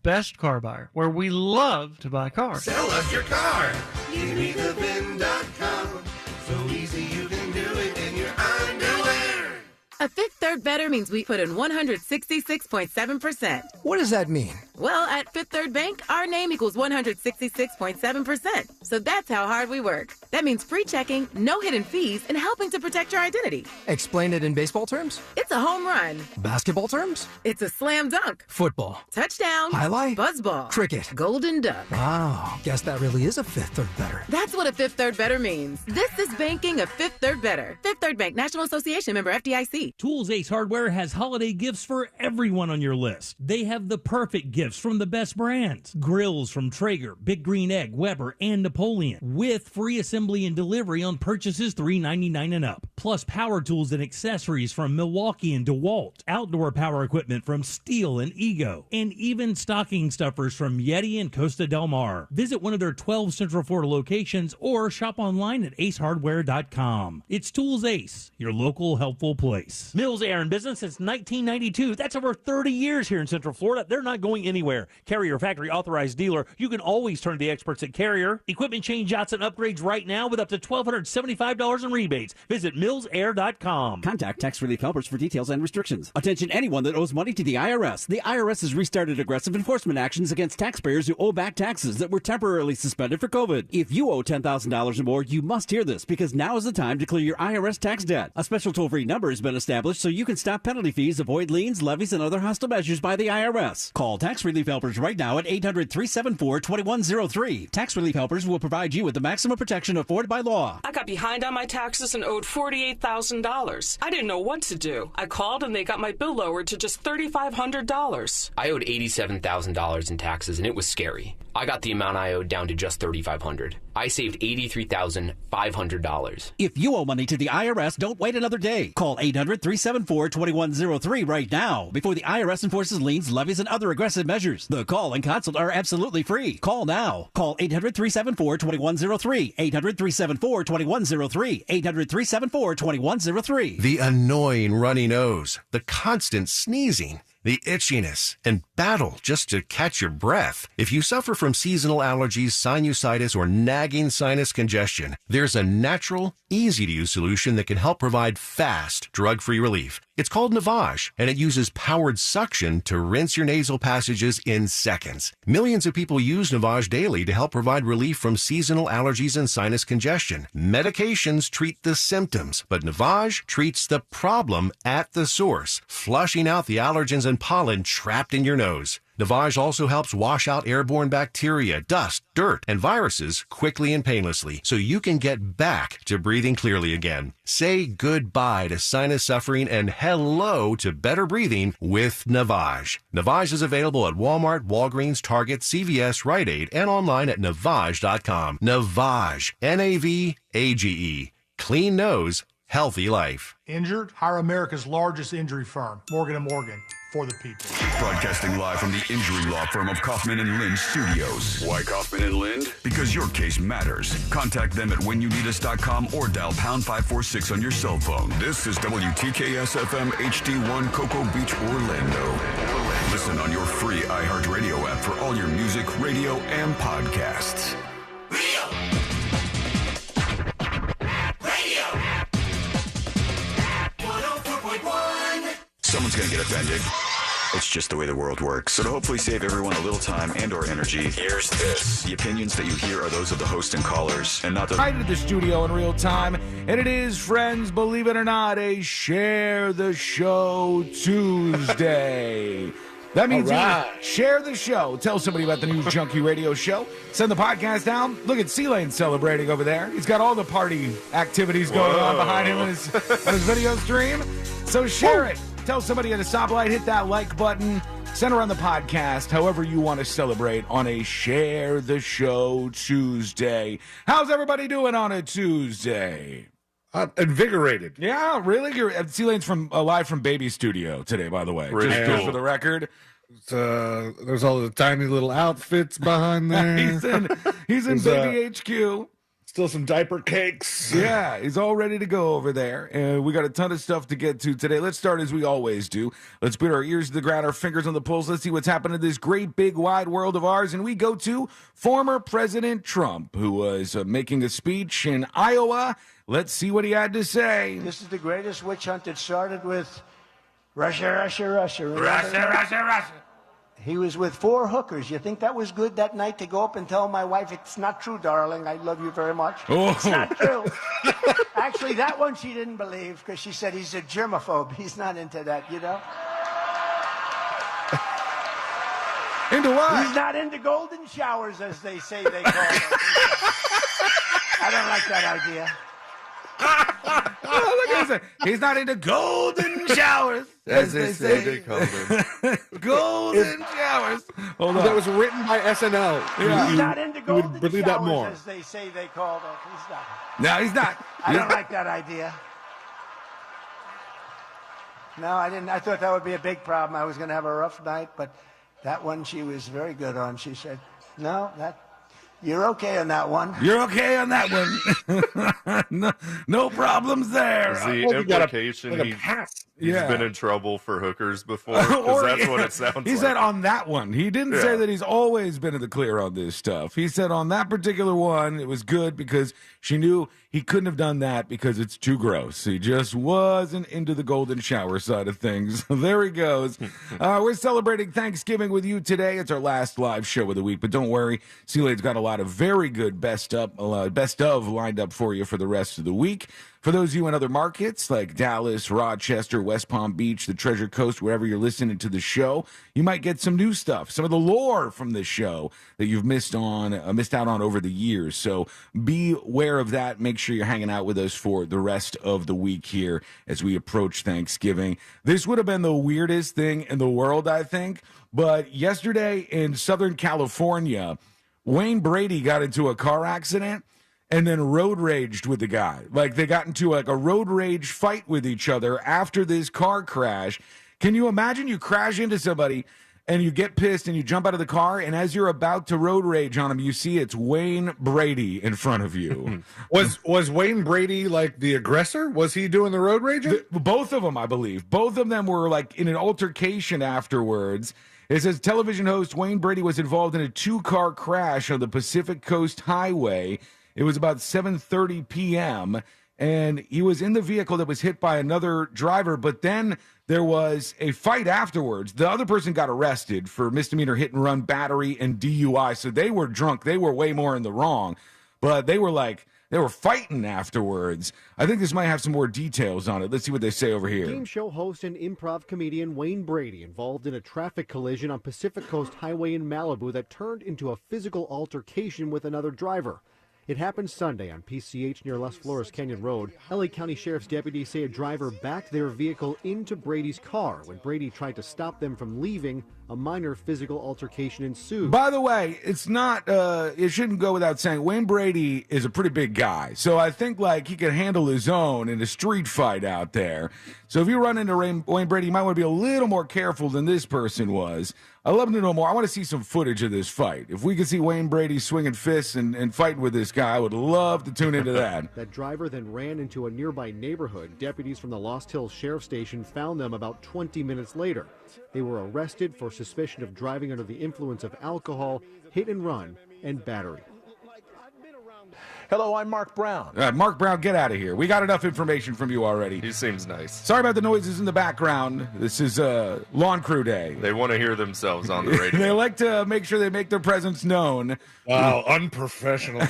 Best Car Buyer, where we love to buy cars. Sell us your car. GiveMeTheVIN.com. So easy you can do it in your underwear. A Fifth Third Better means we put in 166.7%. What does that mean? Well, at Fifth Third Bank, our name equals 166.7%. So that's how hard we work. That means free checking, no hidden fees, and helping to protect your identity. Explain it in baseball terms? It's a home run. Basketball terms? It's a slam dunk. Football. Touchdown. Highlight? Buzzball. Cricket. Golden duck. Wow, guess that really is a Fifth Third Better. That's what a Fifth Third Better means. This is banking a Fifth Third Better. Fifth Third Bank, National Association member FDIC. Tools Ace Hardware has holiday gifts for everyone on your list. They have the perfect gifts from the best brands. Grills from Traeger, Big Green Egg, Weber, and Napoleon, with free assembly and delivery on purchases $3.99 and up. Plus power tools and accessories from Milwaukee and DeWalt, outdoor power equipment from Steel and Ego, and even stocking stuffers from Yeti and Costa Del Mar. Visit one of their 12 Central Florida locations or shop online at acehardware.com. It's Tools Ace, your local helpful place. Mills Air in business since 1992. That's over 30 years here in Central Florida. They're not going anywhere. Carrier factory authorized dealer. You can always turn to the experts at Carrier. Equipment change outs and upgrades right now with up to $1,275 in rebates. Visit millsair.com. Contact Tax Relief Helpers for details and restrictions. Attention anyone that owes money to the IRS. The IRS has restarted aggressive enforcement actions against taxpayers who owe back taxes that were temporarily suspended for COVID. If you owe $10,000 or more, you must hear this because now is the time to clear your IRS tax debt. A special toll-free number has been established so you can stop penalty fees, avoid liens, levies, and other hostile measures by the IRS. Call Tax Relief Helpers right now at 800-374-2103. Tax Relief Helpers will provide you with the maximum protection afforded by law. I got behind on my taxes and owed $48,000. I didn't know what to do. I called and they got my bill lowered to just $3,500. I owed $87,000 in taxes and it was scary. I got the amount I owed down to just $3,500. I saved $83,500. If you owe money to the IRS, don't wait another day. Call 800-374-2103 right now before the IRS enforces liens, levies, and other aggressive measures. The call and consult are absolutely free. Call now. Call 800-374-2103. 800-374-2103. 800-374-2103. The annoying runny nose, the constant sneezing, the itchiness, and battle just to catch your breath. If you suffer from seasonal allergies, sinusitis, or nagging sinus congestion, there's a natural, easy-to-use solution that can help provide fast, drug-free relief. It's called Navage, and it uses powered suction to rinse your nasal passages in seconds. Millions of people use Navage daily to help provide relief from seasonal allergies and sinus congestion. Medications treat the symptoms, but Navage treats the problem at the source, flushing out the allergens and pollen trapped in your nose. Navage also helps wash out airborne bacteria, dust, dirt, and viruses quickly and painlessly so you can get back to breathing clearly again. Say goodbye to sinus suffering and hello to better breathing with Navage. Navage is available at Walmart, Walgreens, Target, CVS, Rite Aid, and online at Navage.com. Navage, N-A-V-A-G-E. Clean nose, healthy life. Injured? Hire America's largest injury firm, Morgan & Morgan. For the people. Broadcasting live from the injury law firm of Kaufman & Lind Studios. Why Kaufman & Lind? Because your case matters. Contact them at whenyouneedus.com or dial pound 546 on your cell phone. This is WTKS-FM HD1 Cocoa Beach, Orlando. Listen on your free iHeartRadio app for all your music, radio, and podcasts. Radio. Radio. 104.1. Someone's going to get offended. It's just the way the world works. So to hopefully save everyone a little time and or energy, here's this. The opinions that you hear are those of the host and callers, and not the... Right to the studio in real time, and it is, friends, believe it or not, a Share the Show Tuesday. That means you share the show. Tell somebody about the News Junkie Radio Show. Send the podcast down. Look at C-Lane celebrating over there. He's got all the party activities going on behind him on his video stream. So share it. Tell somebody at a stoplight, hit that like button, send around the podcast, however you want to celebrate on a Share the Show Tuesday. How's everybody doing on a Tuesday? Invigorated. Yeah, really? C-Lane's live from Baby Studio today, by the way. Really just for the record. There's all the tiny little outfits behind there. He's in Baby HQ. Still some diaper cakes. Yeah, he's all ready to go over there. And we got a ton of stuff to get to today. Let's start as we always do. Let's put our ears to the ground, our fingers on the pulse. Let's see what's happening in this great, big, wide world of ours. And we go to former President Trump, who was making a speech in Iowa. Let's see what he had to say. This is the greatest witch hunt. It started with Russia, Russia, Russia. Russia. He was with 4 hookers. You think that was good that night to go up and tell my wife, it's not true, darling. I love you very much. Oh. It's not true. Actually, that one she didn't believe because she said he's a germaphobe. He's not into that, you know? Into what? He's not into golden showers, as they say they call them. I don't like that idea. Oh, look at that. He's not into golden showers, as they say. They call them. Golden showers. Hold on. That was written by SNL. Yeah. He's not into golden believe showers, that more. as they say they call them. He's not. No, he's not. I don't like that idea. No, I didn't. I thought that would be a big problem. I was going to have a rough night, but that one she was very good on. She said, no, you're okay on that one. You're okay on that one. no problems there. Is the implication he's been in trouble for hookers before? Because that's what it sounds like. He said on that one. He didn't say that he's always been in the clear on this stuff. He said on that particular one, it was good because she knew he couldn't have done that because it's too gross. He just wasn't into the golden shower side of things. There he goes. We're celebrating Thanksgiving with you today. It's our last live show of the week, but don't worry. C-Lade's got a lot of very good best of lined up for you for the rest of the week. For those of you in other markets like Dallas, Rochester, West Palm Beach, the Treasure Coast, wherever you're listening to the show, you might get some new stuff, some of the lore from this show that you've missed out on over the years. So be aware of that. Make sure you're hanging out with us for the rest of the week here as we approach Thanksgiving. This would have been the weirdest thing in the world, I think. But yesterday in Southern California, Wayne Brady got into a car accident and then road raged with the guy. Like, they got into a road rage fight with each other after this car crash. Can you imagine you crash into somebody and you get pissed and you jump out of the car, and as you're about to road rage on him, you see it's Wayne Brady in front of you. Was Wayne Brady like the aggressor? Was he doing the road raging? Both of them, I believe. Both of them were like in an altercation afterwards. It says television host Wayne Brady was involved in a 2-car crash on the Pacific Coast Highway. It was about 7:30 p.m., and he was in the vehicle that was hit by another driver, but then there was a fight afterwards. The other person got arrested for misdemeanor hit and run, battery, and DUI, so they were drunk. They were way more in the wrong, but they were fighting afterwards. I think this might have some more details on it. Let's see what they say over here. Game show host and improv comedian Wayne Brady involved in a traffic collision on Pacific Coast Highway in Malibu that turned into a physical altercation with another driver. It happened Sunday on PCH near Las Flores Canyon Road. LA County Sheriff's deputies say a driver backed their vehicle into Brady's car. When Brady tried to stop them from leaving, a minor physical altercation ensued. By the way, it's not, it shouldn't go without saying, Wayne Brady is a pretty big guy. So I think, like, he can handle his own in a street fight out there. So if you run into Wayne Brady, you might want to be a little more careful than this person was. I'd love to know more. I want to see some footage of this fight. If we could see Wayne Brady swinging fists and fighting with this guy, I would love to tune into that. That driver then ran into a nearby neighborhood. Deputies from the Lost Hills Sheriff Station found them about 20 minutes later. They were arrested for suspicion of driving under the influence of alcohol, hit and run, and battery. Hello, I'm Mark Brown. Mark Brown, get out of here. We got enough information from you already. He seems nice. Sorry about the noises in the background. This is Lawn Crew Day. They want to hear themselves on the radio. They like to make sure they make their presence known. Wow, unprofessional.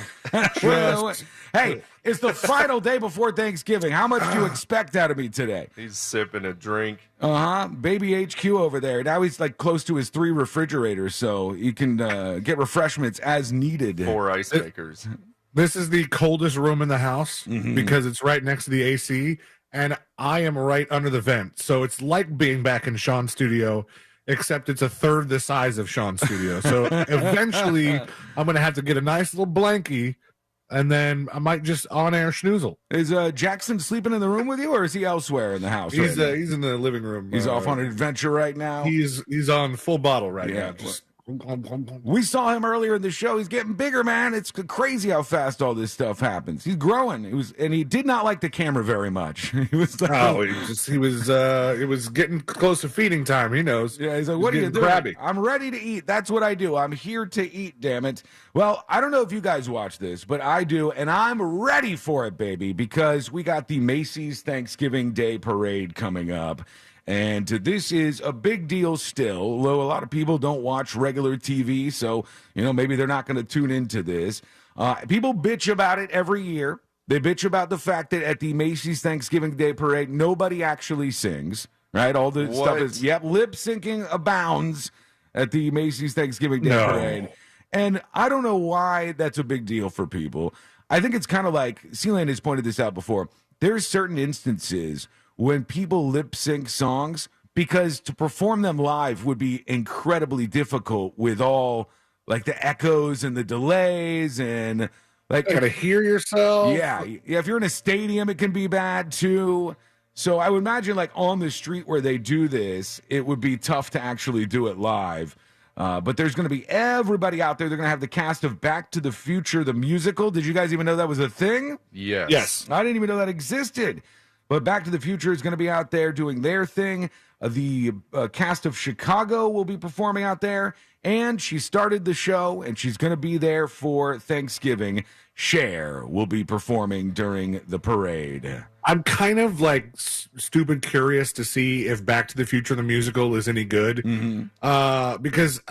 Hey, it's the final day before Thanksgiving. How much do you expect out of me today? He's sipping a drink. Baby HQ over there. Now he's like close to his 3 refrigerators, so he can get refreshments as needed. 4 ice makers. This is the coldest room in the house because it's right next to the AC, and I am right under the vent. So it's like being back in Sean's studio, except it's a third the size of Sean's studio. So eventually I'm going to have to get a nice little blankie, and then I might just on-air schnoozle. Is Jackson sleeping in the room with you, or is he elsewhere in the house? He's in the living room. He's off on an adventure right now. He's on full bottle right now. Just We saw him earlier in the show. He's getting bigger, man. It's crazy how fast all this stuff happens. He's growing. He did not like the camera very much. He was like, it was getting close to feeding time. He knows. Yeah, he's like, what are you doing? Crabby. I'm ready to eat. That's what I do. I'm here to eat, damn it. Well, I don't know if you guys watch this, but I do, and I'm ready for it, baby, because we got the Macy's Thanksgiving Day Parade coming up. And this is a big deal still, although a lot of people don't watch regular TV, so, maybe they're not going to tune into this. People bitch about it every year. They bitch about the fact that at the Macy's Thanksgiving Day Parade, nobody actually sings, right? All the stuff is, lip syncing abounds at the Macy's Thanksgiving Day Parade. And I don't know why that's a big deal for people. I think it's kind of like, Sealand has pointed this out before, there's certain instances when people lip sync songs, because to perform them live would be incredibly difficult with all like the echoes and the delays and like you gotta hear yourself. Yeah. If you're in a stadium, it can be bad too. So I would imagine like on the street where they do this, it would be tough to actually do it live. But there's going to be everybody out there. They're going to have the cast of Back to the Future, the musical. Did you guys even know that was a thing? Yes. I didn't even know that existed. But Back to the Future is going to be out there doing their thing. The cast of Chicago will be performing out there. And she started the show, and she's going to be there for Thanksgiving. Cher will be performing during the parade. I'm kind of like stupid curious to see if Back to the Future, the musical, is any good. Mm-hmm. Because...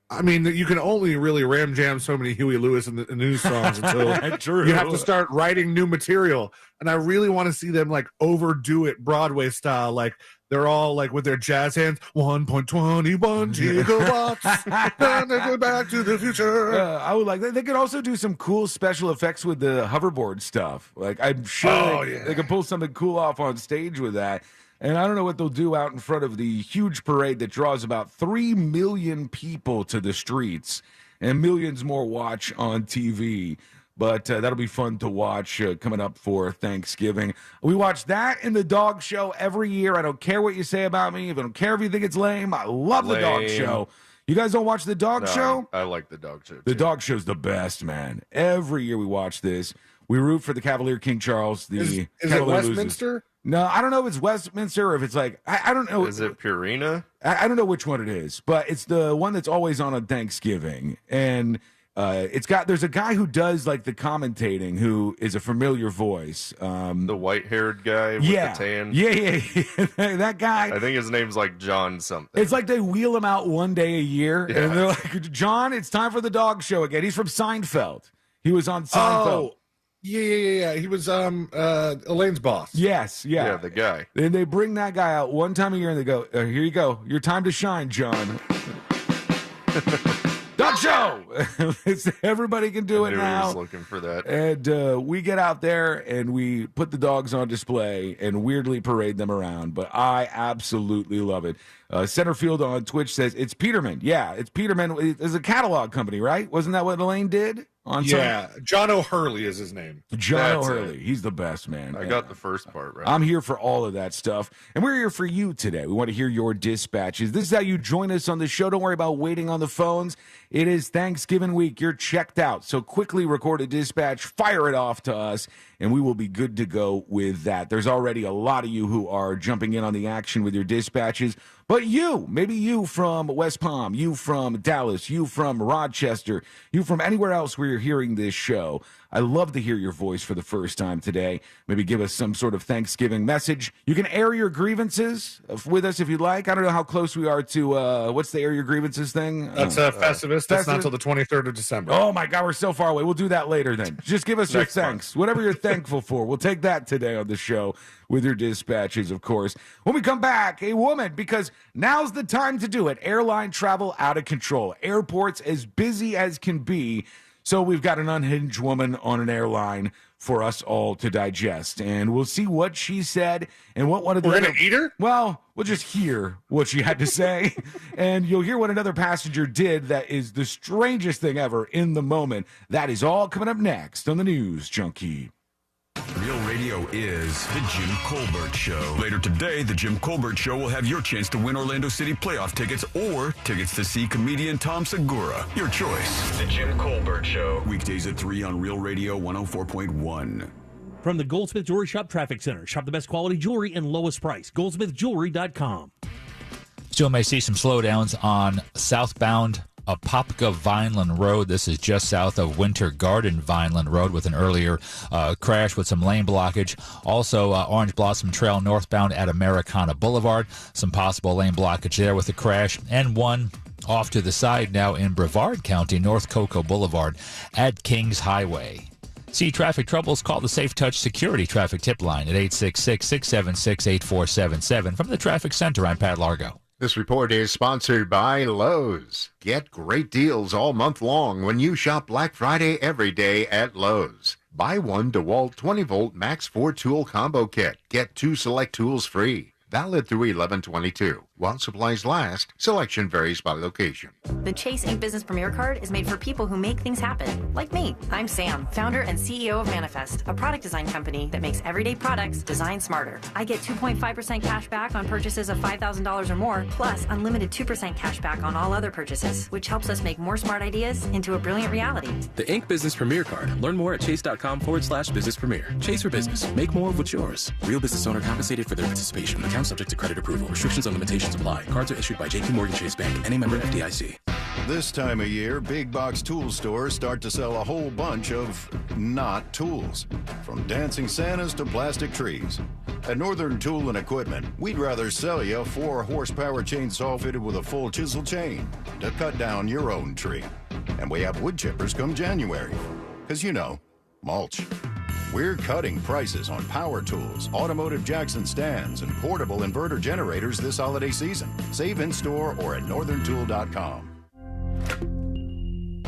I mean, you can only really ram jam so many Huey Lewis and the news songs until you have to start writing new material. And I really want to see them like overdo it Broadway style. Like they're all like with their jazz hands, 1.21 gigawatts. Back to the Future. I would like that. They could also do some cool special effects with the hoverboard stuff. Like I'm sure they could pull something cool off on stage with that. And I don't know what they'll do out in front of the huge parade that draws about 3 million people to the streets and millions more watch on TV. But that'll be fun to watch coming up for Thanksgiving. We watch that in the dog show every year. I don't care what you say about me. I don't care if you think it's lame. I love the dog show. You guys don't watch the dog show? I like the dog show, too. The dog show's the best, man. Every year we watch this. We root for the Cavalier King Charles. Is it Westminster? Loses. No, I don't know if it's Westminster or if it's like, I don't know. Is it Purina? I don't know which one it is, but it's the one that's always on Thanksgiving. And there's a guy who does like the commentating who is a familiar voice. The white-haired guy with the tan? Yeah. That guy. I think his name's like John something. It's like they wheel him out one day a year. Yeah. And they're like, John, it's time for the dog show again. He's from Seinfeld. He was on Seinfeld. Oh. Yeah. He was Elaine's boss. Yes, yeah, the guy. And they bring that guy out one time a year, and they go, "Here you go, your time to shine, John." Dog show. Everybody can do it now. I was looking for that. And we get out there and we put the dogs on display and weirdly parade them around. But I absolutely love it. Centerfield on Twitch says it's Peterman. Yeah, it's Peterman. It's a catalog company, right? Wasn't that what Elaine did? John O'Hurley is his name. John O'Hurley. He's the best, man. I got the first part right. I'm here for all of that stuff. And we're here for you today. We want to hear your dispatches. This is how you join us on the show. Don't worry about waiting on the phones. It is Thanksgiving week. You're checked out. So quickly record a dispatch, fire it off to us, and we will be good to go with that. There's already a lot of you who are jumping in on the action with your dispatches. But maybe you from West Palm, you from Dallas, you from Rochester, you from anywhere else where you're hearing this show. I love to hear your voice for the first time today. Maybe give us some sort of Thanksgiving message. You can air your grievances with us if you'd like. I don't know how close we are to, what's the air your grievances thing? That's Festivus. That's not until the 23rd of December. Oh, my God, we're so far away. We'll do that later then. Just give us your thanks. Whatever you're thankful for. We'll take that today on the show with your dispatches, of course. When we come back, a woman, because now's the time to do it. Airline travel out of control. Airports as busy as can be. So we've got an unhinged woman on an airline for us all to digest. And we'll see what she said and what one of the We're going to eat her? Well, we'll just hear what she had to say. And you'll hear what another passenger did that is the strangest thing ever in the moment. That is all coming up next on the News Junkie. Real Radio is The Jim Colbert Show. Later today, The Jim Colbert Show will have your chance to win Orlando City playoff tickets or tickets to see comedian Tom Segura. Your choice. The Jim Colbert Show. Weekdays at 3 on Real Radio 104.1. From the Goldsmith Jewelry Shop Traffic Center. Shop the best quality jewelry and lowest price. GoldsmithJewelry.com. Still may see some slowdowns on southbound Apopka Vineland Road. This is just south of Winter Garden Vineland Road with an earlier crash with some lane blockage. Also, Orange Blossom Trail northbound at Americana Boulevard. Some possible lane blockage there with a crash. And one off to the side now in Brevard County, North Cocoa Boulevard at Kings Highway. See traffic troubles? Call the Safe Touch Security Traffic Tip Line at 866-676-8477. From the Traffic Center, I'm Pat Largo. This report is sponsored by Lowe's. Get great deals all month long when you shop Black Friday every day at Lowe's. Buy one DeWalt 20-volt Max 4-tool combo kit. Get 2 select tools free. Valid through 11/22. While supplies last, selection varies by location. The Chase Ink Business Premier Card is made for people who make things happen, like me. I'm Sam, founder and CEO of Manifest, a product design company that makes everyday products designed smarter. I get 2.5% cash back on purchases of $5,000 or more, plus unlimited 2% cash back on all other purchases, which helps us make more smart ideas into a brilliant reality. The Ink Business Premier Card. Learn more at chase.com/business premier. Chase for business. Make more of what's yours. Real business owner compensated for their participation. Account subject to credit approval. Restrictions on limitations apply. Cards are issued by J.P. Morgan Chase Bank, any member FDIC. This time of year, big box tool stores start to sell a whole bunch of not tools. From dancing Santas to plastic trees. At Northern Tool and Equipment, we'd rather sell you a 4-horsepower chainsaw fitted with a full chisel chain to cut down your own tree. And we have wood chippers come January. Because, you know, mulch. We're cutting prices on power tools, automotive Jackson stands, and portable inverter generators this holiday season. Save in store or at northerntool.com.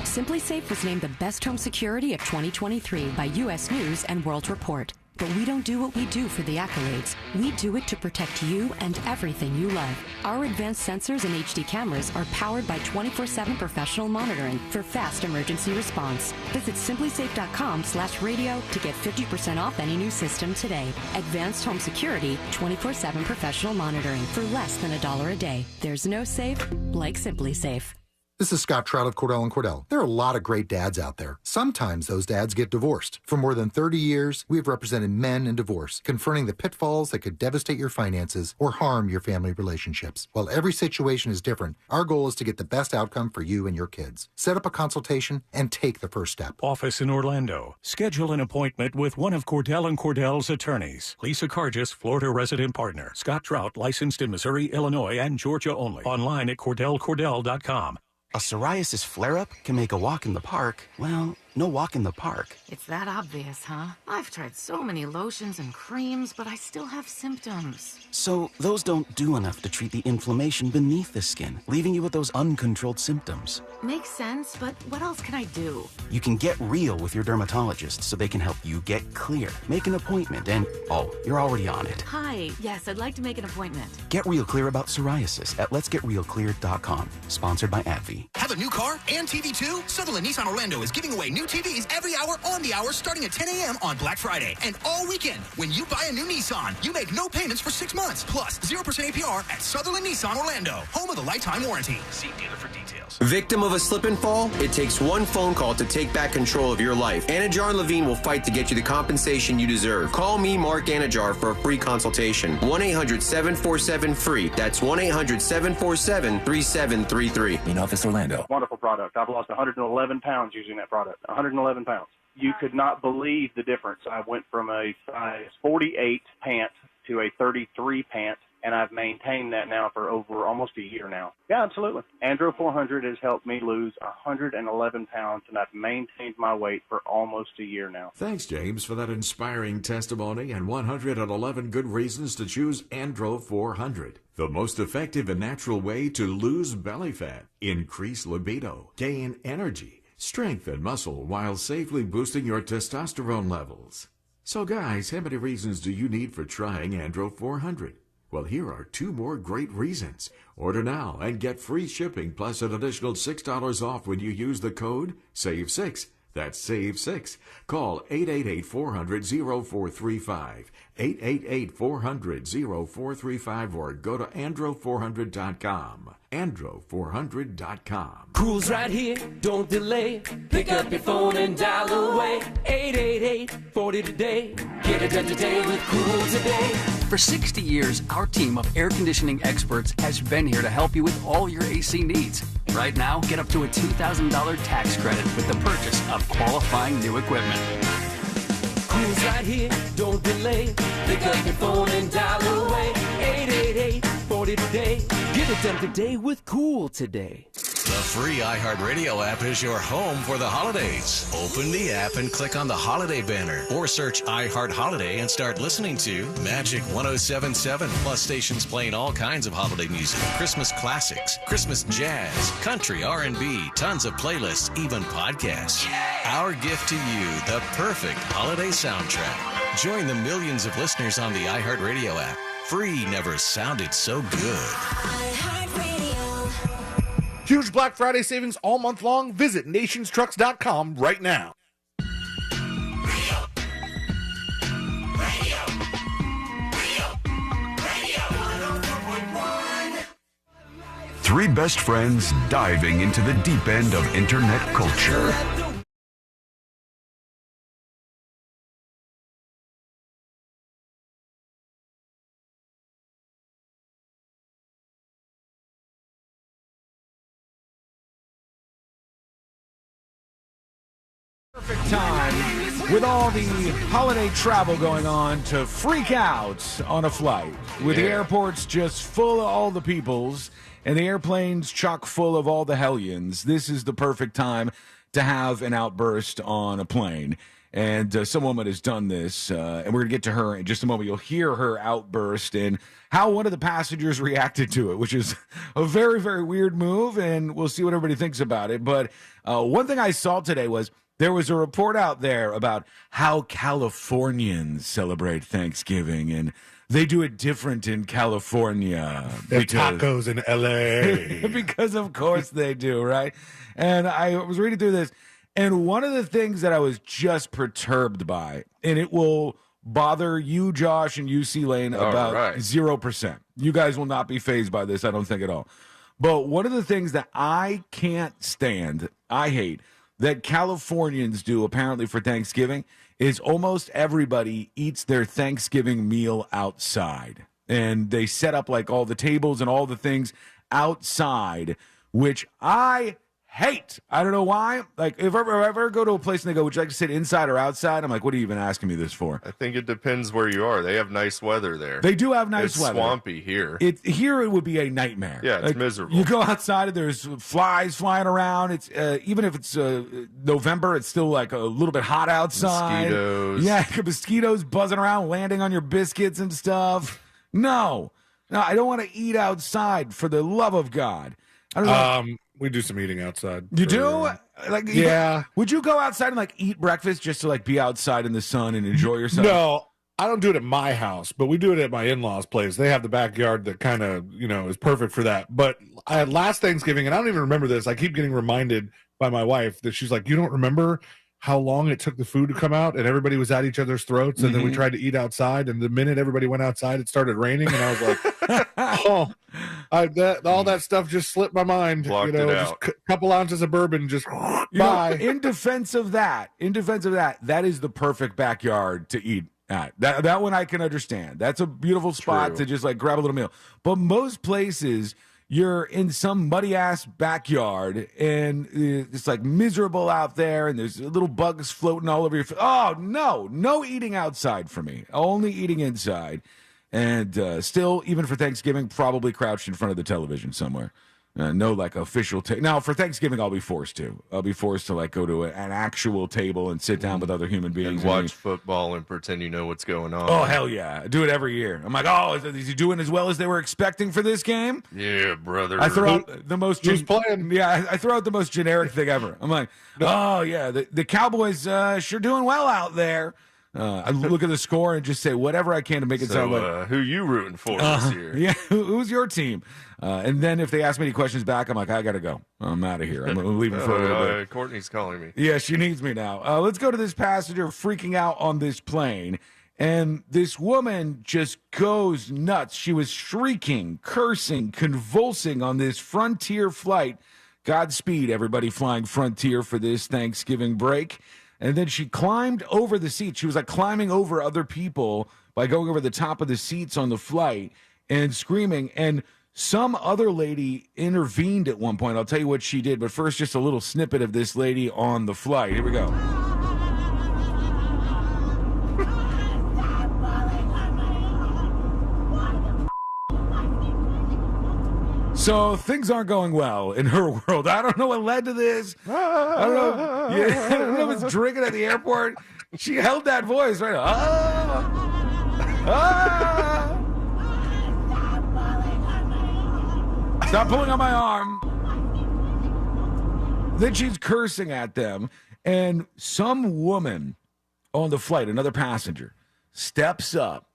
Simply Safe was named the best home security of 2023 by U.S. News and World Report. But we don't do what we do for the accolades. We do it to protect you and everything you love. Our advanced sensors and HD cameras are powered by 24/7 professional monitoring for fast emergency response. Visit simplysafe.com/radio to get 50% off any new system today. Advanced home security, 24/7 professional monitoring for less than $1 a day. There's no safe like Simply Safe. This is Scott Trout of Cordell & Cordell. There are a lot of great dads out there. Sometimes those dads get divorced. For more than 30 years, we have represented men in divorce, confronting the pitfalls that could devastate your finances or harm your family relationships. While every situation is different, our goal is to get the best outcome for you and your kids. Set up a consultation and take the first step. Office in Orlando. Schedule an appointment with one of Cordell & Cordell's attorneys. Lisa Cargis, Florida resident partner. Scott Trout, licensed in Missouri, Illinois, and Georgia only. Online at CordellCordell.com. A psoriasis flare-up can make a walk in the park, well, no walk in the park. It's that obvious, huh? I've tried so many lotions and creams, but I still have symptoms. So those don't do enough to treat the inflammation beneath the skin, leaving you with those uncontrolled symptoms. Makes sense, but what else can I do? You can get real with your dermatologist so they can help you get clear. Make an appointment and, oh, you're already on it. Hi, yes, I'd like to make an appointment. Get real clear about psoriasis at letsgetrealclear.com. Sponsored by AbbVie. Have a new car and TV too? Sutherland Nissan Orlando is giving away new TVs every hour on the hour starting at 10 a.m. on Black Friday. And all weekend, when you buy a new Nissan, you make no payments for 6 months, plus 0% APR at Sutherland Nissan Orlando, home of the lifetime warranty. See dealer for details. Victim of a slip and fall? It takes one phone call to take back control of your life. Anajar and Levine will fight to get you the compensation you deserve. Call me, Mark Anajar, for a free consultation. 1-800-747-FREE. That's 1-800-747-3733. In Office Orlando. Wonderful product. I've lost 111 pounds using that product. 111 pounds. You could not believe the difference. I went from a size 48 pant to a 33 pant, and I've maintained that now for over almost a year now. Yeah, absolutely. Andro 400 has helped me lose 111 pounds, and I've maintained my weight for almost a year now. Thanks, James, for that inspiring testimony and 111 good reasons to choose Andro 400. The most effective and natural way to lose belly fat, increase libido, gain energy, strength and muscle while safely boosting your testosterone levels. So guys, how many reasons do you need for trying Andro 400? Well, here are 2 more great reasons. Order now and get free shipping plus an additional $6 off when you use the code SAVE6. That's Save 6. Call 888-400-0435, 888-400-0435, or go to andro400.com. andro400.com. Cool's right here, don't delay. Pick up your phone and dial away. 888-40 today. Get it done today with Cool today. For 60 years, our team of air conditioning experts has been here to help you with all your AC needs. Right now, get up to a $2,000 tax credit with the purchase of qualifying new equipment. Cool's right here, don't delay. Pick up your phone and dial away. 888-40 today. Get it done today with Cool today. The free iHeartRadio app is your home for the holidays. Open the app and click on the holiday banner or search iHeart Holiday and start listening to Magic 107.7 plus stations playing all kinds of holiday music, Christmas classics, Christmas jazz, country, R&B, tons of playlists, even podcasts. Our gift to you, the perfect holiday soundtrack. Join the millions of listeners on the iHeartRadio app. Free never sounded so good. Huge Black Friday savings all month long. Visit nationstrucks.com right now. Three best friends diving into the deep end of internet culture. Perfect time with all the holiday travel going on to freak out on a flight with the airports just full of all the peoples and the airplanes chock full of all the hellions. This is the perfect time to have an outburst on a plane. And some woman has done this, and we're going to get to her in just a moment. You'll hear her outburst and how one of the passengers reacted to it, which is a very, very weird move, and we'll see what everybody thinks about it. But one thing I saw today was there was a report out there about how Californians celebrate Thanksgiving, and they do it different in California. Tacos in L.A. Because, of course, they do, right? And I was reading through this, and one of the things that I was just perturbed by, and it will bother you, Josh, and you, C-Lane, about 0%. You guys will not be fazed by this, I don't think at all. But one of the things that I can't stand, I hate, that Californians do apparently for Thanksgiving is almost everybody eats their Thanksgiving meal outside. And they set up like all the tables and all the things outside, which I hate. I don't know why. Like, if I ever go to a place and they go, would you like to sit inside or outside? I'm like, what are you even asking me this for? I think it depends where you are. They have nice weather there. They do have nice weather. It's swampy here. Here it would be a nightmare. Yeah, it's miserable. You go outside and there's flies flying around. It's even if it's November, it's still like a little bit hot outside. Mosquitoes. Yeah, mosquitoes buzzing around, landing on your biscuits and stuff. No, I don't want to eat outside for the love of God. I don't know. We do some eating outside. You do? Like, yeah. Would you go outside and like eat breakfast just to like be outside in the sun and enjoy yourself? No, I don't do it at my house, but we do it at my in-laws' place. They have the backyard that kind of, is perfect for that. But I had last Thanksgiving, and I don't even remember this. I keep getting reminded by my wife that she's like, you don't remember how long it took the food to come out, and everybody was at each other's throats, and then we tried to eat outside, and the minute everybody went outside, it started raining, and I was like, all that stuff just slipped my mind. Blocked it out. Just a couple ounces of bourbon, just bye. In defense of that, that is the perfect backyard to eat at. That one I can understand. That's a beautiful spot to just like grab a little meal. But most places, you're in some muddy ass backyard and it's like miserable out there and there's little bugs floating all over your face. Oh, no eating outside for me. Only eating inside. And still, even for Thanksgiving, probably crouched in front of the television somewhere. No, like official now for Thanksgiving, I'll be forced to. Like go to an actual table and sit down with other human beings and watch football and pretend you know what's going on. Oh hell yeah, I do it every year. I'm like, is he doing as well as they were expecting for this game? Yeah, brother. I throw out the most. Who's playing? Yeah, I throw out the most generic thing ever. I'm like, oh yeah, the Cowboys sure doing well out there. I look at the score and just say whatever I can to make it sound like who you rooting for this year? Yeah, who's your team? And then if they ask me any questions back, I'm like, I gotta go. I'm out of here. I'm leaving for a little bit. Courtney's calling me. Yeah, she needs me now. Let's go to this passenger freaking out on this plane. And this woman just goes nuts. She was shrieking, cursing, convulsing on this Frontier flight. Godspeed, everybody flying Frontier for this Thanksgiving break. And then she climbed over the seat. She was like climbing over other people by going over the top of the seats on the flight and screaming. And some other lady intervened at one point. I'll tell you what she did. But first, just a little snippet of this lady on the flight. Here we go. So things aren't going well in her world. I don't know what led to this. I don't know. Yeah, I don't know if it's drinking at the airport. She held that voice right. Stop pulling on my arm. Then she's cursing at them, and some woman on the flight, another passenger, steps up,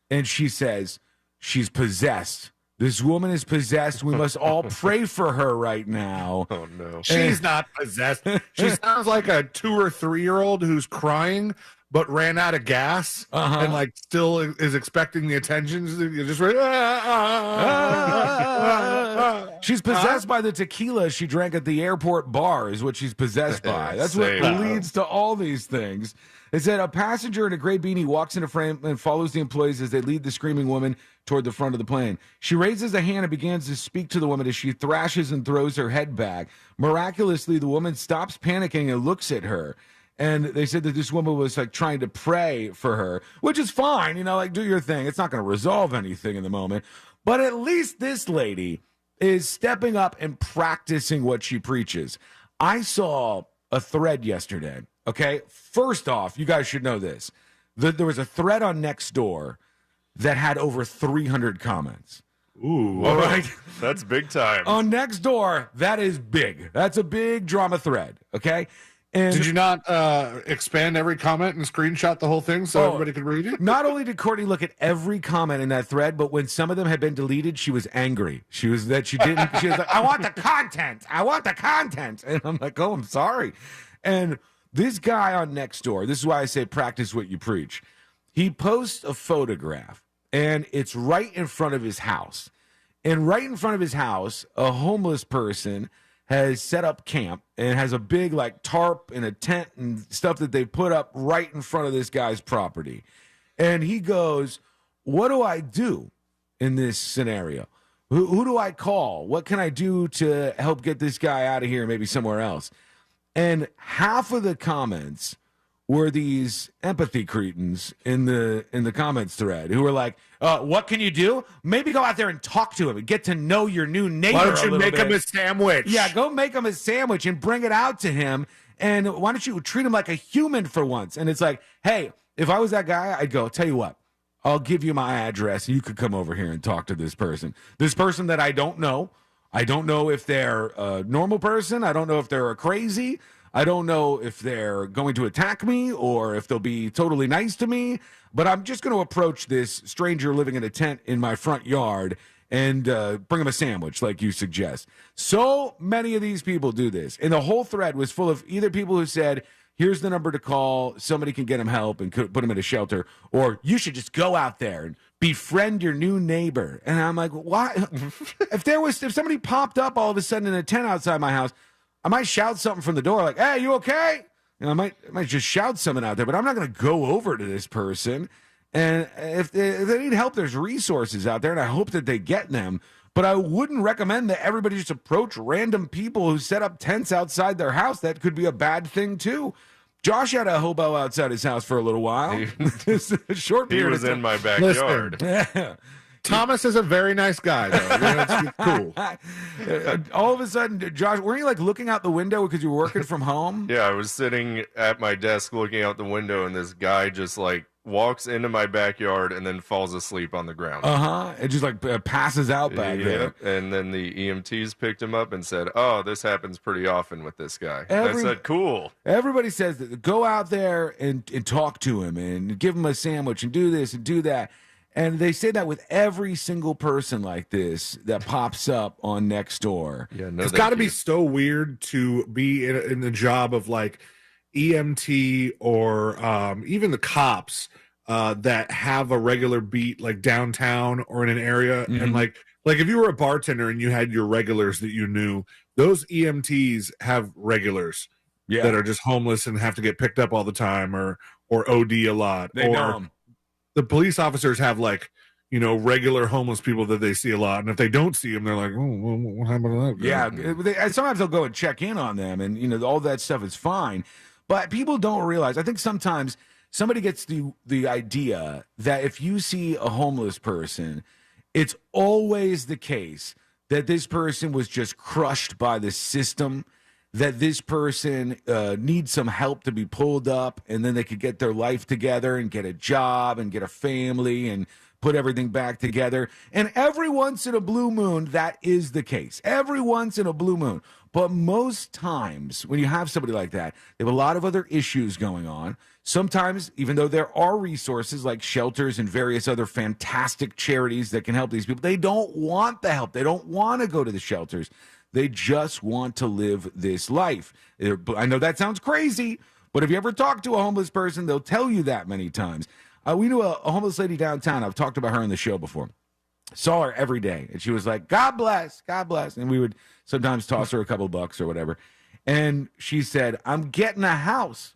and she says she's possessed. This woman is possessed. We must all pray for her right now. Oh, no. She's not possessed. She sounds like a 2 or 3 year old who's crying but ran out of gas and like still is expecting the attention. Just she's possessed by the tequila she drank at the airport bar is what she's possessed by. That's what leads to all these things. It said a passenger in a gray beanie walks into frame and follows the employees as they lead the screaming woman toward the front of the plane. She raises a hand and begins to speak to the woman as she thrashes and throws her head back. Miraculously, the woman stops panicking and looks at her. And they said that this woman was like trying to pray for her, which is fine. You know, like do your thing. It's not going to resolve anything in the moment. But at least this lady is stepping up and practicing what she preaches. I saw a thread yesterday. Okay, first off, you guys should know this. There was a thread on Nextdoor that had over 300 comments. Ooh, all right. That's big time. On Nextdoor, that is big. That's a big drama thread, okay? And did you not expand every comment and screenshot the whole thing so everybody could read it? Not only did Courtney look at every comment in that thread, but when some of them had been deleted, she was angry. She was like, I want the content. I want the content. And I'm like, oh, I'm sorry. And this guy on Nextdoor, this is why I say practice what you preach. He posts a photograph, and it's right in front of his house. And right in front of his house, a homeless person has set up camp and has a big like tarp and a tent and stuff that they put up right in front of this guy's property. And he goes, what do I do in this scenario? Who do I call? What can I do to help get this guy out of here, maybe somewhere else? And half of the comments were these empathy cretins in the comments thread who were like, what can you do? Maybe go out there and talk to him and get to know your new neighbor. Why don't you make him a sandwich? Yeah, go make him a sandwich and bring it out to him. And why don't you treat him like a human for once? And it's like, hey, if I was that guy, I'd go, tell you what, I'll give you my address. And you could come over here and talk to this person. This person that I don't know. I don't know if they're a normal person. I don't know if they're a crazy. I don't know if they're going to attack me or if they'll be totally nice to me, but I'm just going to approach this stranger living in a tent in my front yard and bring him a sandwich like you suggest. So many of these people do this. And the whole thread was full of either people who said, here's the number to call, somebody can get him help and put him in a shelter, or you should just go out there and befriend your new neighbor. And I'm like, why? If somebody popped up all of a sudden in a tent outside my house, I might shout something from the door like, hey, you okay? And I might just shout something out there, but I'm not going to go over to this person. And if they need help, there's resources out there, and I hope that they get them. But I wouldn't recommend that everybody just approach random people who set up tents outside their house. That could be a bad thing, too. Josh had a hobo outside his house for a little while. A short period. He was in my backyard. Yeah. Thomas is a very nice guy, though. It's cool. All of a sudden, Josh, weren't you like looking out the window because you were working from home? Yeah, I was sitting at my desk looking out the window, and this guy just like walks into my backyard and then falls asleep on the ground. It just like passes out back there. And then the EMTs picked him up and said, "Oh, this happens pretty often with this guy." I said, "Cool." Everybody says that go out there and talk to him and give him a sandwich and do this and do that. And they say that with every single person like this that pops up on Nextdoor. Yeah, no, it's got to be so weird to be in the job of like EMT or even the cops that have a regular beat like downtown or in an area. Mm-hmm. And like if you were a bartender and you had your regulars that you knew, those EMTs have regulars that are just homeless and have to get picked up all the time or OD a lot. They know 'em. The police officers have like, regular homeless people that they see a lot. And if they don't see them, they're like, oh, what happened to that guy? Yeah. Sometimes they'll go and check in on them and, all that stuff is fine. But people don't realize, I think sometimes somebody gets the idea that if you see a homeless person, it's always the case that this person was just crushed by the system, that this person needs some help to be pulled up, and then they could get their life together and get a job and get a family and put everything back together. And every once in a blue moon, that is the case. Every once in a blue moon. But most times when you have somebody like that, they have a lot of other issues going on. Sometimes, even though there are resources like shelters and various other fantastic charities that can help these people, they don't want the help. They don't want to go to the shelters. They just want to live this life. I know that sounds crazy, but if you ever talk to a homeless person, they'll tell you that many times. We knew a homeless lady downtown. I've talked about her on the show before. Saw her every day, and she was like, God bless, God bless. And we would sometimes toss her a couple bucks or whatever. And she said, I'm getting a house.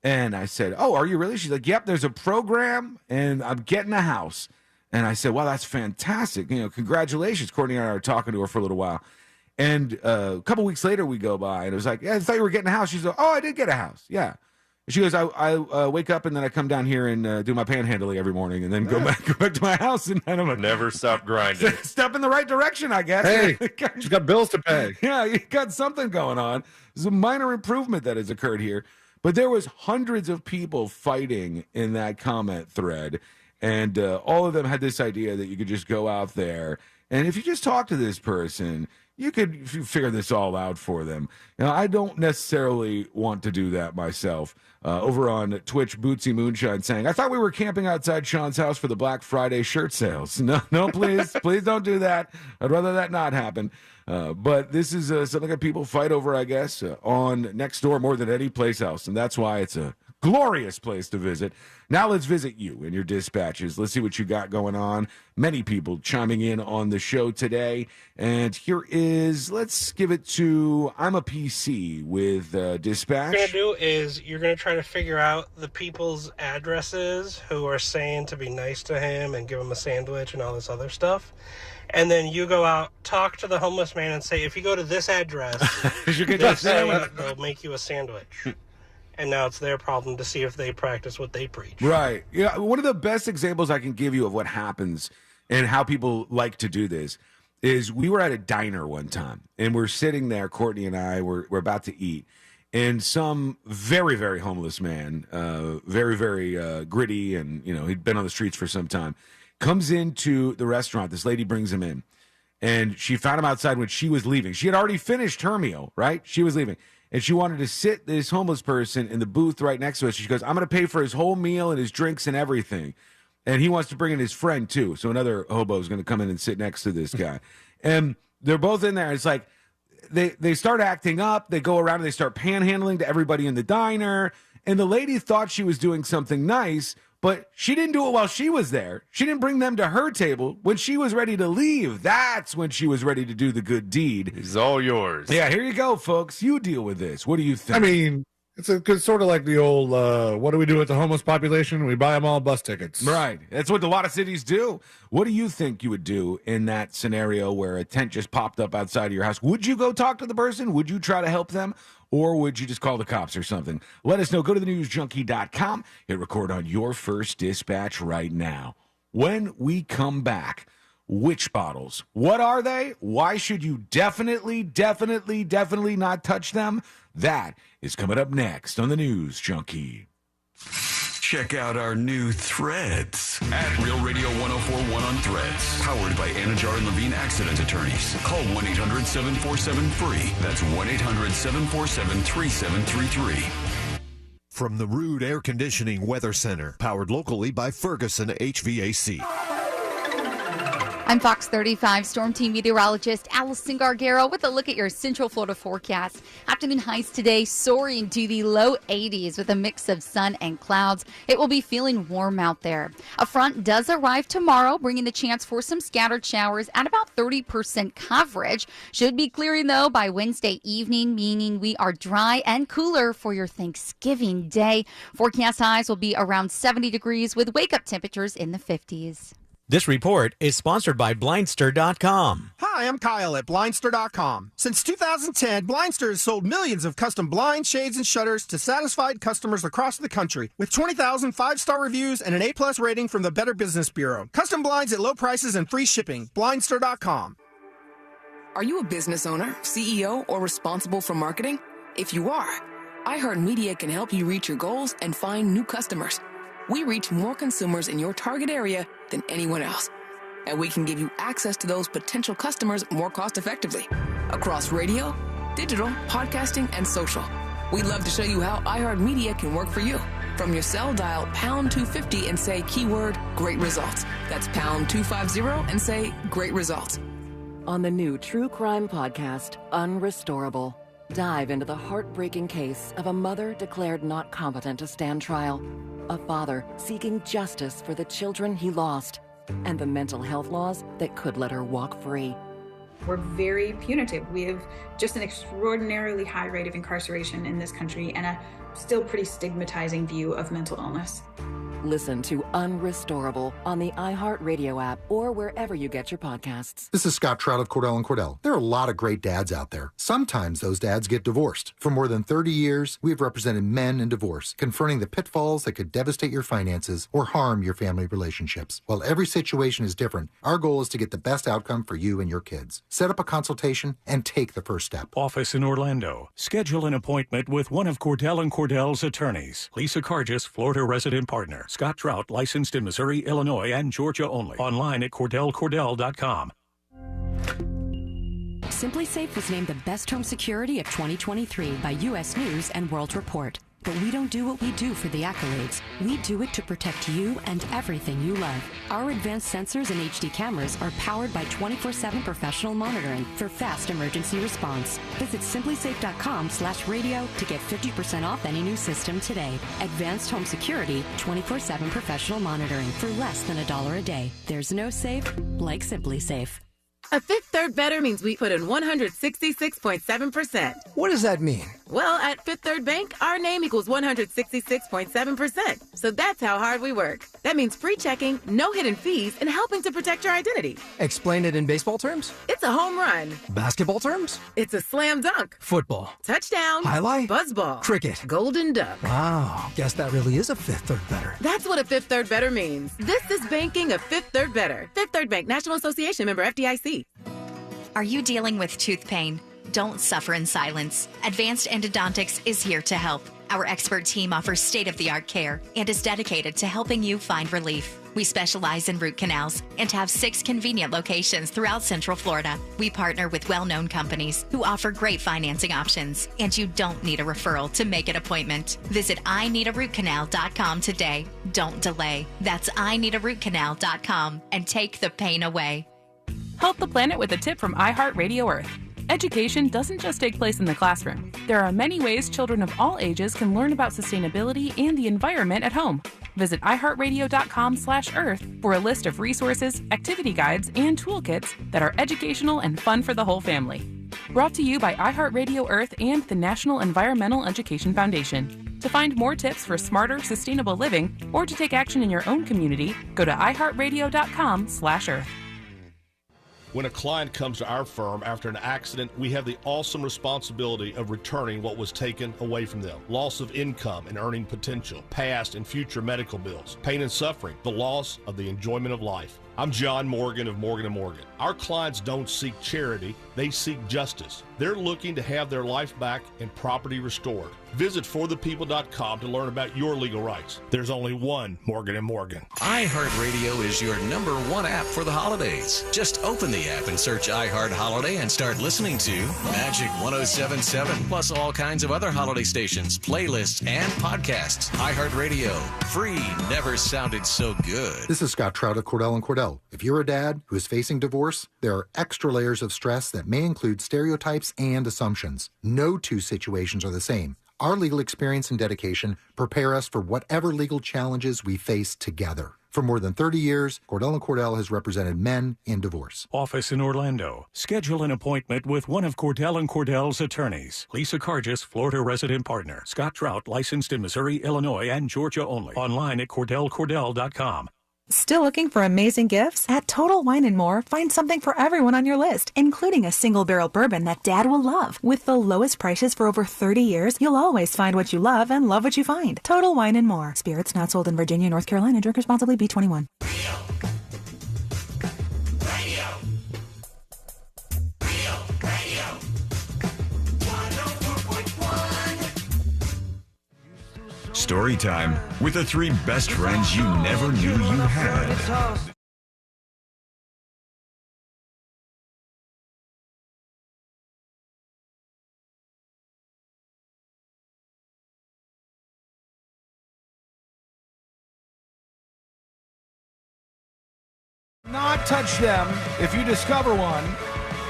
And I said, oh, are you really? She's like, yep, there's a program, and I'm getting a house. And I said, well, that's fantastic. Congratulations. Courtney and I were talking to her for a little while. And a couple weeks later, we go by, and it was like, yeah, I thought you were getting a house. She's like, oh, I did get a house. Yeah. She goes, I wake up, and then I come down here and do my panhandling every morning, and then go back to my house. And I'm like, never stop grinding. Step in the right direction, I guess. Hey, she's got bills to pay. Yeah, you got something going on. There's a minor improvement that has occurred here. But there was hundreds of people fighting in that comment thread, and all of them had this idea that you could just go out there, and if you just talk to this person, you could figure this all out for them. I don't necessarily want to do that myself. Over on Twitch, Bootsy Moonshine saying, I thought we were camping outside Sean's house for the Black Friday shirt sales. No, please, please don't do that. I'd rather that not happen. But this is something that people fight over, I guess, on Nextdoor more than any place else. And that's why it's a glorious place to visit. Now let's visit you and your dispatches. Let's see what you got going on. Many people chiming in on the show today. And here is, let's give it to I'm a PC with dispatch. What you're going to do is you're going to try to figure out the people's addresses who are saying to be nice to him and give him a sandwich and all this other stuff. And then you go out, talk to the homeless man and say, if you go to this address, they'll make you a sandwich. And now it's their problem to see if they practice what they preach. Right. Yeah. One of the best examples I can give you of what happens and how people like to do this is we were at a diner one time, and we're sitting there, Courtney and I, we're about to eat, and some very, very homeless man, very, very gritty, and, he'd been on the streets for some time, comes into the restaurant. This lady brings him in, and she found him outside when she was leaving. She had already finished her meal, right? She was leaving. And she wanted to sit this homeless person in the booth right next to us. She goes, I'm going to pay for his whole meal and his drinks and everything. And he wants to bring in his friend, too. So another hobo is going to come in and sit next to this guy. And they're both in there. It's like they start acting up. They go around and they start panhandling to everybody in the diner. And the lady thought she was doing something nice, but she didn't do it while she was there. She didn't bring them to her table. When she was ready to leave, that's when she was ready to do the good deed. It's all yours. Yeah, here you go, folks. You deal with this. What do you think? I mean, it's sort of like the old, what do we do with the homeless population? We buy them all bus tickets. Right. That's what a lot of cities do. What do you think you would do in that scenario where a tent just popped up outside of your house? Would you go talk to the person? Would you try to help them? Or would you just call the cops or something? Let us know. Go to thenewsjunkie.com. Hit record on your first dispatch right now. When we come back, witch bottles. What are they? Why should you definitely not touch them? That is coming up next on the News Junkie. check out our new threads at Real Radio 1041 on Threads. Powered by Anajar and Levine Accident Attorneys. Call 1-800-747-FREE. That's 1-800-747-3733. From the Rude Air Conditioning Weather Center, powered locally by Ferguson HVAC. I'm Fox 35 Storm Team meteorologist Allison Gargaro with a look at your Central Florida forecast. Afternoon highs today soaring to the low 80s with a mix of sun and clouds. It will be feeling warm out there. A front does arrive tomorrow, bringing the chance for some scattered showers at about 30% coverage. Should be clearing, though, by Wednesday evening, meaning we are dry and cooler for your Thanksgiving day. Forecast highs will be around 70 degrees with wake-up temperatures in the 50s. This report is sponsored by Blindster.com. Hi, I'm Kyle at Blindster.com. Since 2010, Blindster has sold millions of custom blinds, shades, and shutters to satisfied customers across the country with 20,000 five-star reviews and an A+ rating from the Better Business Bureau. Custom blinds at low prices and free shipping. Blindster.com. Are you a business owner, CEO, or responsible for marketing? If you are, iHeartMedia can help you reach your goals and find new customers. We reach more consumers in your target area than anyone else. And we can give you access to those potential customers more cost-effectively across radio, digital, podcasting, and social. We'd love to show you how iHeartMedia can work for you. From your cell, dial pound 250 and say keyword great results. That's pound 250 and say great results. On the new true crime podcast, Unrestorable, dive into the heartbreaking case of a mother declared not competent to stand trial, a father seeking justice for the children he lost, and the mental health laws that could let her walk free. We're very punitive. We have just an extraordinarily high rate of incarceration in this country and a still pretty stigmatizing view of mental illness. Listen to Unrestorable on the iHeartRadio app or wherever you get your podcasts. This is Scott Trout of Cordell & Cordell. There are a lot of great dads out there. Sometimes those dads get divorced. For more than 30 years, we have represented men in divorce, confronting the pitfalls that could devastate your finances or harm your family relationships. While every situation is different, our goal is to get the best outcome for you and your kids. Set up a consultation and take the first step. Office in Orlando. Schedule an appointment with one of Cordell & Cordell's attorneys. Lisa Cargis, Florida resident partner. Scott Trout, licensed in Missouri, Illinois, and Georgia only. Online at CordellCordell.com. Simply Safe was named the best home security of 2023 by U.S. News and World Report. But we don't do what we do for the accolades. We do it to protect you and everything you love. Our advanced sensors and HD cameras are powered by 24/7 professional monitoring for fast emergency response. Visit simplysafe.com/radio to get 50% off any new system today. Advanced home security, 24/7 professional monitoring for less than $1 a day. There's no safe like Simply Safe. A Fifth Third Better means we put in 166.7%. What does that mean? Well, at Fifth Third Bank, our name equals 166.7%. So that's how hard we work. That means free checking, no hidden fees, and helping to protect your identity. Explain it in baseball terms? It's a home run. Basketball terms? It's a slam dunk. Football. Touchdown. Highlight? Buzzball. Cricket. Golden duck. Wow, guess that really is a Fifth Third Better. That's what a Fifth Third Better means. This is banking a Fifth Third Better. Fifth Third Bank, National Association member FDIC. Are you dealing with tooth pain? Don't suffer in silence. Advanced Endodontics is here to help. Our expert team offers state-of-the-art care and is dedicated to helping you find relief. We specialize in root canals and have 6 convenient locations throughout Central Florida. We partner with well-known companies who offer great financing options, and you don't need a referral to make an appointment. Visit IneedaRootCanal.com today. Don't delay. That's IneedaRootCanal.com and take the pain away. Help the planet with a tip from iHeartRadio Earth. Education doesn't just take place in the classroom. There are many ways children of all ages can learn about sustainability and the environment at home. Visit iHeartRadio.com/earth for a list of resources, activity guides, and toolkits that are educational and fun for the whole family. Brought to you by iHeartRadio Earth and the National Environmental Education Foundation. To find more tips for smarter, sustainable living, or to take action in your own community, go to iHeartRadio.com/earth. When a client comes to our firm after an accident, we have the awesome responsibility of returning what was taken away from them. Loss of income and earning potential, past and future medical bills, pain and suffering, the loss of the enjoyment of life. I'm John Morgan of Morgan & Morgan. Our clients don't seek charity, they seek justice. They're looking to have their life back and property restored. Visit forthepeople.com to learn about your legal rights. There's only one Morgan & Morgan. iHeartRadio is your #1 app for the holidays. Just open the app and search iHeart Holiday and start listening to Magic 107.7, plus all kinds of other holiday stations, playlists, and podcasts. iHeartRadio. Free never sounded so good. This is Scott Trout of Cordell & Cordell. If you're a dad who is facing divorce, there are extra layers of stress that may include stereotypes and assumptions. No two situations are the same. Our legal experience and dedication prepare us for whatever legal challenges we face together. For more than 30 years, Cordell & Cordell has represented men in divorce. Office in Orlando. Schedule an appointment with one of Cordell & Cordell's attorneys. Lisa Cargis, Florida resident partner. Scott Trout, licensed in Missouri, Illinois, and Georgia only. Online at CordellCordell.com. Still looking for amazing gifts? At Total Wine & More, find something for everyone on your list, including a single barrel bourbon that Dad will love. With the lowest prices for over 30 years, you'll always find what you love and love what you find. Total Wine & More. Spirits not sold in Virginia, North Carolina. Drink responsibly. B21. Story time with the 3 best friends you never knew you had. Not touch them. If you discover one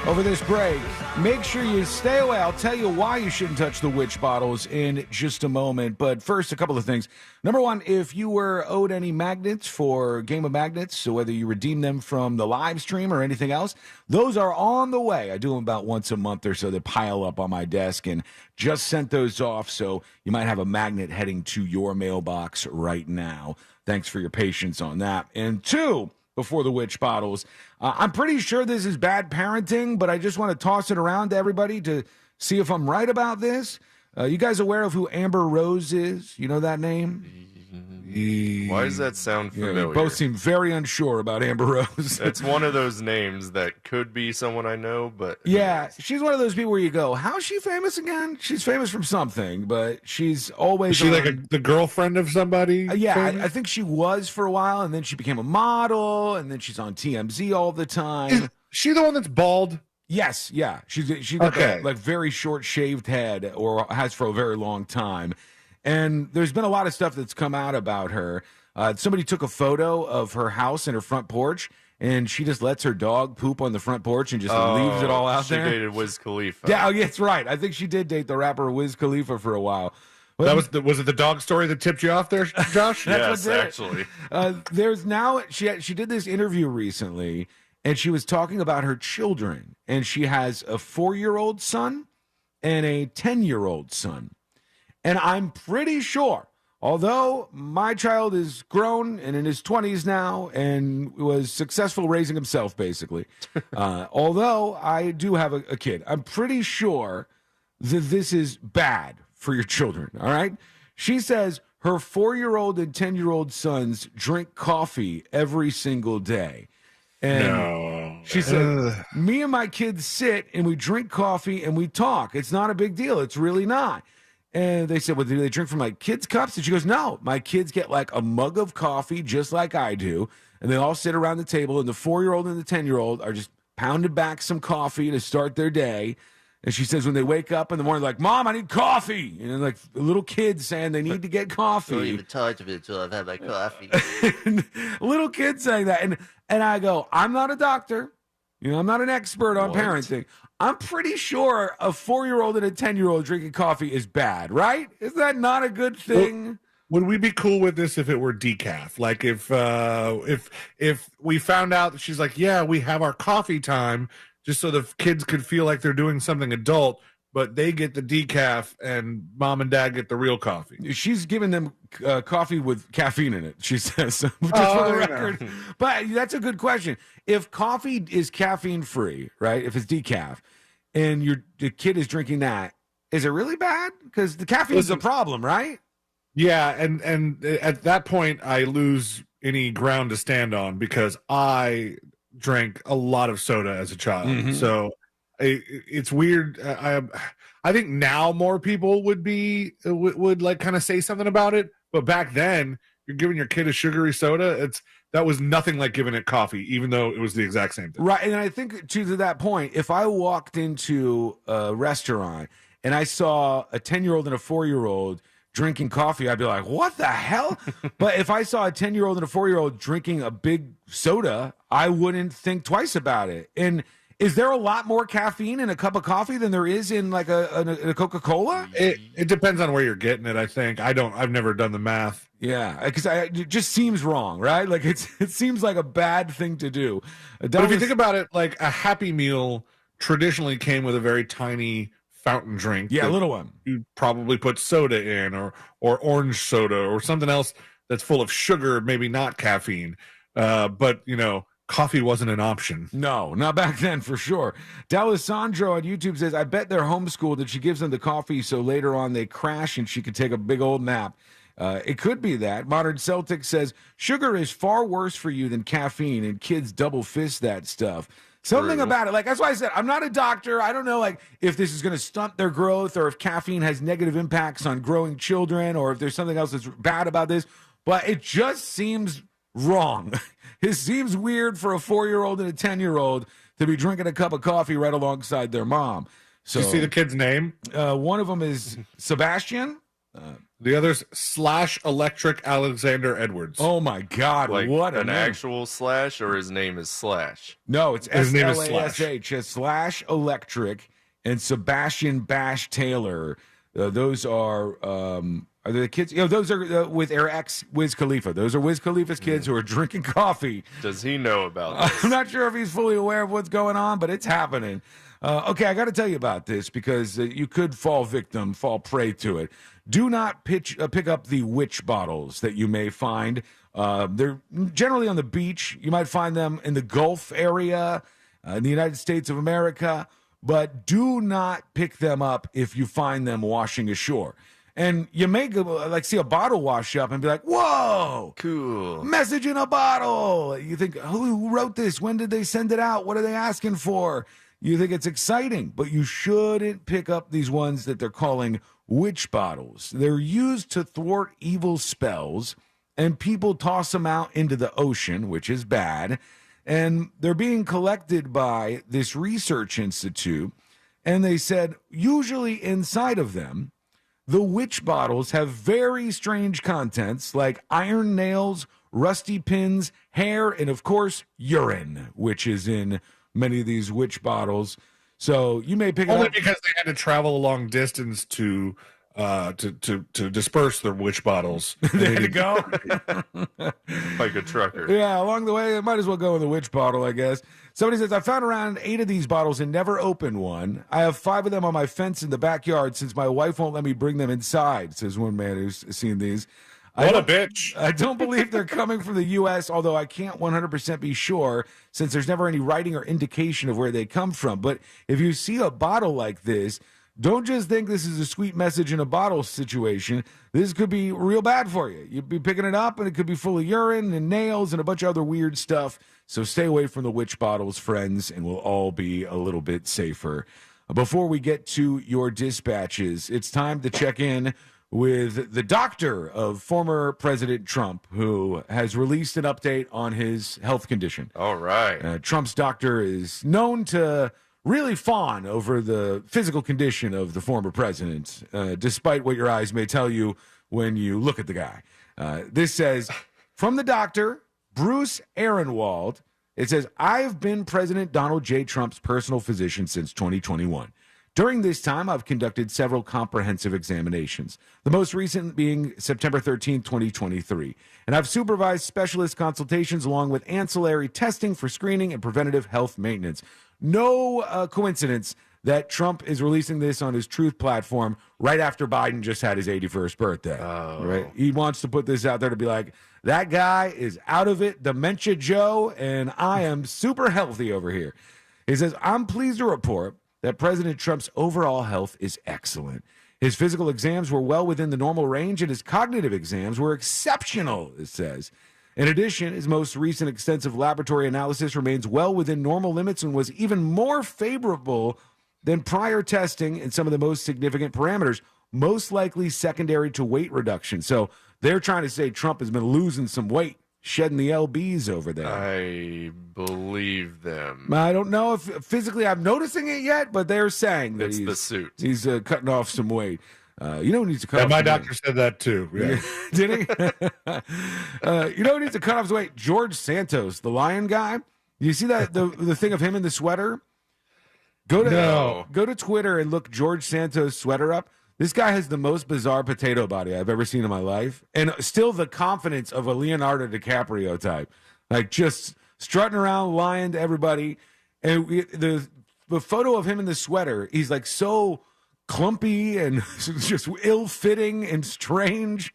over this break, make sure you stay away. I'll tell you why you shouldn't touch the witch bottles in just a moment. But first, a couple of things. Number one, if you were owed any magnets for Game of Magnets, so whether you redeem them from the live stream or anything else, those are on the way. I do them about once a month or so. They pile up on my desk, and just sent those off, so you might have a magnet heading to your mailbox right now. Thanks for your patience on that. And two, before the witch bottles, I'm pretty sure this is bad parenting, but I just want to toss it around to everybody to see if I'm right about this. You guys aware of who Amber Rose is? You know that name? Why does that sound familiar? We both seem very unsure about Amber Rose. It's one of those names that could be someone I know, but... Yeah, she's one of those people where you go, how's she famous again? She's famous from something, but she's always... Is she like the girlfriend of somebody? Yeah, I think she was for a while, and then she became a model, and then she's on TMZ all the time. Is she the one that's bald? Yes, yeah. She's got that, like, very short shaved head, or has for a very long time. And there's been a lot of stuff that's come out about her. Somebody took a photo of her house and her front porch, and she just lets her dog poop on the front porch and just leaves it all out there. She dated Wiz Khalifa. Yeah, that's right. I think she did date the rapper Wiz Khalifa for a while. Well, that was it the dog story that tipped you off there, Josh? Yes, actually. There's now she did this interview recently, and she was talking about her children, and she has a 4-year-old son and a 10-year-old son. And I'm pretty sure, although my child is grown and in his 20s now and was successful raising himself, basically, although I do have a kid, I'm pretty sure that this is bad for your children, all right? She says her 4-year-old and 10-year-old sons drink coffee every single day. And she said, me and my kids sit and we drink coffee and we talk. It's not a big deal. It's really not. And they said, well, do they drink from like kids' cups? And she goes, no, my kids get like a mug of coffee just like I do. And they all sit around the table, and the 4-year-old and the 10-year-old are just pounding back some coffee to start their day. And she says when they wake up in the morning, like, Mom, I need coffee. And like little kids saying they need to get coffee. I don't even touch it until I've had my coffee. Little kids saying that. And I go, I'm not a doctor. You know, I'm not an expert on parenting. I'm pretty sure a 4-year-old and a 10-year-old drinking coffee is bad, right? Is that not a good thing? Well, would we be cool with this if it were decaf? Like if we found out that she's like, yeah, we have our coffee time just so the kids could feel like they're doing something adult, but they get the decaf and mom and dad get the real coffee. She's giving them coffee with caffeine in it, she says, just for the record. No. But that's a good question. If coffee is caffeine-free, right, if it's decaf, and the kid is drinking that, is it really bad? Because the caffeine is a problem, right? Yeah, and at that point, I lose any ground to stand on because I drank a lot of soda as a child. Mhm. So it's weird. I think now more people would like kind of say something about it, but back then, you're giving your kid a sugary soda. That was nothing like giving it coffee, even though it was the exact same thing. Right, and I think to that point, if I walked into a restaurant and I saw a 10-year-old and a 4-year-old drinking coffee, I'd be like, what the hell? But if I saw a 10-year-old and a 4-year-old drinking a big soda, I wouldn't think twice about it. And is there a lot more caffeine in a cup of coffee than there is in like a Coca-Cola? It depends on where you're getting it, I think. I've never done the math. Yeah, because it just seems wrong, right? Like it seems like a bad thing to do. But if you think about it, like a Happy Meal traditionally came with a very tiny fountain drink. Yeah, a little one. You probably put soda in or orange soda or something else that's full of sugar, maybe not caffeine. But, coffee wasn't an option. No, not back then for sure. D'Alessandro on YouTube says, I bet they're homeschooled and she gives them the coffee so later on they crash and she could take a big old nap. It could be that. Modern Celtic says, sugar is far worse for you than caffeine and kids double fist that stuff. Something about it. Like, that's why I said, I'm not a doctor. I don't know, like, if this is going to stunt their growth or if caffeine has negative impacts on growing children or if there's something else that's bad about this. But it just seems wrong. It seems weird for a 4-year-old and a 10-year-old to be drinking a cup of coffee right alongside their mom. So, do you see the kid's name? One of them is Sebastian. The other's / Electric Alexander Edwards. Oh my God! Like what an name. actual slash, or his name is Slash? No, it's His name is SLASH. It's / Electric and Sebastian Bash Taylor. Those are the kids? Those are with Air X Wiz Khalifa. Those are Wiz Khalifa's kids who are drinking coffee. Does he know about this? I'm not sure if he's fully aware of what's going on, but it's happening. Okay, I got to tell you about this because you could fall prey to it. Do not pick up the witch bottles that you may find. They're generally on the beach. You might find them in the Gulf area, in the United States of America, but do not pick them up if you find them washing ashore. And you may see a bottle wash up and be like, whoa, cool. Message in a bottle. You think, who wrote this? When did they send it out? What are they asking for? You think it's exciting, but you shouldn't pick up these ones that they're calling witch bottles. They're used to thwart evil spells, and people toss them out into the ocean, which is bad. And they're being collected by this research institute, and they said usually inside of them, the witch bottles have very strange contents like iron nails, rusty pins, hair, and of course, urine, which is in many of these witch bottles. So you may pick it only up because they had to travel a long distance to disperse their witch bottles. They had to go like a trucker. Yeah, along the way, it might as well go in the witch bottle, I guess. Somebody says, I found around 8 of these bottles and never opened one. I have 5 of them on my fence in the backyard since my wife won't let me bring them inside, says one man who's seen these. What a bitch. I don't believe they're coming from the U.S., although I can't 100% be sure since there's never any writing or indication of where they come from. But if you see a bottle like this, don't just think this is a sweet message in a bottle situation. This could be real bad for you. You'd be picking it up, and it could be full of urine and nails and a bunch of other weird stuff. So stay away from the witch bottles, friends, and we'll all be a little bit safer. Before we get to your dispatches, it's time to check in with the doctor of former President Trump, who has released an update on his health condition. All right. Trump's doctor is known to really fawn over the physical condition of the former president, despite what your eyes may tell you when you look at the guy. This says, from the doctor, Bruce Ehrenwald, it says, I've been President Donald J. Trump's personal physician since 2021. During this time, I've conducted several comprehensive examinations, the most recent being September 13, 2023. And I've supervised specialist consultations along with ancillary testing for screening and preventative health maintenance. No coincidence that Trump is releasing this on his Truth platform right after Biden just had his 81st birthday. Right? He wants to put this out there to be like, that guy is out of it, Dementia Joe, and I am super healthy over here. He says, I'm pleased to report that President Trump's overall health is excellent. His physical exams were well within the normal range, and his cognitive exams were exceptional, it says. In addition, his most recent extensive laboratory analysis remains well within normal limits and was even more favorable than prior testing in some of the most significant parameters, most likely secondary to weight reduction. So they're trying to say Trump has been losing some weight, shedding the LBs over there. I believe them. I don't know if physically I'm noticing it yet, but they're saying that It's the suit. He's cutting off some weight. You know who needs to cut off my some doctor weight? said that too. Yeah. Did he? You know who needs to cut off some weight? George Santos, the lion guy. You see that the thing of him in the sweater? Go to Twitter and look George Santos' sweater up. This guy has the most bizarre potato body I've ever seen in my life, and still the confidence of a Leonardo DiCaprio type, like just strutting around, lying to everybody. And the photo of him in the sweater, he's like so clumpy and just ill-fitting and strange.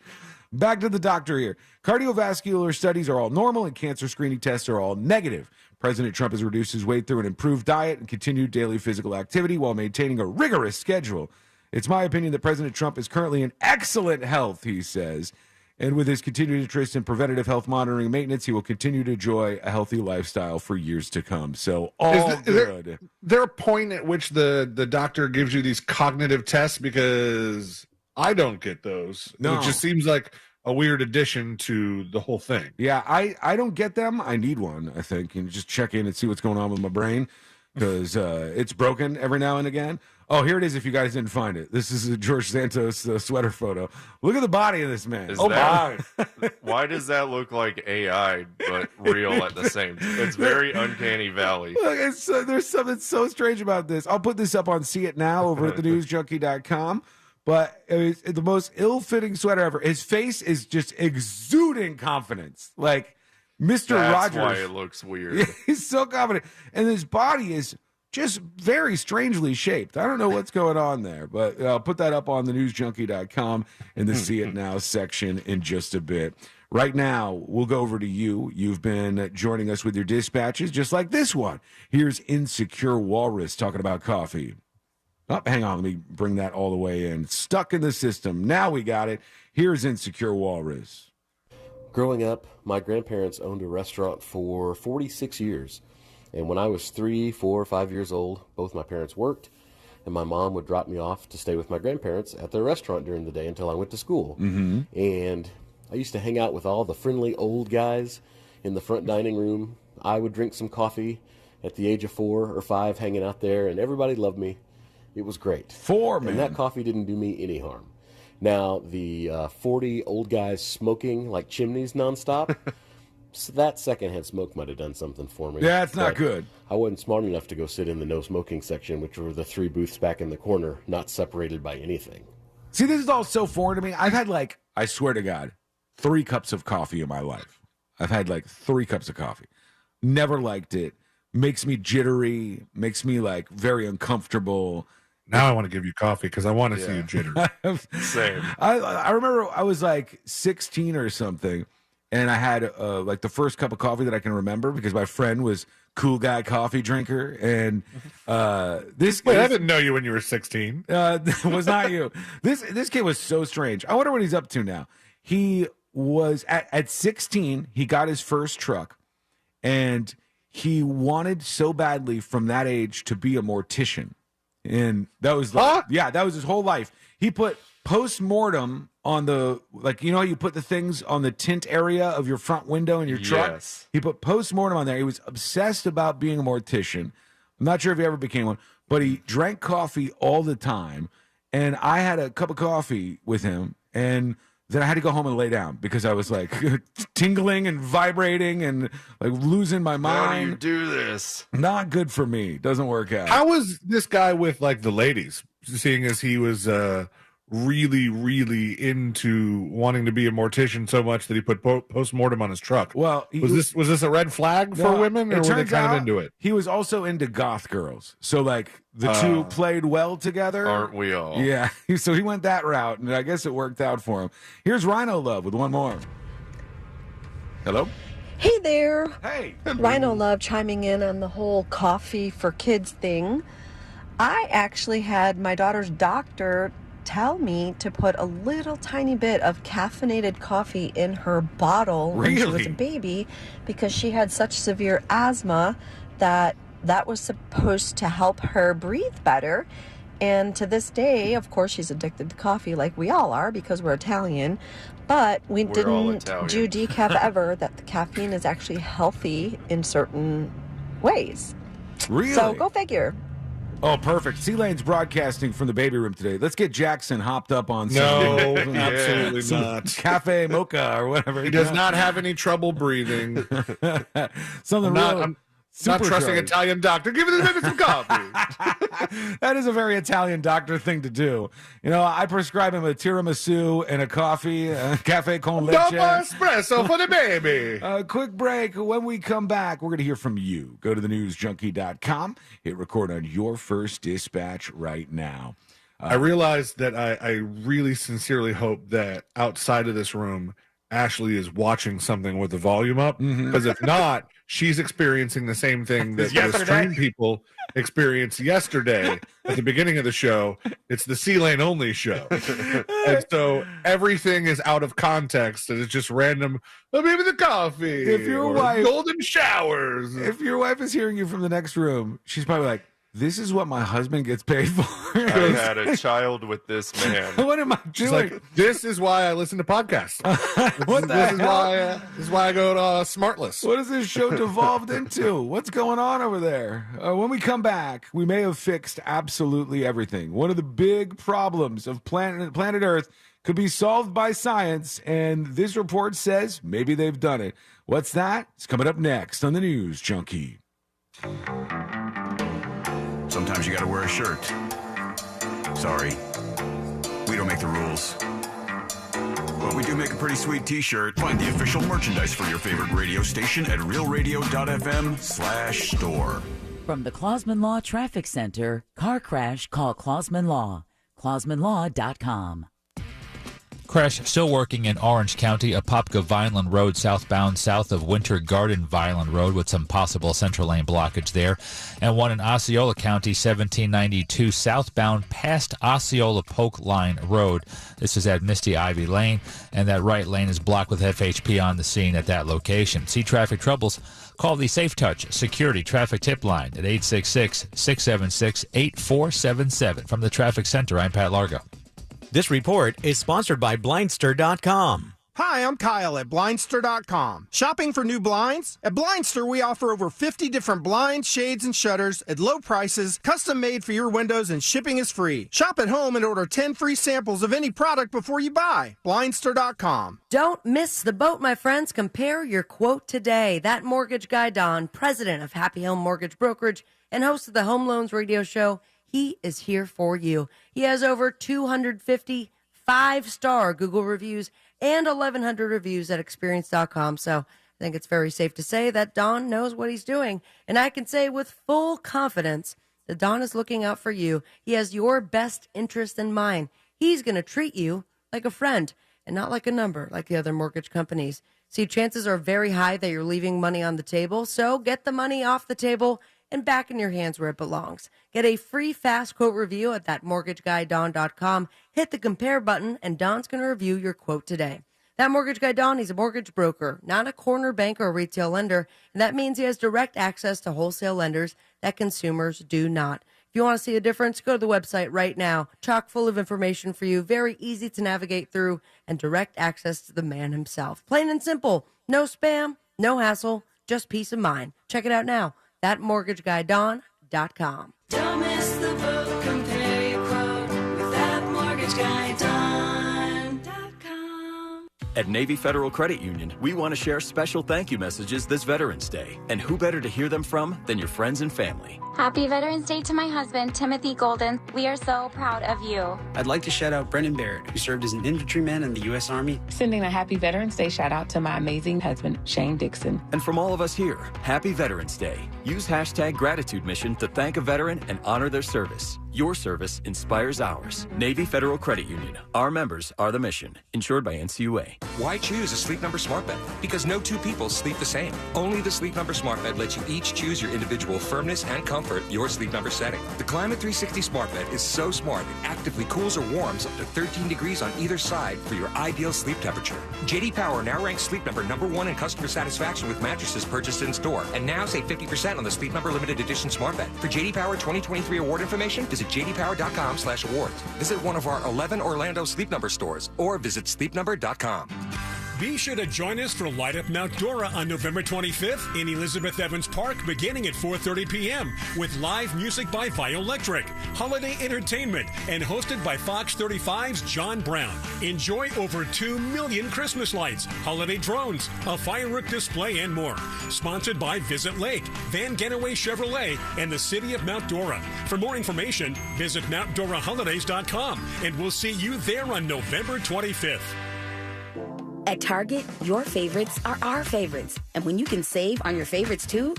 Back to the doctor here. Cardiovascular studies are all normal, and cancer screening tests are all negative. President Trump has reduced his weight through an improved diet and continued daily physical activity while maintaining a rigorous schedule. It's my opinion that President Trump is currently in excellent health, he says. And with his continued interest in preventative health monitoring and maintenance, he will continue to enjoy a healthy lifestyle for years to come. So all good. Is there a point at which the doctor gives you these cognitive tests? Because I don't get those. No. It just seems like a weird addition to the whole thing. Yeah, I don't get them. I need one, I think, and just check in and see what's going on with my brain because it's broken every now and again. Oh, here it is if you guys didn't find it. This is a George Santos sweater photo. Look at the body of this man. Why does that look like AI but real at the same time? It's very uncanny valley. Look, there's something so strange about this. I'll put this up on See It Now over at thenewsjunkie.com. But it's the most ill-fitting sweater ever. His face is just exuding confidence. Like Mr. Rogers. That's why it looks weird. He's so confident. And his body is just very strangely shaped. I don't know what's going on there, but I'll put that up on thenewsjunkie.com in the See It Now section in just a bit. Right now, we'll go over to you. You've been joining us with your dispatches, just like this one. Here's Insecure Walrus talking about coffee. Oh, hang on, let me bring that all the way in. Stuck in the system. Now we got it. Here's Insecure Walrus. Growing up, my grandparents owned a restaurant for 46 years. And when I was 3, 4, 5 years old, both my parents worked, and my mom would drop me off to stay with my grandparents at their restaurant during the day until I went to school. Mm-hmm. And I used to hang out with all the friendly old guys in the front dining room. I would drink some coffee at the age of 4 or 5, hanging out there, and everybody loved me. It was great. 4, man. And that coffee didn't do me any harm. Now, the 40 old guys smoking like chimneys nonstop, so that secondhand smoke might have done something for me. Yeah, it's not good. I wasn't smart enough to go sit in the no smoking section, which were the 3 booths back in the corner, not separated by anything. See, this is all so foreign to me. I've had, I swear to God, 3 cups of coffee in my life. I've had, 3 cups of coffee. Never liked it. Makes me jittery. Makes me, very uncomfortable. Now I want to give you coffee because I want to see you jitter. Same. I remember I was 16 or something, and I had the first cup of coffee that I can remember because my friend was cool guy coffee drinker, and this. Wait, I didn't know you when you were 16. Was not you. This kid was so strange. I wonder what he's up to now. He was at 16. He got his first truck, and he wanted so badly from that age to be a mortician. And that was that was his whole life. He put post-mortem on the, how you put the things on the tint area of your front window in your truck? Yes. He put post-mortem on there. He was obsessed about being a mortician. I'm not sure if he ever became one, but he drank coffee all the time. And I had a cup of coffee with him, and then I had to go home and lay down because I was tingling and vibrating and losing my mind. How do you do this? Not good for me. Doesn't work out. How was this guy with the ladies, seeing as he was really, really into wanting to be a mortician so much that he put post-mortem on his truck? Well, was this a red flag for women, or were they kind of into it? He was also into goth girls. So the two played well together. Aren't we all? Yeah. So he went that route, and I guess it worked out for him. Here's Rhino Love with one more. Hello? Hey there. Hey. Rhino Love chiming in on the whole coffee for kids thing. I actually had my daughter's doctor tell me to put a little tiny bit of caffeinated coffee in her bottle when she was a baby because she had such severe asthma that was supposed to help her breathe better. And to this day, of course, she's addicted to coffee like we all are because we're Italian. But we're didn't do decaf ever that the caffeine is actually healthy in certain ways. Really? So go figure. Oh, perfect. C-Lane's broadcasting from the baby room today. Let's get Jackson hopped up on some, No, absolutely not. Cafe mocha or whatever. He does not have any trouble breathing. Something I'm not trusting Italian doctor. Give this baby some coffee. That is a very Italian doctor thing to do. You know, I prescribe him a tiramisu and a coffee, cafe con leche. Double espresso for the baby. Quick break. When we come back, we're going to hear from you. Go to thenewsjunkie.com. Hit record on your first dispatch right now. I realized that I really sincerely hope that outside of this room, Ashley is watching something with the volume up. Because if not, she's experiencing the same thing that the stream people experienced yesterday at the beginning of the show. It's the C-Lane only show. And so everything is out of context and it's just random, maybe the coffee. If your wife, golden showers. If your wife is hearing you from the next room, she's probably like, this is what my husband gets paid for. I had a child with this man. What am I doing? Like, this is why I listen to podcasts. This is why I go to Smartless. What has this show devolved into? What's going on over there? When we come back, we may have fixed absolutely everything. One of the big problems of planet Earth could be solved by science, and this report says maybe they've done it. What's that? It's coming up next on the News Junkie. Sometimes you gotta wear a shirt. Sorry, we don't make the rules. But we do make a pretty sweet t-shirt. Find the official merchandise for your favorite radio station at realradio.fm/store. From the Clausman Law Traffic Center, car crash, call Clausman Law. ClausmanLaw.com. Crash still working in Orange County, Apopka-Vineland Road southbound south of Winter Garden-Vineland Road with some possible central lane blockage there. And one in Osceola County, 1792 southbound past Osceola Polk Line Road. This is at Misty Ivy Lane, and that right lane is blocked with FHP on the scene at that location. See traffic troubles? Call the Safe Touch Security Traffic Tip Line at 866-676-8477. From the Traffic Center, I'm Pat Largo. This report is sponsored by Blindster.com. Hi, I'm Kyle at Blindster.com. Shopping for new blinds? At Blindster, we offer over 50 different blinds, shades, and shutters at low prices, custom made for your windows, and shipping is free. Shop at home and order 10 free samples of any product before you buy. Blindster.com. Don't miss the boat, my friends. Compare your quote today. That mortgage guy, Don, president of Happy Home Mortgage Brokerage and host of the Home Loans Radio Show, he is here for you. He has over 250 5-star Google reviews and 1,100 reviews at Experience.com. So I think it's very safe to say that Don knows what he's doing. And I can say with full confidence that Don is looking out for you. He has your best interest in mind. He's going to treat you like a friend and not like a number like the other mortgage companies. See, chances are very high that you're leaving money on the table. So get the money off the table and back in your hands where it belongs. Get a free fast quote review at thatmortgageguyDon.com. Hit the compare button, and Don's going to review your quote today. That mortgage guy, Don, he's a mortgage broker, not a corner bank or a retail lender, and that means he has direct access to wholesale lenders that consumers do not. If you want to see the difference, go to the website right now. Chock full of information for you, very easy to navigate through, and direct access to the man himself. Plain and simple. No spam, no hassle, just peace of mind. Check it out now. ThatMortgageGuyDon.com. Don't miss the boat, compare your quote with ThatMortgageGuyDon.com. At Navy Federal Credit Union, we want to share special thank you messages this Veterans Day. And who better to hear them from than your friends and family? Happy Veterans Day to my husband, Timothy Golden. We are so proud of you. I'd like to shout out Brendan Barrett, who served as an infantryman in the U.S. Army. Sending a happy Veterans Day shout out to my amazing husband, Shane Dixon. And from all of us here, happy Veterans Day. Use hashtag Gratitude Mission to thank a veteran and honor their service. Your service inspires ours. Navy Federal Credit Union. Our members are the mission. Insured by NCUA. Why choose a Sleep Number smart bed? Because no two people sleep the same. Only the Sleep Number smart bed lets you each choose your individual firmness and comfort, your Sleep Number setting. The Climate 360 smart bed is so smart it actively cools or warms up to 13 degrees on either side for your ideal sleep temperature. JD Power now ranks Sleep Number #1 in customer satisfaction with mattresses purchased in store. And now save 50% on the Sleep Number limited edition smart bed. For JD Power 2023 award information, visit jdpower.com/awards. Visit one of our 11 Orlando Sleep Number stores or visit sleepnumber.com. Be sure to join us for Light Up Mount Dora on November 25th in Elizabeth Evans Park beginning at 4:30 p.m. with live music by Bioelectric, holiday entertainment, and hosted by Fox 35's John Brown. Enjoy over 2 million Christmas lights, holiday drones, a firework display, and more. Sponsored by Visit Lake, Van Getaway Chevrolet, and the City of Mount Dora. For more information, visit MountDoraHolidays.com, and we'll see you there on November 25th. At Target, your favorites are our favorites. And when you can save on your favorites too,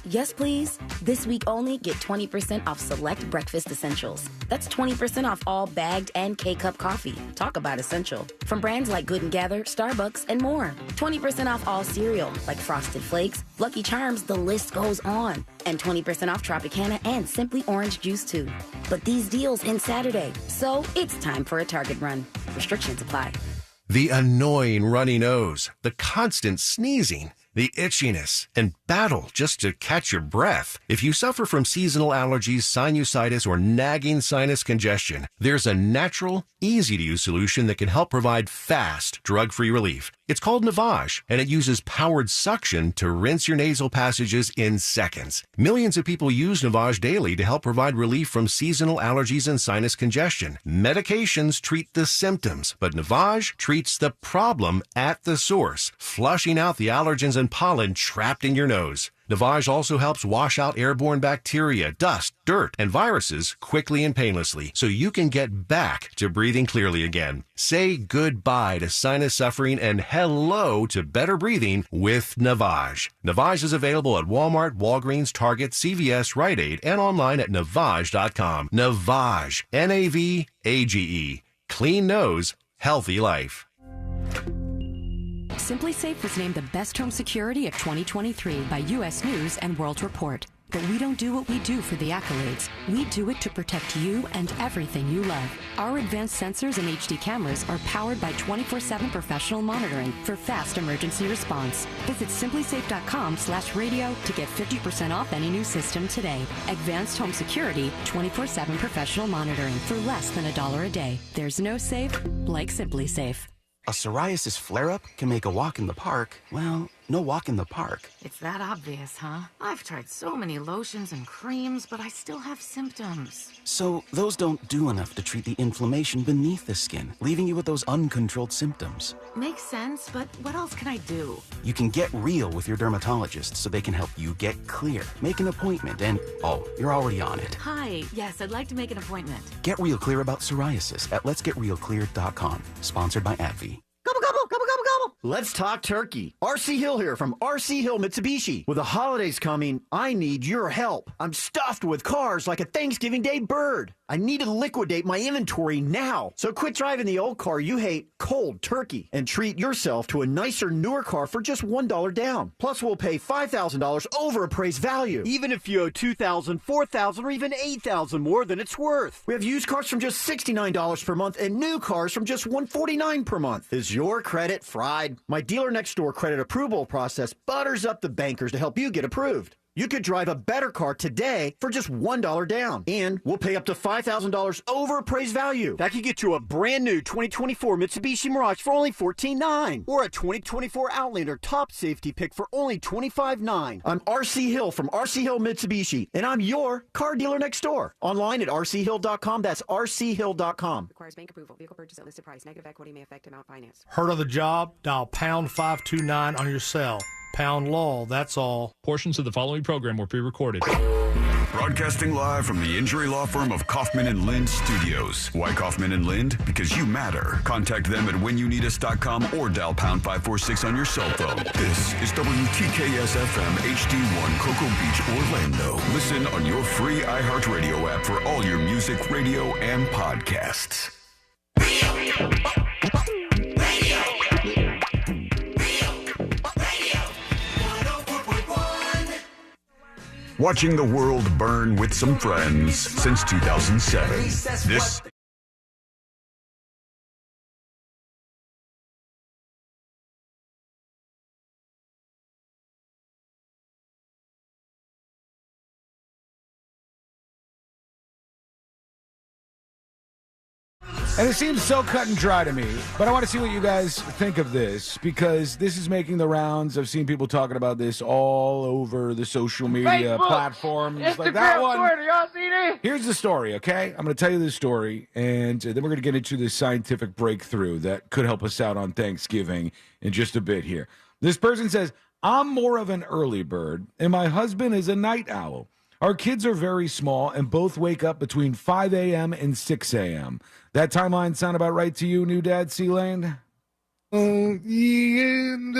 yes please. This week only, get 20% off select breakfast essentials. That's 20% off all bagged and K-Cup coffee. Talk about essential. From brands like Good & Gather, Starbucks, and more. 20% off all cereal, like Frosted Flakes, Lucky Charms, the list goes on. And 20% off Tropicana and Simply Orange Juice too. But these deals end Saturday, so it's time for a Target run. Restrictions apply. The annoying runny nose, the constant sneezing, the itchiness, and battle just to catch your breath. If you suffer from seasonal allergies, sinusitis, or nagging sinus congestion, there's a natural, easy-to-use solution that can help provide fast, drug-free relief. It's called Navage, and it uses powered suction to rinse your nasal passages in seconds. Millions of people use Navage daily to help provide relief from seasonal allergies and sinus congestion. Medications treat the symptoms, but Navage treats the problem at the source, flushing out the allergens and pollen trapped in your nose. Navage also helps wash out airborne bacteria, dust, dirt, and viruses quickly and painlessly, so you can get back to breathing clearly again. Say goodbye to sinus suffering and hello to better breathing with Navage. Navage is available at Walmart, Walgreens, Target, CVS, Rite Aid, and online at Navage.com. Navage, Navage. Clean nose, healthy life. Simply Safe was named the best home security of 2023 by U.S. News and World Report. But we don't do what we do for the accolades. We do it to protect you and everything you love. Our advanced sensors and HD cameras are powered by 24/7 professional monitoring for fast emergency response. Visit simplysafe.com/radio to get 50% off any new system today. Advanced home security, 24/7 professional monitoring for less than $1 a day. There's no safe like Simply Safe. A psoriasis flare-up can make a walk in the park, well, no walk in the park. It's that obvious, huh? I've tried so many lotions and creams, but I still have symptoms. So those don't do enough to treat the inflammation beneath the skin, leaving you with those uncontrolled symptoms. Makes sense, but what else can I do? You can get real with your dermatologist so they can help you get clear. Make an appointment and, oh, you're already on it. Hi, yes, I'd like to make an appointment. Get real clear about psoriasis at letsgetrealclear.com. Sponsored by AbbVie. Gobble, gobble, gobble, gobble, gobble. Let's talk turkey. RC Hill here from RC Hill Mitsubishi. With the holidays coming, I need your help. I'm stuffed with cars like a Thanksgiving Day bird. I need to liquidate my inventory now. So quit driving the old car you hate cold turkey and treat yourself to a nicer, newer car for just $1 down. Plus, we'll pay $5,000 over appraised value. Even if you owe $2,000, $4,000, or even $8,000 more than it's worth. We have used cars from just $69 per month and new cars from just $149 per month. Is your credit fried? My dealer next door credit approval process butters up the bankers to help you get approved. You could drive a better car today for just $1 down. And we'll pay up to $5,000 over appraised value. That could get you a brand new 2024 Mitsubishi Mirage for only $14,900. Or a 2024 Outlander top safety pick for only $25,900. I'm RC Hill from RC Hill Mitsubishi. And I'm your car dealer next door. Online at rchill.com. That's rchill.com. Requires bank approval. Vehicle purchase at listed price. Negative equity may affect amount financed. Heard of the job? Dial pound 529 on your cell. Pound law, that's all. Portions of the following program were pre-recorded. Broadcasting live from the injury law firm of Kaufman and Lind Studios. Why Kaufman and Lind? Because you matter. Contact them at whenyounneedus.com or dial pound 546 on your cell phone. This is WTKS FM HD1 Cocoa Beach, Orlando. Listen on your free iHeartRadio app for all your music, radio, and podcasts. Watching the world burn with some friends since 2007. This And it seems so cut and dry to me, but I want to see what you guys think of this, because this is making the rounds. I've seen people talking about this all over the social media Facebook, platforms. Instagram, like that one. Twitter, y'all see this? Here's the story, okay? I'm going to tell you this story, and then we're going to get into this scientific breakthrough that could help us out on Thanksgiving in just a bit here. This person says, I'm more of an early bird, and my husband is a night owl. Our kids are very small and both wake up between 5 a.m. and 6 a.m. That timeline sound about right to you, new dad, C-Lane? 5 a.m.?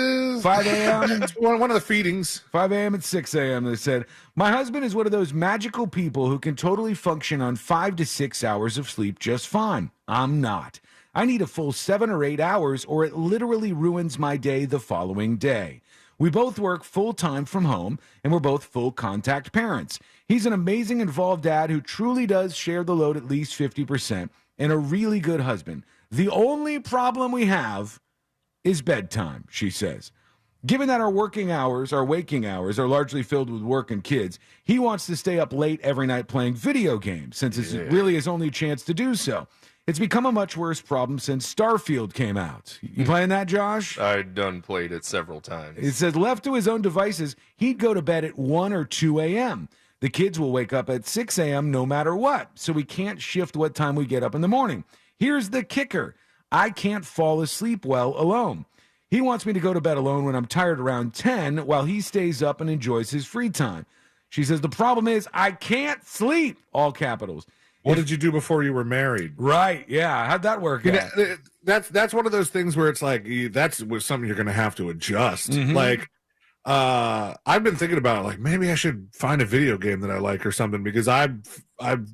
It's one of the feedings. 5 a.m. and 6 a.m., they said. My husband is one of those magical people who can totally function on 5 to 6 hours of sleep just fine. I'm not. I need a full 7 or 8 hours, or it literally ruins my day the following day. We both work full-time from home, and we're both full-contact parents. He's an amazing, involved dad who truly does share the load at least 50%, and a really good husband. The only problem we have is bedtime, she says. Given that our waking hours are largely filled with work and kids, he wants to stay up late every night playing video games, since it's really his only chance to do so. It's become a much worse problem since Starfield came out. You playing that, Josh? I done played it several times. It says left to his own devices, he'd go to bed at 1 or 2 a.m. The kids will wake up at 6 a.m. no matter what, so we can't shift what time we get up in the morning. Here's the kicker. I can't fall asleep well alone. He wants me to go to bed alone when I'm tired around 10 while he stays up and enjoys his free time. She says the problem is I can't sleep, all capitals. What did you do before you were married? Right, yeah. How'd that work out? That's one of those things where it's like, that's something you're going to have to adjust. Mhm. Like, I've been thinking about, like, maybe I should find a video game that I like or something, because I've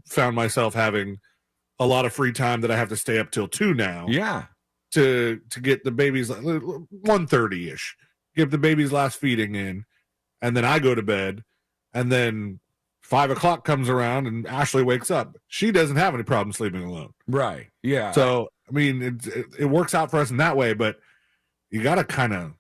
found myself having a lot of free time that I have to stay up till 2 now. Yeah. To get the babies 1:30-ish, give the baby's last feeding in, and then I go to bed, and then 5 o'clock comes around and Ashley wakes up. She doesn't have any problem sleeping alone. Right. Yeah. So, I mean, it works out for us in that way, but you got to kind of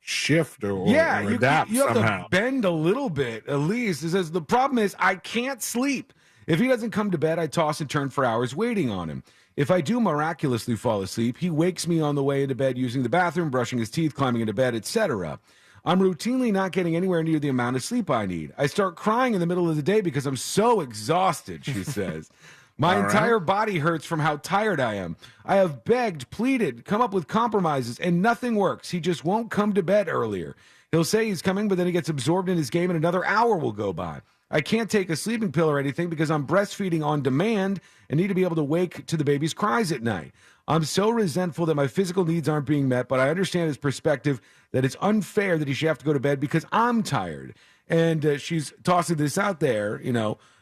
shift or adapt you have somehow. to bend a little bit, at least. It says the problem is I can't sleep. If he doesn't come to bed, I toss and turn for hours waiting on him. If I do miraculously fall asleep, he wakes me on the way into bed using the bathroom, brushing his teeth, climbing into bed, etc. I'm routinely not getting anywhere near the amount of sleep I need. I start crying in the middle of the day because I'm so exhausted, she says. My entire body hurts from how tired I am. I have begged, pleaded, come up with compromises, and nothing works. He just won't come to bed earlier. He'll say he's coming, but then he gets absorbed in his game and another hour will go by. I can't take a sleeping pill or anything because I'm breastfeeding on demand and need to be able to wake to the baby's cries at night. I'm so resentful that my physical needs aren't being met, but I understand his perspective that it's unfair that he should have to go to bed because I'm tired. And she's tossing this out there,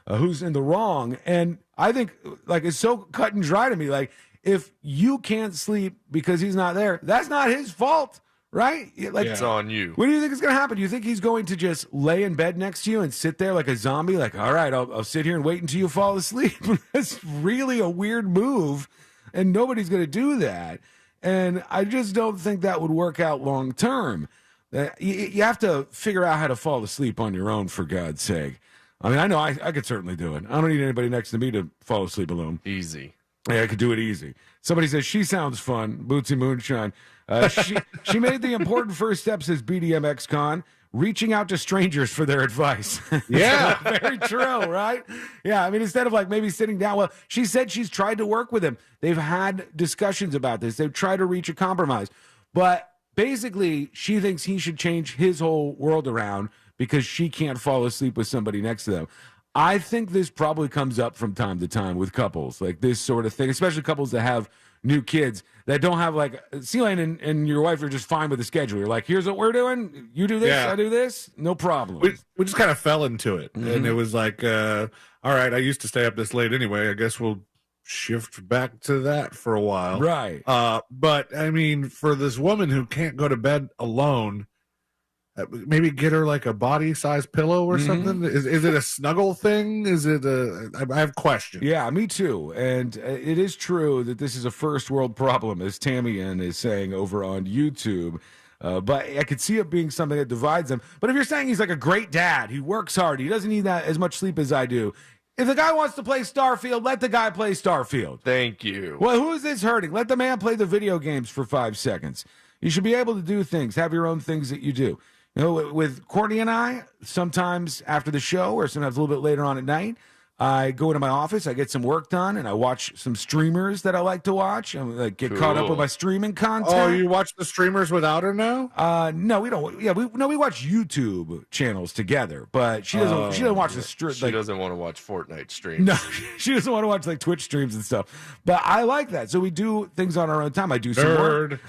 who's in the wrong. And I think, like, it's so cut and dry to me. Like, if you can't sleep because he's not there, that's not his fault, right? Like, it's on you. What do you think is going to happen? Do you think he's going to just lay in bed next to you and sit there like a zombie? Like, all right, I'll sit here and wait until you fall asleep. That's really a weird move, and nobody's going to do that. And I just don't think that would work out long term. You have to figure out how to fall asleep on your own, for God's sake. I mean, I know I could certainly do it. I don't need anybody next to me to fall asleep alone. Easy. Yeah, I could do it easy. Somebody says, she sounds fun, Bootsy Moonshine. She made the important first steps as BDM ex-con, reaching out to strangers for their advice. Yeah. Very true, right? Yeah, I mean, instead of like maybe sitting down, well, she said she's tried to work with him. They've had discussions about this. They've tried to reach a compromise. But basically, she thinks he should change his whole world around because she can't fall asleep with somebody next to them. I think this probably comes up from time to time with couples, like this sort of thing, especially couples that have new kids that don't have like C-Lane and your wife are just fine with the schedule. You're like, here's what we're doing. You do this, I do this. No problem. We just kind of fell into it. And it was like, all right, I used to stay up this late anyway. I guess we'll shift back to that for a while. Right. But I mean, for this woman who can't go to bed alone, maybe get her like a body size pillow or something. Is it a snuggle thing? Is it I have questions. Yeah, me too. And it is true that this is a first world problem, as Tamian is saying over on YouTube. But I could see it being something that divides them. But if you're saying he's like a great dad, he works hard, he doesn't need that as much sleep as I do. If the guy wants to play Starfield, let the guy play Starfield. Thank you. Well, who is this hurting? Let the man play the video games for 5 seconds. You should be able to do things, have your own things that you do. You know, with Courtney and I, sometimes after the show or sometimes a little bit later on at night, I go into my office, I get some work done, and I watch some streamers that I like to watch. I like get caught up with my streaming content. Oh, you watch the streamers without her now? No, we don't. Yeah, we watch YouTube channels together, but she doesn't. She doesn't watch the stream. She doesn't want to watch Fortnite streams. No, she doesn't want to watch like Twitch streams and stuff. But I like that. So we do things on our own time. I do some work.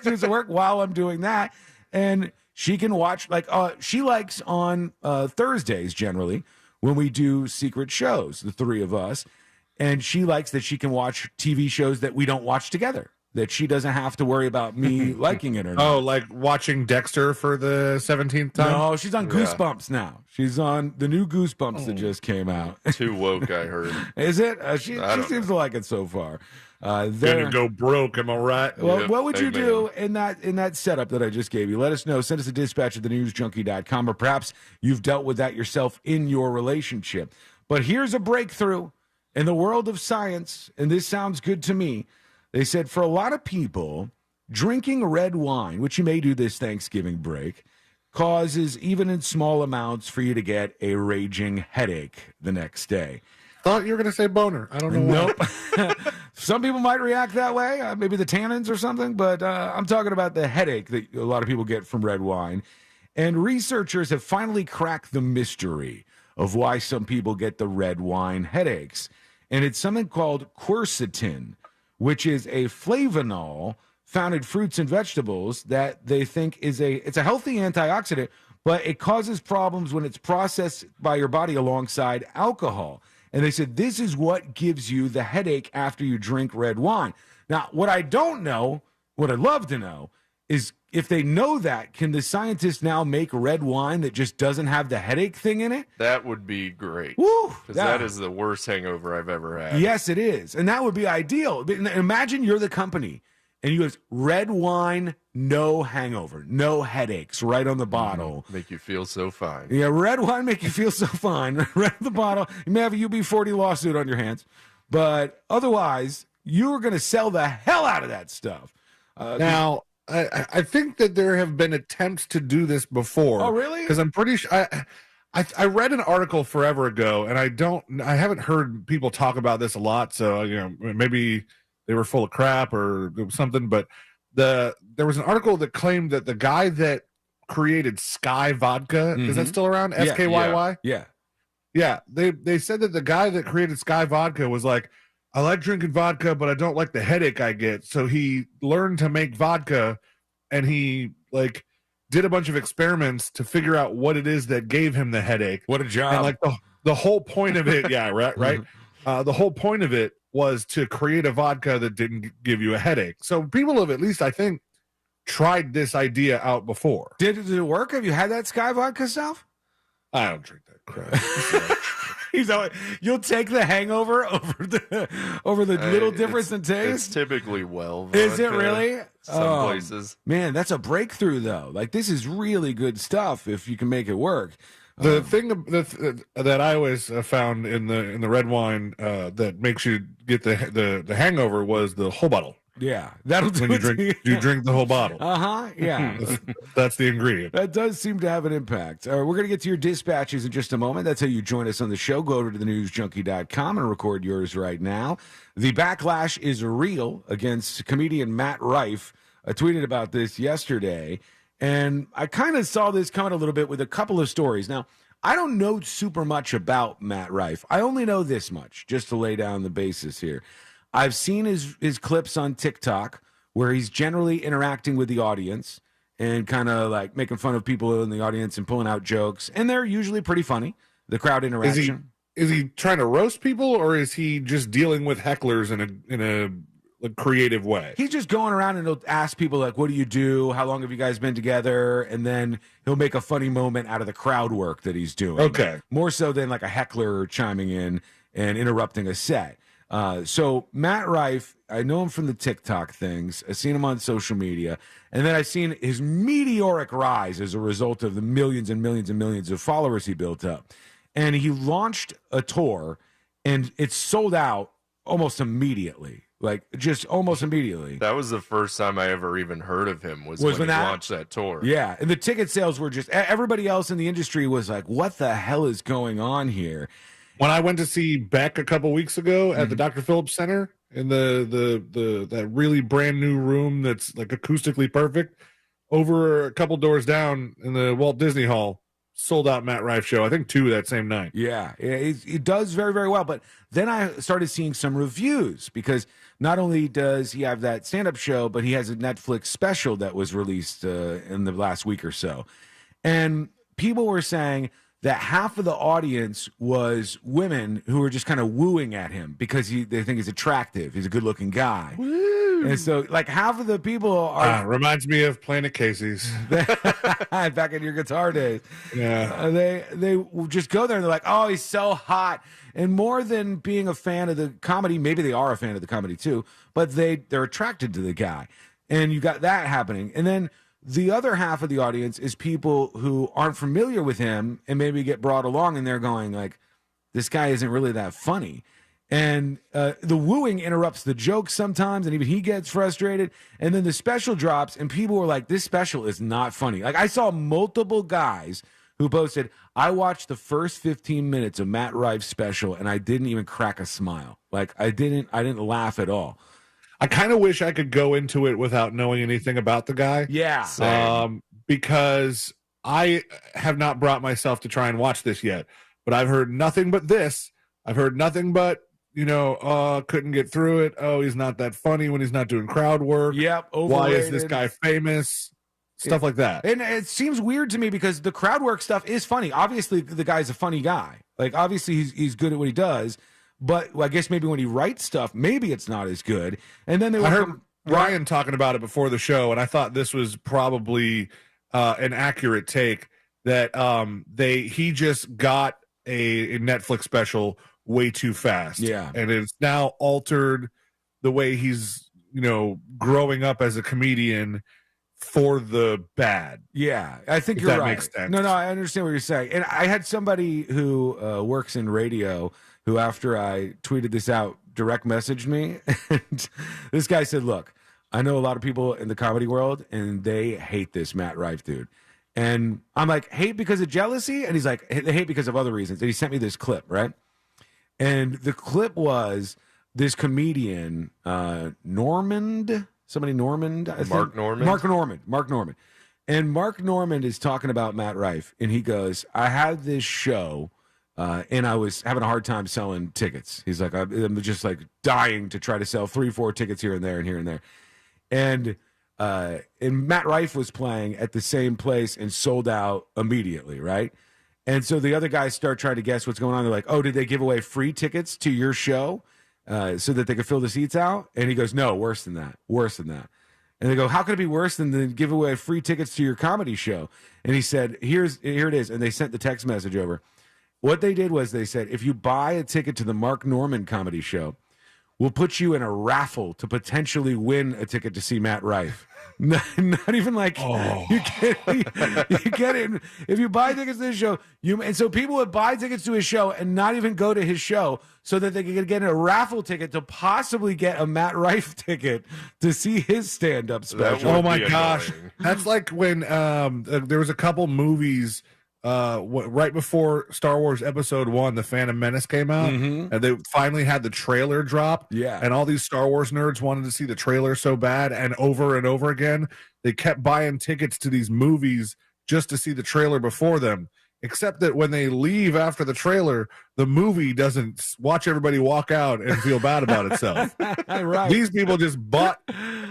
Do some work while I'm doing that, and she can watch like she likes on Thursdays generally when we do secret shows, the three of us, and she likes that she can watch TV shows that we don't watch together, that she doesn't have to worry about me liking it or not. Oh, like watching Dexter for the 17th time? No, she's on Goosebumps now. She's on the new Goosebumps that just came out. Too woke, I heard. Is it? She seems to like it so far. Gonna go broke, am I right? Well, what would you do in that setup that I just gave you? Let us know. Send us a dispatch at thenewsjunkie.com, or perhaps you've dealt with that yourself in your relationship. But here's a breakthrough in the world of science, and this sounds good to me. They said for a lot of people, drinking red wine, which you may do this Thanksgiving break, causes, even in small amounts, for you to get a raging headache the next day. Thought you were going to say boner. I don't know why. Nope. Some people might react that way, maybe the tannins or something, but I'm talking about the headache that a lot of people get from red wine. And researchers have finally cracked the mystery of why some people get the red wine headaches. And it's something called quercetin, which is a flavanol found in fruits and vegetables that they think it's a healthy antioxidant, but it causes problems when it's processed by your body alongside alcohol. And they said, this is what gives you the headache after you drink red wine. Now, what I don't know, what I'd love to know, is if they know that, can the scientists now make red wine that just doesn't have the headache thing in it? That would be great. Woo! Because that is the worst hangover I've ever had. Yes, it is. And that would be ideal. Imagine you're the company, and you goes, red wine, no hangover, no headaches, right on the bottle. Make you feel so fine. Yeah, red wine make you feel so fine. Right on the bottle. You may have a UB40 lawsuit on your hands, but otherwise, you're going to sell the hell out of that stuff. Now, I think that there have been attempts to do this before. Oh, really? Because I'm pretty sure I read an article forever ago, and I haven't heard people talk about this a lot. So maybe they were full of crap or something. But there was an article that claimed that the guy that created Sky Vodka, is that still around? SKYY? Yeah. They said that the guy that created Sky Vodka was like, I like drinking vodka, but I don't like the headache I get. So he learned to make vodka, and he did a bunch of experiments to figure out what it is that gave him the headache. What a job. And the whole point of it, yeah, right. The whole point of it was to create a vodka that didn't give you a headache. So people have at least, I think, tried this idea out before. Did it work? Have you had that Sky Vodka stuff? I don't drink that crap. You'll take the hangover over the little difference in taste? It's typically vodka. Is it really? Some places. Man, that's a breakthrough, though. This is really good stuff if you can make it work. The thing that I always found in the red wine that makes you get the hangover was the whole bottle. Yeah, that'll do when you drink the whole bottle. Yeah. That's the ingredient. That does seem to have an impact. We're going to get to your dispatches in just a moment. That's how you join us on the show. Go over to thenewsjunkie.com and record yours right now. The backlash is real against comedian Matt Rife. I tweeted about this yesterday, and I kind of saw this coming a little bit with a couple of stories. Now, I don't know super much about Matt Rife. I only know this much, just to lay down the basis here. I've seen his clips on TikTok where he's generally interacting with the audience and kind of like making fun of people in the audience and pulling out jokes. And they're usually pretty funny, the crowd interaction. Is he trying to roast people, or is he just dealing with hecklers in a creative way? He's just going around and he'll ask people, like, what do you do? How long have you guys been together? And then he'll make a funny moment out of the crowd work that he's doing. Okay. More so than like a heckler chiming in and interrupting a set. So Matt Rife, I know him from the TikTok things. I've seen him on social media. And then I've seen his meteoric rise as a result of the millions and millions and millions of followers he built up. And he launched a tour, and it's sold out almost immediately. Like, just almost immediately. That was the first time I ever even heard of him was when he launched that tour. Yeah, and the ticket sales were just, everybody else in the industry was like, what the hell is going on here? When I went to see Beck a couple weeks ago at the Dr. Phillips Center in that really brand new room that's like acoustically perfect, over a couple doors down in the Walt Disney Hall, sold out Matt Rife show. I think 2 that same night. Yeah, it does very, very well. But then I started seeing some reviews because not only does he have that stand-up show, but he has a Netflix special that was released in the last week or so. And people were saying that half of the audience was women who were just kind of wooing at him because they think he's attractive. He's a good-looking guy. Woo. And so, like, half of the people are... reminds me of Planet Casey's. Back in your guitar days. Yeah. They just go there and they're like, oh, he's so hot. And more than being a fan of the comedy, maybe they are a fan of the comedy too, but they're attracted to the guy. And you got that happening. And then the other half of the audience is people who aren't familiar with him and maybe get brought along and they're going like, this guy isn't really that funny. And the wooing interrupts the jokes sometimes, and even he gets frustrated. And then the special drops, and people were like, this special is not funny. Like, I saw multiple guys who posted, I watched the first 15 minutes of Matt Rife's special, and I didn't even crack a smile. Like, I didn't laugh at all. I kind of wish I could go into it without knowing anything about the guy. Yeah. Because I have not brought myself to try and watch this yet, but I've heard nothing but this. I've heard nothing but, couldn't get through it. Oh, he's not that funny when he's not doing crowd work. Yep. Why Overrated. is this guy famous? Stuff like that. And it seems weird to me because the crowd work stuff is funny. Obviously, the guy's a funny guy. Like, obviously, he's good at what he does. But I guess maybe when he writes stuff, maybe it's not as good. And then I heard Ryan talking about it before the show, and I thought this was probably an accurate take that he just got a Netflix special way too fast. Yeah. And it's now altered the way he's, growing up as a comedian for the bad. Yeah, I think if you're that right. makes sense. No, I understand what you're saying. And I had somebody who works in radio who, after I tweeted this out, direct messaged me. And this guy said, look, I know a lot of people in the comedy world, and they hate this Matt Rife dude. And I'm like, hate because of jealousy? And he's like, they hate because of other reasons. And he sent me this clip, right? And the clip was this comedian, Normand. Somebody Normand? I think. Mark Normand. And Mark Normand is talking about Matt Rife. And he goes, I had this show, and I was having a hard time selling tickets. He's like, I'm just like dying to try to sell 3-4 tickets here and there and here and there. And Matt Rife was playing at the same place and sold out immediately, right? And so the other guys start trying to guess what's going on. They're like, oh, did they give away free tickets to your show so that they could fill the seats out? And he goes, no, worse than that. And they go, how could it be worse than to give away free tickets to your comedy show? And he said, here it is. And they sent the text message over. What they did was they said, if you buy a ticket to the Mark Normand comedy show, we'll put you in a raffle to potentially win a ticket to see Matt Rife. Not even like you get it. If you buy tickets to his show, and so people would buy tickets to his show and not even go to his show so that they could get a raffle ticket to possibly get a Matt Rife ticket to see his stand-up special. Oh my gosh. That's like when there was a couple movies right before Star Wars Episode 1, The Phantom Menace came out, and they finally had the trailer drop. Yeah. And all these Star Wars nerds wanted to see the trailer so bad, and over again, they kept buying tickets to these movies just to see the trailer before them. except that when they leave after the trailer, the movie doesn't watch everybody walk out and feel bad about itself. Right. These people just bought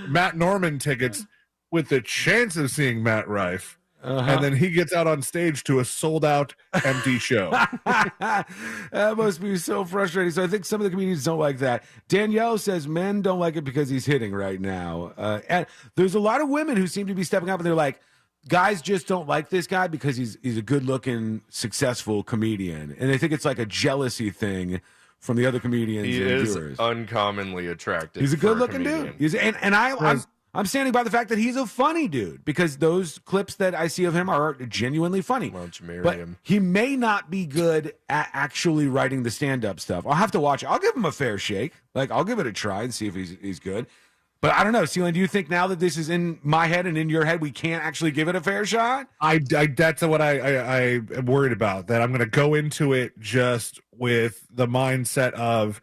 Matt Norman tickets with the chance of seeing Matt Rife. And then he gets out on stage to a sold-out empty show. That must be so frustrating. So I think some of the comedians don't like that. Danielle says men don't like it because he's hitting right now. And there's a lot of women who seem to be stepping up, and they're like, guys just don't like this guy because he's a good-looking, successful comedian. And they think it's like a jealousy thing from the other comedians He and is viewers. uncommonly attractive. He's a good-looking dude. I'm standing by the fact that he's a funny dude because those clips that I see of him are genuinely funny. Why don't you marry but him? he may not be good at actually writing the stand-up stuff. I'll have to watch it. I'll give him a fair shake. Like, I'll give it a try and see if he's good. But I don't know, Celine, do you think now that this is in my head and in your head, we can't actually give it a fair shot? That's what I am worried about, that I'm going to go into it just with the mindset of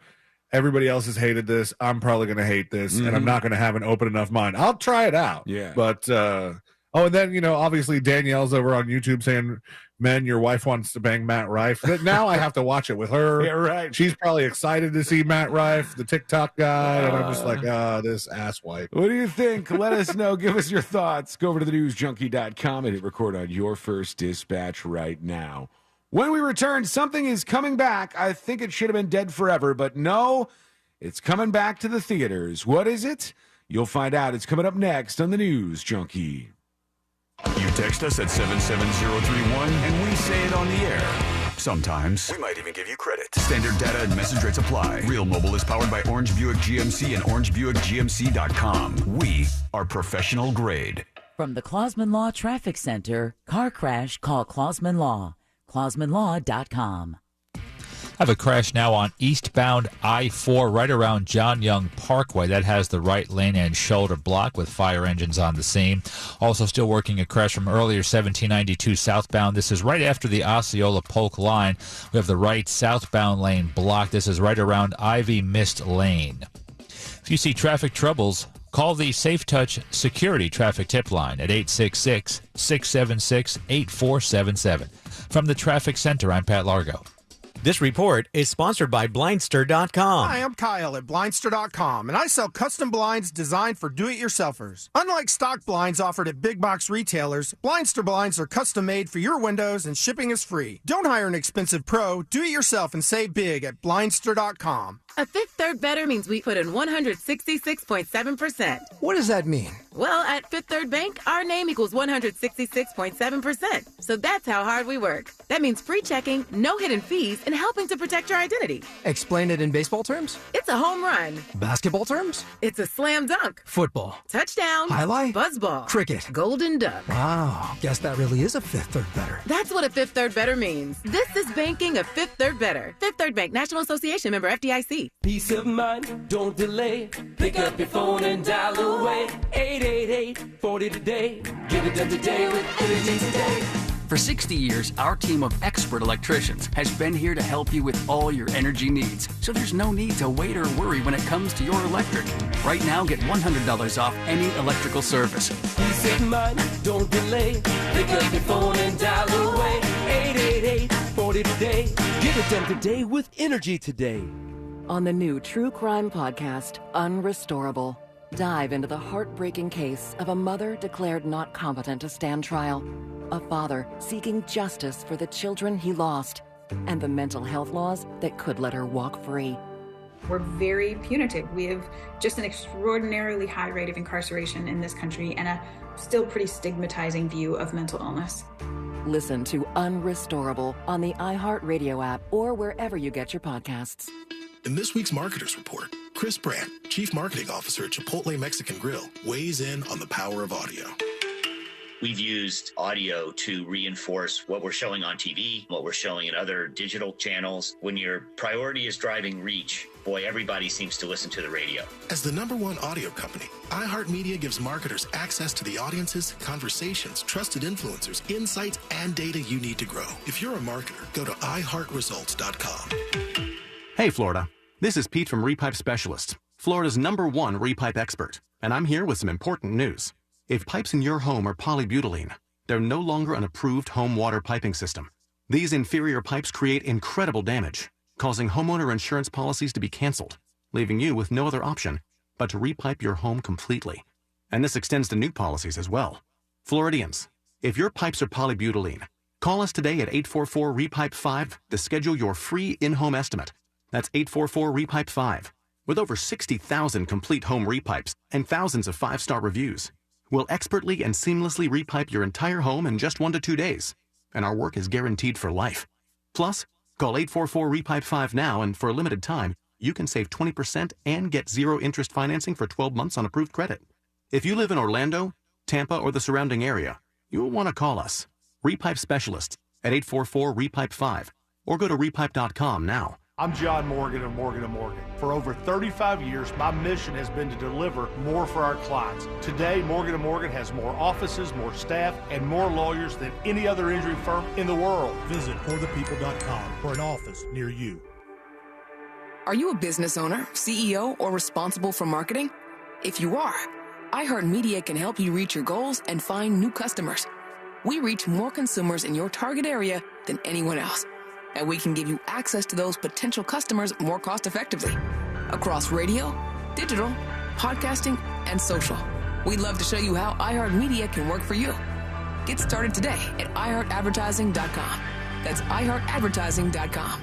everybody else has hated this. I'm probably going to hate this, and I'm not going to have an open enough mind. I'll try it out. Yeah. But, and then, obviously Danielle's over on YouTube saying, men, your wife wants to bang Matt Rife. But now I have to watch it with her. Yeah, right. She's probably excited to see Matt Rife, the TikTok guy. And I'm just like, this asswipe. What do you think? Let us know. Give us your thoughts. Go over to thenewsjunkie.com and hit record on your first dispatch right now. When we return, something is coming back. I think it should have been dead forever, but no, it's coming back to the theaters. What is it? You'll find out. It's coming up next on the News Junkie. You text us at 77031 and we say it on the air. Sometimes we might even give you credit. Standard data and message rates apply. Real Mobile is powered by Orange Buick GMC and OrangeBuickGMC.com. We are professional grade. From the Clausman Law Traffic Center, car crash, call Clausman Law. ClausmanLaw.com. I have a crash now on eastbound I-4 right around John Young Parkway. That has the right lane and shoulder block with fire engines on the scene. Also still working a crash from earlier 1792 southbound. This is right after the Osceola Polk line. We have the right southbound lane blocked. This is right around Ivy Mist Lane. If you see traffic troubles, call the Safe Touch Security Traffic Tip Line at 866-676-8477. From the Traffic Center, I'm Pat Largo. This report is sponsored by Blindster.com. Hi, I'm Kyle at Blindster.com, and I sell custom blinds designed for do-it-yourselfers. Unlike stock blinds offered at big box retailers, Blindster blinds are custom made for your windows and shipping is free. Don't hire an expensive pro. Do it yourself and save big at Blindster.com. A Fifth Third Better means we put in 166.7%. What does that mean? Well, at Fifth Third Bank, our name equals 166.7%. So that's how hard we work. That means free checking, no hidden fees, and helping to protect your identity. Explain it in baseball terms? It's a home run. Basketball terms? It's a slam dunk. Football. Touchdown. Highlight? Buzzball. Cricket. Golden duck. Wow. Guess that really is a Fifth Third Better. That's what a Fifth Third Better means. This is banking a Fifth Third Better. Fifth Third Bank, National Association member FDIC. Peace of mind, don't delay. Pick up your phone and dial away. 888-40 today. Get it done today with Energy Today. For 60 years, our team of expert electricians has been here to help you with all your energy needs. So there's no need to wait or worry when it comes to your electric. Right now, get $100 off any electrical service. Peace of mind, don't delay. Pick up your phone and dial away. 888-40 today. Get it done today with Energy Today. On the new true crime podcast, Unrestorable, dive into the heartbreaking case of a mother declared not competent to stand trial, a father seeking justice for the children he lost, and the mental health laws that could let her walk free. We're very punitive. We have just an extraordinarily high rate of incarceration in this country and a still pretty stigmatizing view of mental illness. Listen to Unrestorable on the iHeartRadio app or wherever you get your podcasts. In this week's Marketers Report, Chris Brandt, Chief Marketing Officer at Chipotle Mexican Grill, weighs in on the power of audio. We've used audio to reinforce what we're showing on TV, what we're showing in other digital channels. When your priority is driving reach, boy, everybody seems to listen to the radio. As the #1 audio company, iHeartMedia gives marketers access to the audiences, conversations, trusted influencers, insights, and data you need to grow. If you're a marketer, go to iHeartResults.com. Hey, Florida. This is Pete from Repipe Specialists, Florida's #1 repipe expert, and I'm here with some important news. If pipes in your home are polybutylene, they're no longer an approved home water piping system. These inferior pipes create incredible damage, causing homeowner insurance policies to be canceled, leaving you with no other option but to repipe your home completely. And this extends to new policies as well. Floridians, if your pipes are polybutylene, call us today at 844-REPIPE-5 to schedule your free in-home estimate. That's 844-REPIPE-5. With over 60,000 complete home repipes and thousands of 5-star reviews, we'll expertly and seamlessly repipe your entire home in just 1 to 2 days. And our work is guaranteed for life. Plus, call 844-REPIPE-5 now, and for a limited time, you can save 20% and get zero interest financing for 12 months on approved credit. If you live in Orlando, Tampa, or the surrounding area, you'll want to call us, Repipe Specialists, at 844-REPIPE-5, or go to repipe.com now. I'm John Morgan of Morgan & Morgan. For over 35 years, my mission has been to deliver more for our clients. Today, Morgan & Morgan has more offices, more staff, and more lawyers than any other injury firm in the world. Visit forthepeople.com for an office near you. Are you a business owner, CEO, or responsible for marketing? If you are, iHeartMedia can help you reach your goals and find new customers. We reach more consumers in your target area than anyone else, and we can give you access to those potential customers more cost-effectively across radio, digital, podcasting, and social. We'd love to show you how iHeartMedia can work for you. Get started today at iHeartAdvertising.com. That's iHeartAdvertising.com.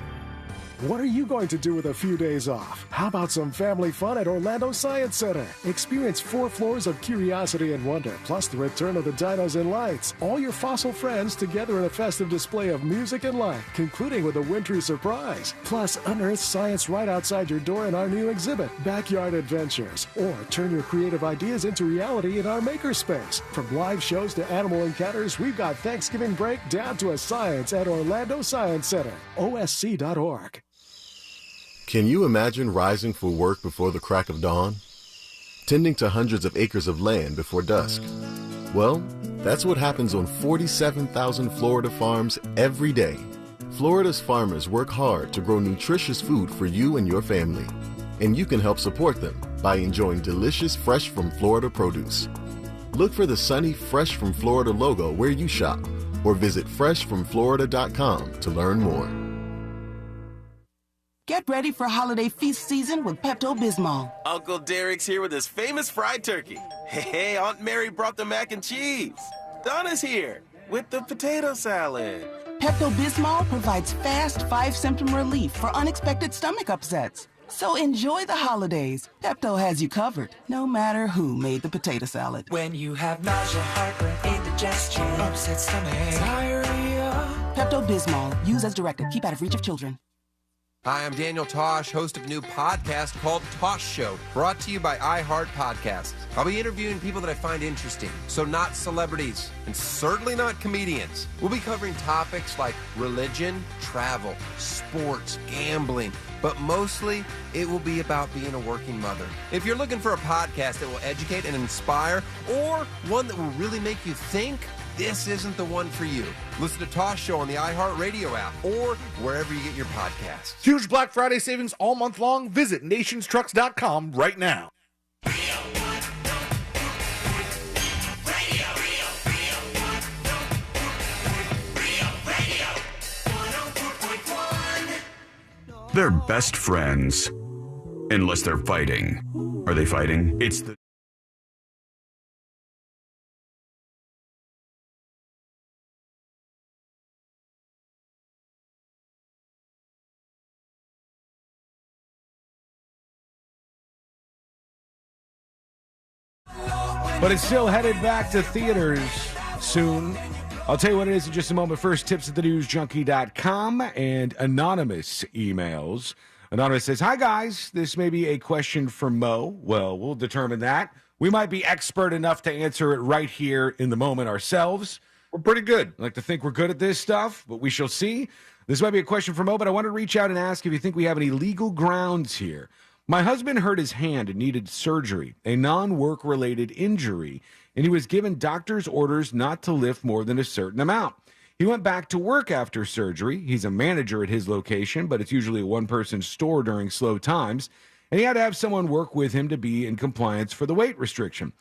What are you going to do with a few days off? How about some family fun at Orlando Science Center? Experience 4 floors of curiosity and wonder, plus the return of the dinos and lights. All your fossil friends together in a festive display of music and light, concluding with a wintry surprise. Plus, unearth science right outside your door in our new exhibit, Backyard Adventures. Or turn your creative ideas into reality in our makerspace. From live shows to animal encounters, we've got Thanksgiving break down to a science at Orlando Science Center. OSC.org. Can you imagine rising for work before the crack of dawn? Tending to hundreds of acres of land before dusk? Well, that's what happens on 47,000 Florida farms every day. Florida's farmers work hard to grow nutritious food for you and your family. And you can help support them by enjoying delicious Fresh from Florida produce. Look for the sunny Fresh from Florida logo where you shop, or visit freshfromflorida.com to learn more. Get ready for holiday feast season with Pepto-Bismol. Uncle Derek's here with his famous fried turkey. Hey, Aunt Mary brought the mac and cheese. Donna's here with the potato salad. Pepto-Bismol provides fast 5-symptom relief for unexpected stomach upsets. So enjoy the holidays. Pepto has you covered, no matter who made the potato salad. When you have nausea, heartburn, indigestion, upset stomach, diarrhea. Pepto-Bismol. Use as directed. Keep out of reach of children. Hi, I'm Daniel Tosh, host of a new podcast called Tosh Show, brought to you by iHeart Podcasts. I'll be interviewing people that I find interesting, so not celebrities, and certainly not comedians. We'll be covering topics like religion, travel, sports, gambling, but mostly it will be about being a working mother. If you're looking for a podcast that will educate and inspire, or one that will really make you think, this isn't the one for you. Listen to Tosh Show on the iHeartRadio app or wherever you get your podcasts. Huge Black Friday savings all month long. Visit nationstrucks.com right now. They're best friends. Unless they're fighting. Are they fighting? It's the But it's still headed back to theaters soon. I'll tell you what it is in just a moment. First, tips at thenewsjunkie.com and anonymous emails. Anonymous says, hi, guys. This may be a question for Mo. Well, we'll determine that. We might be expert enough to answer it right here in the moment ourselves. We're pretty good. I like to think we're good at this stuff, but we shall see. This might be a question for Mo, but I want to reach out and ask if you think we have any legal grounds here. My husband hurt his hand and needed surgery, a non-work-related injury, and he was given doctor's orders not to lift more than a certain amount. He went back to work after surgery. He's a manager at his location, but it's usually a one-person store during slow times, and he had to have someone work with him to be in compliance for the weight restriction.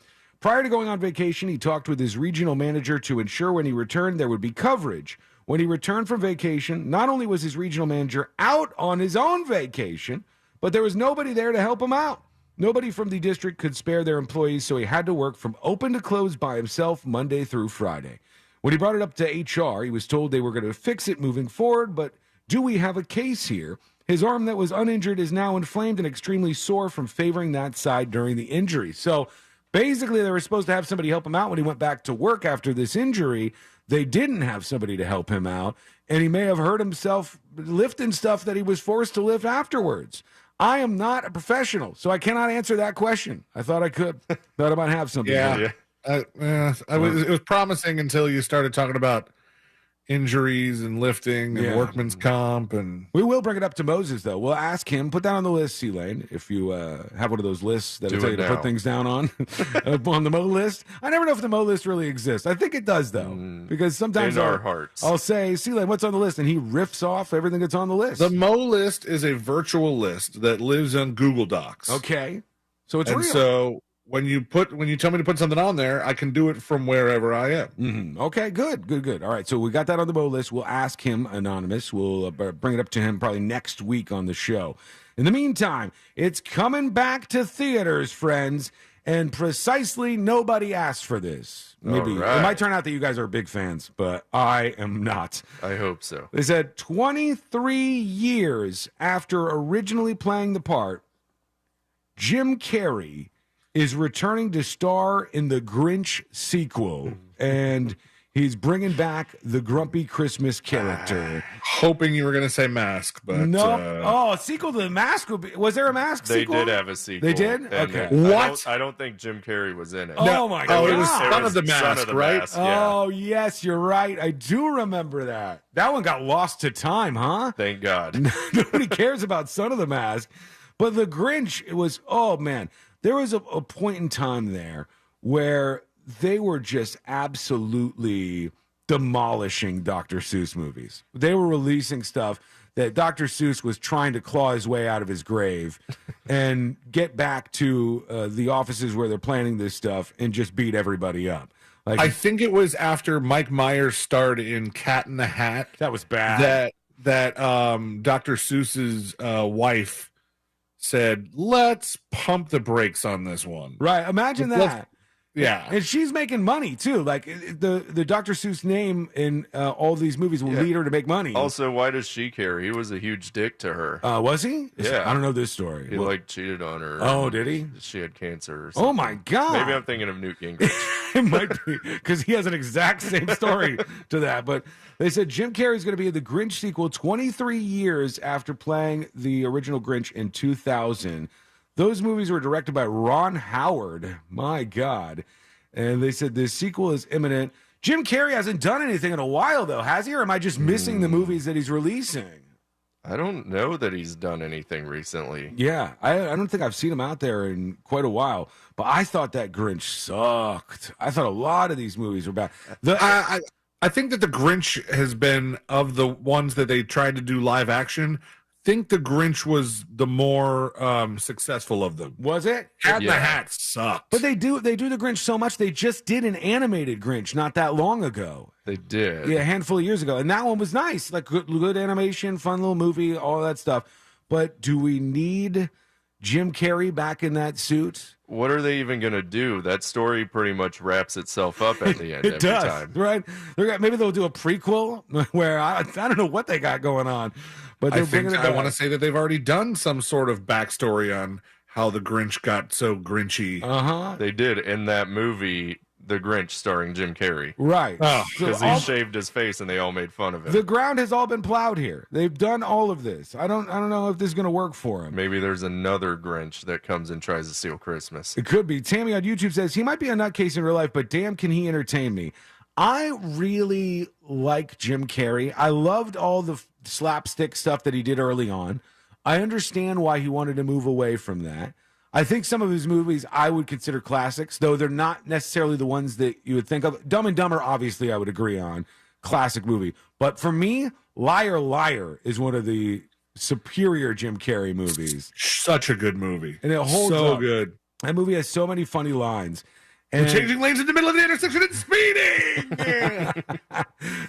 Prior to going on vacation, he talked with his regional manager to ensure when he returned there would be coverage. When he returned from vacation, not only was his regional manager out on his own vacation, but there was nobody there to help him out. Nobody from the district could spare their employees, so he had to work from open to close by himself Monday through Friday. When he brought it up to HR, he was told they were going to fix it moving forward, but do we have a case here? His arm that was uninjured is now inflamed and extremely sore from favoring that side during the injury. So basically, they were supposed to have somebody help him out when he went back to work after this injury. They didn't have somebody to help him out, and he may have hurt himself lifting stuff that he was forced to lift afterwards. I am not a professional, so I cannot answer that question. I thought I could. Thought I might have something. Yeah. It was promising until you started talking about injuries and lifting and workman's comp. And we will bring it up to Moses, though. We'll ask him. Put that on the list, C-Lane, if you have one of those lists that will tell you to put things down on on the Mo list. I never know if the Mo list really exists. I think it does, though, because sometimes in our hearts, I'll say, C-Lane, what's on the list? And he riffs off everything that's on the list. The Mo list is a virtual list that lives on Google Docs. Okay. So it's real. So when you tell me to put something on there, I can do it from wherever I am. Mm-hmm. Okay, good. All right, so we got that on the Mo list. We'll ask him anonymous. We'll bring it up to him probably next week on the show. In the meantime, it's coming back to theaters, friends, and precisely nobody asked for this. Maybe it might turn out that you guys are big fans, but I am not. I hope so. They said 23 years after originally playing the part, Jim Carrey is returning to star in the Grinch sequel, and he's bringing back the grumpy Christmas character. Hoping you were going to say Mask, but no. A sequel to the Mask would be. Was there a Mask sequel? They did have a sequel. They did. Okay. What? I don't think Jim Carrey was in it. Oh my God! It was Son of the Mask, right? Oh yes, you're right. I do remember that. That one got lost to time, huh? Thank God. Nobody cares about Son of the Mask, but the Grinch. It was. Oh man. There was a point in time there where they were just absolutely demolishing Dr. Seuss movies. They were releasing stuff that Dr. Seuss was trying to claw his way out of his grave and get back to the offices where they're planning this stuff and just beat everybody up. Like, I think it was after Mike Myers starred in Cat in the Hat. That was bad. That Dr. Seuss's wife said, let's pump the brakes on this one. Right. Imagine that. Yeah. And she's making money, too. Like, the Dr. Seuss name in all these movies will lead her to make money. Also, why does she care? He was a huge dick to her. Was he? Yeah. I don't know this story. He, cheated on her. Oh, did he? She had cancer or something. Oh, my God. Maybe I'm thinking of Newt Gingrich. It might be, because he has an exact same story to that. But they said Jim Carrey's going to be in the Grinch sequel 23 years after playing the original Grinch in 2000. Those movies were directed by Ron Howard. My God. And they said the sequel is imminent. Jim Carrey hasn't done anything in a while, though, has he? Or am I just missing the movies that he's releasing? I don't know that he's done anything recently. Yeah, I don't think I've seen him out there in quite a while. But I thought that Grinch sucked. I thought a lot of these movies were bad. I think that the Grinch has been, of the ones that they tried to do live action, I think the Grinch was the more successful of them. Was it? Cat in the Hat sucked. But they do the Grinch so much. They just did an animated Grinch not that long ago. They did. Yeah, a handful of years ago. And that one was nice. Like good animation, fun little movie, all that stuff. But do we need Jim Carrey back in that suit? What are they even going to do? That story pretty much wraps itself up at the end It every does, time. Right? Maybe they'll do a prequel where I don't know what they got going on. But I want to say that they've already done some sort of backstory on how the Grinch got so Grinchy. Uh-huh. They did in that movie, The Grinch, starring Jim Carrey. Right. Because he shaved his face and they all made fun of it. The ground has all been plowed here. They've done all of this. I don't know if this is going to work for him. Maybe there's another Grinch that comes and tries to steal Christmas. It could be. Tammy on YouTube says, he might be a nutcase in real life, but damn, can he entertain me. I really like Jim Carrey. I loved all the slapstick stuff that he did early on. I understand why he wanted to move away from that. I think some of his movies I would consider classics, though they're not necessarily the ones that you would think of. Dumb and Dumber, obviously, I would agree on. Classic movie. But for me, Liar Liar is one of the superior Jim Carrey movies. Such a good movie. And it holds so up. Good. That movie has so many funny lines. And we're changing lanes in the middle of the intersection and speeding.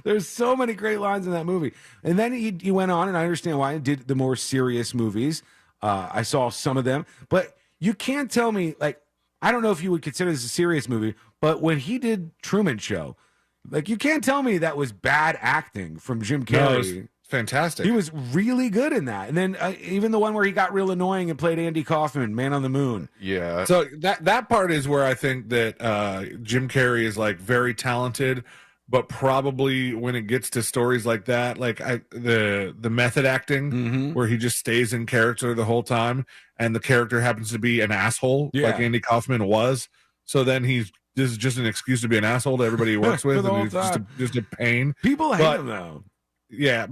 There's so many great lines in that movie. And then he went on, and I understand why, and did the more serious movies. I saw some of them. But you can't tell me, like, I don't know if you would consider this a serious movie, but when he did Truman Show, like, you can't tell me that was bad acting from Jim Carrey. No, it was fantastic. He was really good in that. And then even the one where he got real annoying and played Andy Kaufman, Man on the Moon. Yeah. So that part is where I think that Jim Carrey is like very talented, but probably when it gets to stories like that, like the method acting where he just stays in character the whole time, and the character happens to be an asshole, like Andy Kaufman was. So then this is just an excuse to be an asshole to everybody he works with, and he's just a pain. People hate him though. Yeah,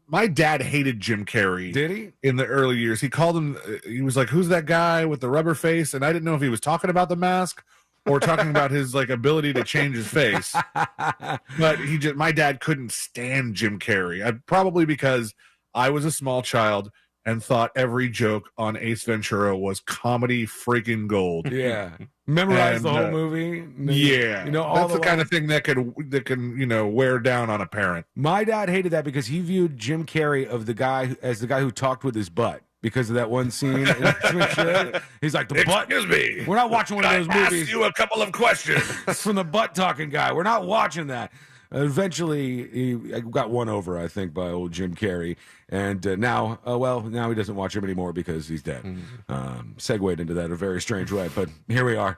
my dad hated Jim Carrey. Did he? In the early years, he called him. He was like, "Who's that guy with the rubber face?" And I didn't know if he was talking about the mask or talking about his like ability to change his face. But my dad couldn't stand Jim Carrey. Probably because I was a small child and thought every joke on Ace Ventura was comedy freaking gold. Yeah. Memorize the whole movie. Yeah. You know, all that's the kind of thing that can wear down on a parent. My dad hated that because he viewed Jim Carrey as the guy who talked with his butt because of that one scene. He's like, the butt. Excuse me. We're not watching one of those movies. Ask you a couple of questions. From the butt talking guy. We're not watching that. Eventually, he got won over, I think, by old Jim Carrey. And now he doesn't watch him anymore because he's dead. Segued into that in a very strange way, but here we are.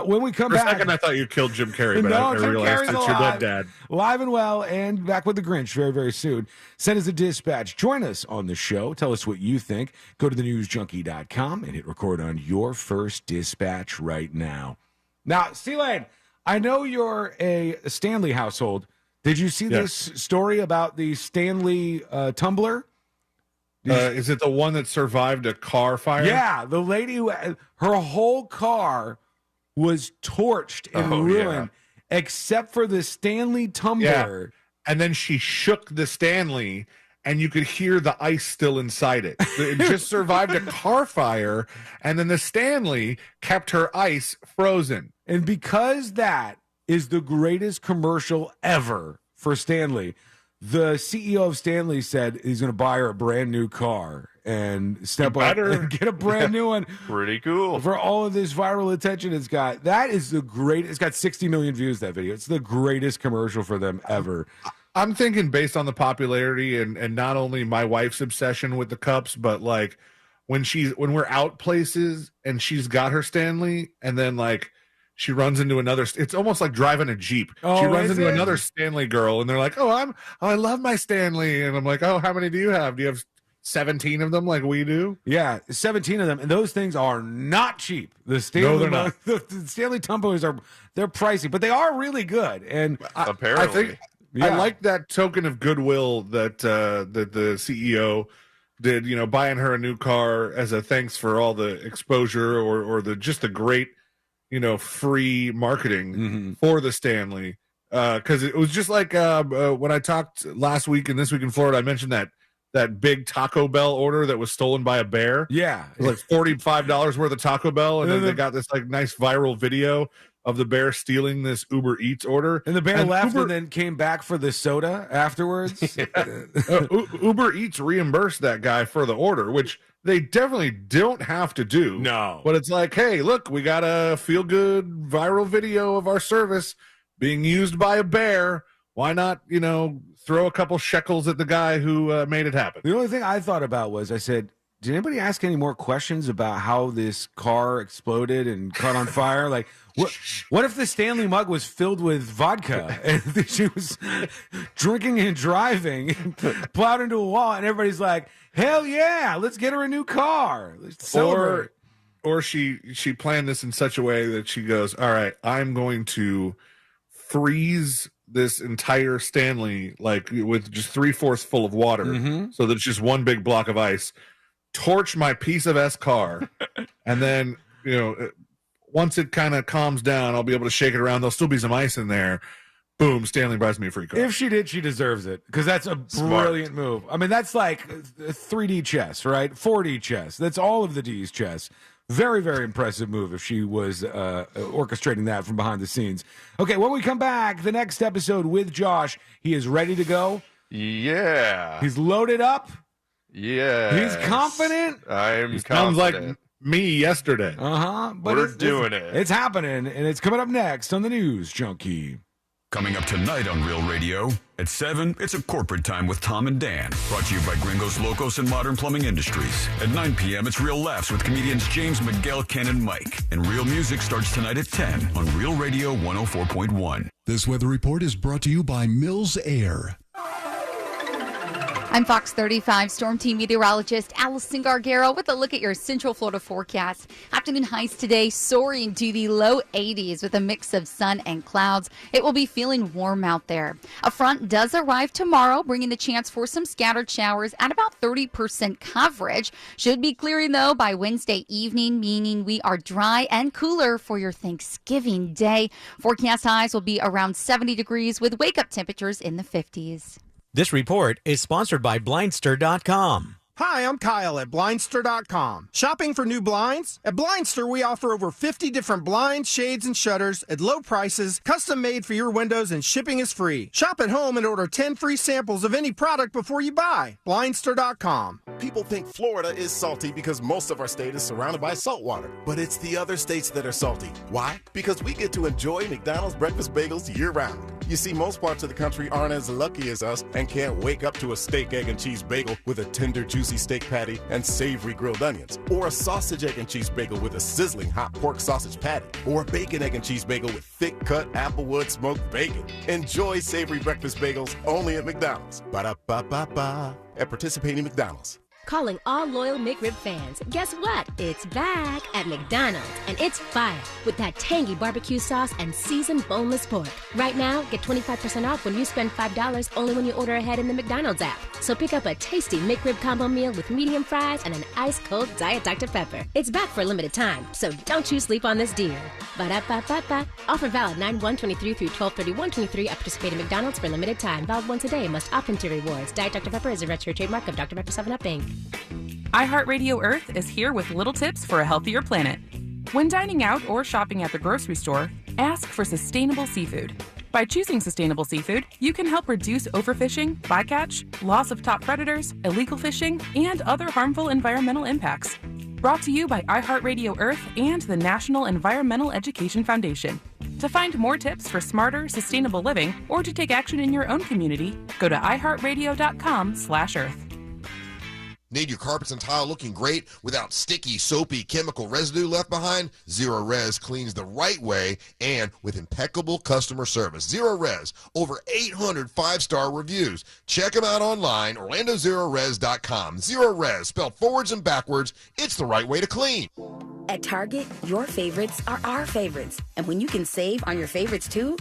When we come back... For a second, I thought you killed Jim Carrey, but no, I realized it's your dead dad. Live and well, and back with the Grinch very, very soon. Send us a dispatch. Join us on the show. Tell us what you think. Go to thenewsjunkie.com and hit record on your first dispatch right now. Now, C-Lane, I know you're a Stanley household. Did you see this story about the Stanley tumbler? Is it the one that survived a car fire? Yeah, the lady her whole car was torched and ruined, except for the Stanley tumbler. Yeah. And then she shook the Stanley, and you could hear the ice still inside it. It just survived a car fire, and then the Stanley kept her ice frozen. And because that is the greatest commercial ever for Stanley, the CEO of Stanley said he's going to buy her a brand new car and step up and get a brand new one. Pretty cool. For all of this viral attention it's got. That is the great. It's got 60 million views, that video. It's the greatest commercial for them ever. I'm thinking based on the popularity and not only my wife's obsession with the cups, but like when we're out places and she's got her Stanley and then like she runs into another. It's almost like driving a Jeep. She runs into another Stanley girl, and they're like, I love my Stanley. And I'm like, oh, how many do you have? Do you have 17 of them like we do? Yeah, 17 of them. And those things are not cheap. The Stanley, no, they're not. The Stanley tumblers they're pricey, but they are really good. And apparently. I think I like that token of goodwill that the CEO did, buying her a new car as a thanks for all the exposure or the great free marketing for the Stanley. Because it was just like when I talked last week and This Week in Florida, I mentioned that big Taco Bell order that was stolen by a bear. Yeah. It was like $45 worth of Taco Bell. And then they got this like nice viral video of the bear stealing this Uber Eats order. And the bear left and then came back for the soda afterwards. Uber Eats reimbursed that guy for the order, which they definitely don't have to do. No. But it's like, hey, look, we got a feel-good viral video of our service being used by a bear. Why not, throw a couple shekels at the guy who made it happen? The only thing I thought about was I said, did anybody ask any more questions about how this car exploded and caught on fire? Like, what if the Stanley mug was filled with vodka and she was drinking and driving, plowed into a wall, and everybody's like, hell yeah, let's get her a new car. Let's celebrate. Or she planned this in such a way that she goes, all right, I'm going to freeze this entire Stanley, like with just 3/4 full of water, so that it's just one big block of ice. Torch my piece of S car, and then once it kind of calms down, I'll be able to shake it around. There'll still be some ice in there. Boom! Stanley buys me a free car. If she did, she deserves it because that's a brilliant move. I mean, that's like 3D chess, right? 4D chess. That's all of the D's chess. Very, very impressive move if she was orchestrating that from behind the scenes. Okay, when we come back, the next episode with Josh, he is ready to go. Yeah. He's loaded up. Yeah. He's confident. I'm Sounds like confident. me yesterday. But We're doing it. It's happening, and it's coming up next on the News Junkie. Coming up tonight on Real Radio at 7, it's a corporate time with Tom and Dan. Brought to you by Gringos Locos and Modern Plumbing Industries. At 9 p.m., it's Real Laughs with comedians James, Miguel, Ken, and Mike. And Real Music starts tonight at 10 on Real Radio 104.1. This weather report is brought to you by Mills Air. I'm Fox 35 Storm Team meteorologist Allison Gargaro with a look at your Central Florida forecast. Afternoon highs today soaring to the low 80s with a mix of sun and clouds. It will be feeling warm out there. A front does arrive tomorrow, bringing the chance for some scattered showers at about 30% coverage. Should be clearing, though, by Wednesday evening, meaning we are dry and cooler for your Thanksgiving day. Forecast highs will be around 70 degrees with wake-up temperatures in the 50s. This report is sponsored by Blindster.com. Hi, I'm Kyle at Blindster.com. Shopping for new blinds? At Blindster, we offer over 50 different blinds, shades, and shutters at low prices, custom made for your windows, and shipping is free. Shop at home and order 10 free samples of any product before you buy. Blindster.com. People think Florida is salty because most of our state is surrounded by salt water. But it's the other states that are salty. Why? Because we get to enjoy McDonald's breakfast bagels year-round. You see, most parts of the country aren't as lucky as us and can't wake up to a steak, egg, and cheese bagel with a tender, juicy steak patty and savory grilled onions, or a sausage, egg, and cheese bagel with a sizzling hot pork sausage patty, or a bacon, egg, and cheese bagel with thick-cut applewood smoked bacon. Enjoy savory breakfast bagels only at McDonald's. Ba-da-ba-ba-ba. At participating McDonald's. Calling all loyal McRib fans. Guess what? It's back at McDonald's, and it's fire with that tangy barbecue sauce and seasoned boneless pork. Right now, get 25% off when you spend $5 only when you order ahead in the McDonald's app. So pick up a tasty McRib combo meal with medium fries and an ice-cold Diet Dr. Pepper. It's back for a limited time, so don't you sleep on this deal. Ba-da-ba-ba-ba. Offer valid 9/1/23 through 12/31/23 at participating McDonald's for a limited time. Valid once a day. Must opt into rewards. Diet Dr. Pepper is a registered trademark of Dr. Pepper 7-Up Inc. iHeartRadio Earth is here with little tips for a healthier planet. When dining out or shopping at the grocery store, ask for sustainable seafood. By choosing sustainable seafood, you can help reduce overfishing, bycatch, loss of top predators, illegal fishing, and other harmful environmental impacts. Brought to you by iHeartRadio Earth and the National Environmental Education Foundation. To find more tips for smarter, sustainable living, or to take action in your own community, go to iHeartRadio.com/Earth. Need your carpets and tile looking great without sticky, soapy, chemical residue left behind? Zero Res cleans the right way and with impeccable customer service. Zero Res, over 800 five-star reviews. Check them out online, orlandozerores.com. Zero Res, spelled forwards and backwards. It's the right way to clean. At Target, your favorites are our favorites. And when you can save on your favorites too,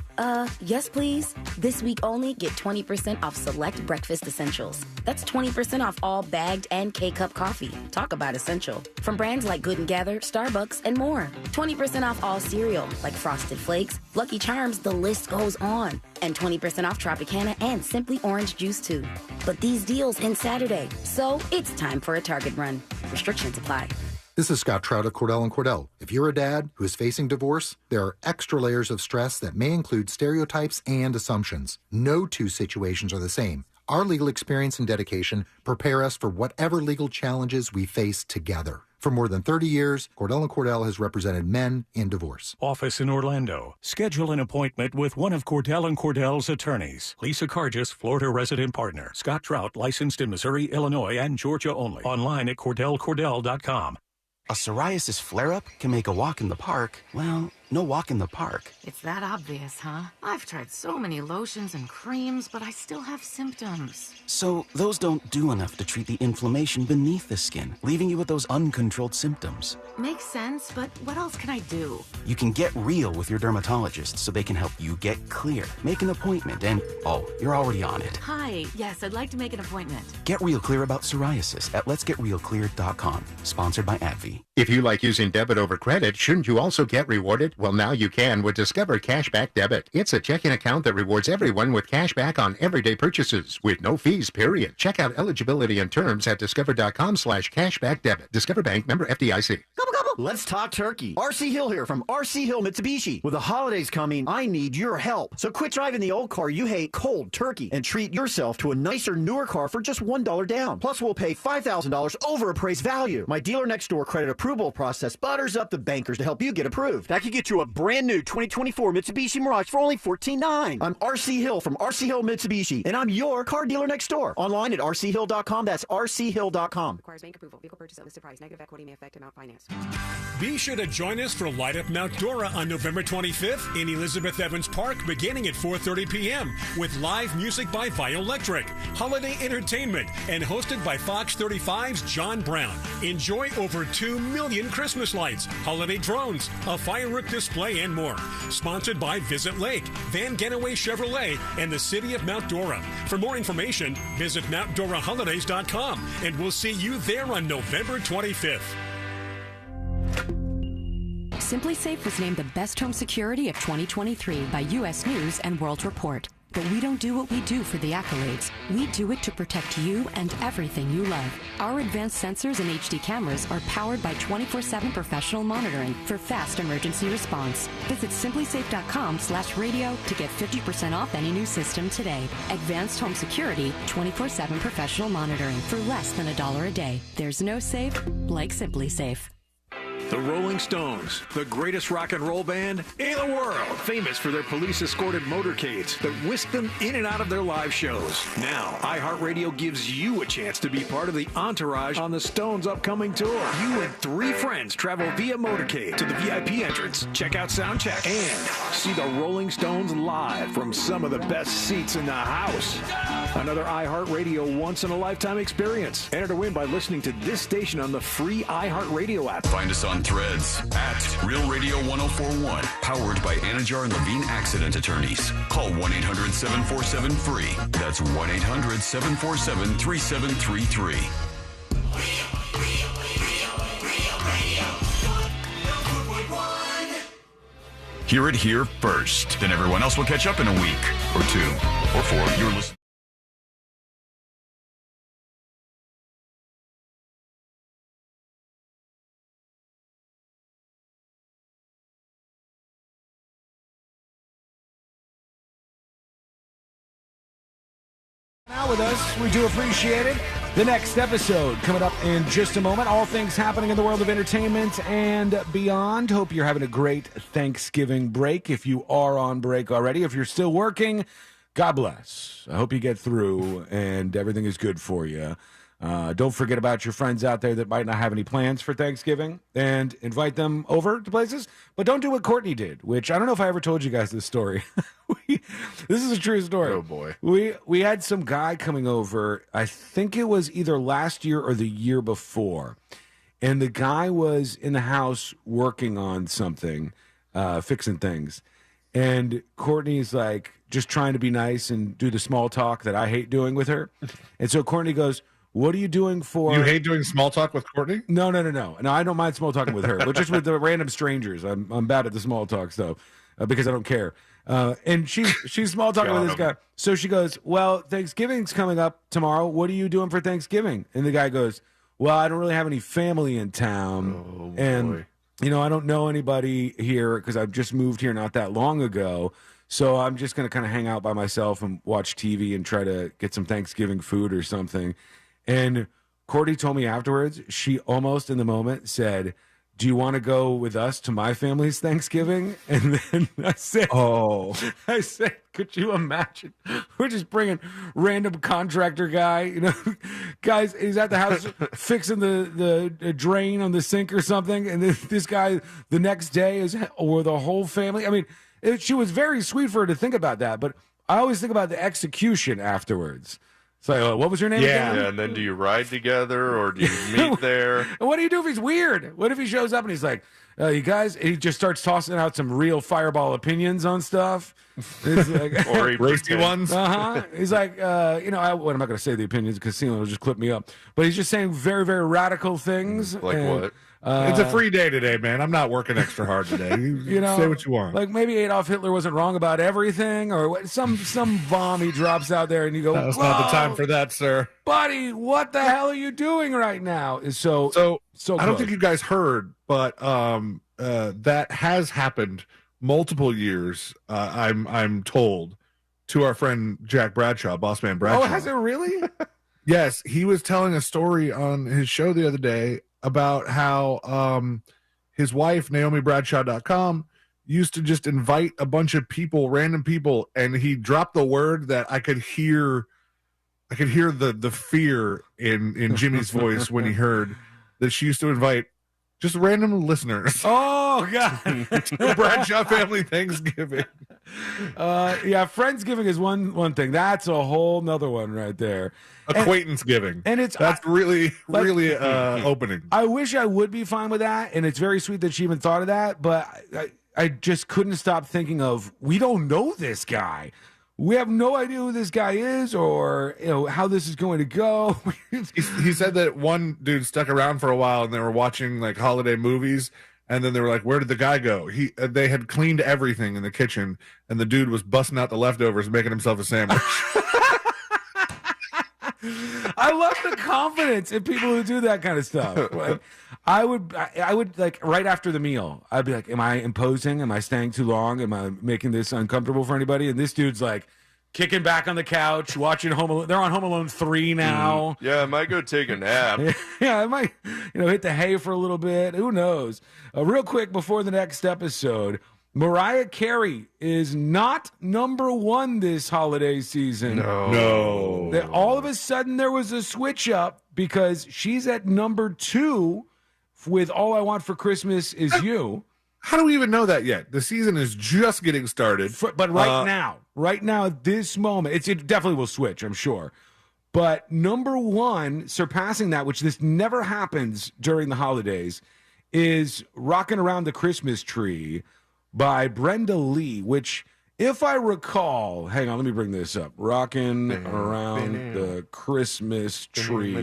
yes please. This week only, get 20% off select breakfast essentials. That's 20% off all bagged and K-Cup coffee. Talk about essential. From brands like Good & Gather, Starbucks, and more. 20% off all cereal, like Frosted Flakes, Lucky Charms, the list goes on. And 20% off Tropicana and Simply Orange Juice too. But these deals end Saturday, so it's time for a Target run. Restrictions apply. This is Scott Trout at Cordell & Cordell. If you're a dad who is facing divorce, there are extra layers of stress that may include stereotypes and assumptions. No two situations are the same. Our legal experience and dedication prepare us for whatever legal challenges we face together. For more than 30 years, Cordell & Cordell has represented men in divorce. Office in Orlando. Schedule an appointment with one of Cordell & Cordell's attorneys. Lisa Cargis, Florida resident partner. Scott Trout, licensed in Missouri, Illinois, and Georgia only. Online at CordellCordell.com. A psoriasis flare-up can make a walk in the park, well, no walk in the park. It's that obvious, huh? I've tried so many lotions and creams, but I still have symptoms. So those don't do enough to treat the inflammation beneath the skin, leaving you with those uncontrolled symptoms. Makes sense, but what else can I do? You can get real with your dermatologist so they can help you get clear. Make an appointment and, oh, you're already on it. Hi, yes, I'd like to make an appointment. Get real clear about psoriasis at letsgetrealclear.com. Sponsored by AbbVie. If you like using debit over credit, shouldn't you also get rewarded? Well, now you can with Discover Cashback Debit. It's a checking account that rewards everyone with cash back on everyday purchases with no fees, period. Check out eligibility and terms at discover.com/cashbackdebit. Discover Bank, member FDIC. Gobble, gobble. Let's talk turkey. RC Hill here from RC Hill Mitsubishi. With the holidays coming, I need your help. So quit driving the old car you hate cold turkey and treat yourself to a nicer, newer car for just $1 down. Plus, we'll pay $5,000 over appraised value. My dealer next door credit approval process butters up the bankers to help you get approved. That could get you a brand new 2024 Mitsubishi Mirage for only $14,900. I'm RC Hill from RC Hill Mitsubishi, and I'm your car dealer next door. Online at rchill.com. That's rchill.com. Requires bank approval. Vehicle purchase at listed price. Negative equity may affect amount financed. Be sure to join us for Light Up Mount Dora on November 25th in Elizabeth Evans Park, beginning at 4:30 p.m. with live music by Violectric, holiday entertainment, and hosted by Fox 35's John Brown. Enjoy over 2 million Christmas lights, holiday drones, a firework display, and more. Sponsored by Visit Lake, Van Getaway Chevrolet, and the City of Mount Dora. For more information, visit MountDoraHolidays.com, and we'll see you there on November 25th. Simply Safe was named the best home security of 2023 by U.S. News and World Report. But we don't do what we do for the accolades. We do it to protect you and everything you love. Our advanced sensors and HD cameras are powered by 24/7 professional monitoring for fast emergency response. Visit simplysafe.com/radio to get 50% off any new system today. Advanced home security, 24/7 professional monitoring for less than $1 a day. There's no safe like Simply Safe. The Rolling Stones, the greatest rock and roll band in the world, famous for their police-escorted motorcades that whisk them in and out of their live shows. Now, iHeartRadio gives you a chance to be part of the entourage on the Stones' upcoming tour. You and 3 friends travel via motorcade to the VIP entrance, check out Soundcheck, and see the Rolling Stones live from some of the best seats in the house. Another iHeartRadio once-in-a-lifetime experience. Enter to win by listening to this station on the free iHeartRadio app. Find us on Threads at Real Radio 1041, powered by Anajar and Levine Accident Attorneys. Call 1-800-747-FREE. That's 1-800-747-3733. Hear it here first. Then everyone else will catch up in a week or 2 or 4. You're listening. Now with us, we do appreciate it. The next episode coming up in just a moment. All things happening in the world of entertainment and beyond. Hope you're having a great Thanksgiving break. If you are on break already, if you're still working, God bless. I hope you get through and everything is good for you. Don't forget about your friends out there that might not have any plans for Thanksgiving and invite them over to places. But don't do what Courtney did, which I don't know if I ever told you guys this story. This is a true story. Oh, boy. We had some guy coming over. I think it was either last year or the year before. And the guy was in the house working on something, fixing things. And Courtney's like just trying to be nice and do the small talk that I hate doing with her. And so Courtney goes, "What are you doing for?" You hate doing small talk with Courtney? No, I don't mind small talking with her, but just with the random strangers. I'm bad at the small talk stuff because I don't care. And she's small talking with this guy. So she goes, "Well, Thanksgiving's coming up tomorrow. What are you doing for Thanksgiving?" And the guy goes, "Well, I don't really have any family in town, and I don't know anybody here because I've just moved here not that long ago. So I'm just going to kind of hang out by myself and watch TV and try to get some Thanksgiving food or something." And Courtney told me afterwards, she almost in the moment said, "Do you want to go with us to my family's Thanksgiving?" And then I said, "Could you imagine? We're just bringing random contractor guy, guys, he's at the house fixing the drain on the sink or something. And this guy the next day is with the whole family." I mean, she was very sweet for her to think about that. But I always think about the execution afterwards. So, what was your name again? Yeah, and then do you ride together or do you meet there? And what do you do if he's weird? What if he shows up and he's like, "You guys," he just starts tossing out some real fireball opinions on stuff. It's like, or racy ones. He's like, I'm not going to say the opinions because Celine will just clip me up. But he's just saying very, very radical things. Like what? It's a free day today, man. I'm not working extra hard today. You say what you want. Like maybe Adolf Hitler wasn't wrong about everything, or some bomb he drops out there, and you go, "That was not the time for that, sir." buddy, what the hell are you doing right now? Is so I don't think you guys heard, but that has happened multiple years. I'm told, to our friend Jack Bradshaw, Boss Man Bradshaw. Oh, has it really? Yes, he was telling a story on his show the other day about how his wife, NaomiBradshaw.com, used to just invite a bunch of people, random people, and he dropped the word that I could hear the fear in Jimmy's voice when he heard that she used to invite just random listeners. Oh, God. Bradshaw family Thanksgiving. Yeah, Friendsgiving is one thing. That's a whole nother one right there. Acquaintance giving. And that's really opening. I wish I would be fine with that, and it's very sweet that she even thought of that, but I just couldn't stop thinking of, we don't know this guy. We have no idea who this guy is or how this is going to go. He said that one dude stuck around for a while and they were watching like holiday movies, and then they were like, where did the guy go? They had cleaned everything in the kitchen, and the dude was busting out the leftovers, making himself a sandwich. I love the confidence in people who do that kind of stuff. Like, I would like right after the meal, I'd be like, am I imposing? Am I staying too long? Am I making this uncomfortable for anybody? And this dude's like kicking back on the couch, watching Home Alone. They're on Home Alone 3 now. Yeah, I might go take a nap. Yeah, I might, hit the hay for a little bit. Who knows? Real quick before the next episode, Mariah Carey is not number 1 this holiday season. No. All of a sudden, there was a switch up because she's at number 2 with All I Want for Christmas Is You. How do we even know that yet? The season is just getting started. But right now, at this moment, it definitely will switch, I'm sure. But number 1, surpassing that, which this never happens during the holidays, is Rockin' Around the Christmas Tree by Brenda Lee, which, if I recall, hang on, let me bring this up. Rockin' Around the Christmas Tree.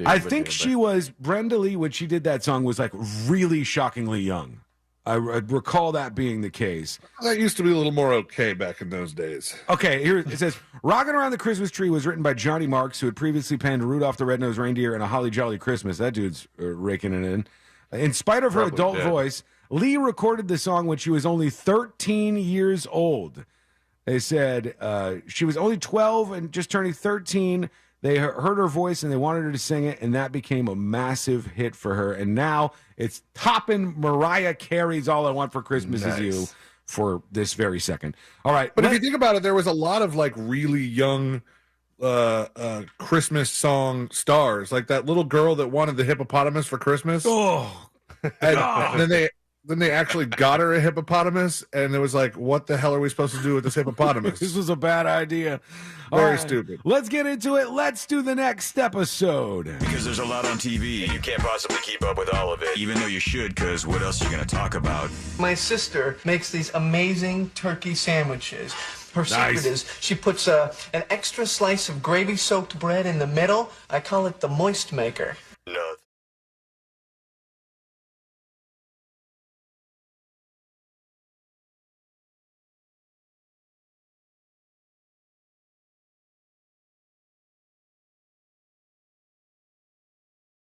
I think she was, Brenda Lee, when she did that song, was like really shockingly young. I recall that being the case. That used to be a little more okay back in those days. Okay, here it says, Rockin' Around the Christmas Tree was written by Johnny Marks, who had previously penned Rudolph the Red-Nosed Reindeer and A Holly Jolly Christmas. That dude's raking it in. In spite of her adult voice, Lee recorded the song when she was only 13 years old. They said she was only 12 and just turning 13. They heard her voice and they wanted her to sing it, and that became a massive hit for her. And now it's topping Mariah Carey's All I Want for Christmas Is You for this very second. All right. But if you think about it, there was a lot of like really young Christmas song stars, like that little girl that wanted the hippopotamus for Christmas. Oh, and then they actually got her a hippopotamus, and it was like, what the hell are we supposed to do with this hippopotamus? This was a bad idea. Very stupid. Let's get into it. Let's do the next episode. Because there's a lot on TV, you can't possibly keep up with all of it, even though you should, because what else are you going to talk about? My sister makes these amazing turkey sandwiches. Her secret is she puts an extra slice of gravy-soaked bread in the middle. I call it the moist maker. No.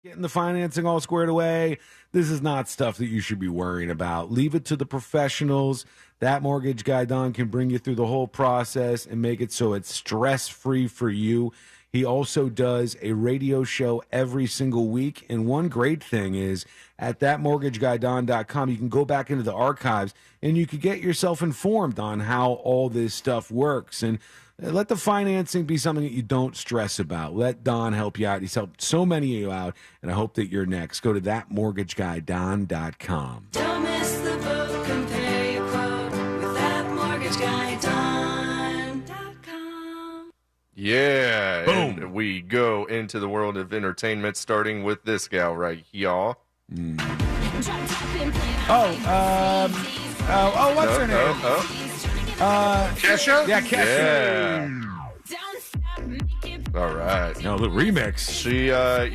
Getting the financing all squared away. This is not stuff that you should be worrying about. Leave it to the professionals. That mortgage guy, Don, can bring you through the whole process and make it so it's stress-free for you. He also does a radio show every single week. And one great thing is at thatmortgageguydon.com, you can go back into the archives and you can get yourself informed on how all this stuff works. And let the financing be something that you don't stress about. Let Don help you out. He's helped so many of you out, and I hope that you're next. Go to thatmortgageguydon.com. Don't miss the boat. Compare your quote with thatmortgageguydon.com. Yeah. Boom. And we go into the world of entertainment, starting with this gal right here. What's her name? Kesha? Yeah, Kesha. Yeah. All right. No, the remix. She,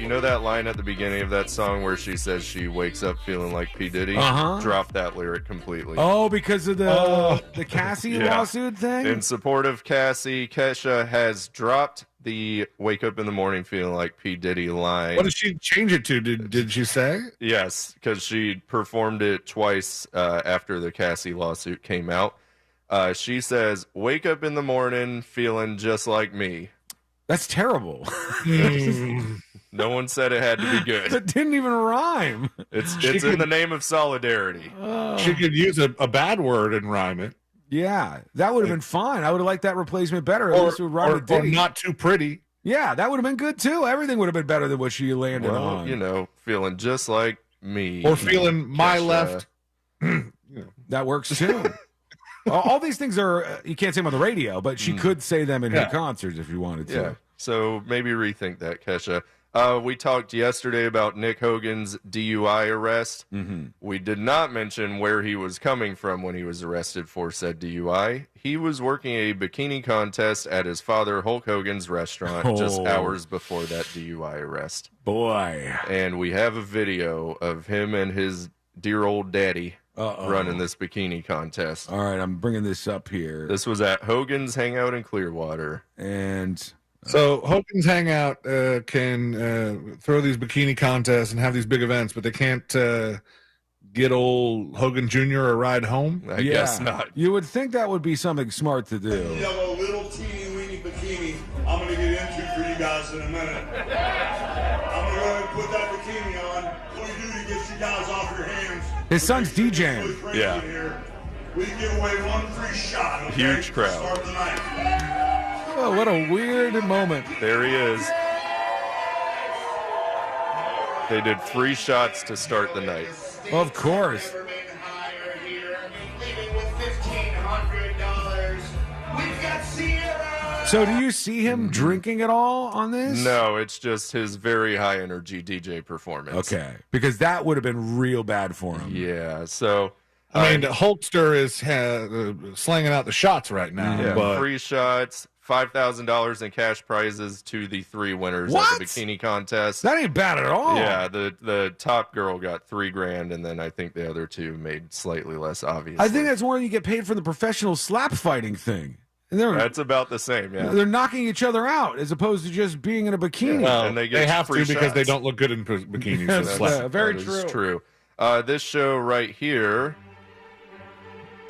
you know that line at the beginning of that song where she says she wakes up feeling like P. Diddy? Uh-huh. Dropped that lyric completely. Oh, because of the Cassie lawsuit thing? In support of Cassie, Kesha has dropped the wake up in the morning feeling like P. Diddy line. What did she change it to? Did she say? Yes, because she performed it twice after the Cassie lawsuit came out. She says, wake up in the morning feeling just like me. That's terrible. No one said it had to be good. It didn't even rhyme. It's in the name of solidarity. She could use a bad word and rhyme it. Yeah, that would have been fine. I would have liked that replacement better. At Or, least it would rhyme with or Diddy. not too pretty. Yeah, that would have been good too. Everything would have been better than what she landed Well, on. you know, feeling just like me. Or feeling my left. That works too. All these things are, you can't say them on the radio, but she could say them in her concerts if you wanted to. Yeah. So maybe rethink that, Kesha. We talked yesterday about Nick Hogan's DUI arrest. Mm-hmm. We did not mention where he was coming from when he was arrested for said DUI. He was working a bikini contest at his father Hulk Hogan's restaurant just hours before that DUI arrest. Boy. And we have a video of him and his dear old daddy running this bikini contest. All right, I'm bringing this up here. This was at Hogan's Hangout in Clearwater. And so Hogan's Hangout can throw these bikini contests and have these big events, but they can't get old Hogan Jr. a ride home? I guess not. You would think that would be something smart to do. Yellow little teeny weeny bikini I'm going to get into for you guys in a minute. I'm going to go ahead and put that bikini on. What we do to get you guys off your hands. His son's DJing. Yeah. Here. We give away one free shot. Okay? Huge crowd. Start the night. Oh, what a weird moment. There he is. They did 3 shots to start the night. Of course. So do you see him drinking at all on this? No, it's just his very high energy DJ performance. Okay, because that would have been real bad for him. Yeah, so I mean, Hulkster is slanging out the shots right now. yeah, but 3 shots, $5,000 in cash prizes to the 3 winners What? of the bikini contest. That ain't bad at all. Yeah, the top girl got $3,000, and then I think the other 2 made slightly less. Obviously, I think that's more than you get paid for the professional slap fighting thing. And that's about the same. Yeah, they're knocking each other out as opposed to just being in a bikini. Yeah. well, And they they get have to free because they shots. don't look good in bikinis. Yes, so slap. yeah, very That is true. This show right here,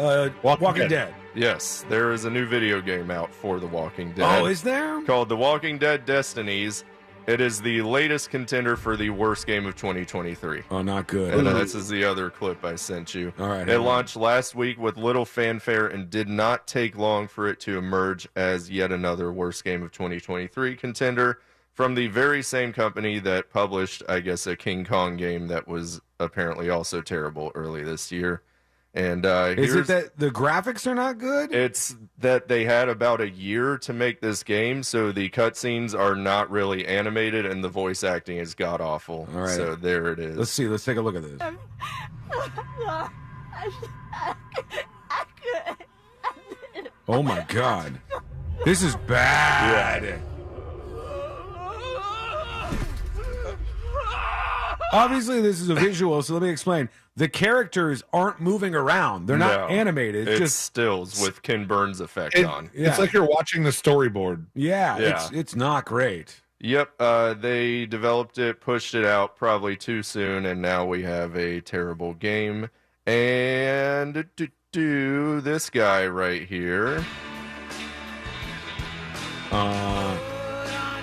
Walking Dead. yes, there is a new video game out for The Walking Dead. Oh, is there? Called The Walking Dead Destinies. It is the latest contender for the worst game of 2023. Oh, not good. And this is the other clip I sent you. All right. It launched last week with little fanfare and did not take long for it to emerge as yet another worst game of 2023 contender from the very same company that published, I guess, a King Kong game that was apparently also terrible early this year. And Is it that the graphics are not good? it's that they had about a year to make this game, so the cutscenes are not really animated and the voice acting is god awful. All right. So there it is. Let's see. Let's take a look at this. Oh my God. This is bad. Obviously, this is a visual, so let me explain. The characters aren't moving around. They're not No. animated. It's just stills with Ken Burns effect on. Yeah. It's like you're watching the storyboard. Yeah, Yeah. it's not great. Yep, they developed it, pushed it out probably too soon, and now we have a terrible game. And this guy right here.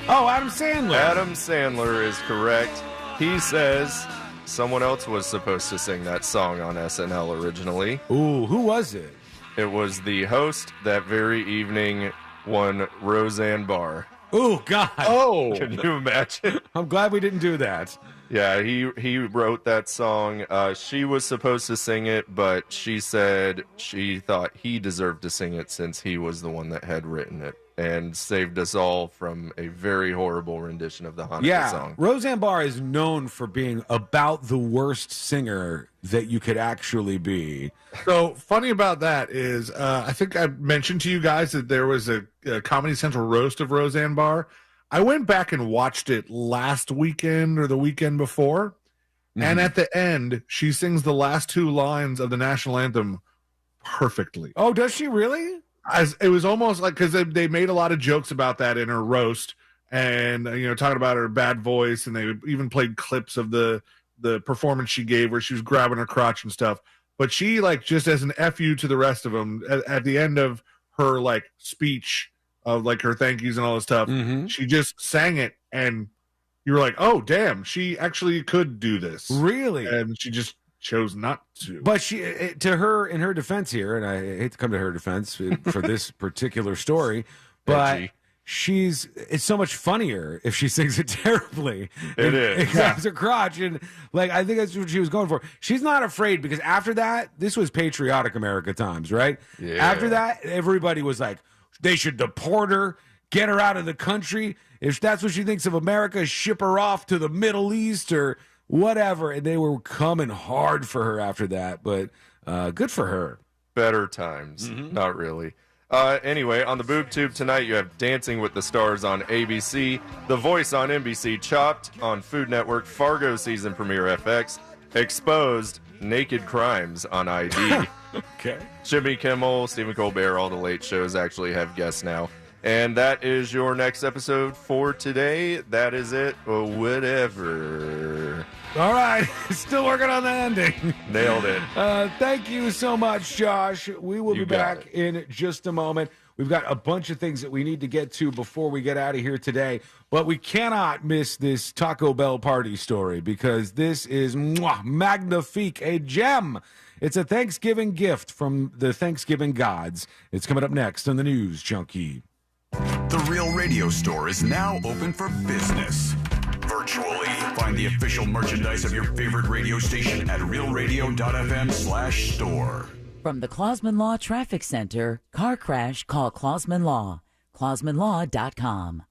Adam Sandler. Adam Sandler is correct. He says someone else was supposed to sing that song on SNL originally. Ooh, who was it? It was the host that very evening, one Roseanne Barr. Ooh, God. Oh, Can you imagine? I'm glad we didn't do that. Yeah, he wrote that song. She was supposed to sing it, but she said she thought he deserved to sing it since he was the one that had written it, and saved us all from a very horrible rendition of the Hanukkah song. Roseanne Barr is known for being about the worst singer that you could actually be. So funny about that is, I think I mentioned to you guys that there was a Comedy Central roast of Roseanne Barr. I went back and watched it last weekend or the weekend before, and at the end, she sings the last 2 lines of the national anthem perfectly. Oh, does she really? as it was almost like, because they made a lot of jokes about that in her roast, and talking about her bad voice, and they even played clips of the performance she gave where she was grabbing her crotch and stuff. But she, like, just as an FU to the rest of them, at the end of her, like, speech of, like, her thank yous and all this stuff, she just sang it, and you were like, oh, damn, she actually could do this. Really? And she just chose not to. But in her defense here, and I hate to come to her defense for this particular story, but it's so much funnier if she sings it terribly. It grabs her crotch, and like I think that's what she was going for. She's not afraid, because after that, this was patriotic America times, right? Yeah. After that, everybody was like, they should deport her, get her out of the country. If that's what she thinks of America, ship her off to the Middle East or whatever. And they were coming hard for her after that, but good for her. Better times. Not really. Anyway, on the boob tube tonight, you have Dancing with the Stars on ABC, The Voice on NBC, Chopped on Food Network, Fargo season premiere FX, Exposed, Naked Crimes on ID. Okay. Jimmy Kimmel, Stephen Colbert, all the late shows actually have guests now. And that is your next episode for today. That is it. Whatever. All right. Still working on the ending. Nailed it. Thank you so much, Josh. We will be back in just a moment. We've got a bunch of things that we need to get to before we get out of here today. But we cannot miss this Taco Bell party story, because this is magnifique, a gem. It's a Thanksgiving gift from the Thanksgiving gods. It's coming up next on the News Junkie. The Real Radio Store is now open for business. Virtually. Find the official merchandise of your favorite radio station at realradio.fm/store. From the Clausman Law Traffic Center, car crash, call Clausman Law. ClausmanLaw.com.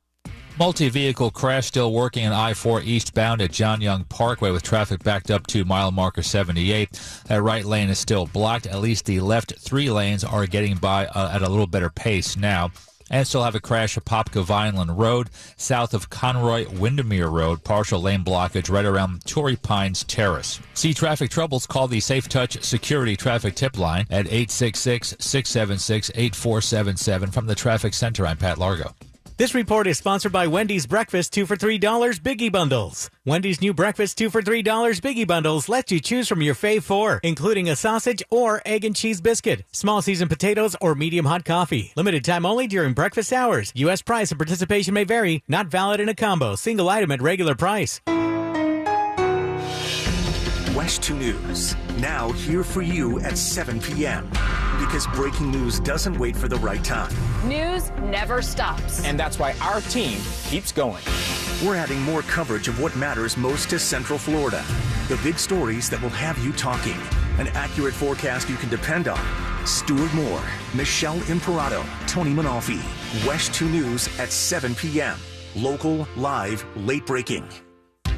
Multi-vehicle crash still working on I-4 eastbound at John Young Parkway with traffic backed up to mile marker 78. That right lane is still blocked. At least the left 3 lanes are getting by at a little better pace now. And still have a crash at Popka Vineland Road, south of Conroy Windermere Road, partial lane blockage right around Torrey Pines Terrace. See traffic troubles, call the Safe Touch Security Traffic Tip Line at 866-676-8477. From the Traffic Center, I'm Pat Largo. This report is sponsored by Wendy's Breakfast 2 for $3 Biggie Bundles. Wendy's new Breakfast 2 for $3 Biggie Bundles lets you choose from your fave 4, including a sausage or egg and cheese biscuit, small seasoned potatoes, or medium hot coffee. Limited time only during breakfast hours. U.S. price and participation may vary. Not valid in a combo. Single item at regular price. West 2 News, now here for you at 7 p.m. Because breaking news doesn't wait for the right time. News never stops. And that's why our team keeps going. We're adding more coverage of what matters most to Central Florida. The big stories that will have you talking. An accurate forecast you can depend on. Stuart Moore, Michelle Imperato, Tony Manalfi. West 2 News at 7 p.m. Local, live, late breaking.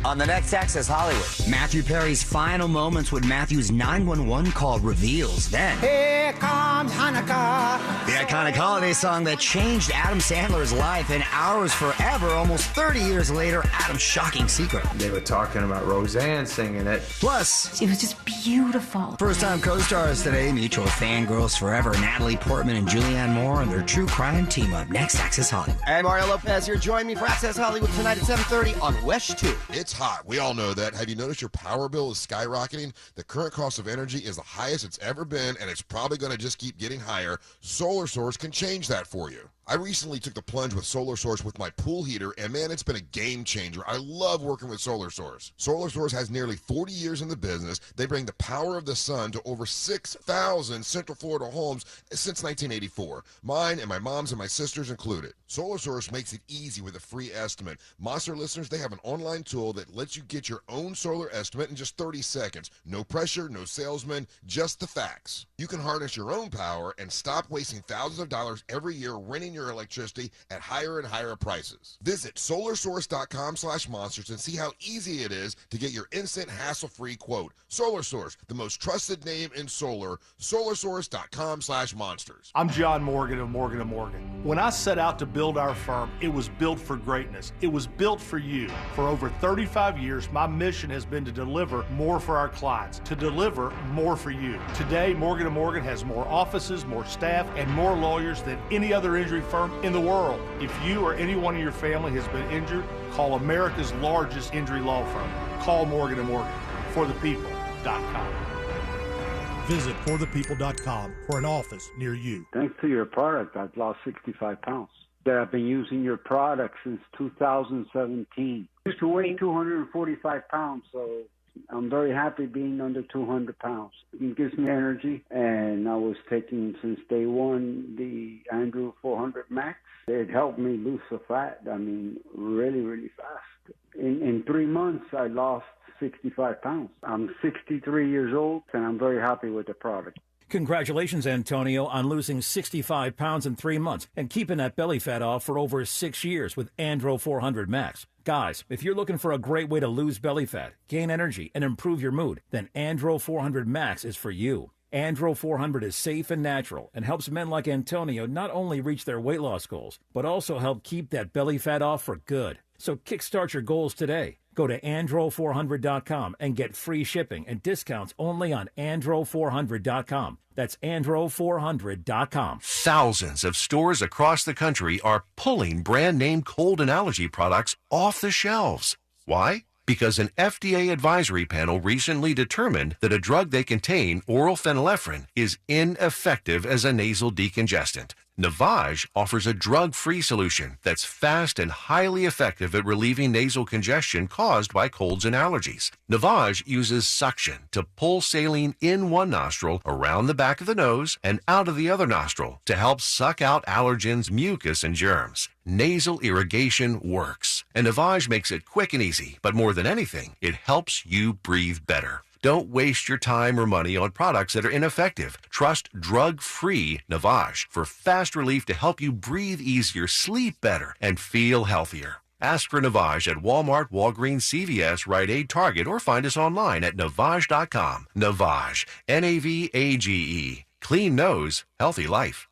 On the next Access Hollywood, Matthew Perry's final moments with Matthew's 911 call reveals. Then, Here comes Hanukkah. the iconic holiday song that changed Adam Sandler's life and ours forever, almost 30 years later, Adam's shocking secret. They were talking about Roseanne singing it. Plus, It was just beautiful. first-time co-stars today, mutual fangirls forever, Natalie Portman and Julianne Moore and their true crime team-up. Next Access Hollywood. Hey, Mario Lopez here. Join me for Access Hollywood tonight at 7:30 on West 2. It's hot. We all know that. Have you noticed your power bill is skyrocketing? The current cost of energy is the highest it's ever been, and it's probably going to just keep getting higher. Solar Source can change that for you. I recently took the plunge with Solar Source with my pool heater, and man, it's been a game changer. I love working with Solar Source. Solar Source has nearly 40 years in the business. They bring the power of the sun to over 6,000 Central Florida homes since 1984. Mine and my mom's and my sister's included. Solar Source makes it easy with a free estimate. Monster listeners, they have an online tool that lets you get your own solar estimate in just 30 seconds. No pressure, no salesman, just the facts. You can harness your own power and stop wasting thousands of dollars every year renting your electricity at higher and higher prices. Visit solarsource.com/monsters and see how easy it is to get your instant hassle-free quote. Solar Source, the most trusted name in solar. Solarsource.com/monsters. I'm John Morgan of Morgan & Morgan. When I set out to build our firm, it was built for greatness. It was built for you. For over 35 years, my mission has been to deliver more for our clients, to deliver more for you. Today, Morgan & Morgan has more offices, more staff, and more lawyers than any other injury firm in the world. If you or anyone in your family has been injured, call America's largest injury law firm. Call Morgan & Morgan. ForThePeople.com. Visit forthepeople.com for an office near you. Thanks to your product, I've lost 65 pounds. I've been using your product since 2017. I used to weigh 245 pounds, so I'm very happy being under 200 pounds. It gives me energy, and I was taking since day one the Andrew 400 Max. It helped me lose the fat, really, really fast. In 3 months, I lost 65 pounds. I'm 63 years old, and I'm very happy with the product. Congratulations, Antonio, on losing 65 pounds in 3 months and keeping that belly fat off for over 6 years with Andro 400 Max. Guys, if you're looking for a great way to lose belly fat, gain energy, and improve your mood, then Andro 400 Max is for you. Andro 400 is safe and natural and helps men like Antonio not only reach their weight loss goals, but also help keep that belly fat off for good. So kickstart your goals today. Go to andro400.com and get free shipping and discounts only on andro400.com. That's andro400.com. Thousands of stores across the country are pulling brand name cold and allergy products off the shelves. Why? Because an FDA advisory panel recently determined that a drug they contain, oral phenylephrine, is ineffective as a nasal decongestant. Navage offers a drug-free solution that's fast and highly effective at relieving nasal congestion caused by colds and allergies. Navage uses suction to pull saline in one nostril, around the back of the nose, and out of the other nostril to help suck out allergens, mucus, and germs. Nasal irrigation works, and Navage makes it quick and easy, but more than anything, it helps you breathe better. Don't waste your time or money on products that are ineffective. Trust drug-free Navage for fast relief to help you breathe easier, sleep better, and feel healthier. Ask for Navage at Walmart, Walgreens, CVS, Rite Aid, Target, or find us online at Navage.com. Navage, Navage. Clean nose, healthy life.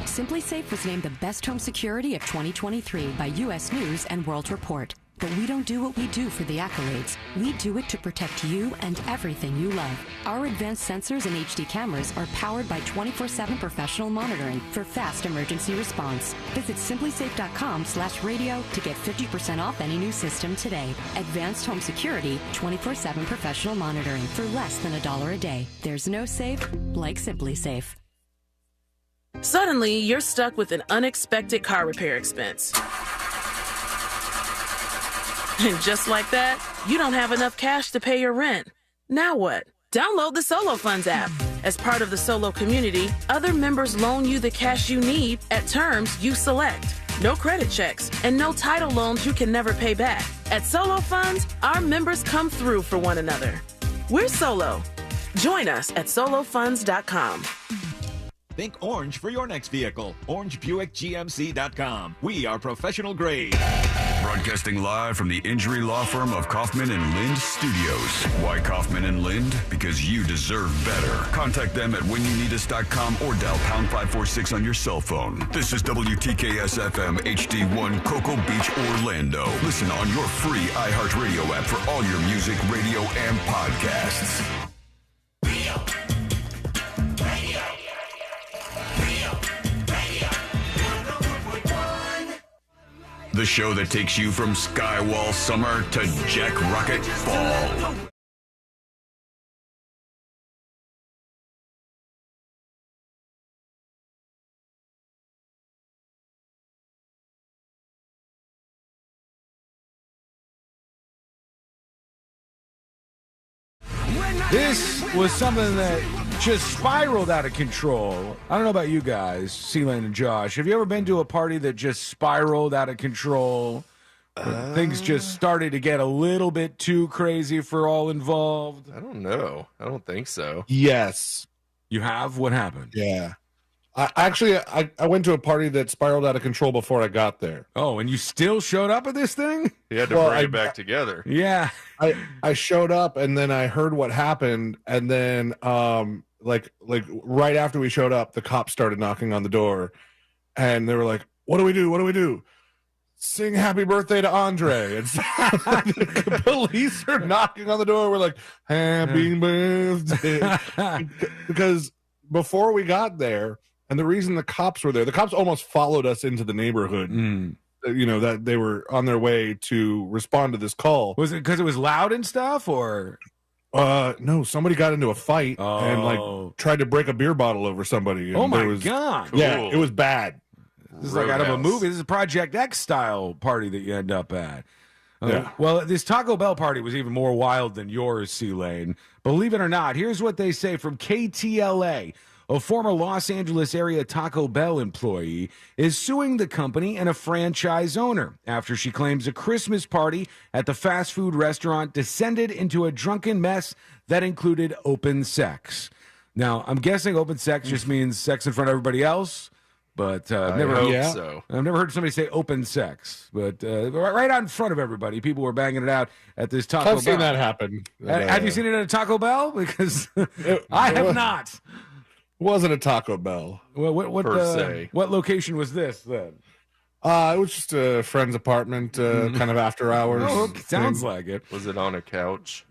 Simply Safe was named the best home security of 2023 by U.S. News and World Report. But we don't do what we do for the accolades. We do it to protect you and everything you love. Our advanced sensors and HD cameras are powered by 24/7 professional monitoring for fast emergency response. Visit simplysafe.com/radio to get 50% off any new system today. Advanced home security, 24/7 professional monitoring for less than $1 a day. There's no safe like Simply Safe. Suddenly, you're stuck with an unexpected car repair expense. And just like that, you don't have enough cash to pay your rent. Now what? Download the Solo Funds app. As part of the Solo community, other members loan you the cash you need at terms you select. No credit checks and no title loans you can never pay back. At Solo Funds, our members come through for one another. We're Solo. Join us at solofunds.com. Think orange for your next vehicle. OrangeBuickGMC.com. We are professional grade. Broadcasting live from the injury law firm of Kaufman and Lind Studios. Why Kaufman and Lind? Because you deserve better. Contact them at whenyounneedus.com or dial pound 546 on your cell phone. This is WTKS-FM HD1 Cocoa Beach, Orlando. Listen on your free iHeartRadio app for all your music, radio, and podcasts. The show that takes you from Skywall summer to Jack Rocket fall. This was something that just spiraled out of control. I don't know about you guys, Sealand and Josh. Have you ever been to a party that just spiraled out of control? Things just started to get a little bit too crazy for all involved? I don't know. I don't think so. Yes. You have? What happened? Yeah. I went to a party that spiraled out of control before I got there. Oh, and you still showed up at this thing? You had to bring it back together. Yeah. I showed up and then I heard what happened, and then like right after we showed up, the cops started knocking on the door, and they were like, "What do we do? What do we do? Sing happy birthday to Andre." And so the police are knocking on the door. We're like, "Happy birthday," because before we got there, and the reason the cops were there, the cops almost followed us into the neighborhood. You know, that they were on their way to respond to this call. Was it because it was loud and stuff, or? No, somebody got into a fight and like tried to break a beer bottle over somebody. Oh my God. Yeah, Cool. it was bad. This is like out of a movie. This is a Project X style party that you end up at. Yeah. Well, this Taco Bell party was even more wild than yours, C-Lane. Believe it or not, here's what they say from KTLA. A former Los Angeles area Taco Bell employee is suing the company and a franchise owner after she claims a Christmas party at the fast food restaurant descended into a drunken mess that included open sex. Now, I'm guessing open sex just means sex in front of everybody else, but I've never heard somebody say open sex. But right out in front of everybody, people were banging it out at this Taco Bell. I've seen that happen. Have you seen it at a Taco Bell? Because I have not. Wasn't a Taco Bell. Well, what location was this then? It was just a friend's apartment, kind of after hours. Oh, sounds like it. Was it on a couch?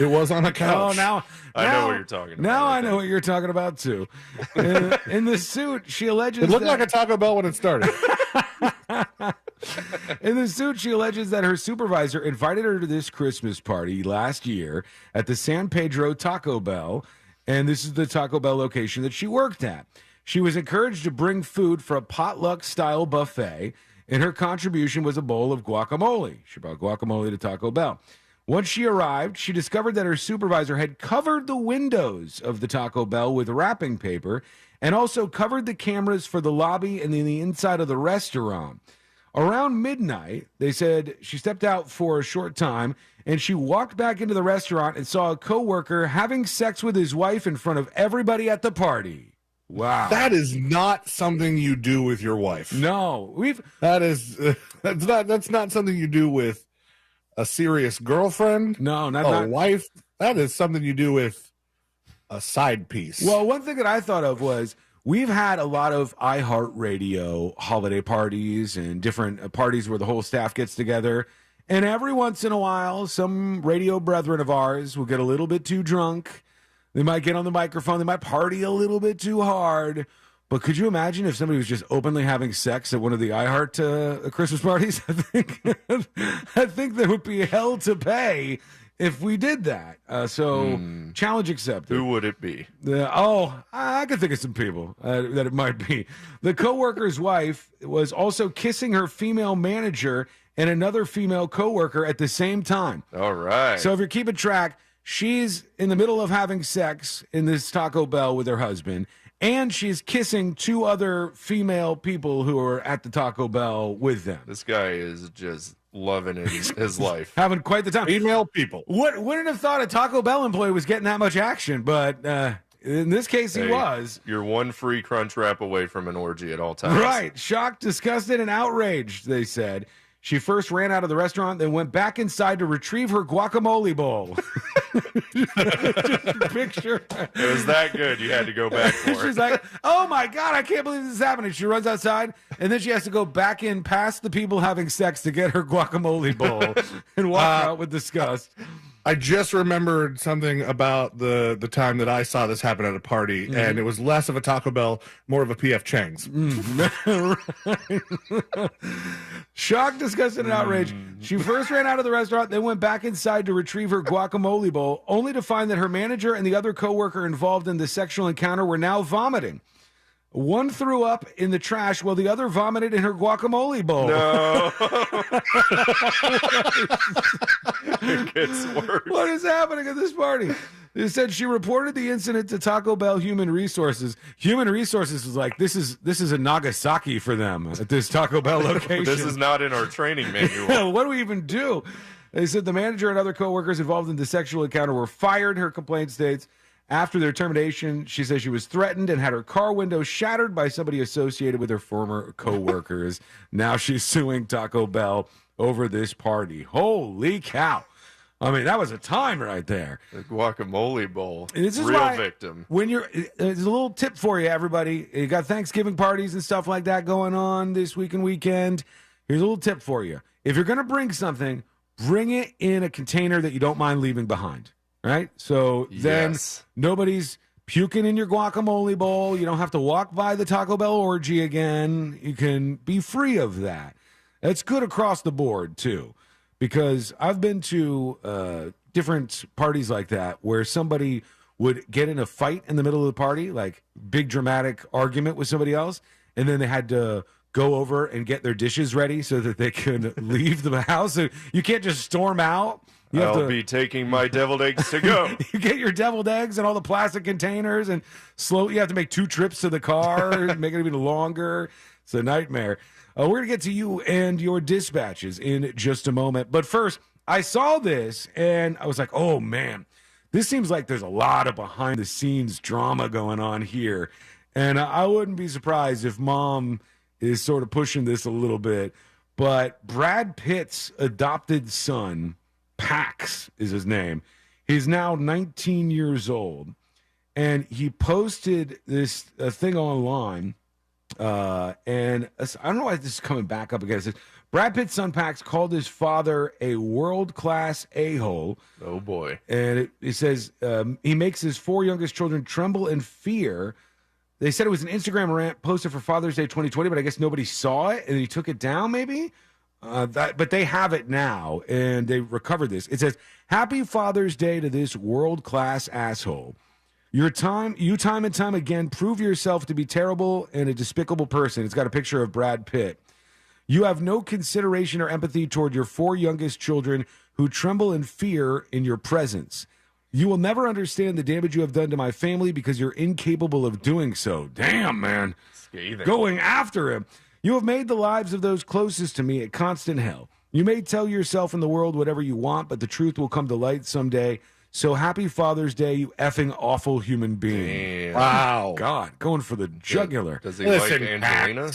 It was on a couch. Oh, now I know what you're talking about. Now I know what you're talking about too. In the suit, she alleges it looked like a Taco Bell when it started. In the suit, she alleges that her supervisor invited her to this Christmas party last year at the San Pedro Taco Bell. And this is the Taco Bell location that she worked at. She was encouraged to bring food for a potluck-style buffet, and her contribution was a bowl of guacamole. She brought guacamole to Taco Bell. Once she arrived, she discovered that her supervisor had covered the windows of the Taco Bell with wrapping paper and also covered the cameras for the lobby and the inside of the restaurant. Around midnight, they said she stepped out for a short time, and she walked back into the restaurant and saw a coworker having sex with his wife in front of everybody at the party. Wow. That is not something you do with your wife. No. That's not something you do with a serious girlfriend. No, not a wife. That is something you do with a side piece. Well, one thing that I thought of was we've had a lot of iHeartRadio holiday parties and different parties where the whole staff gets together. And every once in a while, some radio brethren of ours will get a little bit too drunk. They might get on the microphone. They might party a little bit too hard. But could you imagine if somebody was just openly having sex at one of the iHeart Christmas parties? I think there would be hell to pay if we did that. Challenge accepted. Who would it be? I could think of some people that it might be. The coworker's wife was also kissing her female manager and another female coworker at the same time. All right. So if you're keeping track, she's in the middle of having sex in this Taco Bell with her husband, and she's kissing two other female people who are at the Taco Bell with them. This guy is just loving his life. Having quite the time. Female people. Wouldn't have thought a Taco Bell employee was getting that much action, but in this case he was. You're one free crunch wrap away from an orgy at all times. Right. Shocked, disgusted, and outraged, they said. She first ran out of the restaurant, then went back inside to retrieve her guacamole bowl. Just picture. It was that good. You had to go back for it. She's like, oh, my God, I can't believe this is happening. She runs outside, and then she has to go back in past the people having sex to get her guacamole bowl and walk out with disgust. I just remembered something about the time that I saw this happen at a party, and it was less of a Taco Bell, more of a P.F. Chang's. Shocked, disgusted, and outraged. She first ran out of the restaurant, then went back inside to retrieve her guacamole bowl, only to find that her manager and the other coworker involved in the sexual encounter were now vomiting. One threw up in the trash while the other vomited in her guacamole bowl. No. It gets worse. What is happening at this party? They said she reported the incident to Taco Bell Human Resources. Human Resources was like, this is a Nagasaki for them at this Taco Bell location. This is not in our training manual. What do we even do? They said the manager and other coworkers involved in the sexual encounter were fired, her complaint states. After their termination, she says she was threatened and had her car window shattered by somebody associated with her former coworkers. Now she's suing Taco Bell over this party. Holy cow. I mean, that was a time right there. The guacamole bowl. This is Real why victim. When there's a little tip for you, everybody. You got Thanksgiving parties and stuff like that going on this week and weekend. Here's a little tip for you. If you're going to bring something, bring it in a container that you don't mind leaving behind. Right? So then nobody's puking in your guacamole bowl. You don't have to walk by the Taco Bell orgy again. You can be free of that. That's good across the board, too. Because I've been to different parties like that where somebody would get in a fight in the middle of the party, like big dramatic argument with somebody else, and then they had to go over and get their dishes ready so that they could leave the house. So you can't just storm out. I'll be taking my deviled eggs to go. You get your deviled eggs and all the plastic containers, and you have to make 2 trips to the car, make it even longer. It's a nightmare. We're going to get to you and your dispatches in just a moment. But first, I saw this, and I was like, oh, man, this seems like there's a lot of behind-the-scenes drama going on here. And I wouldn't be surprised if Mom is sort of pushing this a little bit. But Brad Pitt's adopted son, Pax is his name. He's now 19 years old. And he posted this thing online. And I don't know why this is coming back up again. It says, Brad Pitt's son Pax called his father a world-class a-hole. Oh, boy. And it says he makes his 4 youngest children tremble in fear. They said it was an Instagram rant posted for Father's Day 2020, but I guess nobody saw it, and he took it down maybe? But they have it now, and they recovered this. It says, Happy Father's Day to this world-class asshole. You time and time again prove yourself to be terrible and a despicable person. It's got a picture of Brad Pitt. You have no consideration or empathy toward your 4 youngest children who tremble in fear in your presence. You will never understand the damage you have done to my family because you're incapable of doing so. Damn, man. Scathing. Going after him. You have made the lives of those closest to me a constant hell. You may tell yourself and the world whatever you want, but the truth will come to light someday. So happy Father's Day, you effing awful human being. Damn. Wow. God, going for the jugular. Does he like Angelina?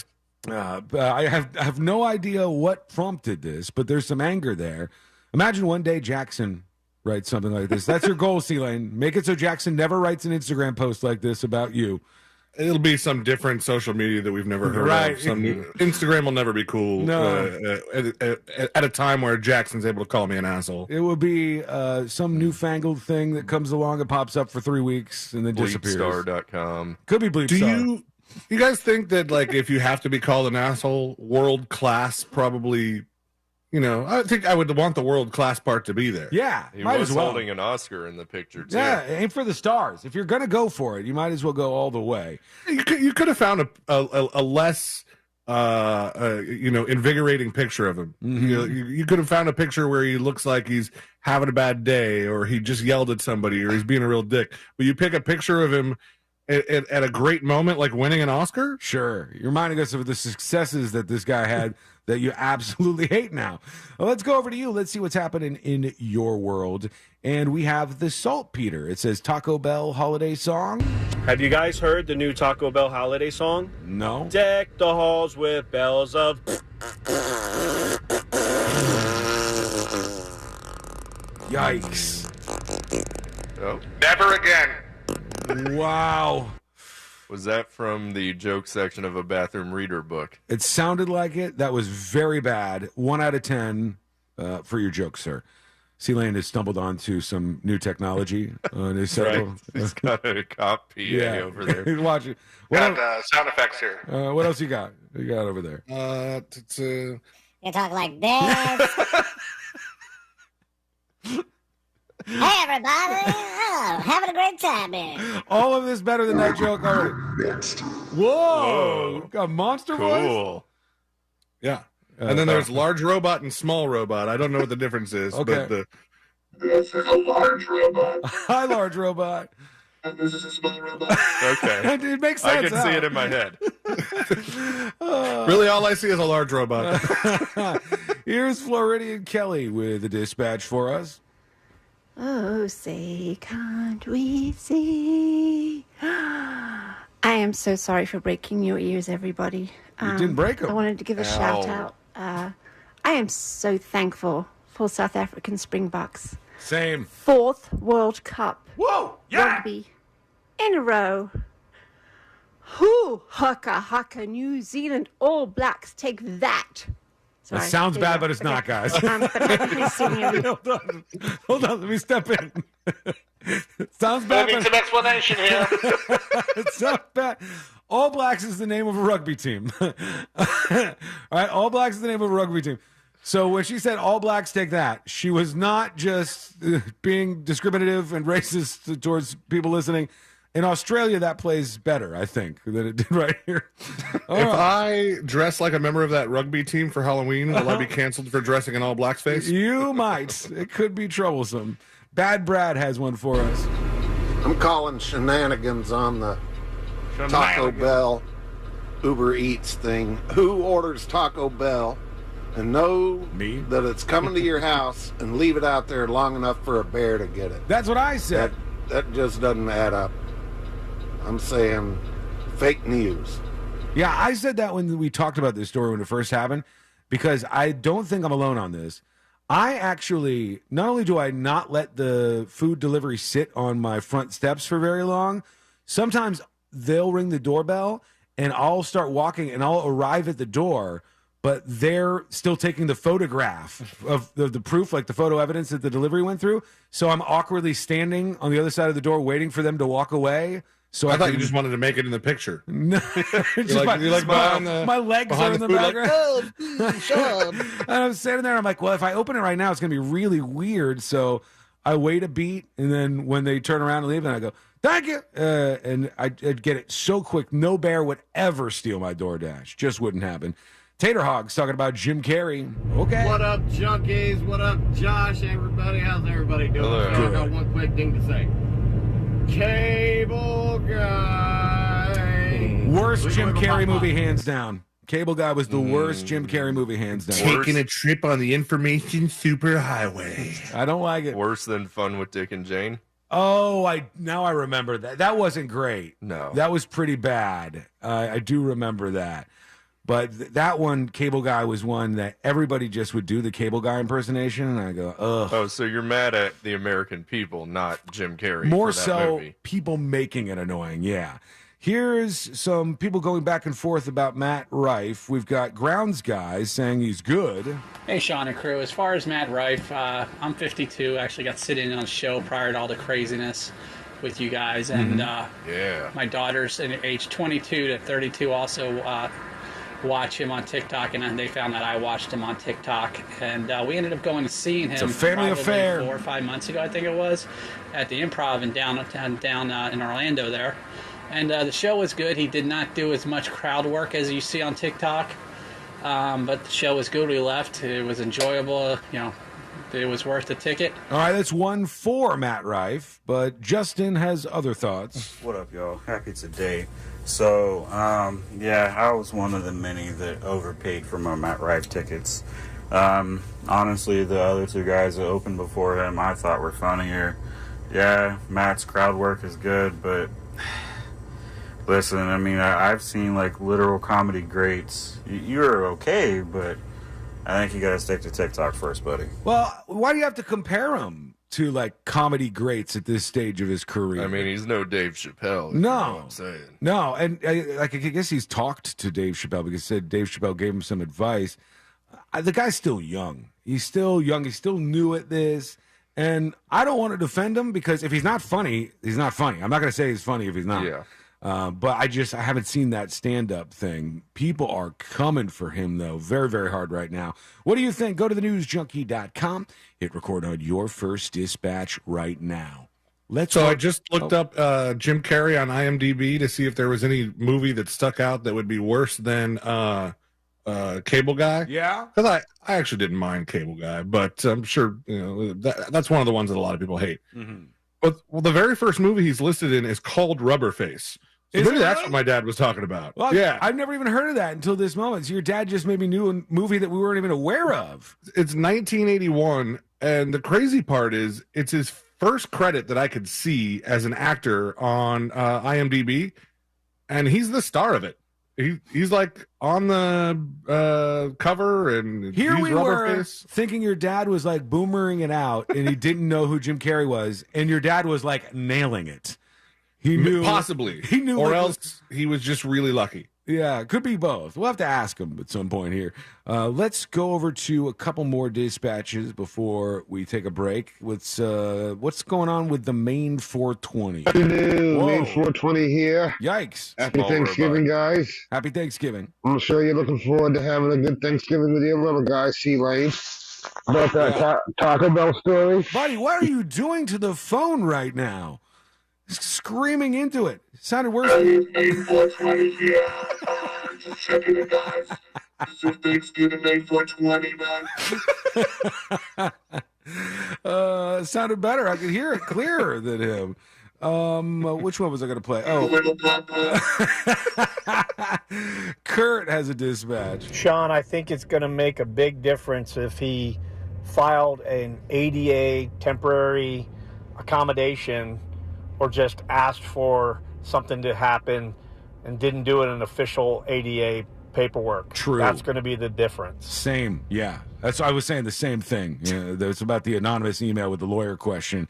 I have no idea what prompted this, but there's some anger there. Imagine one day Jackson writes something like this. That's your goal, C-Lane. Make it so Jackson never writes an Instagram post like this about you. It'll be some different social media that we've never heard of. Instagram will never be cool. No. At a time where Jackson's able to call me an asshole. It will be some newfangled thing that comes along and pops up for 3 weeks and then disappears. Bleepstar.com. Could be Bleepstar. Do you guys think that, like, if you have to be called an asshole, world class probably... I think I would want the world-class part to be there. Yeah, he might was as well. holding an Oscar in the picture, too. Yeah, aim for the stars. If you're going to go for it, you might as well go all the way. You could have found a less, invigorating picture of him. Mm-hmm. You could have found a picture where he looks like he's having a bad day, or he just yelled at somebody, or he's being a real dick. But you pick a picture of him at a great moment, like winning an Oscar? Sure. You're reminding us of the successes that this guy had that you absolutely hate now. Well, let's go over to you. Let's see what's happening in your world. And we have the Saltpeter. It says Taco Bell holiday song. Have you guys heard the new Taco Bell holiday song? No. Deck the halls with bells of... Yikes. Oh. Never again. Wow. Was that from the joke section of a bathroom reader book? It sounded like it. That was very bad. 1 out of 10 for your joke, sir. C-Lane has stumbled onto some new technology on his cell phone. He's got a cop PA over there. He's watching. Got sound effects here. What else you got? You got over there? You talk like this. Hey, everybody. Oh, having a great time here. All of this better than that joke already. Whoa. Got monster voice? Yeah. And then there's large robot and small robot. I don't know what the difference is. Okay. But This is a large robot. Hi, large robot. And this is a small robot. Okay. It makes sense. I can see it in my head. Really, all I see is a large robot. Here's Floridian Kelly with the dispatch for us. Oh, say, can't we see? I am so sorry for breaking your ears, everybody. You didn't break them. I wanted to give a shout out. I am so thankful for South African Springboks. Same. 4th World Cup. Whoa! Rugby in a row. Hoo, haka, New Zealand All Blacks take that. That sounds bad, but it's not, guys. Hold on, let me step in. It sounds bad. I need some explanation here. It sounds bad. All Blacks is the name of a rugby team. All right, All Blacks is the name of a rugby team. So when she said All Blacks take that, she was not just being discriminative and racist towards people listening. In Australia, that plays better, I think, than it did right here. If I dress like a member of that rugby team for Halloween, will I be canceled for dressing in all black's face? You might. It could be troublesome. Bad Brad has one for us. I'm calling shenanigans on the Taco Bell Uber Eats thing. Who orders Taco Bell and know that it's coming to your house and leave it out there long enough for a bear to get it? That's what I said. That just doesn't add up. I'm saying fake news. Yeah, I said that when we talked about this story when it first happened, because I don't think I'm alone on this. I actually, not only do I not let the food delivery sit on my front steps for very long, sometimes they'll ring the doorbell and I'll start walking and I'll arrive at the door, but they're still taking the photograph of the proof, like the photo evidence that the delivery went through. So I'm awkwardly standing on the other side of the door waiting for them to walk away. So I thought you just wanted to make it in the picture. No, my legs are in the background. And I'm sitting there. I'm like, well, if I open it right now, it's going to be really weird. So I wait a beat, and then when they turn around and leave, and I go, "Thank you," and I'd get it so quick. No bear would ever steal my DoorDash. Just wouldn't happen. Tater Hog's talking about Jim Carrey. Okay. What up, junkies? What up, Josh? Everybody, how's everybody doing? Hello. I got one quick thing to say. Cable Guy. Worst Jim Carrey movie, hands down. Cable Guy was the worst Jim Carrey movie, hands down. Taking a trip on the information superhighway. I don't like it. Worse than Fun with Dick and Jane. Oh, now I remember that. That wasn't great. No. That was pretty bad. I do remember that. But that one, Cable Guy, was one that everybody just would do the Cable Guy impersonation, and I go, ugh. Oh, so you're mad at the American people, not Jim Carrey. More for that so, movie. people making it annoying, yeah. Here's some people going back and forth about Matt Rife. We've got Grounds Guys saying he's good. Hey, Sean and crew. As far as Matt Rife, I'm 52. Actually got sitting on a show prior to all the craziness with you guys. And my daughters, in age 22 to 32, also watch him on TikTok, and they found that I watched him on TikTok, and we ended up going and seeing him. It's a family affair. 4 or 5 months ago, I think it was, at the Improv in down in Orlando there, and the show was good. He did not do as much crowd work as you see on TikTok, but the show was good. We left. It was enjoyable. It was worth the ticket. All right, that's one for Matt Rife, but Justin has other thoughts. What up, y'all? Happy today. So, I was one of the many that overpaid for my Matt Rife tickets. Honestly, the other two guys that opened before him I thought were funnier. Yeah, Matt's crowd work is good, but listen, I mean, I've seen like literal comedy greats. You're okay, but I think you gotta stick to TikTok first, buddy. Well, why do you have to compare him to like comedy greats at this stage of his career? I mean, he's no Dave Chappelle. if you know what I'm saying. No, and I guess he's talked to Dave Chappelle because he said Dave Chappelle gave him some advice. The guy's still young. He's still young. He's still new at this. And I don't want to defend him because if he's not funny, he's not funny. I'm not going to say he's funny if he's not. Yeah. But I haven't seen that stand-up thing. People are coming for him, though, very, very hard right now. What do you think? Go to thenewsjunkie.com. Hit record on your first dispatch right now. I just looked up Jim Carrey on IMDb to see if there was any movie that stuck out that would be worse than Cable Guy. Yeah? Because I actually didn't mind Cable Guy, but I'm sure that's one of the ones that a lot of people hate. Mm-hmm. But the very first movie he's listed in is called Rubberface. So Is maybe it that's really? what my dad was talking about. Well, yeah. I've never even heard of that until this moment. So your dad just made me knew a movie that we weren't even aware of. It's 1981, and the crazy part is it's his first credit that I could see as an actor on IMDb, and he's the star of it. He's like on the cover, and Here he's we rubber were face. thinking your dad was like boomering it out, and he didn't know who Jim Carrey was, and your dad was like nailing it. He knew Possibly. He knew, or like, else he was just really lucky. Yeah, it could be both. We'll have to ask him at some point here. Let's go over to a couple more dispatches before we take a break. What's going on with the Maine 420? Hello, Maine 420 here. Yikes. Happy Thanksgiving, guys. Happy Thanksgiving. I'm sure you're looking forward to having a good Thanksgiving with your little guy, C-Lane. About that Taco Bell story. Buddy, what are you doing to the phone right now? Screaming into it. Sounded worse. Maine 420 here. Just checking it, guys. This is Thanksgiving, Maine 420, man. Sounded better. I could hear it clearer than him. Which one was I going to play? Oh, Kurt has a dispatch. Sean, I think it's going to make a big difference if he filed an ADA temporary accommodation or just asked for something to happen and didn't do it in official ADA paperwork. True. That's going to be the difference. Same, yeah. That's I was saying the same thing. Yeah, it's about the anonymous email with the lawyer question.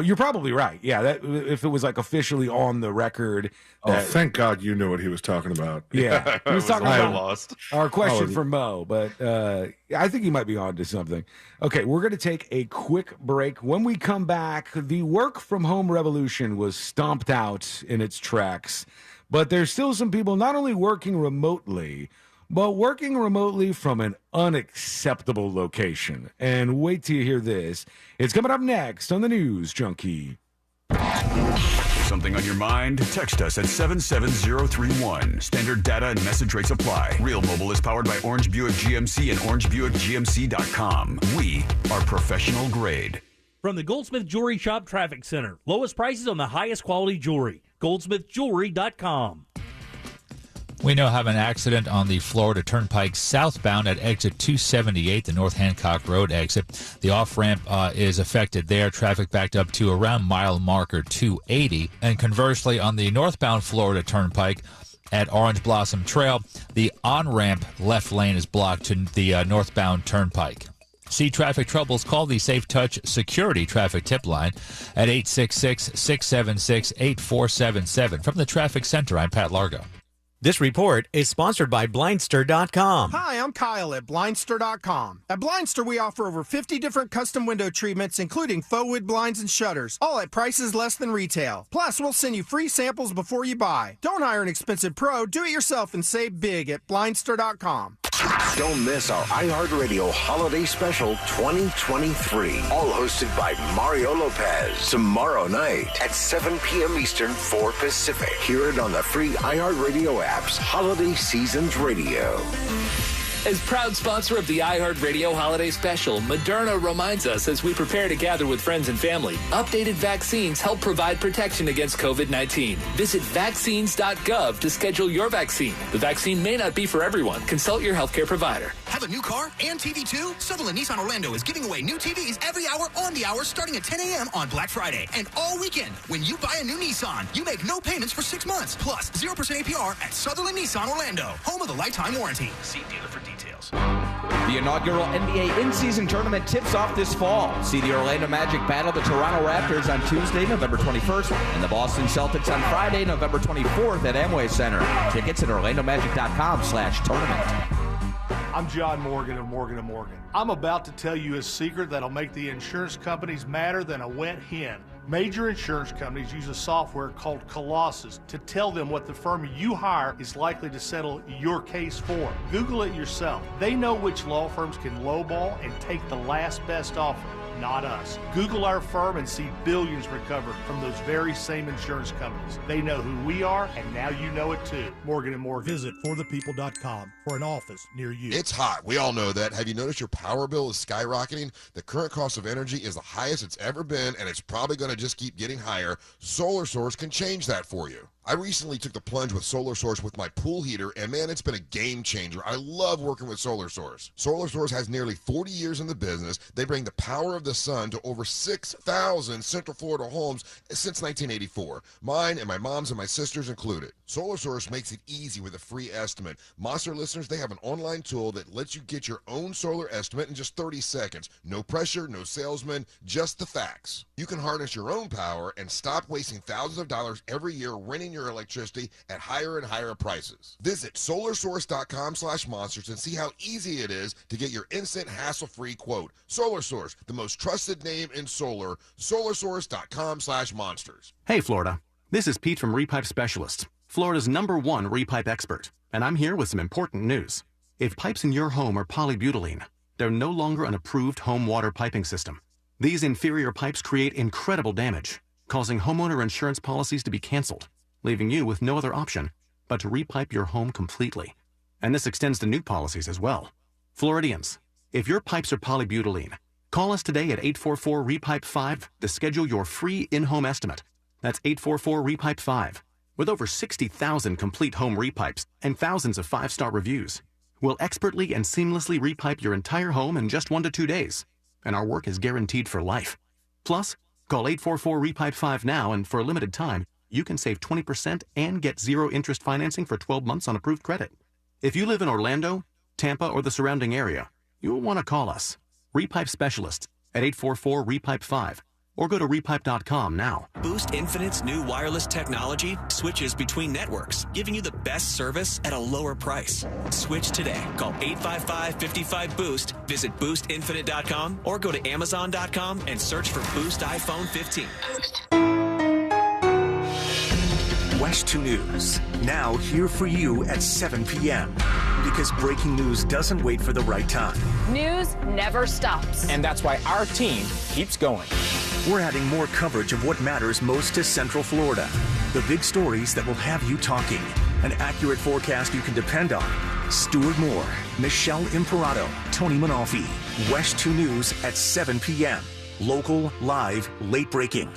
You're probably right. Yeah, that if it was like officially on the record. Thank God you knew what he was talking about. Yeah, he was talking about lost. Our question for Mo, but I think he might be on to something. Okay, we're going to take a quick break. When we come back, the work from home revolution was stomped out in its tracks, but there's still some people not only working remotely, but working remotely from an unacceptable location. And wait till you hear this. It's coming up next on the News Junkie. Something on your mind? Text us at 77031. Standard data and message rates apply. Real Mobile is powered by Orange Buick GMC and OrangeBuickGMC.com. We are professional grade. From the Goldsmith Jewelry Shop Traffic Center. Lowest prices on the highest quality jewelry. GoldsmithJewelry.com. We now have an accident on the Florida Turnpike southbound at exit 278, the North Hancock Road exit. The off-ramp is affected there. Traffic backed up to around mile marker 280. And conversely, on the northbound Florida Turnpike at Orange Blossom Trail, the on-ramp left lane is blocked to the northbound Turnpike. See traffic troubles, call the Safe Touch Security Traffic Tip Line at 866-676-8477. From the Traffic Center, I'm Pat Largo. This report is sponsored by Blindster.com. Hi, I'm Kyle at Blindster.com. At Blindster, we offer over 50 different custom window treatments, including faux wood blinds and shutters, all at prices less than retail. Plus, we'll send you free samples before you buy. Don't hire an expensive pro. Do it yourself and save big at Blindster.com. Don't miss our iHeartRadio Holiday Special 2023. All hosted by Mario Lopez. Tomorrow night at 7 p.m. Eastern, 4 Pacific. Hear it on the free iHeartRadio app's Holiday Seasons Radio. As proud sponsor of the iHeartRadio Holiday Special, Moderna reminds us as we prepare to gather with friends and family, updated vaccines help provide protection against COVID-19. Visit vaccines.gov to schedule your vaccine. The vaccine may not be for everyone. Consult your healthcare provider. Have a new car and TV too? Sutherland Nissan Orlando is giving away new TVs every hour on the hour starting at 10 a.m. on Black Friday. And all weekend, when you buy a new Nissan, you make no payments for 6 months. Plus 0% APR at Sutherland Nissan Orlando, home of the lifetime warranty. See dealer for details. The inaugural NBA in-season tournament tips off this fall. See the Orlando Magic battle the Toronto Raptors on Tuesday, November 21st, and the Boston Celtics on Friday, November 24th at Amway Center. Tickets at orlandomagic.com/tournament. I'm John Morgan of Morgan & Morgan. I'm about to tell you a secret that'll make the insurance companies madder than a wet hen. Major insurance companies use a software called Colossus to tell them what the firm you hire is likely to settle your case for. Google it yourself. They know which law firms can lowball and take the last best offer, not us. Google our firm and see billions recovered from those very same insurance companies. They know who we are, and now you know it too. Morgan & Morgan. Visit forthepeople.com for an office near you. It's hot. We all know that. Have you noticed your power bill is skyrocketing? The current cost of energy is the highest it's ever been, and it's probably going to just keep getting higher. Solar Source can change that for you. I recently took the plunge with Solar Source with my pool heater, and man, it's been a game changer. I love working with Solar Source. Solar Source has nearly 40 years in the business. They bring the power of the sun to over 6,000 Central Florida homes since 1984. Mine and my mom's and my sister's included. Solar Source makes it easy with a free estimate. Monster listeners, they have an online tool that lets you get your own solar estimate in just 30 seconds. No pressure, no salesman, just the facts. You can harness your own power and stop wasting thousands of dollars every year renting your electricity at higher and higher prices. Visit solarsource.com/monsters and see how easy it is to get your instant hassle-free quote. Solar Source, the most trusted name in solar. solarsource.com/monsters. Hey, Florida. This is Pete from Repipe Specialists, Florida's #1 repipe expert, and I'm here with some important news. If pipes in your home are polybutylene, they're no longer an approved home water piping system. These inferior pipes create incredible damage, causing homeowner insurance policies to be canceled, leaving you with no other option but to repipe your home completely. And this extends to new policies as well. Floridians, if your pipes are polybutylene, call us today at 844-REPIPE-5 to schedule your free in-home estimate. That's 844-REPIPE-5. With over 60,000 complete home repipes and thousands of 5-star reviews, we'll expertly and seamlessly repipe your entire home in just 1 to 2 days. And our work is guaranteed for life. Plus, call 844-REPIPE-5 now, and for a limited time, you can save 20% and get zero interest financing for 12 months on approved credit. If you live in Orlando, Tampa, or the surrounding area, you'll want to call us, Repipe Specialists, at 844-REPIPE-5, or go to repipe.com now. Boost Infinite's new wireless technology switches between networks, giving you the best service at a lower price. Switch today. Call 855-55-BOOST, visit boostinfinite.com, or go to amazon.com and search for Boost iPhone 15. West 2 News, now here for you at 7 p.m. Because breaking news doesn't wait for the right time. News never stops. And that's why our team keeps going. We're adding more coverage of what matters most to Central Florida. The big stories that will have you talking. An accurate forecast you can depend on. Stuart Moore, Michelle Imperato, Tony Manalfi. West 2 News at 7 p.m. Local, live, late breaking.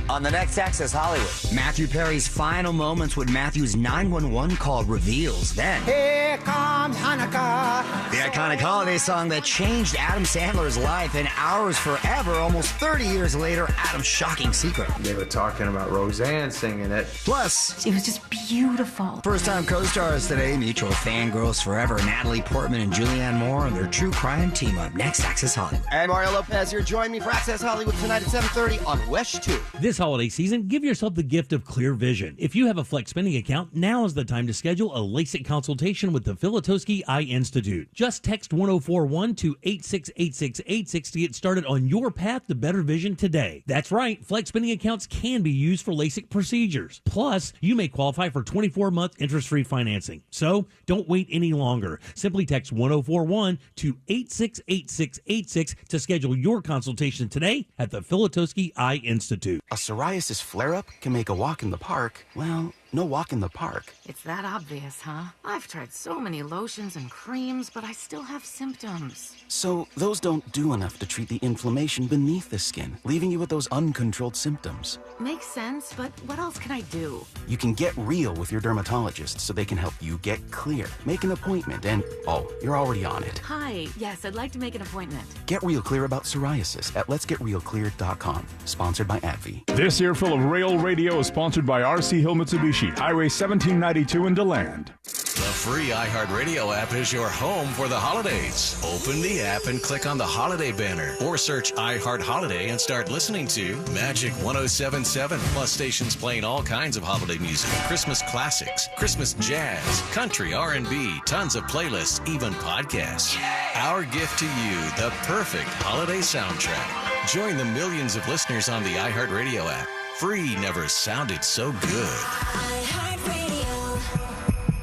On the next Access Hollywood, Matthew Perry's final moments with Matthew's 911 call reveals. Then, here comes Hanukkah. The iconic holiday song that changed Adam Sandler's life and ours forever, almost 30 years later, Adam's shocking secret. They were talking about Roseanne singing it. Plus, it was just beautiful. First-time co-stars today, mutual fangirls forever, Natalie Portman and Julianne Moore on their true crime team-up. Next Access Hollywood. And Mario Lopez here. Join me for Access Hollywood tonight at 7:30 on West 2. This holiday season, give yourself the gift of clear vision. If you have a Flex spending account, now is the time to schedule a LASIK consultation with the Filatowski Eye Institute. Just text 1041 to 868686 to get started on your path to better vision today. That's right, Flex spending accounts can be used for LASIK procedures. Plus, you may qualify for 24-month interest-free financing. So, don't wait any longer. Simply text 1041 to 868686 to schedule your consultation today at the Filatowski Eye Institute. A psoriasis flare-up can make a walk in the park, well, no walk in the park. It's that obvious, huh? I've tried so many lotions and creams, but I still have symptoms. So those don't do enough to treat the inflammation beneath the skin, leaving you with those uncontrolled symptoms. Makes sense, but what else can I do? You can get real with your dermatologist so they can help you get clear. Make an appointment and, oh, you're already on it. Hi, yes, I'd like to make an appointment. Get real clear about psoriasis at letsgetrealclear.com. Sponsored by AbbVie. This earful of Rail Radio is sponsored by RC Hill Mitsubishi, Highway 1792 in DeLand. The free iHeartRadio app is your home for the holidays. Open the app and click on the holiday banner or search iHeart Holiday and start listening to Magic 107.7, plus stations playing all kinds of holiday music, Christmas classics, Christmas jazz, country, R&B, tons of playlists, even podcasts. Our gift to you, the perfect holiday soundtrack. Join the millions of listeners on the iHeartRadio app. Free never sounded so good.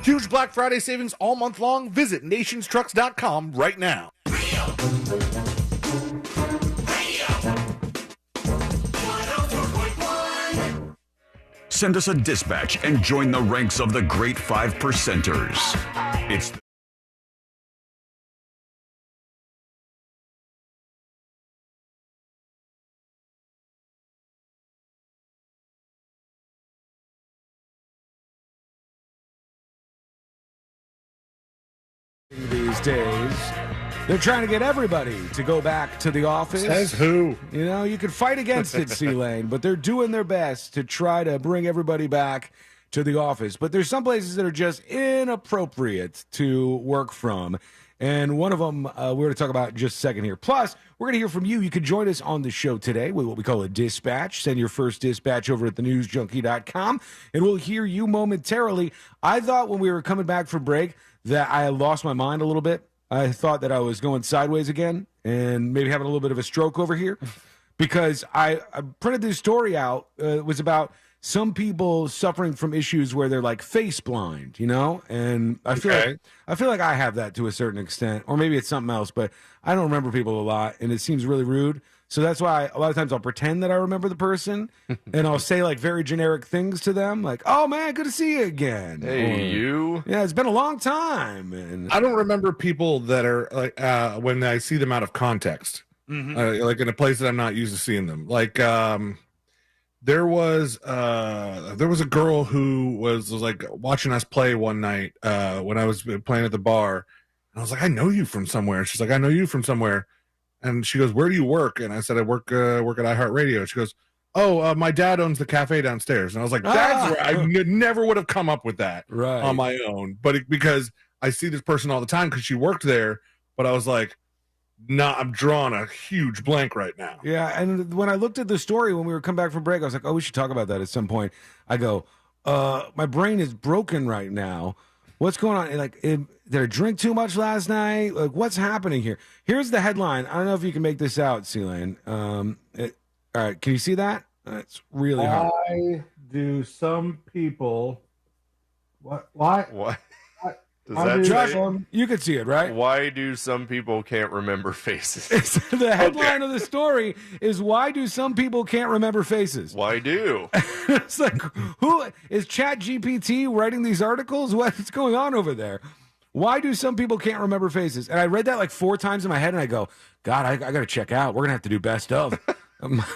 Huge Black Friday savings all month long. Visit nationstrucks.com right now. Send us a dispatch and join the ranks of the great 5 percenters. It's these days. They're trying to get everybody to go back to the office. Says who? You know, you could fight against it, C-Lane, but they're doing their best to try to bring everybody back to the office. But there's some places that are just inappropriate to work from. And one of them we're going to talk about in just a second here. Plus, we're going to hear from you. You can join us on the show today with what we call a dispatch. Send your first dispatch over at thenewsjunkie.com, and we'll hear you momentarily. I thought when we were coming back for break that I lost my mind a little bit. I thought that I was going sideways again and maybe having a little bit of a stroke over here because I printed this story out. It was about some people suffering from issues where they're like face blind, you know? And I feel like I have that to a certain extent, or maybe it's something else, but I don't remember people a lot, and it seems really rude. So that's why a lot of times I'll pretend that I remember the person, and I'll say like very generic things to them, like, "Oh man, good to see you again." Hey, you. Yeah, it's been a long time. And I don't remember people that are like when I see them out of context, like in a place that I'm not used to seeing them. Like there was a girl who was like watching us play one night when I was playing at the bar, and I was like, "I know you from somewhere." She's like, "I know you from somewhere." And she goes, "Where do you work?" And I said, "I work at iHeartRadio." She goes, "Oh, my dad owns the cafe downstairs." And I was like, "That's where I never would have come up with that on my own." But because I see this person all the time because she worked there. But I was like, "Nah, I'm drawing a huge blank right now." Yeah, and when I looked at the story when we were coming back from break, I was like, "Oh, we should talk about that at some point." I go, "My brain is broken right now. What's going on? Like, did I drink too much last night? Like, what's happening here?" Here's the headline. I don't know if you can make this out, C-Lane. All right, can you see that? It's really hard. Why do some people... Why? Does that Josh, say, you can see it, right? Why do some people can't remember faces? The headline of the story is "Why do some people can't remember faces?" Why do? It's like, who is ChatGPT writing these articles? What's going on over there? Why do some people can't remember faces? And I read that like 4 times in my head, and I go, God, I got to check out. We're gonna have to do best of.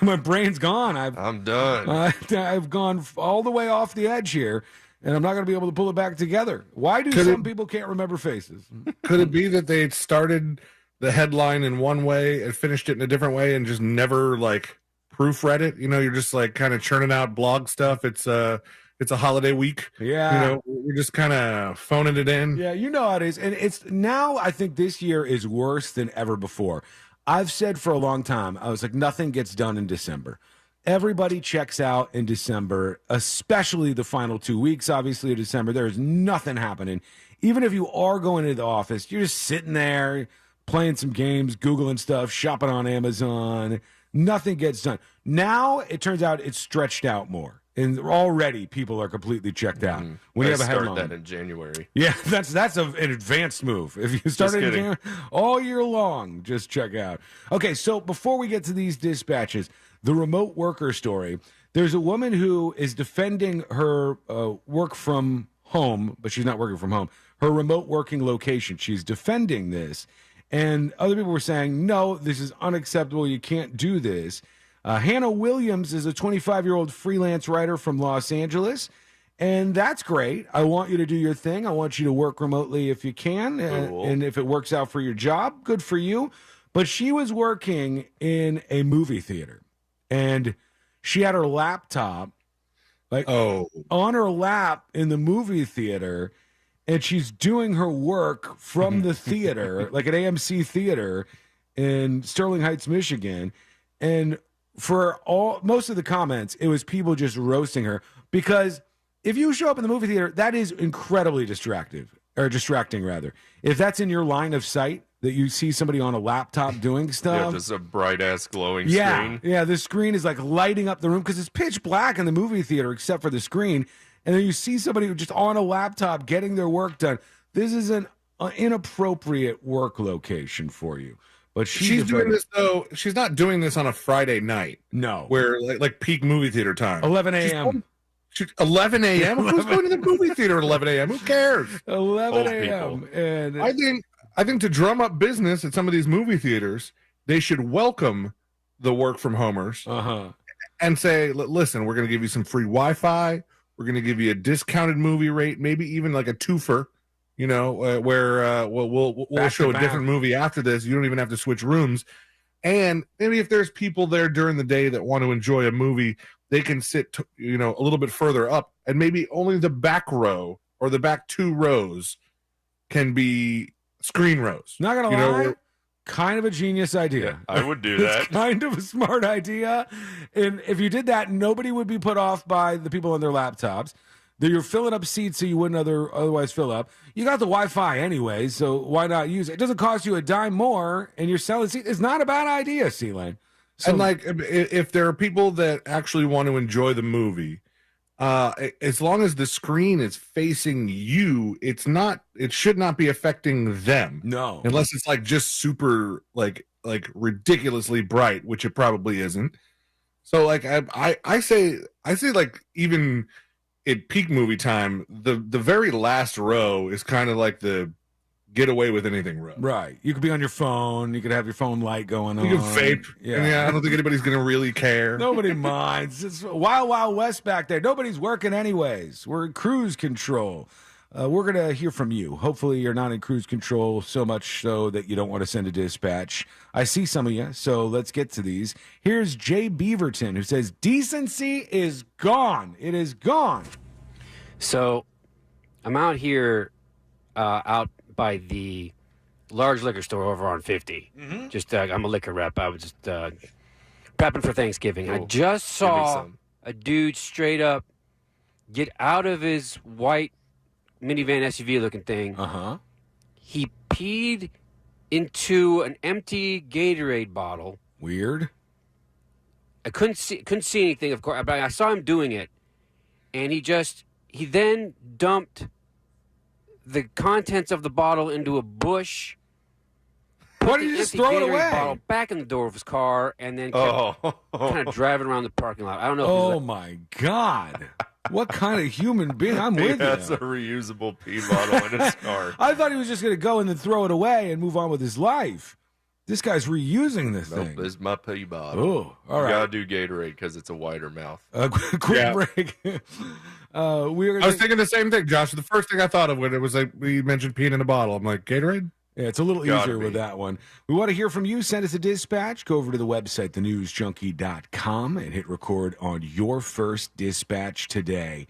My brain's gone. I'm done. I've gone all the way off the edge here. And I'm not going to be able to pull it back together. Why do some people can't remember faces? Could it be that they started the headline in one way and finished it in a different way and just never like proofread it? You know, you're just like kind of churning out blog stuff. It's a holiday week. Yeah. You know, we're just kind of phoning it in. Yeah, you know how it is. And it's now, I think this year is worse than ever before. I've said for a long time, I was like, nothing gets done in December. Everybody checks out in December, especially the final 2 weeks, obviously, of December. There is nothing happening. Even if you are going to the office, you're just sitting there playing some games, Googling stuff, shopping on Amazon. Nothing gets done. Now, it turns out it's stretched out more. And already people are completely checked out. When you have a headline. Start that in January. Yeah, that's an advanced move. If you start it in January, all year long, just check out. Okay, so before we get to these dispatches, the remote worker story, there's a woman who is defending her work from home, but she's not working from home, her remote working location. She's defending this. And other people were saying, no, this is unacceptable. You can't do this. Hannah Williams is a 25-year-old freelance writer from Los Angeles, and that's great. I want you to do your thing. I want you to work remotely if you can, and if it works out for your job, good for you. But she was working in a movie theater, and she had her laptop on her lap in the movie theater, and she's doing her work from the theater, like an AMC theater in Sterling Heights, Michigan, and for most of the comments, it was people just roasting her because if you show up in the movie theater, that is incredibly distracting. If that's in your line of sight, that you see somebody on a laptop doing stuff. Yeah, just a bright-ass glowing screen. Yeah, the screen is like lighting up the room because it's pitch black in the movie theater except for the screen. And then you see somebody just on a laptop getting their work done. This is an inappropriate work location for you. But she's doing this though. She's not doing this on a Friday night. No, where like peak movie theater time, 11 a.m. 11 a.m. Who's going to the movie theater at 11 a.m.? Who cares? 11 a.m. And I think to drum up business at some of these movie theaters, they should welcome the work from homers and say, listen, we're going to give you some free Wi-Fi. We're going to give you a discounted movie rate, maybe even like a twofer. where we'll show a different movie after this. You don't even have to switch rooms. And maybe if there's people there during the day that want to enjoy a movie, they can sit, a little bit further up, and maybe only the back row or the back 2 rows can be screen rows. Not gonna lie, kind of a genius idea. Yeah, I would do that. It's kind of a smart idea. And if you did that, nobody would be put off by the people on their laptops. You're filling up seats so you wouldn't otherwise fill up. You got the Wi-Fi anyway, so why not use it? It doesn't cost you a dime more, and you're selling seats. It's not a bad idea, C-Lane. So, and if there are people that actually want to enjoy the movie, as long as the screen is facing you, it should not be affecting them. No, unless it's just super like ridiculously bright, which it probably isn't. So I say even at peak movie time, the very last row is kind of like the get away with anything row. Right. You could be on your phone. You could have your phone light going on. You can vape. Yeah. I don't think anybody's going to really care. Nobody minds. It's Wild Wild West back there. Nobody's working anyways. We're in cruise control. We're going to hear from you. Hopefully you're not in cruise control so much so that you don't want to send a dispatch. I see some of you, so let's get to these. Here's Jay Beaverton, who says, decency is gone. It is gone. So I'm out here out by the large liquor store over on 50. Mm-hmm. Just I'm a liquor rep. I was just prepping for Thanksgiving. Cool. I just saw a dude straight up get out of his white minivan SUV looking thing. He peed into an empty Gatorade bottle. Weird. I couldn't see anything, of course, but I saw him doing it, and he then dumped the contents of the bottle into a bush. Why did you just throw it away? Bottle back in the door of his car, and then kind of driving around the parking lot. I don't know. Oh my God! What kind of human being? I'm with you. That's a reusable pee bottle in his car. I thought he was just going to go and then throw it away and move on with his life. This guy's reusing this thing. It's my pee bottle. Oh, all right. You gotta do Gatorade because it's a wider mouth. Quick break. I was thinking the same thing, Josh. The first thing I thought of when it was we mentioned peeing in a bottle, I'm like, Gatorade? Yeah, it's a little easier with that one. We want to hear from you. Send us a dispatch. Go over to the website, thenewsjunkie.com, and hit record on your first dispatch today.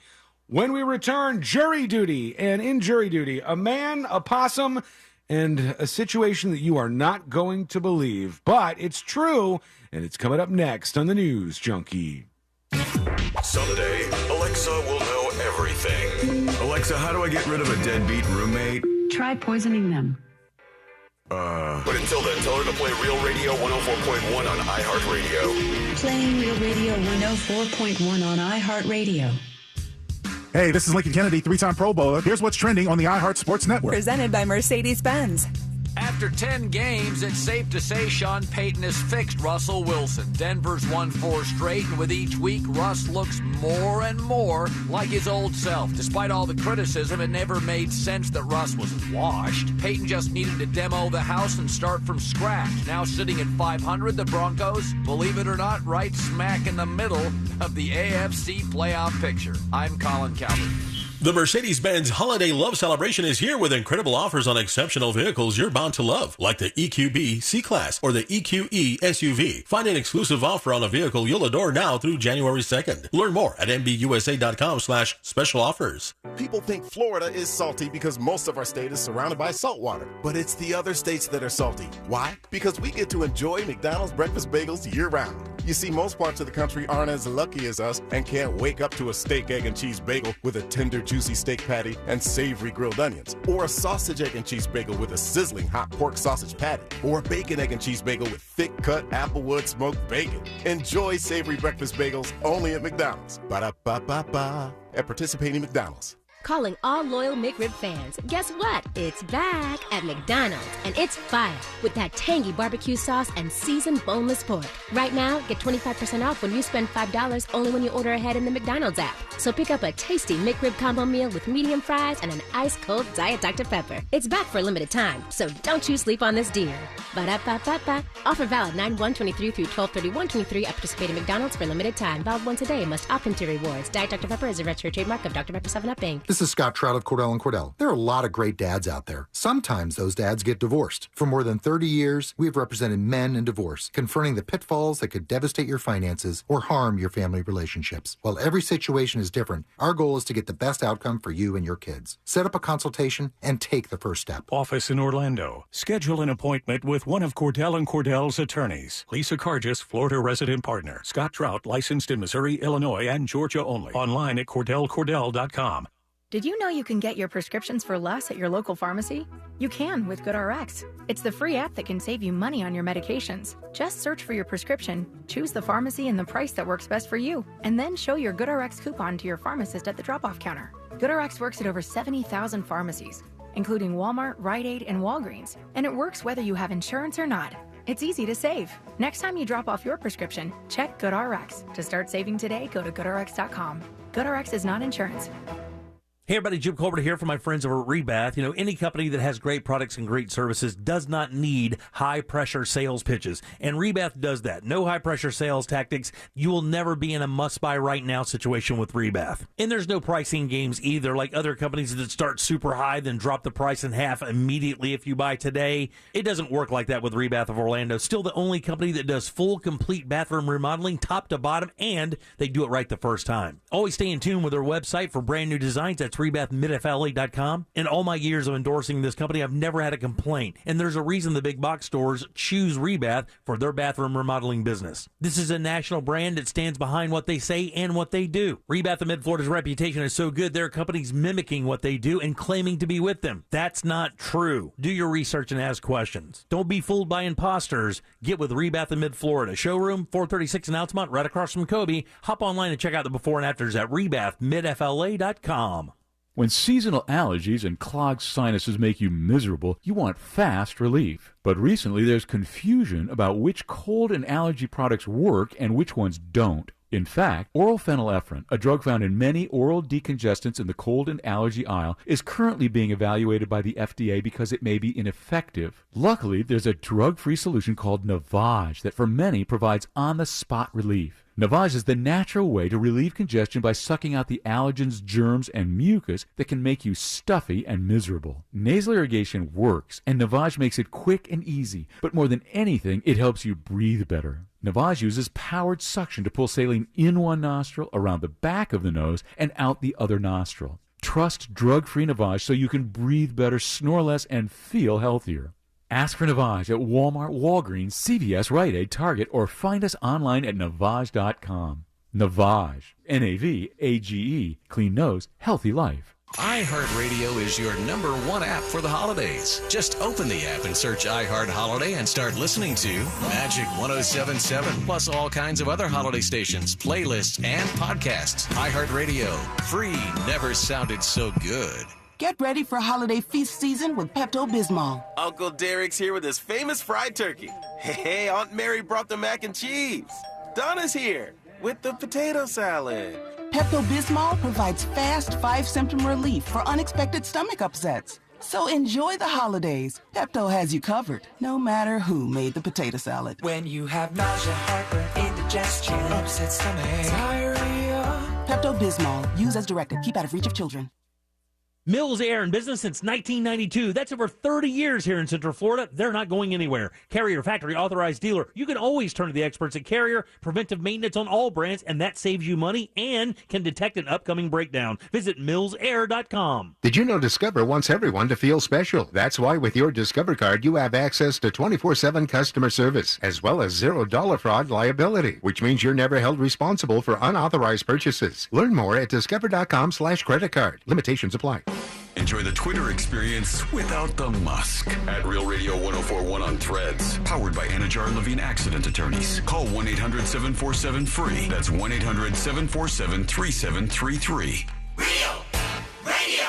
When we return, jury duty. And in jury duty, a man, a possum, and a situation that you are not going to believe. But it's true, and it's coming up next on the News Junkie. Someday, Alexa will know everything. Alexa, how do I get rid of a deadbeat roommate? Try poisoning them. But until then, tell her to play Real Radio 104.1 on iHeartRadio. Playing Real Radio 104.1 on iHeartRadio. Hey, this is Lincoln Kennedy, 3-time Pro Bowler. Here's what's trending on the iHeart Sports Network. Presented by Mercedes-Benz. After 10 games, it's safe to say Sean Payton has fixed Russell Wilson. Denver's won 4 straight, and with each week, Russ looks more and more like his old self. Despite all the criticism, it never made sense that Russ was washed. Payton just needed to demo the house and start from scratch. Now sitting at 500, the Broncos, believe it or not, right smack in the middle of the AFC playoff picture. I'm Colin Cowherd. The Mercedes-Benz Holiday Love Celebration is here with incredible offers on exceptional vehicles you're bound to love, like the EQB C-Class or the EQE SUV. Find an exclusive offer on a vehicle you'll adore now through January 2nd. Learn more at MBUSA.com/special offers. People think Florida is salty because most of our state is surrounded by salt water. But it's the other states that are salty. Why? Because we get to enjoy McDonald's breakfast bagels year-round. You see, most parts of the country aren't as lucky as us and can't wake up to a steak, egg, and cheese bagel with a tender, juicy steak patty and savory grilled onions, or a sausage, egg, and cheese bagel with a sizzling hot pork sausage patty, or a bacon, egg, and cheese bagel with thick-cut applewood smoked bacon. Enjoy savory breakfast bagels only at McDonald's. Ba-da-ba-ba-ba. At participating McDonald's. Calling all loyal McRib fans. Guess what? It's back at McDonald's, and it's fire with that tangy barbecue sauce and seasoned boneless pork. Right now, get 25% off when you spend $5 only when you order ahead in the McDonald's app. So pick up a tasty McRib combo meal with medium fries and an ice-cold Diet Dr. Pepper. It's back for a limited time, so don't you sleep on this deal. Ba-da-ba-ba-ba. Offer valid 9/1/23 through 12/31/23 at participating McDonald's for a limited time. Valid once a day. Must opt into rewards. Diet Dr. Pepper is a registered trademark of Dr. Pepper 7-Up Inc. This is Scott Trout of Cordell & Cordell. There are a lot of great dads out there. Sometimes those dads get divorced. For more than 30 years, we've represented men in divorce, confronting the pitfalls that could devastate your finances or harm your family relationships. While every situation is different, our goal is to get the best outcome for you and your kids. Set up a consultation and take the first step. Office in Orlando. Schedule an appointment with one of Cordell & Cordell's attorneys. Lisa Cargis, Florida resident partner. Scott Trout, licensed in Missouri, Illinois, and Georgia only. Online at CordellCordell.com. Did you know you can get your prescriptions for less at your local pharmacy? You can with GoodRx. It's the free app that can save you money on your medications. Just search for your prescription, choose the pharmacy and the price that works best for you, and then show your GoodRx coupon to your pharmacist at the drop-off counter. GoodRx works at over 70,000 pharmacies, including Walmart, Rite Aid, and Walgreens, and it works whether you have insurance or not. It's easy to save. Next time you drop off your prescription, check GoodRx. To start saving today, go to GoodRx.com. GoodRx is not insurance. Hey everybody, Jim Colbert here from my friends over at Rebath. You know, any company that has great products and great services does not need high-pressure sales pitches, and Rebath does that. No high-pressure sales tactics. You will never be in a must-buy right now situation with Rebath. And there's no pricing games either, like other companies that start super high, then drop the price in half immediately if you buy today. It doesn't work like that with Rebath of Orlando. Still the only company that does full, complete bathroom remodeling, top to bottom, and they do it right the first time. Always stay in tune with their website for brand new designs. That's RebathMidFLA.com. In all my years of endorsing this company, I've never had a complaint. And there's a reason the big box stores choose Rebath for their bathroom remodeling business. This is a national brand that stands behind what they say and what they do. Rebath of Mid-Florida's reputation is so good, there are companies mimicking what they do and claiming to be with them. That's not true. Do your research and ask questions. Don't be fooled by imposters. Get with Rebath of Mid-Florida. Showroom 436 in Altamont, right across from Kobe. Hop online and check out the before and afters at RebathMidFLA.com. When seasonal allergies and clogged sinuses make you miserable, you want fast relief. But recently there's confusion about which cold and allergy products work and which ones don't. In fact, oral phenylephrine, a drug found in many oral decongestants in the cold and allergy aisle, is currently being evaluated by the FDA because it may be ineffective. Luckily, there's a drug-free solution called Navage that for many provides on-the-spot relief. Navage is the natural way to relieve congestion by sucking out the allergens, germs, and mucus that can make you stuffy and miserable. Nasal irrigation works, and Navage makes it quick and easy, but more than anything, it helps you breathe better. Navage uses powered suction to pull saline in one nostril, around the back of the nose, and out the other nostril. Trust drug-free Navage so you can breathe better, snore less, and feel healthier. Ask for Navage at Walmart, Walgreens, CVS, Rite Aid, Target, or find us online at Navage.com. Navage, N-A-V-A-G-E, clean nose, healthy life. iHeartRadio is your #1 app for the holidays. Just open the app and search iHeart Holiday and start listening to Magic 107.7, plus all kinds of other holiday stations, playlists, and podcasts. iHeartRadio, free, never sounded so good. Get ready for holiday feast season with Pepto-Bismol. Uncle Derek's here with his famous fried turkey. Hey, Aunt Mary brought the mac and cheese. Donna's here with the potato salad. Pepto-Bismol provides fast 5-symptom relief for unexpected stomach upsets. So enjoy the holidays. Pepto has you covered, no matter who made the potato salad. When you have nausea, heartburn, indigestion, upset stomach, diarrhea. Pepto-Bismol. Use as directed. Keep out of reach of children. Mills Air in business since 1992. That's over 30 years here in Central Florida. They're not going anywhere. Carrier factory authorized dealer. You can always turn to the experts at Carrier. Preventive maintenance on all brands, and that saves you money and can detect an upcoming breakdown. Visit millsair.com. Did you know Discover wants everyone to feel special? That's why with your Discover card, you have access to 24/7 customer service, as well as $0 fraud liability, which means you're never held responsible for unauthorized purchases. Learn more at discover.com/credit card. Limitations apply. Enjoy the Twitter experience without the musk. At Real Radio 1041 on Threads. Powered by Anajar Levine Accident Attorneys. Call 1-800-747-FREE. That's 1-800-747-3733. Real Radio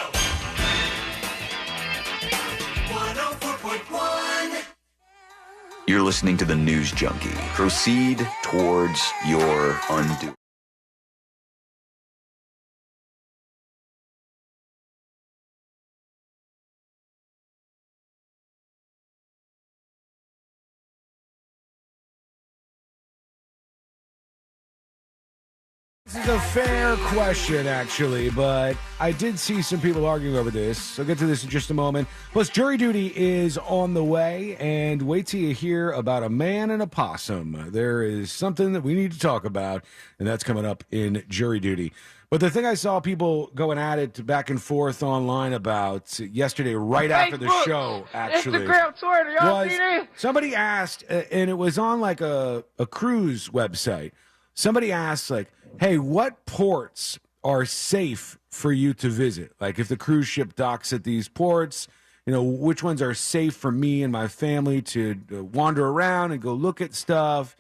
104.1. You're listening to the News Junkie. Proceed towards your undoing. This is a fair question, actually, but I did see some people arguing over this. I'll get to this in just a moment. Plus, jury duty is on the way, and wait till you hear about a man and a possum. There is something that we need to talk about, and that's coming up in jury duty. But the thing I saw people going at it back and forth online about yesterday, right after the show, actually, Instagram, Twitter, y'all see this? somebody asked, and it was on like a cruise website. Somebody asked, like, hey, what ports are safe for you to visit? Like, if the cruise ship docks at these ports, which ones are safe for me and my family to wander around and go look at stuff?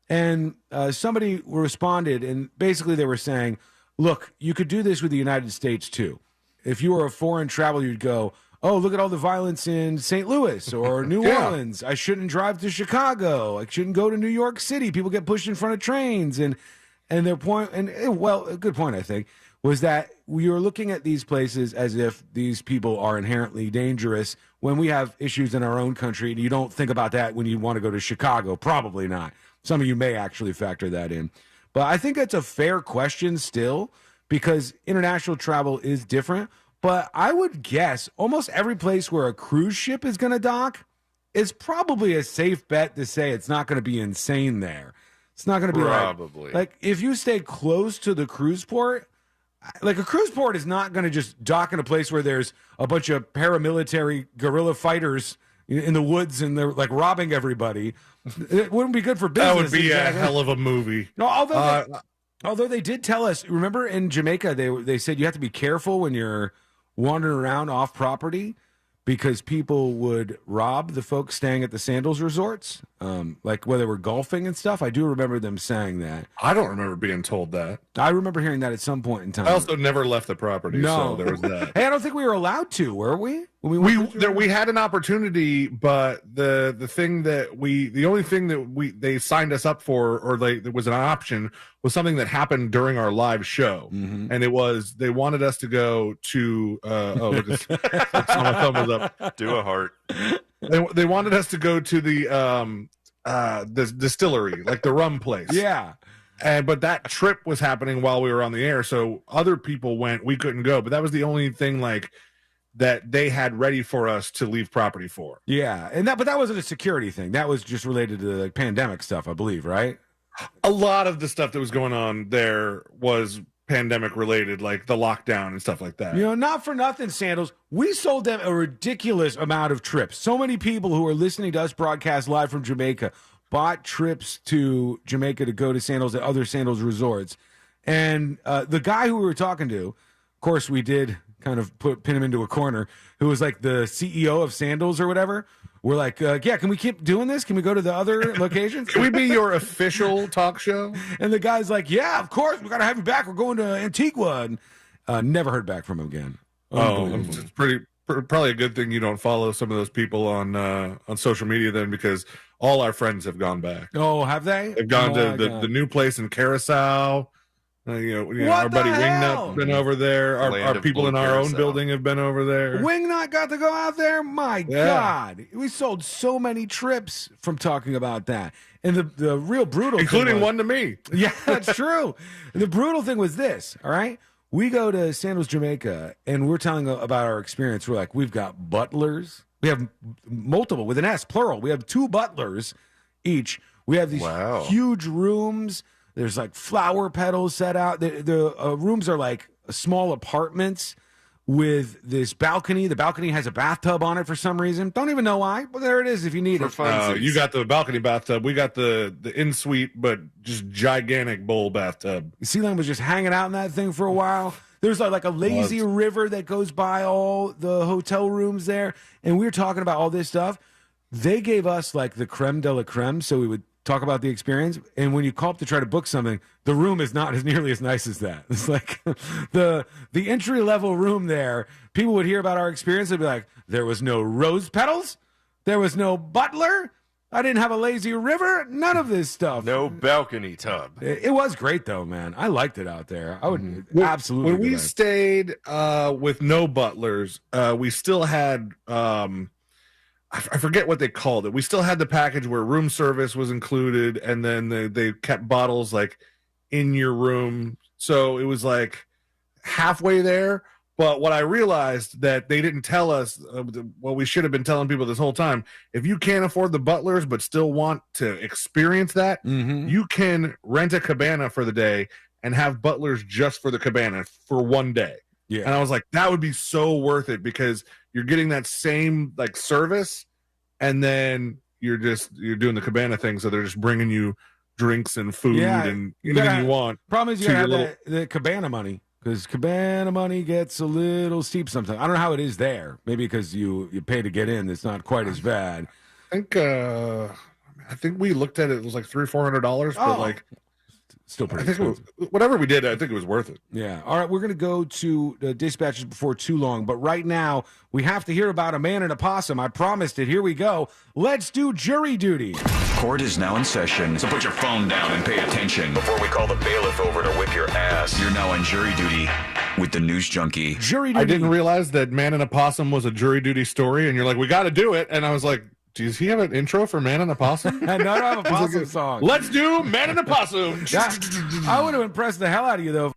And somebody responded, and basically they were saying, look, you could do this with the United States, too. If you were a foreign traveler, you'd go, oh, look at all the violence in St. Louis or New Orleans. I shouldn't drive to Chicago. I shouldn't go to New York City. People get pushed in front of trains. And their point, a good point, I think, was that we were looking at these places as if these people are inherently dangerous when we have issues in our own country. And you don't think about that when you want to go to Chicago. Probably not. Some of you may actually factor that in. But I think that's a fair question still, because international travel is different. But I would guess almost every place where a cruise ship is going to dock is probably a safe bet to say it's not going to be insane there. It's not going to be probably like if you stay close to the cruise port, like a cruise port is not going to just dock in a place where there's a bunch of paramilitary guerrilla fighters in the woods and they're like robbing everybody. It wouldn't be good for business. That would be a hell of a movie. No, although they did tell us, remember in Jamaica, they said you have to be careful when you're wandering around off property because people would rob the folks staying at the Sandals resorts, like where they were golfing and stuff. I do remember them saying that. I don't remember being told that. I remember hearing that at some point in time. I also never left the property, No. so there was that. Hey, I don't think we were allowed to, were we? When We had an opportunity, but the only thing that they signed us up for, or there was an option, was something that happened during our live show, and it was they wanted us to go to look at my thumb was up. Do a heart. They wanted us to go to the distillery, like the rum place. Yeah. But that trip was happening while we were on the air, so other people went. We couldn't go, but that was the only thing that they had ready for us to leave property for. Yeah, but that wasn't a security thing. That was just related to the pandemic stuff, I believe, right? A lot of the stuff that was going on there was pandemic related, like the lockdown and stuff like that. Not for nothing, Sandals. We sold them a ridiculous amount of trips. So many people who are listening to us broadcast live from Jamaica bought trips to Jamaica to go to Sandals at other Sandals resorts. And the guy who we were talking to, of course, we did kind of pin him into a corner, who was like the CEO of Sandals or whatever. We're like, yeah, can we keep doing this? Can we go to the other locations? Can we be your official talk show? And the guy's like, yeah, of course. We got to have you back. We're going to Antigua. And never heard back from him again. It's probably a good thing you don't follow some of those people on social media then, because all our friends have gone back. Oh, have they? They've gone to the new place in Curacao. Our buddy Wingnut's been over there. Our people in our own building have been over there. Wingnut got to go out there? My God. We sold so many trips from talking about that. And the real brutal including one to me. Yeah, that's true. The brutal thing was this, all right? We go to Sandals, Jamaica, and we're telling about our experience. We're like, we've got butlers. We have multiple, with an S, plural. We have 2 butlers each. We have these huge rooms. There's like flower petals set out. The rooms are like small apartments with this balcony. The balcony has a bathtub on it for some reason. Don't even know why, but there it is if you need it. You got the balcony bathtub. We got the in-suite, but just gigantic bowl bathtub. Sealand was just hanging out in that thing for a while. There's like a lazy river that goes by all the hotel rooms there. And we were talking about all this stuff. They gave us like the creme de la creme, so we would talk about the experience. And when you call up to try to book something, the room is not as nearly as nice as that. It's like the entry level room there. People would hear about our experience. They'd be like, there was no rose petals. There was no butler. I didn't have a lazy river. None of this stuff. No balcony tub. It was great though, man. I liked it out there. I would absolutely. When we stayed with no butlers, we still had I forget what they called it. We still had the package where room service was included, and then they kept bottles like in your room So it was like halfway there. But what I realized that they didn't tell us, what we should have been telling people this whole time, if you can't afford the butlers but still want to experience that, you can rent a cabana for the day and have butlers just for the cabana for one day. Yeah. And I was like, that would be so worth it because you're getting that same like service, and then you're doing the cabana thing, so they're just bringing you drinks and food and anything you want. Problem is you gotta have the cabana money. Because cabana money gets a little steep sometimes. I don't know how it is there. Maybe because you pay to get in, it's not quite as bad. I think we looked at it. It was like $300 or $400, but like still pretty expensive. Whatever we did, I think it was worth it. Yeah. All right, we're going to go to the dispatches before too long, but right now we have to hear about a man and a possum. I promised it. Here we go. Let's do jury duty. Court is now in session, so put your phone down and pay attention. Before we call the bailiff over to whip your ass, you're now on jury duty with the News Junkie. Jury duty. I didn't realize that Man and a Possum was a jury duty story, and you're like, we got to do it. And I was like, does he have an intro for Man and a Possum? No, I don't have a possum song. Let's do Man and a Possum. I would have impressed the hell out of you, though.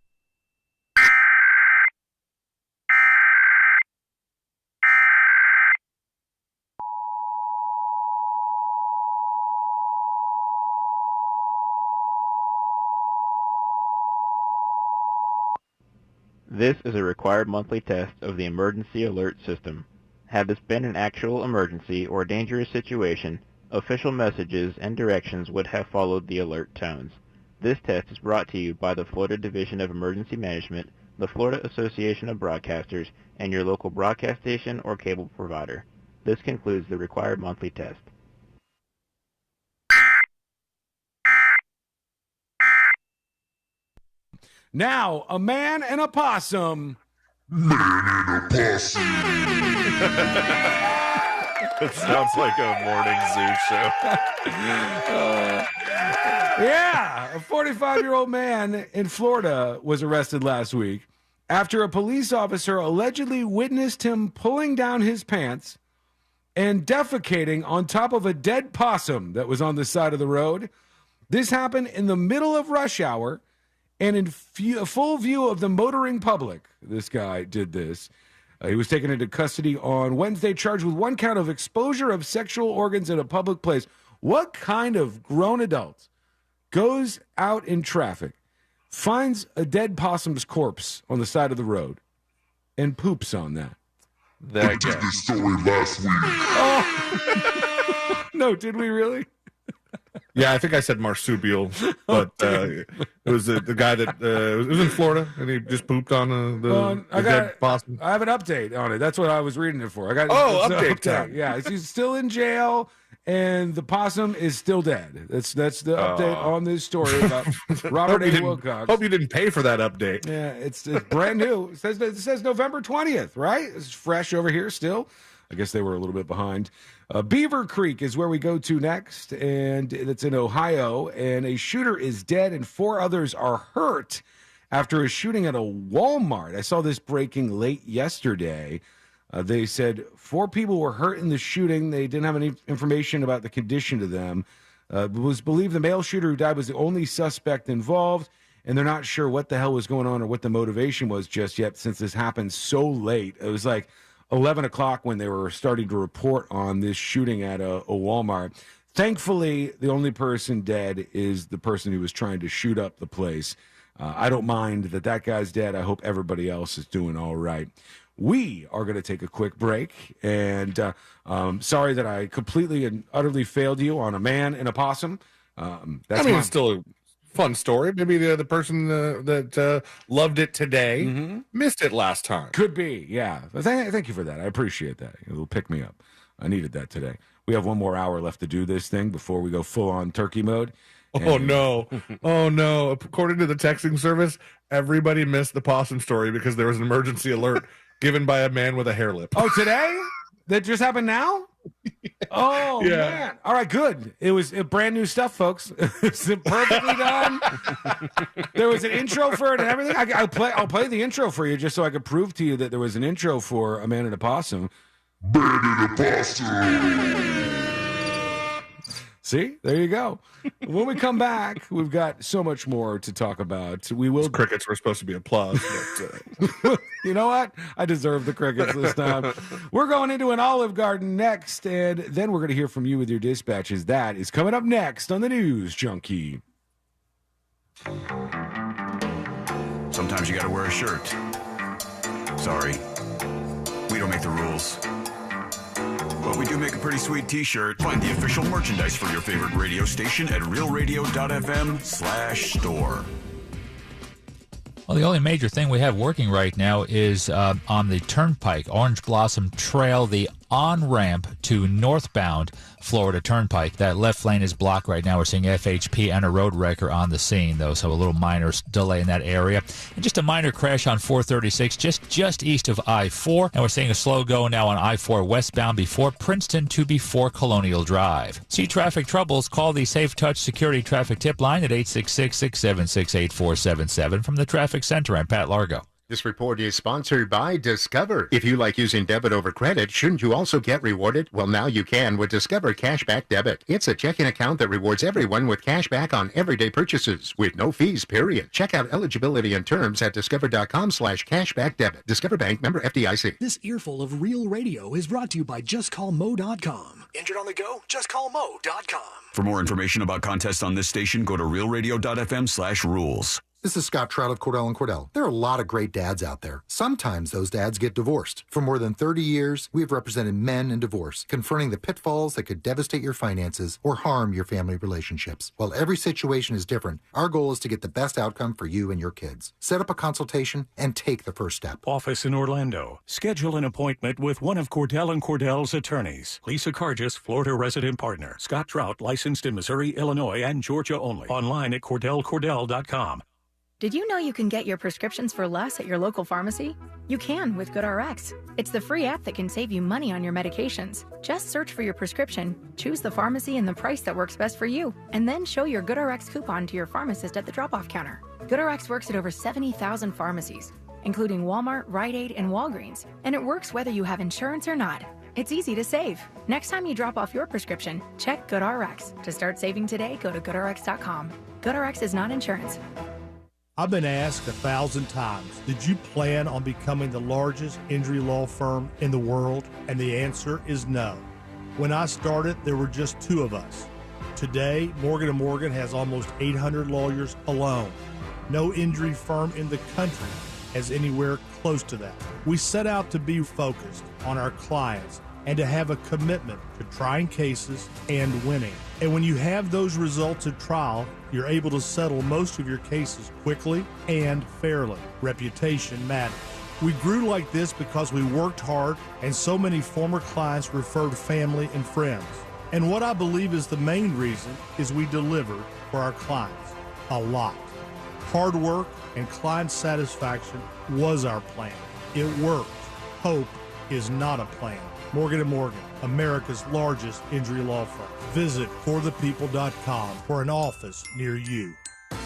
This is a required monthly test of the emergency alert system. Had this been an actual emergency or dangerous situation, official messages and directions would have followed the alert tones. This test is brought to you by the Florida Division of Emergency Management, the Florida Association of Broadcasters, and your local broadcast station or cable provider. This concludes the required monthly test. Now, a man and a possum. Man and a possum. It sounds like a morning zoo show. Yeah, a 45-year-old man in Florida was arrested last week after a police officer allegedly witnessed him pulling down his pants and defecating on top of a dead possum that was on the side of the road. This happened in the middle of rush hour and in full view of the motoring public. This guy did this. He was taken into custody on Wednesday, charged with one count of exposure of sexual organs in a public place. What kind of grown adult goes out in traffic, finds a dead possum's corpse on the side of the road, and poops on that? That guy. I did this story last week. Oh. No, did we really? Yeah, I think I said marsupial, but it was the guy that it was in Florida, and he just pooped on the dead possum. I have an update on it. That's what I was reading it for. I got update time. Yeah, he's still in jail, and the possum is still dead. That's the update on this story about Robert A. Wilcox. Hope you didn't pay for that update. Yeah, it's brand new. It says November 20th, right? It's fresh over here still. I guess they were a little bit behind. Beaver Creek is where we go to next, and it's in Ohio. And a shooter is dead, and 4 others are hurt after a shooting at a Walmart. I saw this breaking late yesterday. They said 4 people were hurt in the shooting. They didn't have any information about the condition to them. It was believed the male shooter who died was the only suspect involved, and they're not sure what the hell was going on or what the motivation was just yet, since this happened so late. It was like 11 o'clock when they were starting to report on this shooting at a Walmart. Thankfully, the only person dead is the person who was trying to shoot up the place. I don't mind that guy's dead. I hope everybody else is doing all right. We are going to take a quick break, and sorry that I completely and utterly failed you on a man and a possum. It's still a fun story. Maybe the person that loved it today missed it last time. Could be, yeah. Thank you for that. I appreciate that. It'll pick me up. I needed that today. We have one more hour left to do this thing before we go full-on turkey mode. Oh, no. Oh, no. According to the texting service, everybody missed the possum story because there was an emergency alert given by a man with a hair lip. Oh, today? That just happened now? Oh, yeah. Man. All right, good. It was brand new stuff, folks. It's perfectly done. There was an intro for it and everything. I'll play the intro for you just so I could prove to you that there was an intro for A Man and a Possum. Man and a Possum. See, there you go. When we come back, we've got so much more to talk about. We will. Those crickets were supposed to be applause, but you know what? I deserve the crickets this time. We're going into an Olive Garden next, and then we're going to hear from you with your dispatches. That is coming up next on the News Junkie. Sometimes you gotta wear a shirt. Sorry, we don't make the rules. But we do make a pretty sweet t-shirt. Find the official merchandise for your favorite radio station at realradio.fm/store. Well, the only major thing we have working right now is on the Turnpike, Orange Blossom Trail, the on-ramp to northbound Florida Turnpike. That left lane is blocked right now. We're seeing FHP and a road wrecker on the scene, though, so a little minor delay in that area. And just a minor crash on 436, just east of I-4. And we're seeing a slow go now on I-4 westbound before Princeton to before Colonial Drive. See traffic troubles, call the Safe Touch Security Traffic Tip Line at 866-676-8477. From the Traffic Center, I'm Pat Largo. This report is sponsored by Discover. If you like using debit over credit, shouldn't you also get rewarded? Well, now you can with Discover Cashback Debit. It's a checking account that rewards everyone with cash back on everyday purchases with no fees, period. Check out eligibility and terms at discover.com/cashbackdebit. Discover Bank, member FDIC. This earful of Real Radio is brought to you by JustCallMo.com. Injured on the go? JustCallMo.com. For more information about contests on this station, go to realradio.fm/rules. This is Scott Trout of Cordell & Cordell. There are a lot of great dads out there. Sometimes those dads get divorced. For more than 30 years, we have represented men in divorce, confronting the pitfalls that could devastate your finances or harm your family relationships. While every situation is different, our goal is to get the best outcome for you and your kids. Set up a consultation and take the first step. Office in Orlando. Schedule an appointment with one of Cordell & Cordell's attorneys. Lisa Cargis, Florida resident partner. Scott Trout, licensed in Missouri, Illinois, and Georgia only. Online at CordellCordell.com. Did you know you can get your prescriptions for less at your local pharmacy? You can with GoodRx. It's the free app that can save you money on your medications. Just search for your prescription, choose the pharmacy and the price that works best for you, and then show your GoodRx coupon to your pharmacist at the drop-off counter. GoodRx works at over 70,000 pharmacies, including Walmart, Rite Aid, and Walgreens, and it works whether you have insurance or not. It's easy to save. Next time you drop off your prescription, check GoodRx. To start saving today, go to GoodRx.com. GoodRx is not insurance. I've been asked 1,000 times, did you plan on becoming the largest injury law firm in the world? And the answer is no. When I started, there were just 2 of us. Today, Morgan & Morgan has almost 800 lawyers alone. No injury firm in the country has anywhere close to that. We set out to be focused on our clients and to have a commitment to trying cases and winning. And when you have those results at trial, you're able to settle most of your cases quickly and fairly. Reputation matters. We grew like this because we worked hard and so many former clients referred family and friends. And what I believe is the main reason is we delivered for our clients a lot. Hard work and client satisfaction was our plan. It worked. Hope is not a plan. Morgan & Morgan, America's largest injury law firm. Visit forthepeople.com for an office near you.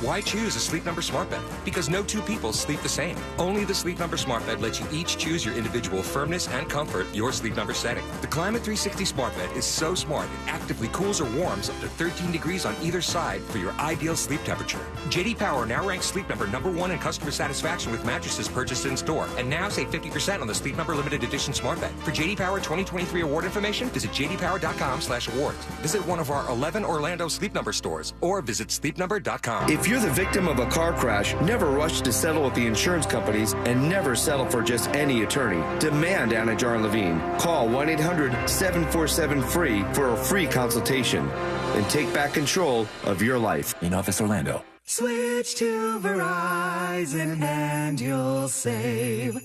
Why choose a Sleep Number smart bed? Because no 2 people sleep the same. Only the Sleep Number smart bed lets you each choose your individual firmness and comfort, your Sleep Number setting. The Climate 360 smart bed is so smart it actively cools or warms up to 13 degrees on either side for your ideal sleep temperature. J.D. Power now ranks Sleep Number #1 in customer satisfaction with mattresses purchased in store. And now save 50% on the Sleep Number limited edition smart bed. For J.D. Power 2023 award information, visit jdpower.com/awards. Visit one of our 11 Orlando Sleep Number stores or visit sleepnumber.com. If you're the victim of a car crash, never rush to settle with the insurance companies and never settle for just any attorney. Demand Anna Jar Levine. Call 1-800-747-FREE for a free consultation and take back control of your life. In Office Orlando. Switch to Verizon and you'll save.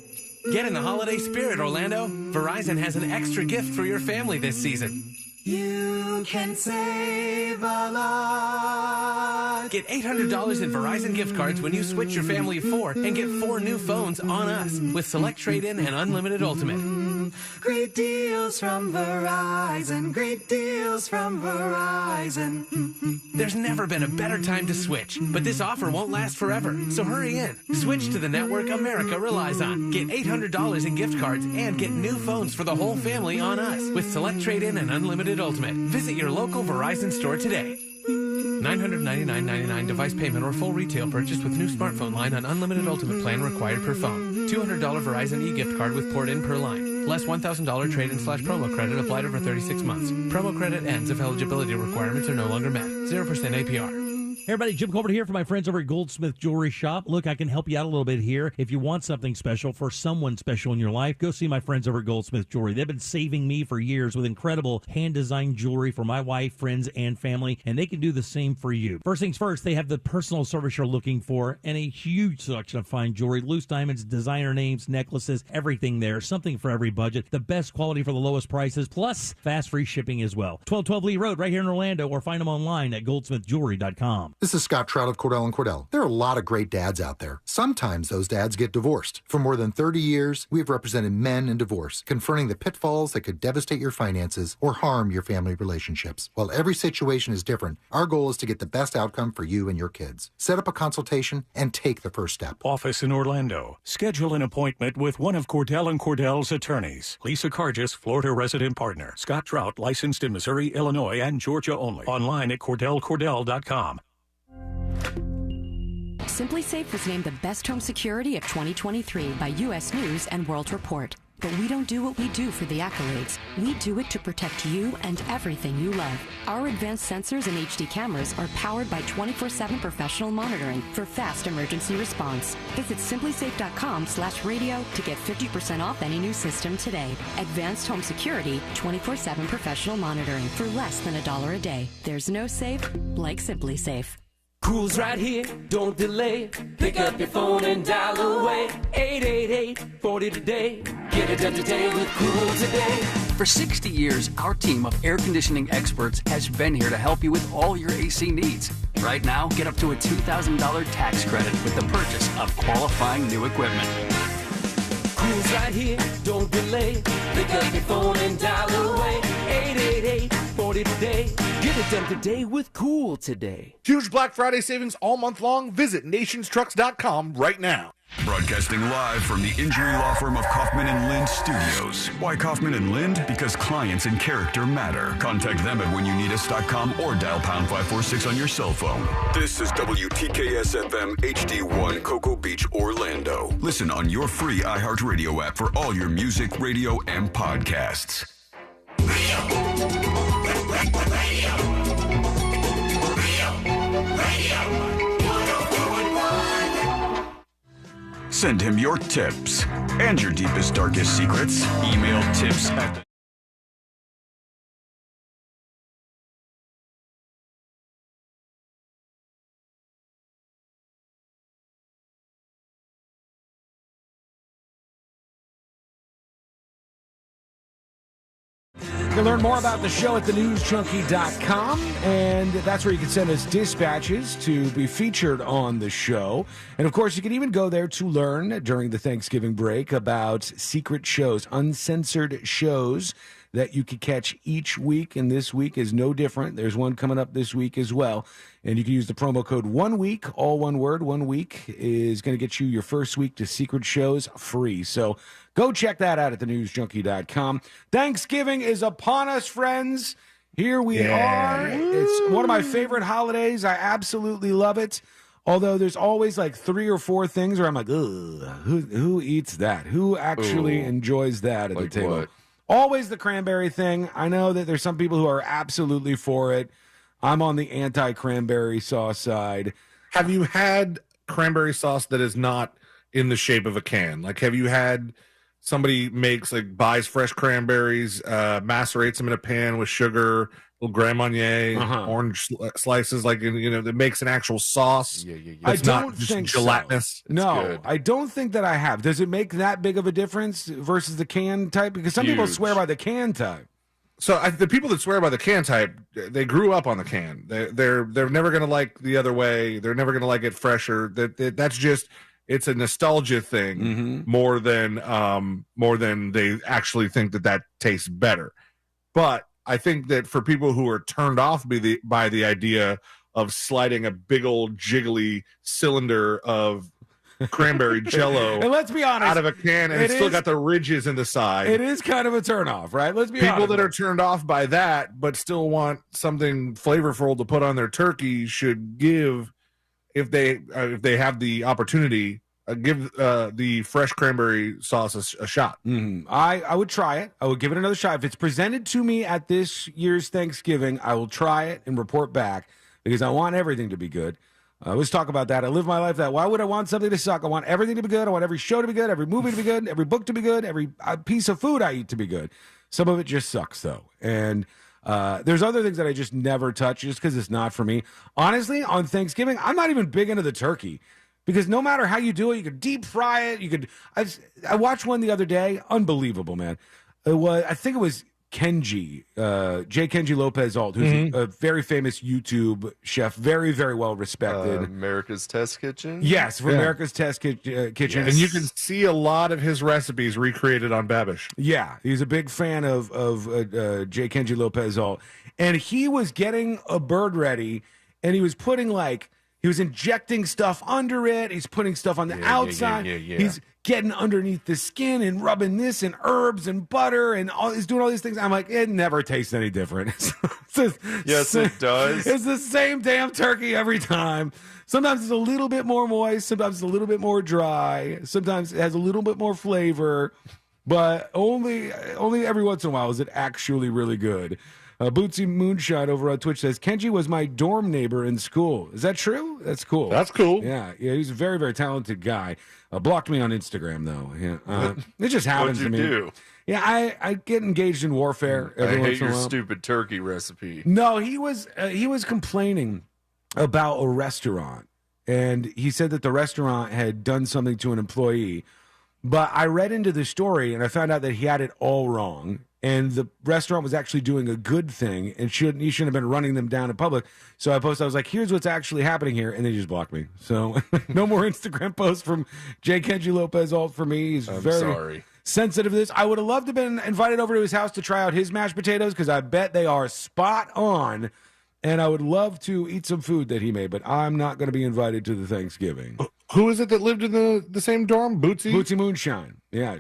Get in the holiday spirit, Orlando. Verizon has an extra gift for your family this season. You can save a lot. Get $800 in Verizon gift cards when you switch your family of 4 and get 4 new phones on us with Select Trade-In and Unlimited Ultimate. Great deals from Verizon. Great deals from Verizon. There's never been a better time to switch, but this offer won't last forever, so hurry in. Switch to the network America relies on. Get $800 in gift cards and get new phones for the whole family on us with select trade-in and unlimited ultimate. Visit your local Verizon store today. $999.99 device payment or full retail purchase with new smartphone line on unlimited ultimate plan required per phone. $200 Verizon e-gift card with port in per line. Less $1,000 trade-in/promo credit applied over 36 months. Promo credit ends if eligibility requirements are no longer met. 0% APR. Hey everybody, Jim Colbert here for my friends over at Goldsmith Jewelry Shop. Look, I can help you out a little bit here. If you want something special for someone special in your life, go see my friends over at Goldsmith Jewelry. They've been saving me for years with incredible hand-designed jewelry for my wife, friends, and family, and they can do the same for you. First things first, they have the personal service you're looking for and a huge selection of fine jewelry, loose diamonds, designer names, necklaces, everything there. Something for every budget. The best quality for the lowest prices, plus fast free shipping as well. 1212 Lee Road right here in Orlando, or find them online at goldsmithjewelry.com. This is Scott Trout of Cordell & Cordell. There are a lot of great dads out there. Sometimes those dads get divorced. For more than 30 years, we've represented men in divorce, confronting the pitfalls that could devastate your finances or harm your family relationships. While every situation is different, our goal is to get the best outcome for you and your kids. Set up a consultation and take the first step. Office in Orlando. Schedule an appointment with one of Cordell & Cordell's attorneys. Lisa Cargis, Florida resident partner. Scott Trout, licensed in Missouri, Illinois, and Georgia only. Online at CordellCordell.com. SimpliSafe was named the best home security of 2023 by U.S. News and World Report. But we don't do what we do for the accolades. We do it to protect you and everything you love. Our advanced sensors and HD cameras are powered by 24/7 professional monitoring for fast emergency response. Visit simplysafe.com/radio to get 50% off any new system today. Advanced home security, 24/7 professional monitoring for less than $1 a day. There's no safe like SimpliSafe. Cool's right here, don't delay. Pick up your phone and dial away. 888-40 today. Get it done today with Cool today. For 60 years, our team of air conditioning experts has been here to help you with all your AC needs. Right now, get up to a $2,000 tax credit with the purchase of qualifying new equipment. Cool's right here, don't delay. Pick up your phone and dial away. 888-40 today. Get it done today with Cool today. Huge Black Friday savings all month long. Visit nationstrucks.com right now. Broadcasting live from the injury law firm of Kaufman and Lind Studios. Why Kaufman and Lind? Because clients and character matter. Contact them at whenyouneedus.com or dial pound 546 on your cell phone. This is WTKS-FM HD1 Cocoa Beach, Orlando. Listen on your free iHeartRadio app for all your music, radio, and podcasts. Send him your tips and your deepest, darkest secrets. Email tips at You can learn more about the show at thenewsjunkie.com, and that's where you can send us dispatches to be featured on the show. And, of course, you can even go there to learn during the Thanksgiving break about secret shows, uncensored shows that you could catch each week, and this week is no different. There's one coming up this week as well, and you can use the promo code 1WEEK, all one word. 1 week is going to get you your first week to secret shows free. So go check that out at thenewsjunkie.com. Thanksgiving is upon us, friends. Here we are. It's one of my favorite holidays. I absolutely love it. Although there's always like 3 or 4 things where I'm like, ugh, who eats that? Who actually enjoys that at the table? What? Always the cranberry thing. I know that there's some people who are absolutely for it. I'm on the anti-cranberry sauce side. Have you had cranberry sauce that is not in the shape of a can? Like, have you had somebody buys fresh cranberries, macerates them in a pan with sugar, little Grand Marnier, orange slices, that makes an actual sauce? I It's don't not just think gelatinous. So. No, I don't think that I have. Does it make that big of a difference versus the can type? Because some people swear by the can type. So the people that swear by the can type, they grew up on the can. They're never going to like the other way. They're never going to like it fresher. That's just it's a nostalgia thing more than they actually think that tastes better. But I think that for people who are turned off by the idea of sliding a big old jiggly cylinder of cranberry jello and let's be honest, out of a can and it's still got the ridges in the side. It is kind of a turnoff, right? Let's be honest. People that are turned off by that but still want something flavorful to put on their turkey should give, if they have the opportunity, give the fresh cranberry sauce a shot. I would try it. I would give it another shot. If it's presented to me at this year's Thanksgiving, I will try it and report back because I want everything to be good. Let's talk about that. I live my life that. Why would I want something to suck? I want everything to be good. I want every show to be good, every movie to be good, every book to be good, every piece of food I eat to be good. Some of it just sucks, though. And there's other things that I just never touch just because it's not for me. Honestly, on Thanksgiving, I'm not even big into the turkey because no matter how you do it, you could deep fry it. You could. I watched one the other day. Unbelievable, man. I think it was Kenji, J. Kenji Lopez Alt, who's a very famous YouTube chef, very, very well respected. America's Test Kitchen? Yes, from America's Test Kitchen. Yes. And you can see a lot of his recipes recreated on Babish. Yeah, he's a big fan of J. Kenji Lopez Alt. And he was getting a bird ready, and he was putting he was injecting stuff under it. He's putting stuff on the outside. Yeah. He's getting underneath the skin and rubbing this and herbs and butter and he's doing all these things. I'm like, it never tastes any different. Yes, it does. It's the same damn turkey every time. Sometimes it's a little bit more moist. Sometimes it's a little bit more dry. Sometimes it has a little bit more flavor. But only every once in a while is it actually really good. Bootsy Moonshine over on Twitch says, Kenji was my dorm neighbor in school. Is that true? That's cool. That's cool. Yeah, he's a very, very talented guy. Blocked me on Instagram, though. Yeah, it just happens to me. What'd you do? Yeah, I get engaged in warfare every I once hate in a your while. stupid turkey recipe. No, he was complaining about a restaurant, and he said that the restaurant had done something to an employee. But I read into the story, and I found out that he had it all wrong. And the restaurant was actually doing a good thing and he shouldn't have been running them down in public. So I was like, here's what's actually happening here. And they just blocked me. So no more Instagram posts from J. Kenji Lopez Alt for me. He's very sorry. sensitive to this. I would have loved to have been invited over to his house to try out his mashed potatoes because I bet they are spot on. And I would love to eat some food that he made, but I'm not going to be invited to the Thanksgiving. Who is it that lived in the same dorm? Bootsy Moonshine. Yeah.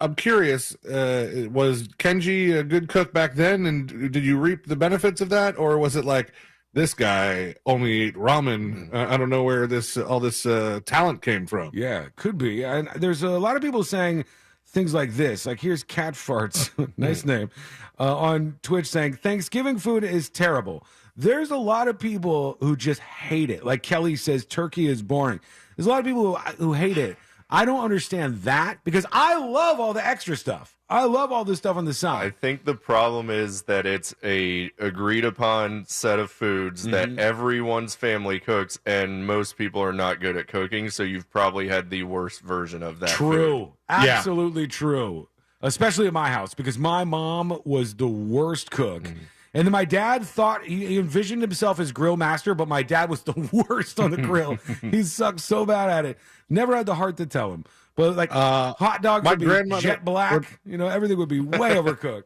I'm curious. Was Kenji a good cook back then, and did you reap the benefits of that, or was it like this guy only ate ramen? I don't know where all this talent came from. Yeah, could be. And there's a lot of people saying things like this. Like here's Cat Farts, nice name, on Twitch saying Thanksgiving food is terrible. There's a lot of people who just hate it. Like Kelly says, turkey is boring. There's a lot of people who hate it. I don't understand that because I love all the extra stuff. I love all this stuff on the side. I think the problem is that it's a agreed upon set of foods that everyone's family cooks, and most people are not good at cooking. So you've probably had the worst version of that. True. Food. Absolutely true. Especially at my house because my mom was the worst cook. And then my dad thought he envisioned himself as grill master, but my dad was the worst on the grill. He sucked so bad at it. Never had the heart to tell him. But like hot dogs would be jet black. Everything would be way overcooked.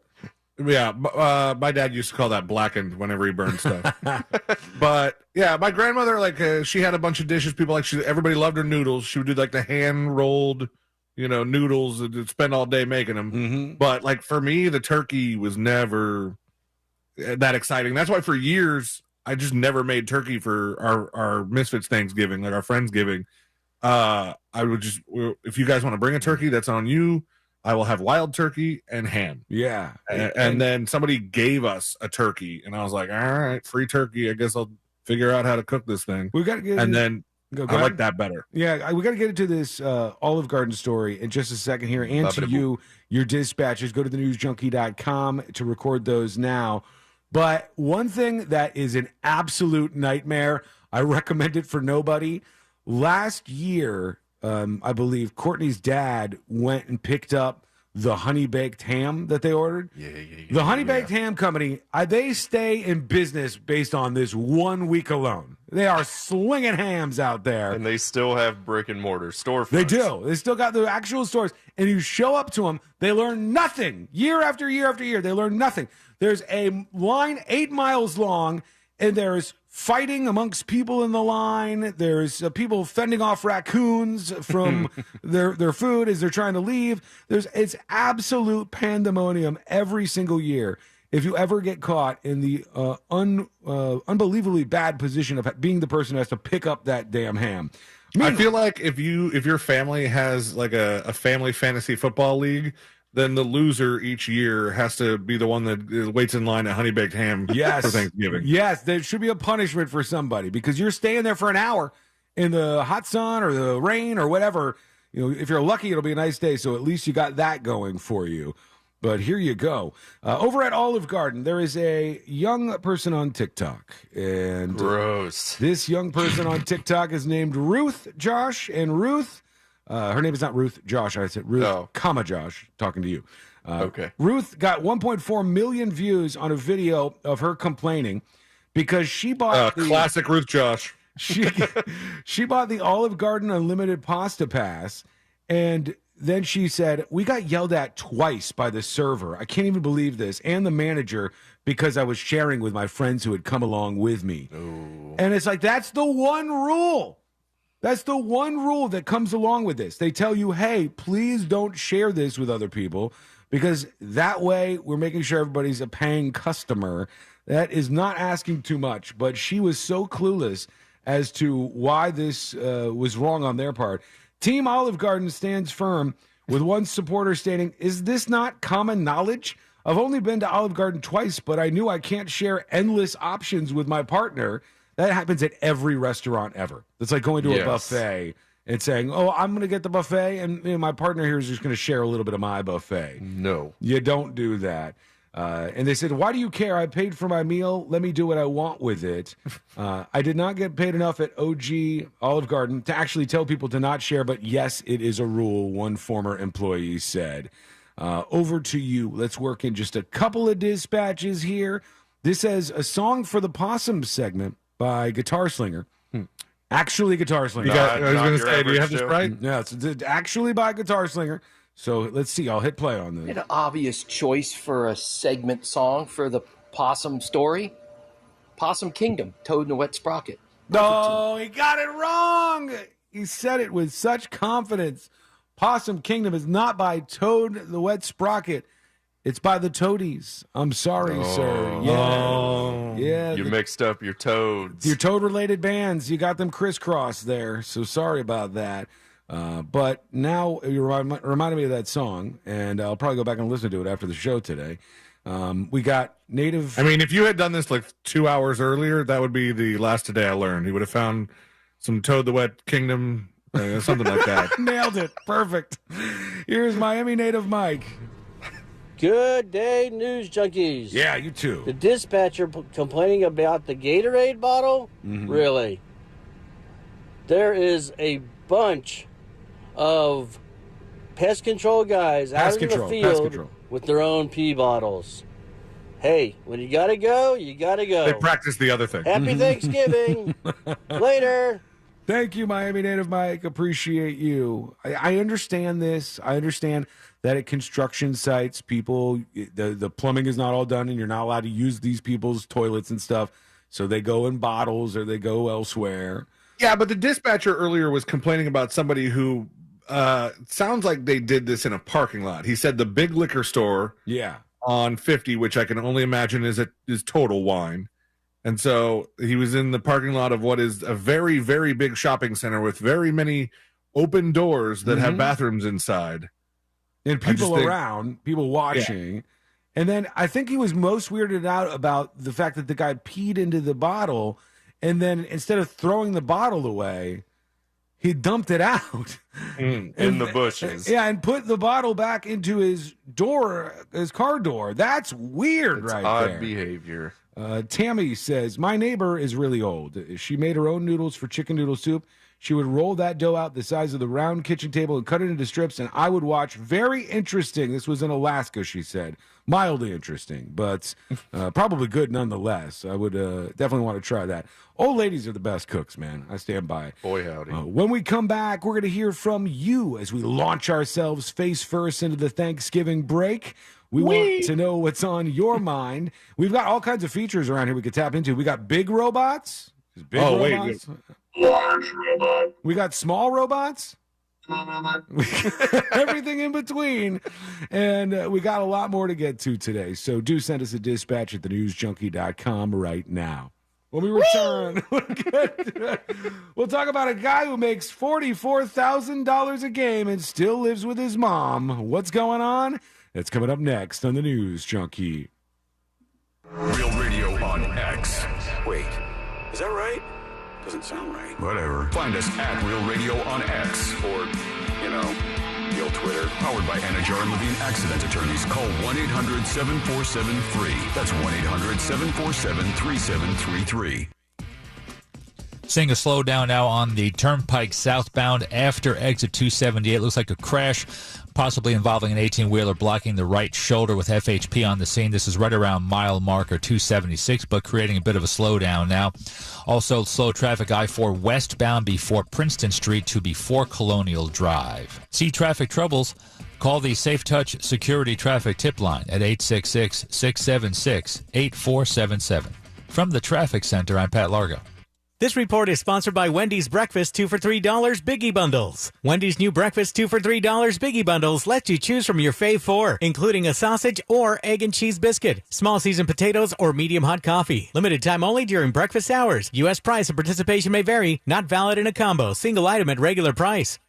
Yeah, my dad used to call that blackened whenever he burned stuff. But yeah, my grandmother, she had a bunch of dishes. Everybody loved her noodles. She would do the hand rolled, noodles and spend all day making them. But for me, the turkey was never that exciting. That's why for years I just never made turkey for our Misfits Thanksgiving, our Friendsgiving. I would just, if you guys want to bring a turkey, that's on you. I will have wild turkey and ham. Yeah. And then somebody gave us a turkey, and I was like, all right, free turkey. I guess I'll figure out how to cook this thing. We got to get. And then I like that better. Yeah, we got to get into this Olive Garden story in just a second here. And to you, your dispatches, go to thenewsjunkie.com to record those now. But one thing that is an absolute nightmare, I recommend it for nobody. Last year, I believe Courtney's dad went and picked up the honey baked ham that they ordered. The honey baked ham company, they stay in business based on this 1 week alone. They are slinging hams out there. And they still have brick and mortar storefronts. They do. They still got the actual stores. And you show up to them, they learn nothing. Year after year after year, they learn nothing. There's a line 8 miles long, and there's fighting amongst people in the line. There's people fending off raccoons from their food as they're trying to leave. It's absolute pandemonium every single year. If you ever get caught in the unbelievably bad position of being the person who has to pick up that damn ham. I feel like if your family has like a family fantasy football league, then the loser each year has to be the one that waits in line at Honey Baked Ham for Thanksgiving. Yes, there should be a punishment for somebody because you're staying there for an hour in the hot sun or the rain or whatever. If you're lucky, it'll be a nice day, so at least you got that going for you. But here you go. Over at Olive Garden, there is a young person on TikTok. And gross. This young person on TikTok is named Ruth Josh. And Ruth, her name is not Ruth Josh. I said Ruth, comma Josh, talking to you. Okay. Ruth got 1.4 million views on a video of her complaining because she bought classic Ruth Josh. She bought the Olive Garden Unlimited Pasta Pass, and then she said, we got yelled at twice by the server. I can't even believe this. And the manager, because I was sharing with my friends who had come along with me. Ooh. And it's like, that's the one rule. That's the one rule that comes along with this. They tell you, hey, please don't share this with other people because that way we're making sure everybody's a paying customer. That is not asking too much. But she was so clueless as to why this was wrong on their part. Team Olive Garden stands firm, with one supporter stating, is this not common knowledge? I've only been to Olive Garden twice, but I knew I can't share endless options with my partner. That happens at every restaurant ever. It's like going to a buffet and saying, oh, I'm going to get the buffet, and my partner here is just going to share a little bit of my buffet. No. You don't do that. And they said, why do you care? I paid for my meal. Let me do what I want with it. I did not get paid enough at OG Olive Garden to actually tell people to not share, but yes, it is a rule, one former employee said. Over to you. Let's work in just a couple of dispatches here. This says a song for the Possum segment by Guitar Slinger. Actually, Guitar Slinger. I was going to say, do you have this right? Yeah, it's actually by Guitar Slinger. So let's see. I'll hit play on this. An obvious choice for a segment song for the Possum story. Possum Kingdom, Toad and the Wet Sprocket. No, he got it wrong. He said it with such confidence. Possum Kingdom is not by Toad the Wet Sprocket. It's by the Toadies. I'm sorry, sir. Yeah. You mixed up your Toads. Your Toad-related bands. You got them crisscrossed there. So sorry about that. But now you reminded me of that song, and I'll probably go back and listen to it after the show today. We got native. I mean, if you had done this like 2 hours earlier, that would be the last today I learned. He would have found some Toad the Wet Kingdom, something like that. Nailed it. Perfect. Here's Miami native Mike. Good day, news junkies. Yeah, you too. The dispatcher complaining about the Gatorade bottle? Mm-hmm. Really? There is a bunch of pest control guys out in the field with their own pee bottles. Hey, when you gotta go, you gotta go. They practice the other thing. Happy Thanksgiving. Later. Thank you, Miami native Mike. Appreciate you. I understand this. I understand that at construction sites, people, the plumbing is not all done and you're not allowed to use these people's toilets and stuff. So they go in bottles or they go elsewhere. Yeah, but the dispatcher earlier was complaining about somebody who sounds like they did this in a parking lot. He said the big liquor store on 50, which I can only imagine is Total Wine. And so he was in the parking lot of what is a very, very big shopping center with very many open doors that have bathrooms inside. And people around, people watching. Yeah. And then I think he was most weirded out about the fact that the guy peed into the bottle, and then instead of throwing the bottle away, he dumped it out. In the bushes. Yeah, and put the bottle back into his door, his car door. That's weird, it's right odd there. Behavior. Tammy says, my neighbor is really old. She made her own noodles for chicken noodle soup. She would roll that dough out the size of the round kitchen table and cut it into strips, and I would watch. Very interesting. This was in Alaska, she said. Mildly interesting, but probably good nonetheless. I would definitely want to try that. Old ladies are the best cooks, man. I stand by. Boy, howdy. When we come back, we're going to hear from you as we launch ourselves face first into the Thanksgiving break. We want to know what's on your mind. We've got all kinds of features around here we could tap into. We got big robots. Big robots. Large robot. We got small robots. Everything in between. And we got a lot more to get to today. So do send us a dispatch at thenewsjunkie.com right now. When we return, we'll talk about a guy who makes $44,000 a game and still lives with his mom. What's going on? That's coming up next on the News Junkie. Real Radio on X. Wait, is that right? Doesn't sound right. Whatever. Find us at Real Radio on X. Or, the old Twitter. Powered by Anajar and Levine Accident Attorneys. Call 1-800-747-FREE. That's 1-800-747-3733. Seeing a slowdown now on the Turnpike southbound after exit 278. Looks like a crash, possibly involving an 18-wheeler blocking the right shoulder with FHP on the scene. This is right around mile marker 276, but creating a bit of a slowdown now. Also, slow traffic I-4 westbound before Princeton Street to before Colonial Drive. See traffic troubles? Call the Safe Touch Security Traffic Tip Line at 866-676-8477. From the Traffic Center, I'm Pat Largo. This report is sponsored by Wendy's Breakfast 2 for $3 Biggie Bundles. Wendy's new Breakfast 2 for $3 Biggie Bundles lets you choose from your fave 4, including a sausage or egg and cheese biscuit, small seasoned potatoes, or medium hot coffee. Limited time only during breakfast hours. U.S. price and participation may vary. Not valid in a combo. Single item at regular price.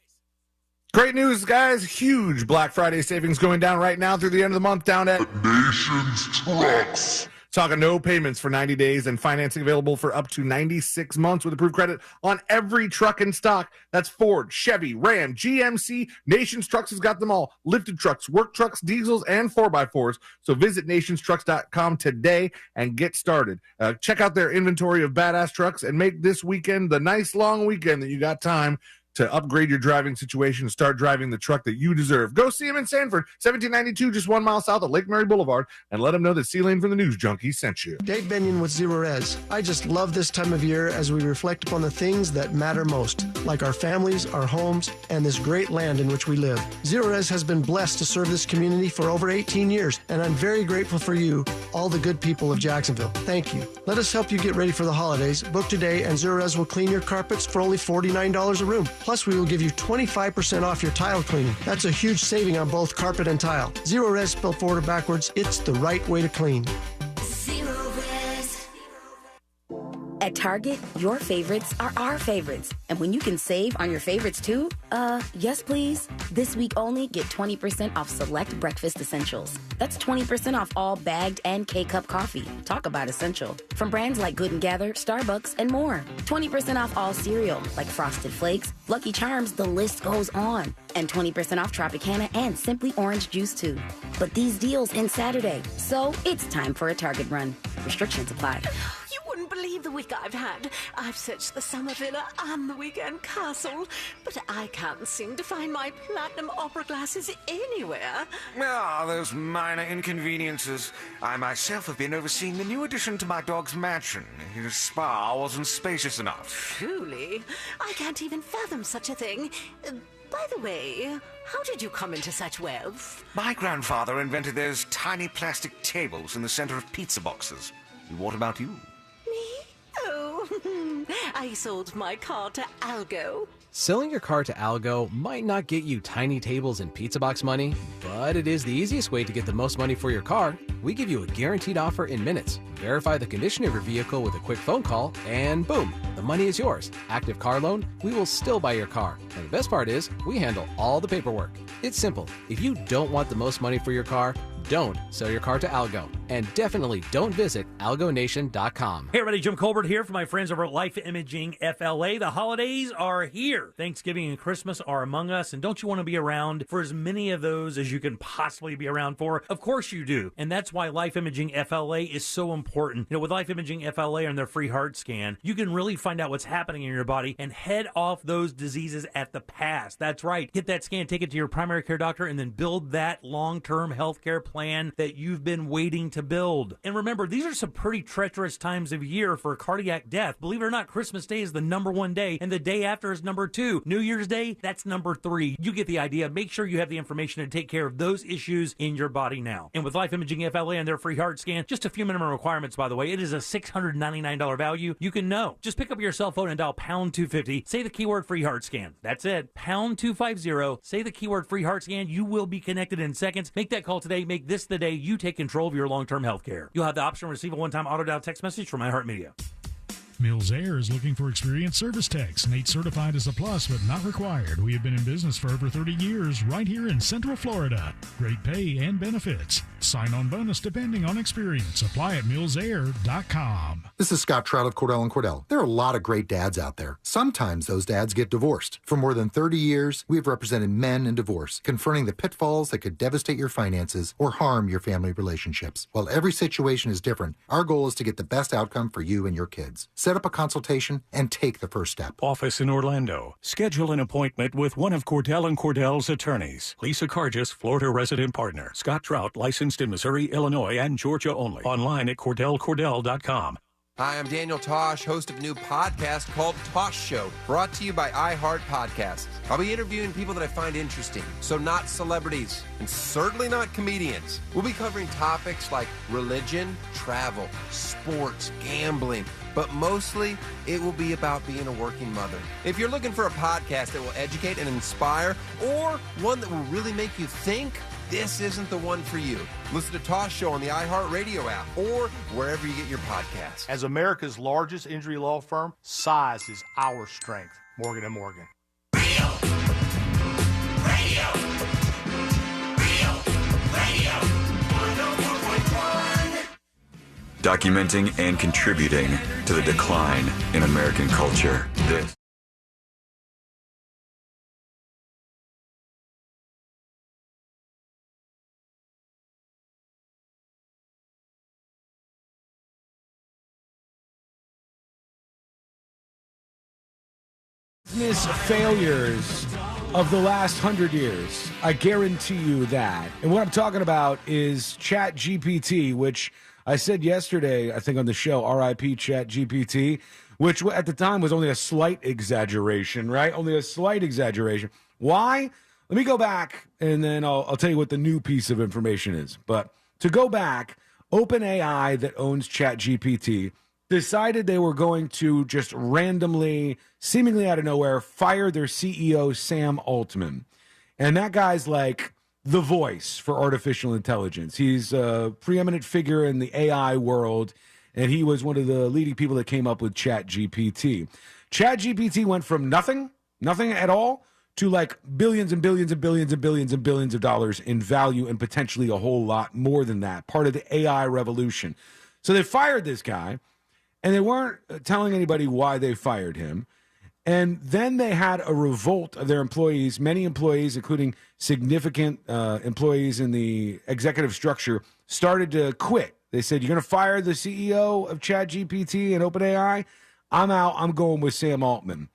Great news, guys. Huge Black Friday savings going down right now through the end of the month down at Nation's Trucks. Talking no payments for 90 days and financing available for up to 96 months with approved credit on every truck in stock. That's Ford, Chevy, Ram, GMC. Nations Trucks has got them all. Lifted trucks, work trucks, diesels, and 4x4s. So visit nationstrucks.com today and get started. Check out their inventory of badass trucks and make this weekend the nice long weekend that you got time to upgrade your driving situation and start driving the truck that you deserve. Go see him in Sanford, 1792, just 1 mile south of Lake Mary Boulevard, and let him know that C-Lane from the News Junkie sent you. Dave Benyon with Zero Res. I just love this time of year as we reflect upon the things that matter most, like our families, our homes, and this great land in which we live. Zero Res has been blessed to serve this community for over 18 years, and I'm very grateful for you, all the good people of Jacksonville. Thank you. Let us help you get ready for the holidays. Book today, and Zero Res will clean your carpets for only $49 a room. Plus, we will give you 25% off your tile cleaning. That's a huge saving on both carpet and tile. Zero Res spelled forward or backwards. It's the right way to clean. At Target, your favorites are our favorites. And when you can save on your favorites too, yes please. This week only, get 20% off select breakfast essentials. That's 20% off all bagged and K-Cup coffee. Talk about essential. From brands like Good & Gather, Starbucks, and more. 20% off all cereal, like Frosted Flakes, Lucky Charms, the list goes on. And 20% off Tropicana and Simply Orange Juice too. But these deals end Saturday, so it's time for a Target run. Restrictions apply. You wouldn't believe the week I've had. I've searched the summer villa and the weekend castle, but I can't seem to find my platinum opera glasses anywhere. Those minor inconveniences. I myself have been overseeing the new addition to my dog's mansion. His spa wasn't spacious enough. Truly, I can't even fathom such a thing. By the way, how did you come into such wealth? My grandfather invented those tiny plastic tables in the center of pizza boxes. What about you? Oh, I sold my car to Algo. Selling your car to Algo might not get you tiny tables and pizza box money, but it is the easiest way to get the most money for your car. We give you a guaranteed offer in minutes. Verify the condition of your vehicle with a quick phone call, and boom, the money is yours. Active car loan, we will still buy your car. And the best part is, we handle all the paperwork. It's simple. If you don't want the most money for your car, don't sell your car to Algo. And definitely don't visit algonation.com. Hey everybody, Jim Colbert here for my friends over at Life Imaging FLA. The holidays are here. Thanksgiving and Christmas are among us, and don't you want to be around for as many of those as you can possibly be around for? Of course you do, and that's why Life Imaging FLA is so important. With Life Imaging FLA and their free heart scan, you can really find out what's happening in your body and head off those diseases at the pass. That's right. Get that scan, take it to your primary care doctor, and then build that long-term health care plan that you've been waiting to build. And remember, these are some pretty treacherous times of year for cardiac death. Believe it or not, Christmas Day is the #1 day, and the day after is #2. New Year's Day, that's #3. You get the idea. Make sure you have the information to take care of those issues in your body now. And with Life Imaging FLA and their free heart scan, just a few minimum requirements, by the way. It is a $699 value. You can know. Just pick up your cell phone and dial pound 250. Say the keyword free heart scan. That's it. Pound 250. Say the keyword free heart scan. You will be connected in seconds. Make that call today. Make this the day you take control of your long-term health care. You'll have the option to receive a one-time auto-dial text message from iHeartMedia. Mills Air is looking for experienced service techs. NATE certified is a plus, but not required. We have been in business for over 30 years right here in Central Florida. Great pay and benefits. Sign-on bonus depending on experience. Apply at millsair.com. This is Scott Trout of Cordell & Cordell. There are a lot of great dads out there. Sometimes those dads get divorced. For more than 30 years, we have represented men in divorce, confronting the pitfalls that could devastate your finances or harm your family relationships. While every situation is different, our goal is to get the best outcome for you and your kids. Set up a consultation and take the first step. Office in Orlando. Schedule an appointment with one of Cordell & Cordell's attorneys. Lisa Cargis, Florida resident partner. Scott Trout, licensed in Missouri, Illinois, and Georgia only. Online at CordellCordell.com. Hi, I'm Daniel Tosh, host of a new podcast called Tosh Show, brought to you by iHeart Podcasts. I'll be interviewing people that I find interesting, so not celebrities, and certainly not comedians. We'll be covering topics like religion, travel, sports, gambling, but mostly it will be about being a working mother. If you're looking for a podcast that will educate and inspire, or one that will really make you think, this isn't the one for you. Listen to Tosh Show on the iHeartRadio app or wherever you get your podcasts. As America's largest injury law firm, size is our strength. Morgan & Morgan. Documenting and contributing to the decline in American culture. This business failures of the last 100 years. I guarantee you that. And what I'm talking about is ChatGPT, which I said yesterday, I think on the show, RIP ChatGPT, which at the time was only a slight exaggeration, right? Only a slight exaggeration. Why? Let me go back, and then I'll tell you what the new piece of information is. But to go back, OpenAI that owns ChatGPT decided they were going to just randomly, seemingly out of nowhere, fire their CEO, Sam Altman. And that guy's like the voice for artificial intelligence. He's a preeminent figure in the AI world, and he was one of the leading people that came up with ChatGPT. ChatGPT went from nothing at all, to like billions and billions and billions and billions and billions of dollars in value, and potentially a whole lot more than that, part of the AI revolution. So they fired this guy, and they weren't telling anybody why they fired him. And then they had a revolt of their employees. Many employees, including significant employees in the executive structure, started to quit. They said, you're going to fire the CEO of ChatGPT and OpenAI? I'm out. I'm going with Sam Altman.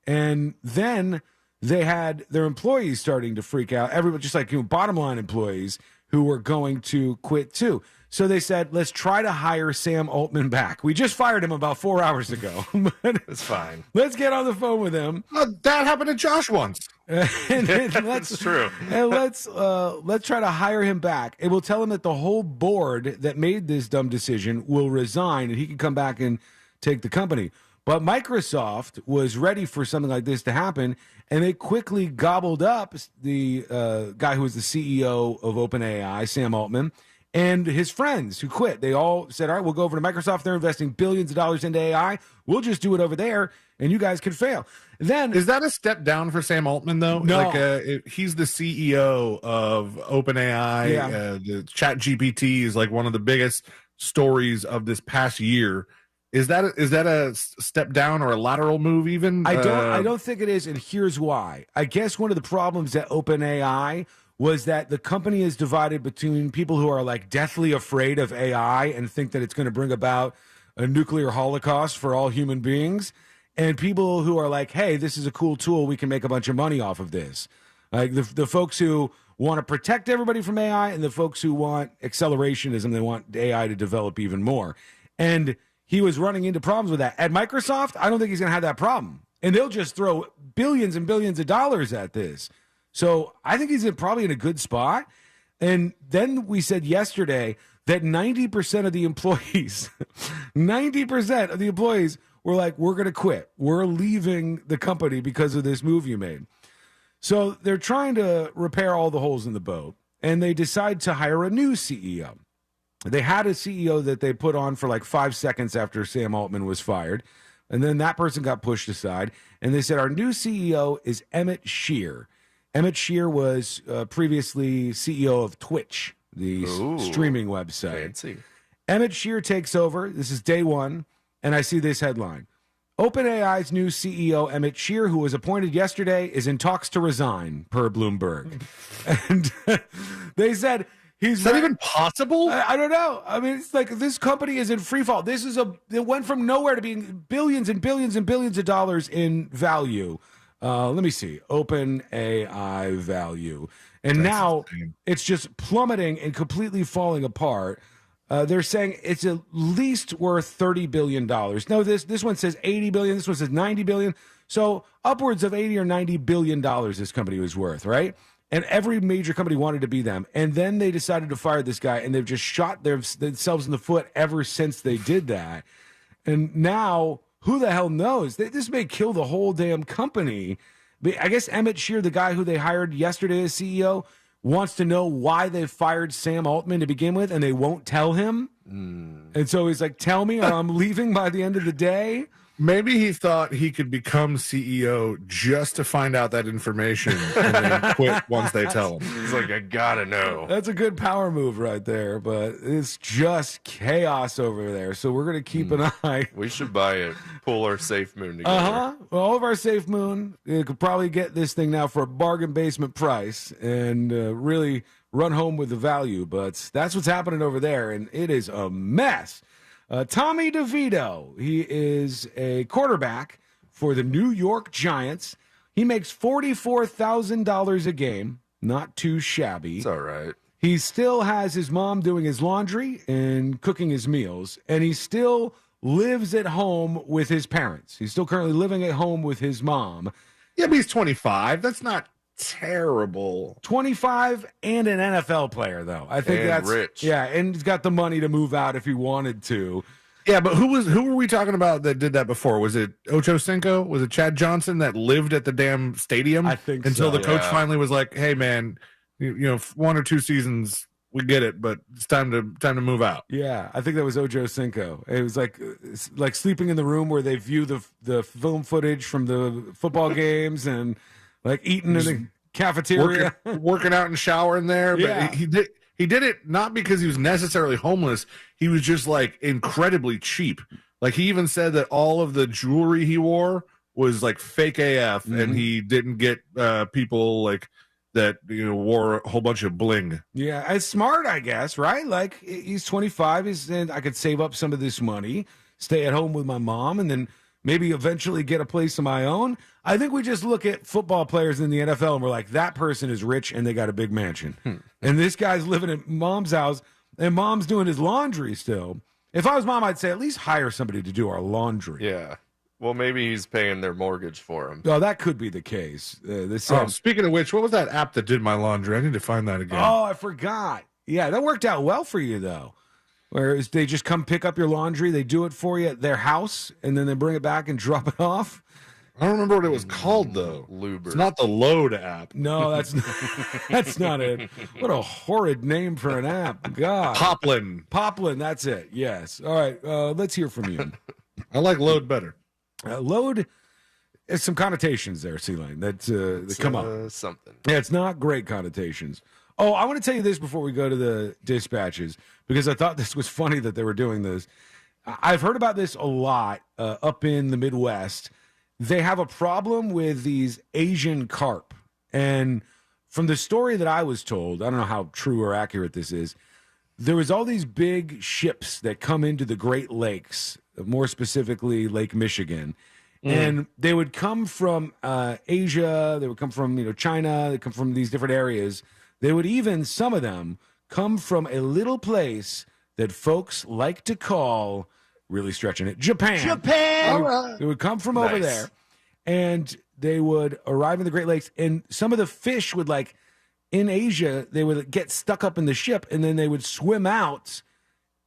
And then they had their employees starting to freak out. Everybody, just like bottom line employees who were going to quit too. So they said, let's try to hire Sam Altman back. We just fired him about 4 hours ago. It's fine. Let's get on the phone with him. That happened to Josh once. That's true. And let's try to hire him back. It will tell him that the whole board that made this dumb decision will resign, and he can come back and take the company. But Microsoft was ready for something like this to happen, and they quickly gobbled up the guy who was the CEO of OpenAI, Sam Altman, and his friends who quit. They all said, all right, we'll go over to Microsoft. They're investing billions of dollars into AI. We'll just do it over there, and you guys can fail. Then is that a step down for Sam Altman, though? No. He's the CEO of OpenAI. Yeah. The ChatGPT is like one of the biggest stories of this past year. Is that a step down or a lateral move even? I don't think it is, and here's why. I guess one of the problems at OpenAI was that the company is divided between people who are like deathly afraid of AI and think that it's going to bring about a nuclear holocaust for all human beings, and people who are like, hey, this is a cool tool, we can make a bunch of money off of this. Like the folks who want to protect everybody from AI and the folks who want accelerationism, they want AI to develop even more. And he was running into problems with that. At Microsoft, I don't think he's going to have that problem. And they'll just throw billions and billions of dollars at this. So I think he's probably in a good spot. And then we said yesterday that 90% of the employees, 90% of the employees were like, we're going to quit. We're leaving the company because of this move you made. So they're trying to repair all the holes in the boat. And they decide to hire a new CEO. They had a CEO that they put on for like 5 seconds after Sam Altman was fired. And then that person got pushed aside. And they said, our new CEO is Emmett Shear. Emmett Shear was previously CEO of Twitch, the streaming website. Fancy. Emmett Shear takes over. This is day one. And I see this headline. OpenAI's new CEO, Emmett Shear, who was appointed yesterday, is in talks to resign, per Bloomberg. And they said... Is that even possible? I don't know. I mean, it's like this company is in free fall. It went from nowhere to being billions and billions and billions of dollars in value. Let me see. OpenAI value. And now it's just plummeting and completely falling apart. They're saying it's at least worth $30 billion. No, this one says $80 billion. This one says $90 billion. So upwards of $80 or $90 billion this company was worth, right? And every major company wanted to be them. And then they decided to fire this guy, and they've just shot themselves in the foot ever since they did that. And now, who the hell knows? This may kill the whole damn company. But I guess Emmett Shear, the guy who they hired yesterday as CEO, wants to know why they fired Sam Altman to begin with, and they won't tell him. And so he's like, tell me or I'm leaving by the end of the day. Maybe he thought he could become CEO just to find out that information and then quit once they tell him. He's like, I gotta know. That's a good power move right there, but it's just chaos over there. So we're going to keep an eye. We should buy it. Pull our Safe Moon together. Well, all of our Safe Moon, you could probably get this thing now for a bargain basement price and really run home with the value. But that's what's happening over there, and it is a mess. Tommy DeVito, he is a quarterback for the New York Giants. He makes $44,000 a game. Not too shabby. It's all right. He still has his mom doing his laundry and cooking his meals, and he still lives at home with his parents. He's still currently living at home with his mom. Yeah, but he's 25. That's not terrible. 25 and an NFL player, though. I think that's rich. Yeah, and he's got the money to move out if he wanted to. Yeah, but who were we talking about that did that before? Was it Ocho Cinco? Was it Chad Johnson that lived at the damn stadium? I think until so, the coach finally was like, "Hey, man, you know, 1 or 2 seasons, we get it, but it's time to move out." Yeah, I think that was Ocho Cinco. It was like sleeping in the room where they view the film footage from the football games and like eating in the cafeteria, working out and showering there. But Yeah. he did it not because he was necessarily homeless. He was just like incredibly cheap. Like he even said that all of the jewelry he wore was like fake AF, and he didn't get people like that, you know, wore a whole bunch of bling. Yeah, it's smart, I guess, right? Like he's 25. He's saying I could save up some of this money, stay at home with my mom, and then maybe eventually get a place of my own. I think we just look at football players in the NFL and we're like, that person is rich and they got a big mansion. And this guy's living at mom's house and mom's doing his laundry still. If I was mom, I'd say at least hire somebody to do our laundry. Yeah. Well, maybe he's paying their mortgage for him. Oh, that could be the case. Speaking of which, what was that app that did my laundry? I need to find that again. Oh, I forgot. Yeah, that worked out well for you, though. Whereas they just come pick up your laundry, they do it for you at their house, and then they bring it back and drop it off. I don't remember what it was called though. Luber. It's not the Load app. No, that's not it. What a horrid name for an app. God. Poplin. That's it. Yes. All right. Let's hear from you. I like Load better. Load has some connotations there, C-Line, that come up. Something. Yeah, it's not great connotations. Oh, I want to tell you this before we go to the dispatches, because I thought this was funny that they were doing this. I've heard about this a lot up in the Midwest. They have a problem with these Asian carp. And from the story that I was told, I don't know how true or accurate this is, there was all these big ships that come into the Great Lakes, more specifically Lake Michigan. And they would come from Asia, they would come from China, they come from these different areas. They would even, some of them, come from a little place that folks like to call, really stretching it, Japan. They would come from over there, and they would arrive in the Great Lakes, and some of the fish would, like, in Asia, they would get stuck up in the ship, and then they would swim out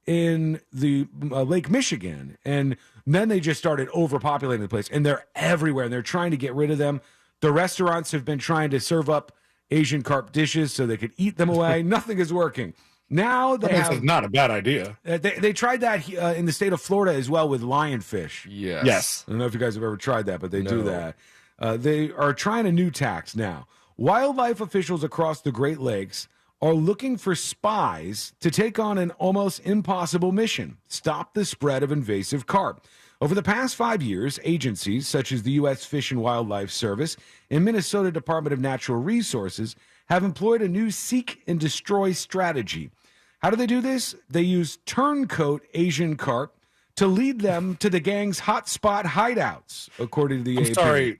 in the Lake Michigan, and then they just started overpopulating the place, and they're everywhere, and they're trying to get rid of them. The restaurants have been trying to serve up Asian carp dishes so they could eat them away. Nothing is working. Now they have not a bad idea. They tried that in the state of Florida as well with lionfish. Yes. I don't know if you guys have ever tried that, but they do that. They are trying a new tax now. Wildlife officials across the Great Lakes are looking for spies to take on an almost impossible mission: stop the spread of invasive carp. Over the past 5 years, agencies such as the U.S. Fish and Wildlife Service and Minnesota Department of Natural Resources have employed a new seek and destroy strategy. How do they do this? They use turncoat Asian carp to lead them to the gang's hotspot hideouts, according to the AP. Sorry,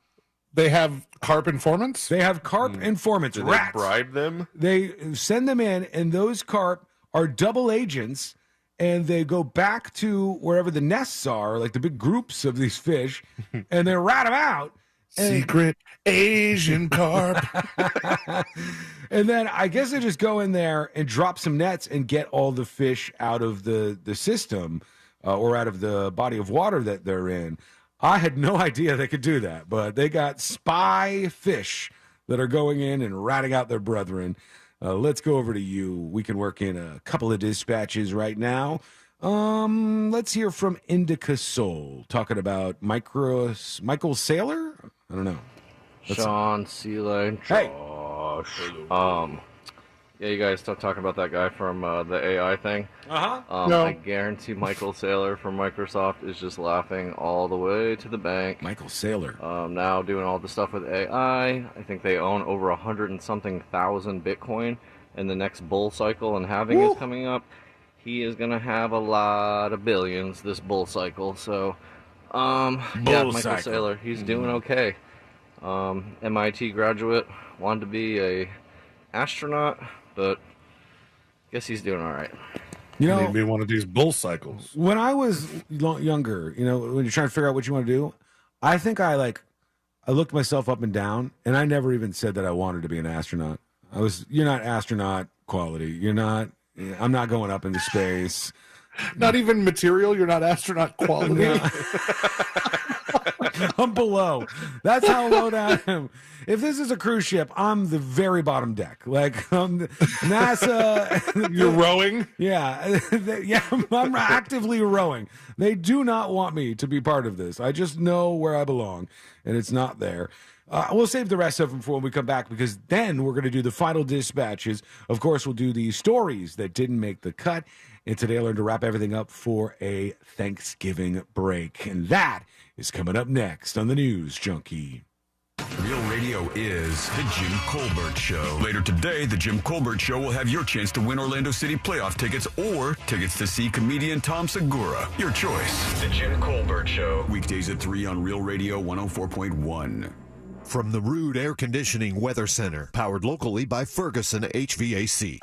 they have carp informants? They have carp informants. Do Rats. they bribe them? They send them in, and those carp are double agents, and they go back to wherever the nests are, like the big groups of these fish, and they rat them out. Secret Asian carp. And then I guess they just go in there and drop some nets and get all the fish out of the system or out of the body of water that they're in. I had no idea they could do that, but they got spy fish that are going in and ratting out their brethren. Let's go over to you. We can work in a couple of dispatches right now. Let's hear from Indica Soul talking about Michael Saylor. I don't know. Sean, C-Line, Josh. Yeah, you guys stop talking about that guy from the AI thing. No. I guarantee Michael Saylor from Microsoft is just laughing all the way to the bank. Michael Saylor. Now doing all the stuff with AI. I think they own over 100 and something thousand Bitcoin, and the next bull cycle and halving is coming up. He is going to have a lot of billions this bull cycle. So, Michael Saylor, he's doing okay. MIT graduate, wanted to be a astronaut, but guess he's doing all right. You know, maybe one of these bull cycles. When I was younger, when you're trying to figure out what you want to do, I think I looked myself up and down, and I never even said that I wanted to be an astronaut. You're not astronaut quality. I'm not going up into space. Not even material. You're not astronaut quality. I'm below. That's how low down I am. If this is a cruise ship, I'm the very bottom deck. Like NASA. You're rowing? Yeah. I'm actively rowing. They do not want me to be part of this. I just know where I belong, and it's not there. We'll save the rest of them for when we come back, because then we're going to do the final dispatches. Of course, we'll do the stories that didn't make the cut. And today I learned to wrap everything up for a Thanksgiving break. And that is coming up next on the News Junkie. Real Radio is The Jim Colbert Show. Later today, The Jim Colbert Show will have your chance to win Orlando City playoff tickets or tickets to see comedian Tom Segura. Your choice. The Jim Colbert Show. Weekdays at 3 on Real Radio 104.1. From the Rude Air Conditioning Weather Center, powered locally by Ferguson HVAC.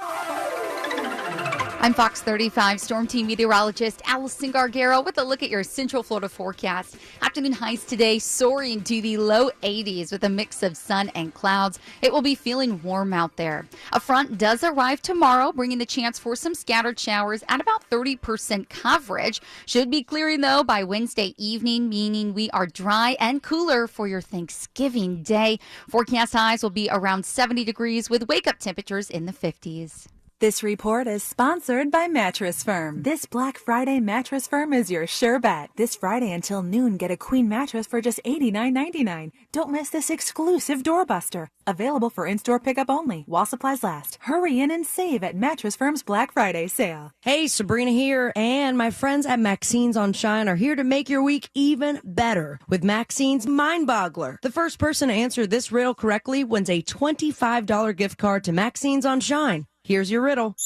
I'm Fox 35 Storm Team meteorologist Allison Gargaro with a look at your Central Florida forecast. Afternoon highs today soaring to the low 80s with a mix of sun and clouds. It will be feeling warm out there. A front does arrive tomorrow, bringing the chance for some scattered showers at about 30% coverage. Should be clearing, though, by Wednesday evening, meaning we are dry and cooler for your Thanksgiving day. Forecast highs will be around 70 degrees with wake-up temperatures in the 50s. This report is sponsored by Mattress Firm. This Black Friday, Mattress Firm is your sure bet. This Friday until noon, get a queen mattress for just $89.99. Don't miss this exclusive doorbuster. Available for in-store pickup only while supplies last. Hurry in and save at Mattress Firm's Black Friday sale. Hey, Sabrina here, and my friends at Maxine's on Shine are here to make your week even better with Maxine's Mind Boggler. The first person to answer this riddle correctly wins a $25 gift card to Maxine's on Shine. Here's your riddle.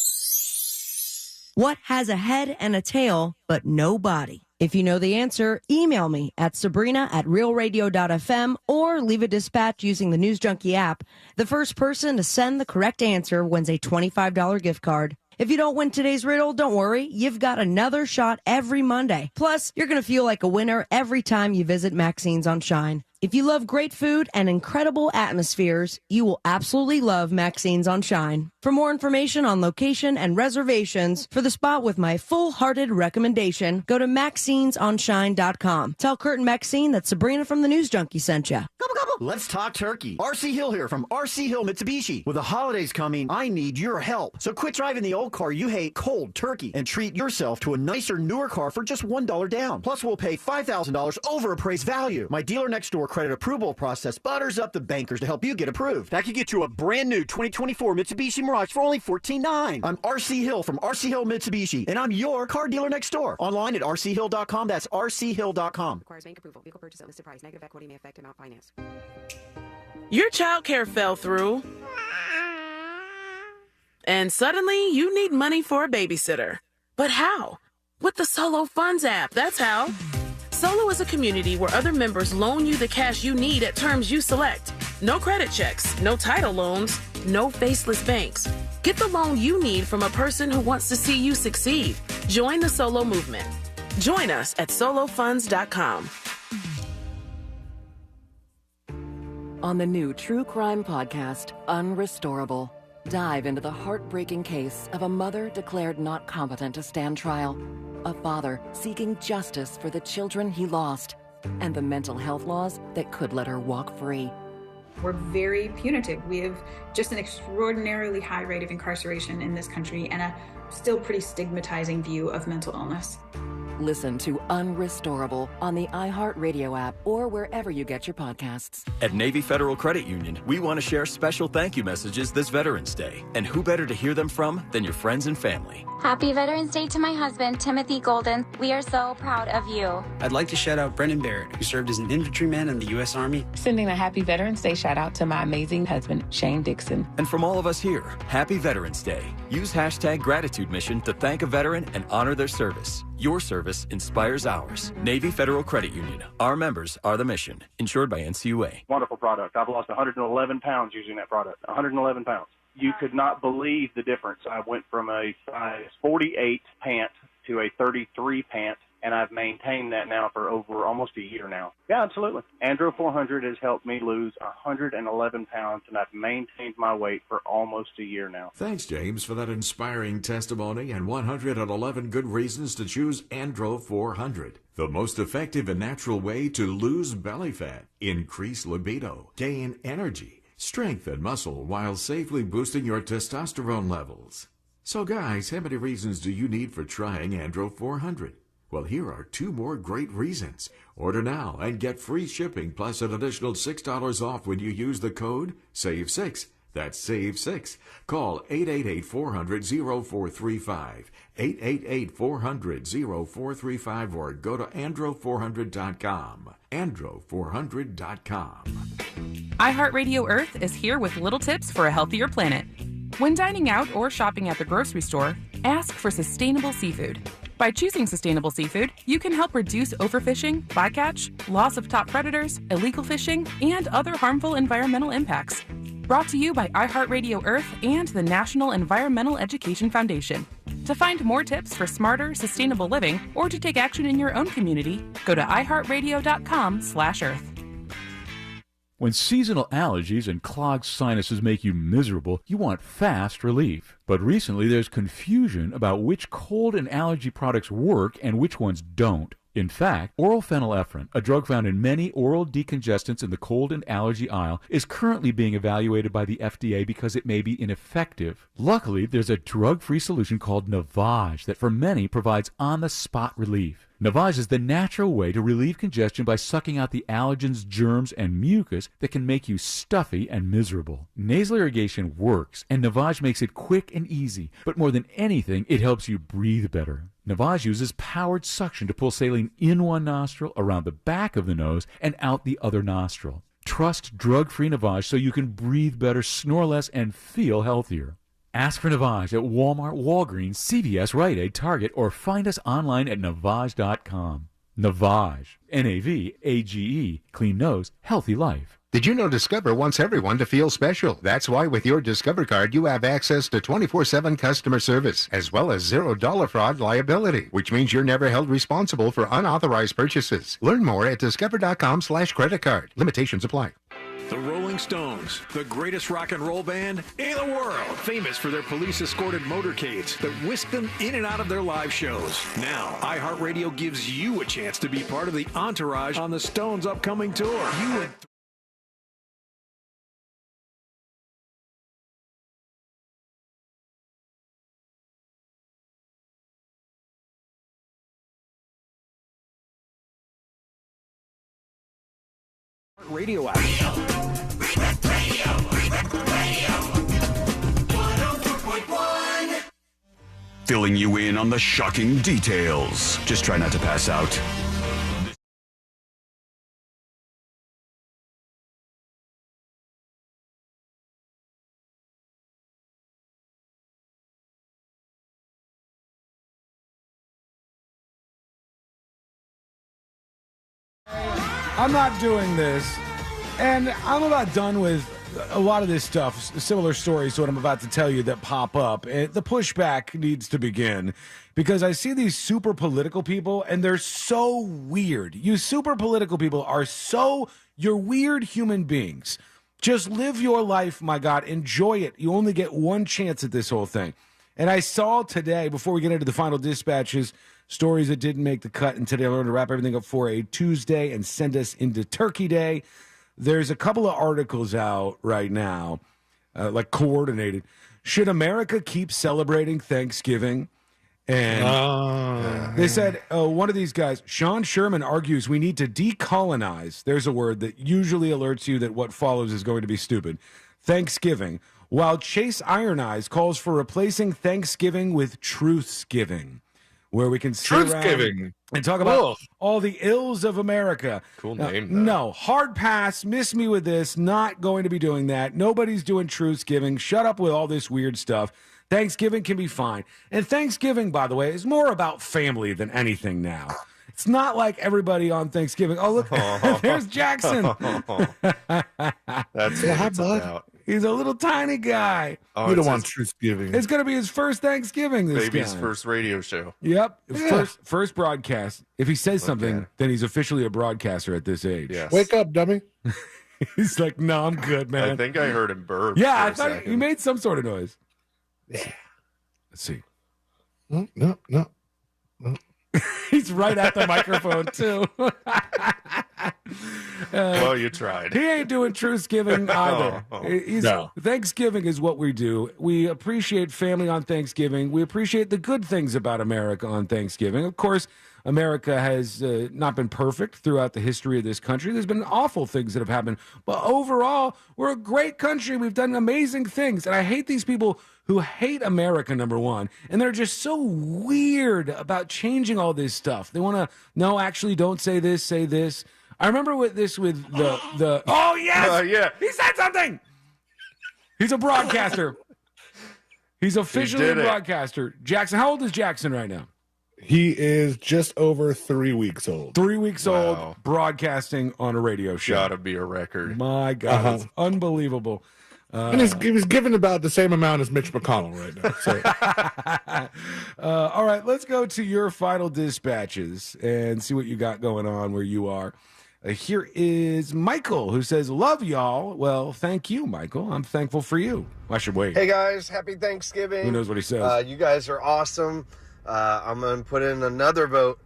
What has a head and a tail, but no body? If you know the answer, email me at sabrina@realradio.fm or leave a dispatch using the News Junkie app. The first person to send the correct answer wins a $25 gift card. If you don't win today's riddle, don't worry. You've got another shot every Monday. Plus, you're going to feel like a winner every time you visit Maxine's on Shine. If you love great food and incredible atmospheres, you will absolutely love Maxine's on Shine. For more information on location and reservations for the spot with my full-hearted recommendation, go to Maxine'sOnShine.com. Tell Kurt and Maxine that Sabrina from the News Junkie sent you. Let's talk turkey. RC Hill here from RC Hill Mitsubishi. With the holidays coming, I need your help. So quit driving the old car you hate cold turkey and treat yourself to a nicer, newer car for just $1 down. Plus, we'll pay $5,000 over appraised value. My dealer next door credit approval process butters up the bankers to help you get approved. That could get you a brand new 2024 Mitsubishi Mirage for only $14,900. I'm RC Hill from RC Hill Mitsubishi, and I'm your car dealer next door. Online at rchill.com. That's rchill.com. Requires bank approval. Vehicle purchase at listed price. Negative equity may affect amount financed. Your childcare fell through, and suddenly you need money for a babysitter. But how? With the Solo Funds app, that's how. Solo is a community where other members loan you the cash you need at terms you select. No credit checks, no title loans, no faceless banks. Get the loan you need from a person who wants to see you succeed. Join the Solo movement. Join us at solofunds.com. On the new true crime podcast, Unrestorable, dive into the heartbreaking case of a mother declared not competent to stand trial, a father seeking justice for the children he lost, and the mental health laws that could let her walk free. We're very punitive. We have just an extraordinarily high rate of incarceration in this country and a still pretty stigmatizing view of mental illness. Listen to Unrestorable on the iHeartRadio app or wherever you get your podcasts. At Navy Federal Credit Union, we want to share special thank you messages this Veterans Day. And who better to hear them from than your friends and family? Happy Veterans Day to my husband, Timothy Golden. We are so proud of you. I'd like to shout out Brendan Barrett, who served as an infantryman in the U.S. Army. Sending a Happy Veterans Day shout out to my amazing husband, Shane Dixon. And from all of us here, Happy Veterans Day. Use hashtag Gratitude Mission to thank a veteran and honor their service. Your service inspires ours. Navy Federal Credit Union. Our members are the mission. Insured by NCUA. Wonderful product. I've lost 111 pounds using that product. 111 pounds. You could not believe the difference. I went from a size 48 pant to a 33 pant, and I've maintained that now for over almost a year now. Yeah, absolutely. Andro 400 has helped me lose 111 pounds, and I've maintained my weight for almost a year now. Thanks, James, for that inspiring testimony and 111 good reasons to choose Andro 400. The most effective and natural way to lose belly fat, increase libido, gain energy, strength and muscle while safely boosting your testosterone levels. So guys, how many reasons do you need for trying Andro 400? Well, here are 2 more great reasons. Order now and get free shipping plus an additional $6 off when you use the code SAVE6. That's SAVE6. Call 888-400-0435, 888-400-0435, or go to andro400.com. andro400.com. iHeartRadio Earth is here with little tips for a healthier planet. When dining out or shopping at the grocery store, ask for sustainable seafood. By choosing sustainable seafood, you can help reduce overfishing, bycatch, loss of top predators, illegal fishing, and other harmful environmental impacts. Brought to you by iHeartRadio Earth and the National Environmental Education Foundation. To find more tips for smarter, sustainable living, or to take action in your own community, go to iHeartRadio.com/Earth. When seasonal allergies and clogged sinuses make you miserable, you want fast relief. But recently there's confusion about which cold and allergy products work and which ones don't. In fact, oral phenylephrine, a drug found in many oral decongestants in the cold and allergy aisle, is currently being evaluated by the FDA because it may be ineffective. Luckily, there's a drug-free solution called Navage that for many provides on-the-spot relief. Navage is the natural way to relieve congestion by sucking out the allergens, germs, and mucus that can make you stuffy and miserable. Nasal irrigation works, and Navage makes it quick and easy, but more than anything, it helps you breathe better. Navage uses powered suction to pull saline in one nostril, around the back of the nose, and out the other nostril. Trust drug-free Navage so you can breathe better, snore less, and feel healthier. Ask for Navage at Walmart, Walgreens, CVS, Rite Aid, Target, or find us online at Navage.com. Navage, N-A-V-A-G-E, clean nose, healthy life. Did you know Discover wants everyone to feel special? That's why with your Discover card, you have access to 24/7 customer service, as well as $0 fraud liability, which means you're never held responsible for unauthorized purchases. Learn more at discover.com/credit card. Limitations apply. The Rolling Stones, the greatest rock and roll band in the world, famous for their police-escorted motorcades that whisk them in and out of their live shows. Now, iHeartRadio gives you a chance to be part of the entourage on the Stones' upcoming tour. You and Radio app. Filling you in on the shocking details. Just try not to pass out. I'm not doing this, and I'm about done with a lot of this stuff, similar stories to what I'm about to tell you that pop up. And the pushback needs to begin because I see these super political people, and they're so weird. You super political people are you're weird human beings. Just live your life, my God. Enjoy it. You only get one chance at this whole thing. And I saw today, before we get into the final dispatches, stories that didn't make the cut, and today I learned to wrap everything up for a Tuesday and send us into Turkey Day. There's a couple of articles out right now, like coordinated. Should America keep celebrating Thanksgiving? And they said, one of these guys, Sean Sherman, argues we need to decolonize. There's a word that usually alerts you that what follows is going to be stupid. Thanksgiving. While Chase Iron Eyes calls for replacing Thanksgiving with Truthsgiving, where we can sit around and talk about all the ills of America. Cool name, though. No, hard pass, miss me with this, not going to be doing that. Nobody's doing Truthsgiving. Shut up with all this weird stuff. Thanksgiving can be fine. And Thanksgiving, by the way, is more about family than anything now. It's not like everybody on Thanksgiving. Oh, look, there's Jackson. That's what it's about. He's a little tiny guy. You don't want Truthsgiving. It's going to be his first Thanksgiving this Baby's guy. first radio show. Yep. Yeah. First broadcast. If he says something, then he's officially a broadcaster at this age. Yes. Wake up, dummy. He's like, no, I'm good, man. I think I heard him burp. Yeah, I thought he made some sort of noise. Yeah. Let's see. No. He's right at the microphone, too. Well, you tried. He ain't doing Truthsgiving either. No. Thanksgiving is what we do. We appreciate family on Thanksgiving. We appreciate the good things about America on Thanksgiving. Of course, America has not been perfect throughout the history of this country. There's been awful things that have happened. But overall, we're a great country. We've done amazing things. And I hate these people who hate America, number one. And they're just so weird about changing all this stuff. They want to, no, actually, don't say this, say this. I remember with the oh, yes! Yeah. He said something! He's a broadcaster. He's officially a broadcaster. Jackson, how old is Jackson right now? He is just over 3 weeks old. 3 weeks old, broadcasting on a radio show. Gotta be a record. My God, it's unbelievable. And he was given about the same amount as Mitch McConnell right now. So. All right, let's go to your final dispatches and see what you got going on where you are. Here is Michael, who says, love y'all. Well, thank you, Michael. I'm thankful for you. I should wait. Hey, guys. Happy Thanksgiving. Who knows what he says? You guys are awesome. I'm going to put in another vote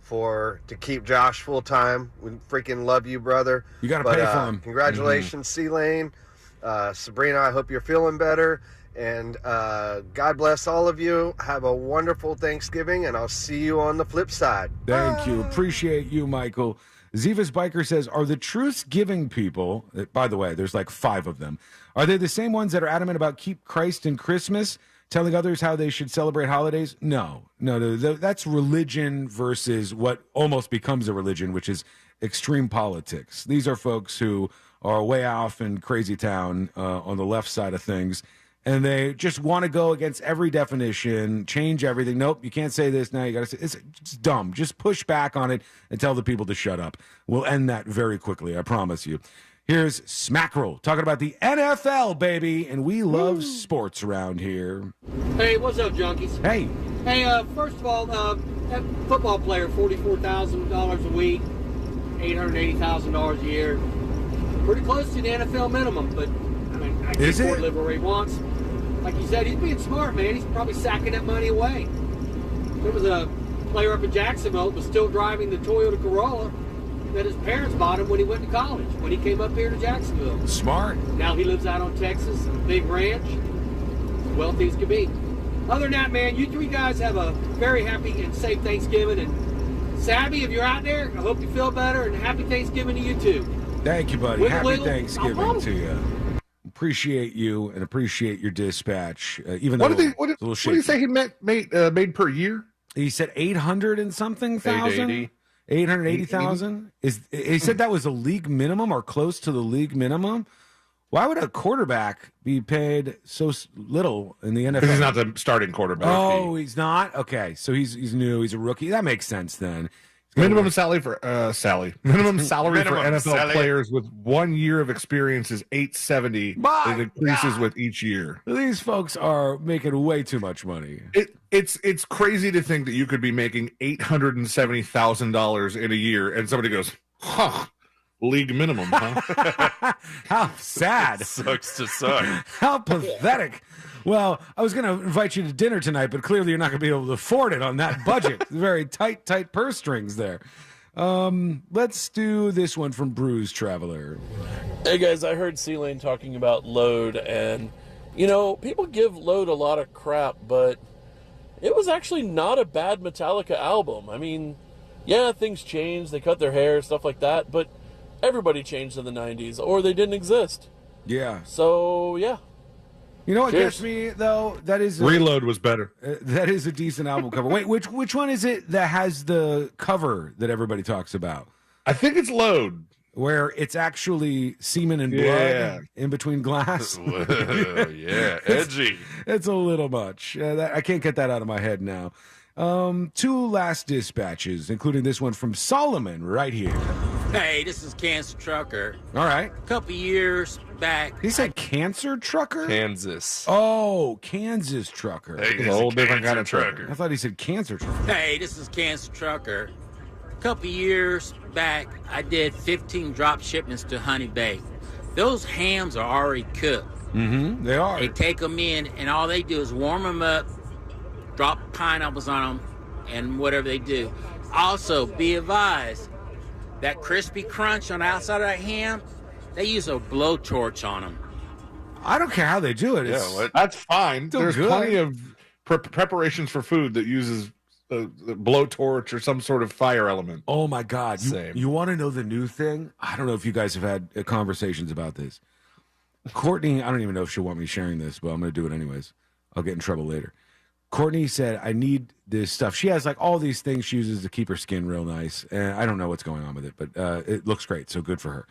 to keep Josh full-time. We freaking love you, brother. You got to pay for him. Congratulations, C-Lane. Sabrina, I hope you're feeling better. And God bless all of you. Have a wonderful Thanksgiving, and I'll see you on the flip side. Thank you. Appreciate you, Michael. Ziva's Biker says, are the truce-giving people, by the way, there's like 5 of them, are they the same ones that are adamant about keep Christ in Christmas, telling others how they should celebrate holidays? No. That's religion versus what almost becomes a religion, which is extreme politics. These are folks who are way off in crazy town on the left side of things, and they just want to go against every definition, change everything. Nope, you can't say this now. You got to say it's dumb. Just push back on it and tell the people to shut up. We'll end that very quickly, I promise you. Here's Smackerel talking about the NFL, baby, and we love sports around here. Hey, what's up, junkies? Hey. Hey, first of all, that football player, $44,000 a week, $880,000 a year. Pretty close to the NFL minimum, but I mean, I can't afford to live where he wants. Like you said, he's being smart, man. He's probably sacking that money away. There was a player up in Jacksonville that was still driving the Toyota Corolla that his parents bought him when he went to college, when he came up here to Jacksonville. Smart. Now he lives out on Texas, big ranch, as wealthy as can be. Other than that, man, you 3 guys have a very happy and safe Thanksgiving. And Sabby, if you're out there, I hope you feel better, and happy Thanksgiving to you too. Thank you, buddy. Wiggle, Happy wiggle. Thanksgiving to you. Appreciate you and appreciate your dispatch. Even What though did it's a little he say he made per year? He said 800 and something thousand. 880,000. He said that was the league minimum or close to the league minimum. Why would a quarterback be paid so little in the NFL? Because he's not the starting quarterback. Oh, he's not? Okay, so he's new. He's a rookie. That makes sense then. Minimum salary for Minimum salary for NFL players with 1 year of experience is $870. It increases with each year. These folks are making way too much money. It's crazy to think that you could be making $870,000 in a year, and somebody goes, "Huh, league minimum, huh?" How sad. Sucks to suck. How pathetic. Well, I was going to invite you to dinner tonight, but clearly you're not going to be able to afford it on that budget. Very tight purse strings there. Let's do this one from Bruise Traveler. Hey, guys, I heard C-Lane talking about Load, and, you know, people give Load a lot of crap, but it was actually not a bad Metallica album. I mean, yeah, things changed. They cut their hair, stuff like that, but everybody changed in the 90s, or they didn't exist. Yeah. So, yeah. You know what gets me though? That is Reload was better. That is a decent album cover. Wait, which one is it that has the cover that everybody talks about? I think it's Load, where it's actually semen and blood in between glass. Whoa, yeah, edgy. It's a little much. I can't get that out of my head now. 2 last dispatches, including this one from Solomon right here. Hey, this is Cancer Trucker. All right. A couple years back. He said Cancer Trucker? Kansas. Oh, Kansas Trucker. Hey, he's a whole different kind of trucker. I thought he said Cancer Trucker. Hey, this is Cancer Trucker. A couple years back, I did 15 drop shipments to Honey Bay. Those hams are already cooked. Mm-hmm, they are. They take them in, and all they do is warm them up, drop pineapples on them, and whatever they do. Also, be advised, that crispy crunch on the outside of that ham, they use a blowtorch on them. I don't care how they do it. That's fine. Still There's good. plenty of preparations for food that uses a blowtorch or some sort of fire element. Oh, my God. Same. You want to know the new thing? I don't know if you guys have had conversations about this. Courtney, I don't even know if she'll want me sharing this, but I'm going to do it anyways. I'll get in trouble later. Courtney said, I need this stuff. She has like all these things she uses to keep her skin real nice. And I don't know what's going on with it, but it looks great. So good for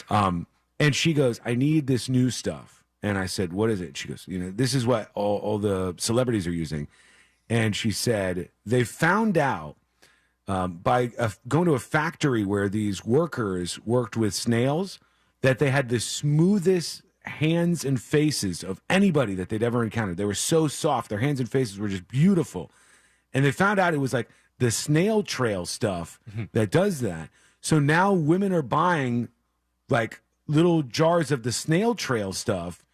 her. And she goes, I need this new stuff. And I said, what is it? She goes, this is what all the celebrities are using. And she said, they found out by going to a factory where these workers worked with snails that they had the smoothest hands and faces of anybody that they'd ever encountered. They were so soft. Their hands and faces were just beautiful. And they found out it was like the snail trail stuff that does that. So now women are buying like little jars of the snail trail stuff,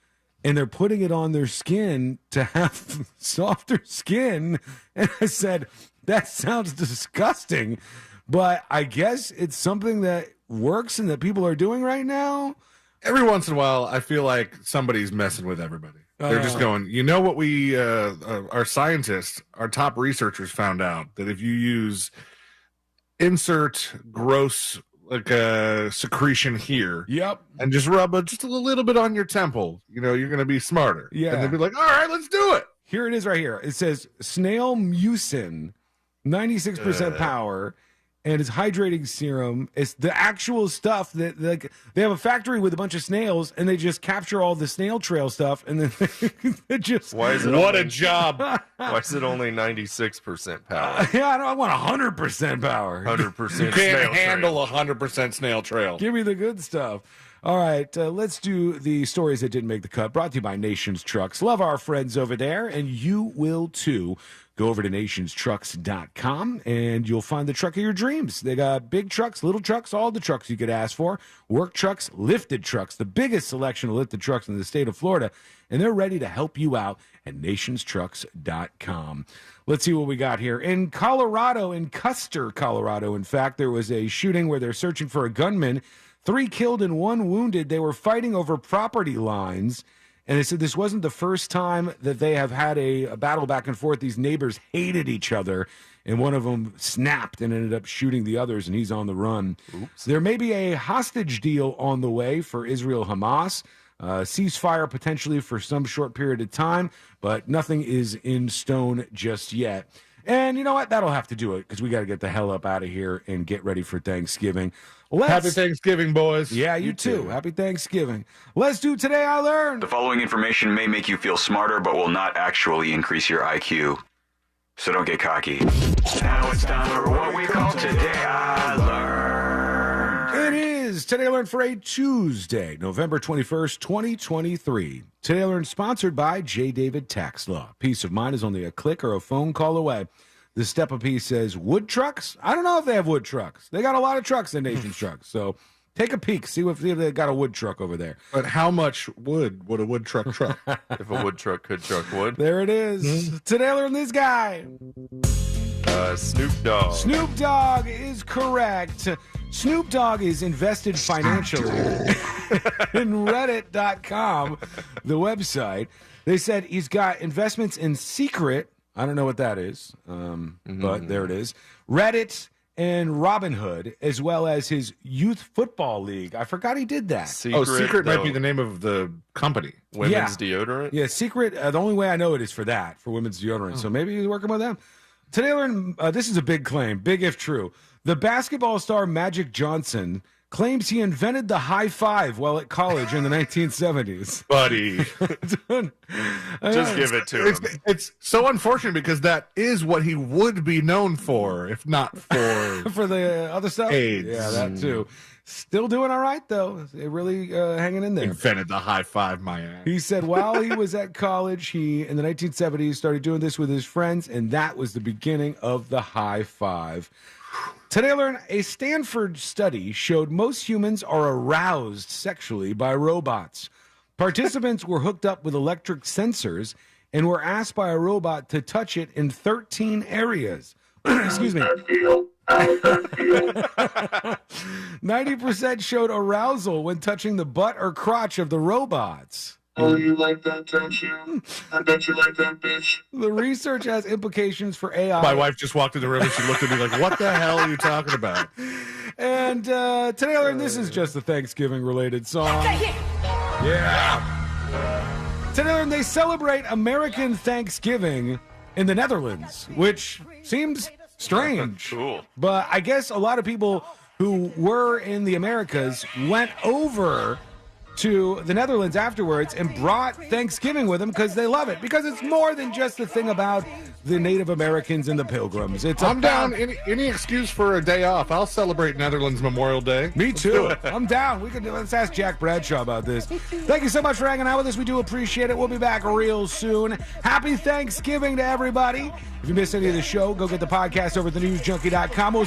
and they're putting it on their skin to have softer skin. And I said, that sounds disgusting, but I guess it's something that works and that people are doing right now. Every once in a while, I feel like somebody's messing with everybody. They're just going, you know what our scientists, our top researchers found out that if you use insert gross secretion here. Yep. And just rub just a little bit on your temple. You know, you're going to be smarter. Yeah. And they'd be like, all right, let's do it. Here it is right here. It says snail mucin, 96% power, and it's hydrating serum. It's the actual stuff that like they have a factory with a bunch of snails, and they just capture all the snail trail stuff, and then they just a job. Why is it only 96% power? I want 100% power. 100%. You can't handle 100% snail trail. Give me the good stuff. All right, let's do the stories that didn't make the cut. Brought to you by Nations Trucks. Love our friends over there, and you will too. Go over to nationstrucks.com, and you'll find the truck of your dreams. They got big trucks, little trucks, all the trucks you could ask for. Work trucks, lifted trucks, the biggest selection of lifted trucks in the state of Florida, and they're ready to help you out at nationstrucks.com. Let's see what we got here. In Colorado, in Custer, Colorado, in fact, there was a shooting where they're searching for a gunman. 3 killed and 1 wounded. They were fighting over property lines. And they said this wasn't the first time that they have had a battle back and forth. These neighbors hated each other, and one of them snapped and ended up shooting the others, and he's on the run. Oops. There may be a hostage deal on the way for Israel-Hamas. Ceasefire potentially for some short period of time, but nothing is in stone just yet. And you know what? That'll have to do it because we got to get the hell up out of here and get ready for Thanksgiving. Happy Thanksgiving, boys. Yeah, you too. Happy Thanksgiving. Let's do Today I Learned. The following information may make you feel smarter, but will not actually increase your IQ. So don't get cocky. Now it's time for what we call Today I Learned. It is Today I Learned for a Tuesday, November 21st, 2023. Today I Learned sponsored by J. David Tax Law. Peace of mind is only a click or a phone call away. The step-a-piece says, wood trucks? I don't know if they have wood trucks. They got a lot of trucks in Nation's Trucks. So take a peek. See if they got a wood truck over there. But how much wood would a wood truck truck? If a wood truck could truck wood. There it is. Mm-hmm. Today I learned this guy. Snoop Dogg. Snoop Dogg is correct. Snoop Dogg is invested financially in Reddit.com, the website. They said he's got investments in Secret. I don't know what that is, but there it is. Reddit and Robinhood, as well as his youth football league. I forgot he did that. Secret might be the name of the company. Women's deodorant? Yeah, Secret. The only way I know it is for that, for women's deodorant. So maybe he's working with them. Today I learned, this is a big claim, big if true. The basketball star Magic Johnson claims he invented the high five while at college in the 1970s. Buddy. Just give it to him. It's so unfortunate because that is what he would be known for, if not for... for the other stuff? AIDS. Yeah, that too. Still doing all right, though. They're really hanging in there. Invented the high five, my ass. He said while he was at college, he, in the 1970s, started doing this with his friends, and that was the beginning of the high five. Today I learned a Stanford study showed most humans are aroused sexually by robots. Participants were hooked up with electric sensors and were asked by a robot to touch it in 13 areas. Excuse me. 90% showed arousal when touching the butt or crotch of the robots. Oh, you like that, don't you? I bet you like that, bitch. The research has implications for AI. My wife just walked in the room and she looked at me like, what the hell are you talking about? And today I learned this is just a Thanksgiving-related song. Yeah. Today I learned they celebrate American Thanksgiving in the Netherlands, which seems strange. Cool. But I guess a lot of people who were in the Americas went over to the Netherlands afterwards and brought Thanksgiving with them because they love it. Because it's more than just a thing about the Native Americans and the Pilgrims. I'm down. Any excuse for a day off. I'll celebrate Netherlands Memorial Day. Me too. I'm down. Let's ask Jack Bradshaw about this. Thank you so much for hanging out with us. We do appreciate it. We'll be back real soon. Happy Thanksgiving to everybody. If you missed any of the show, go get the podcast over at thenewsjunkie.com. We'll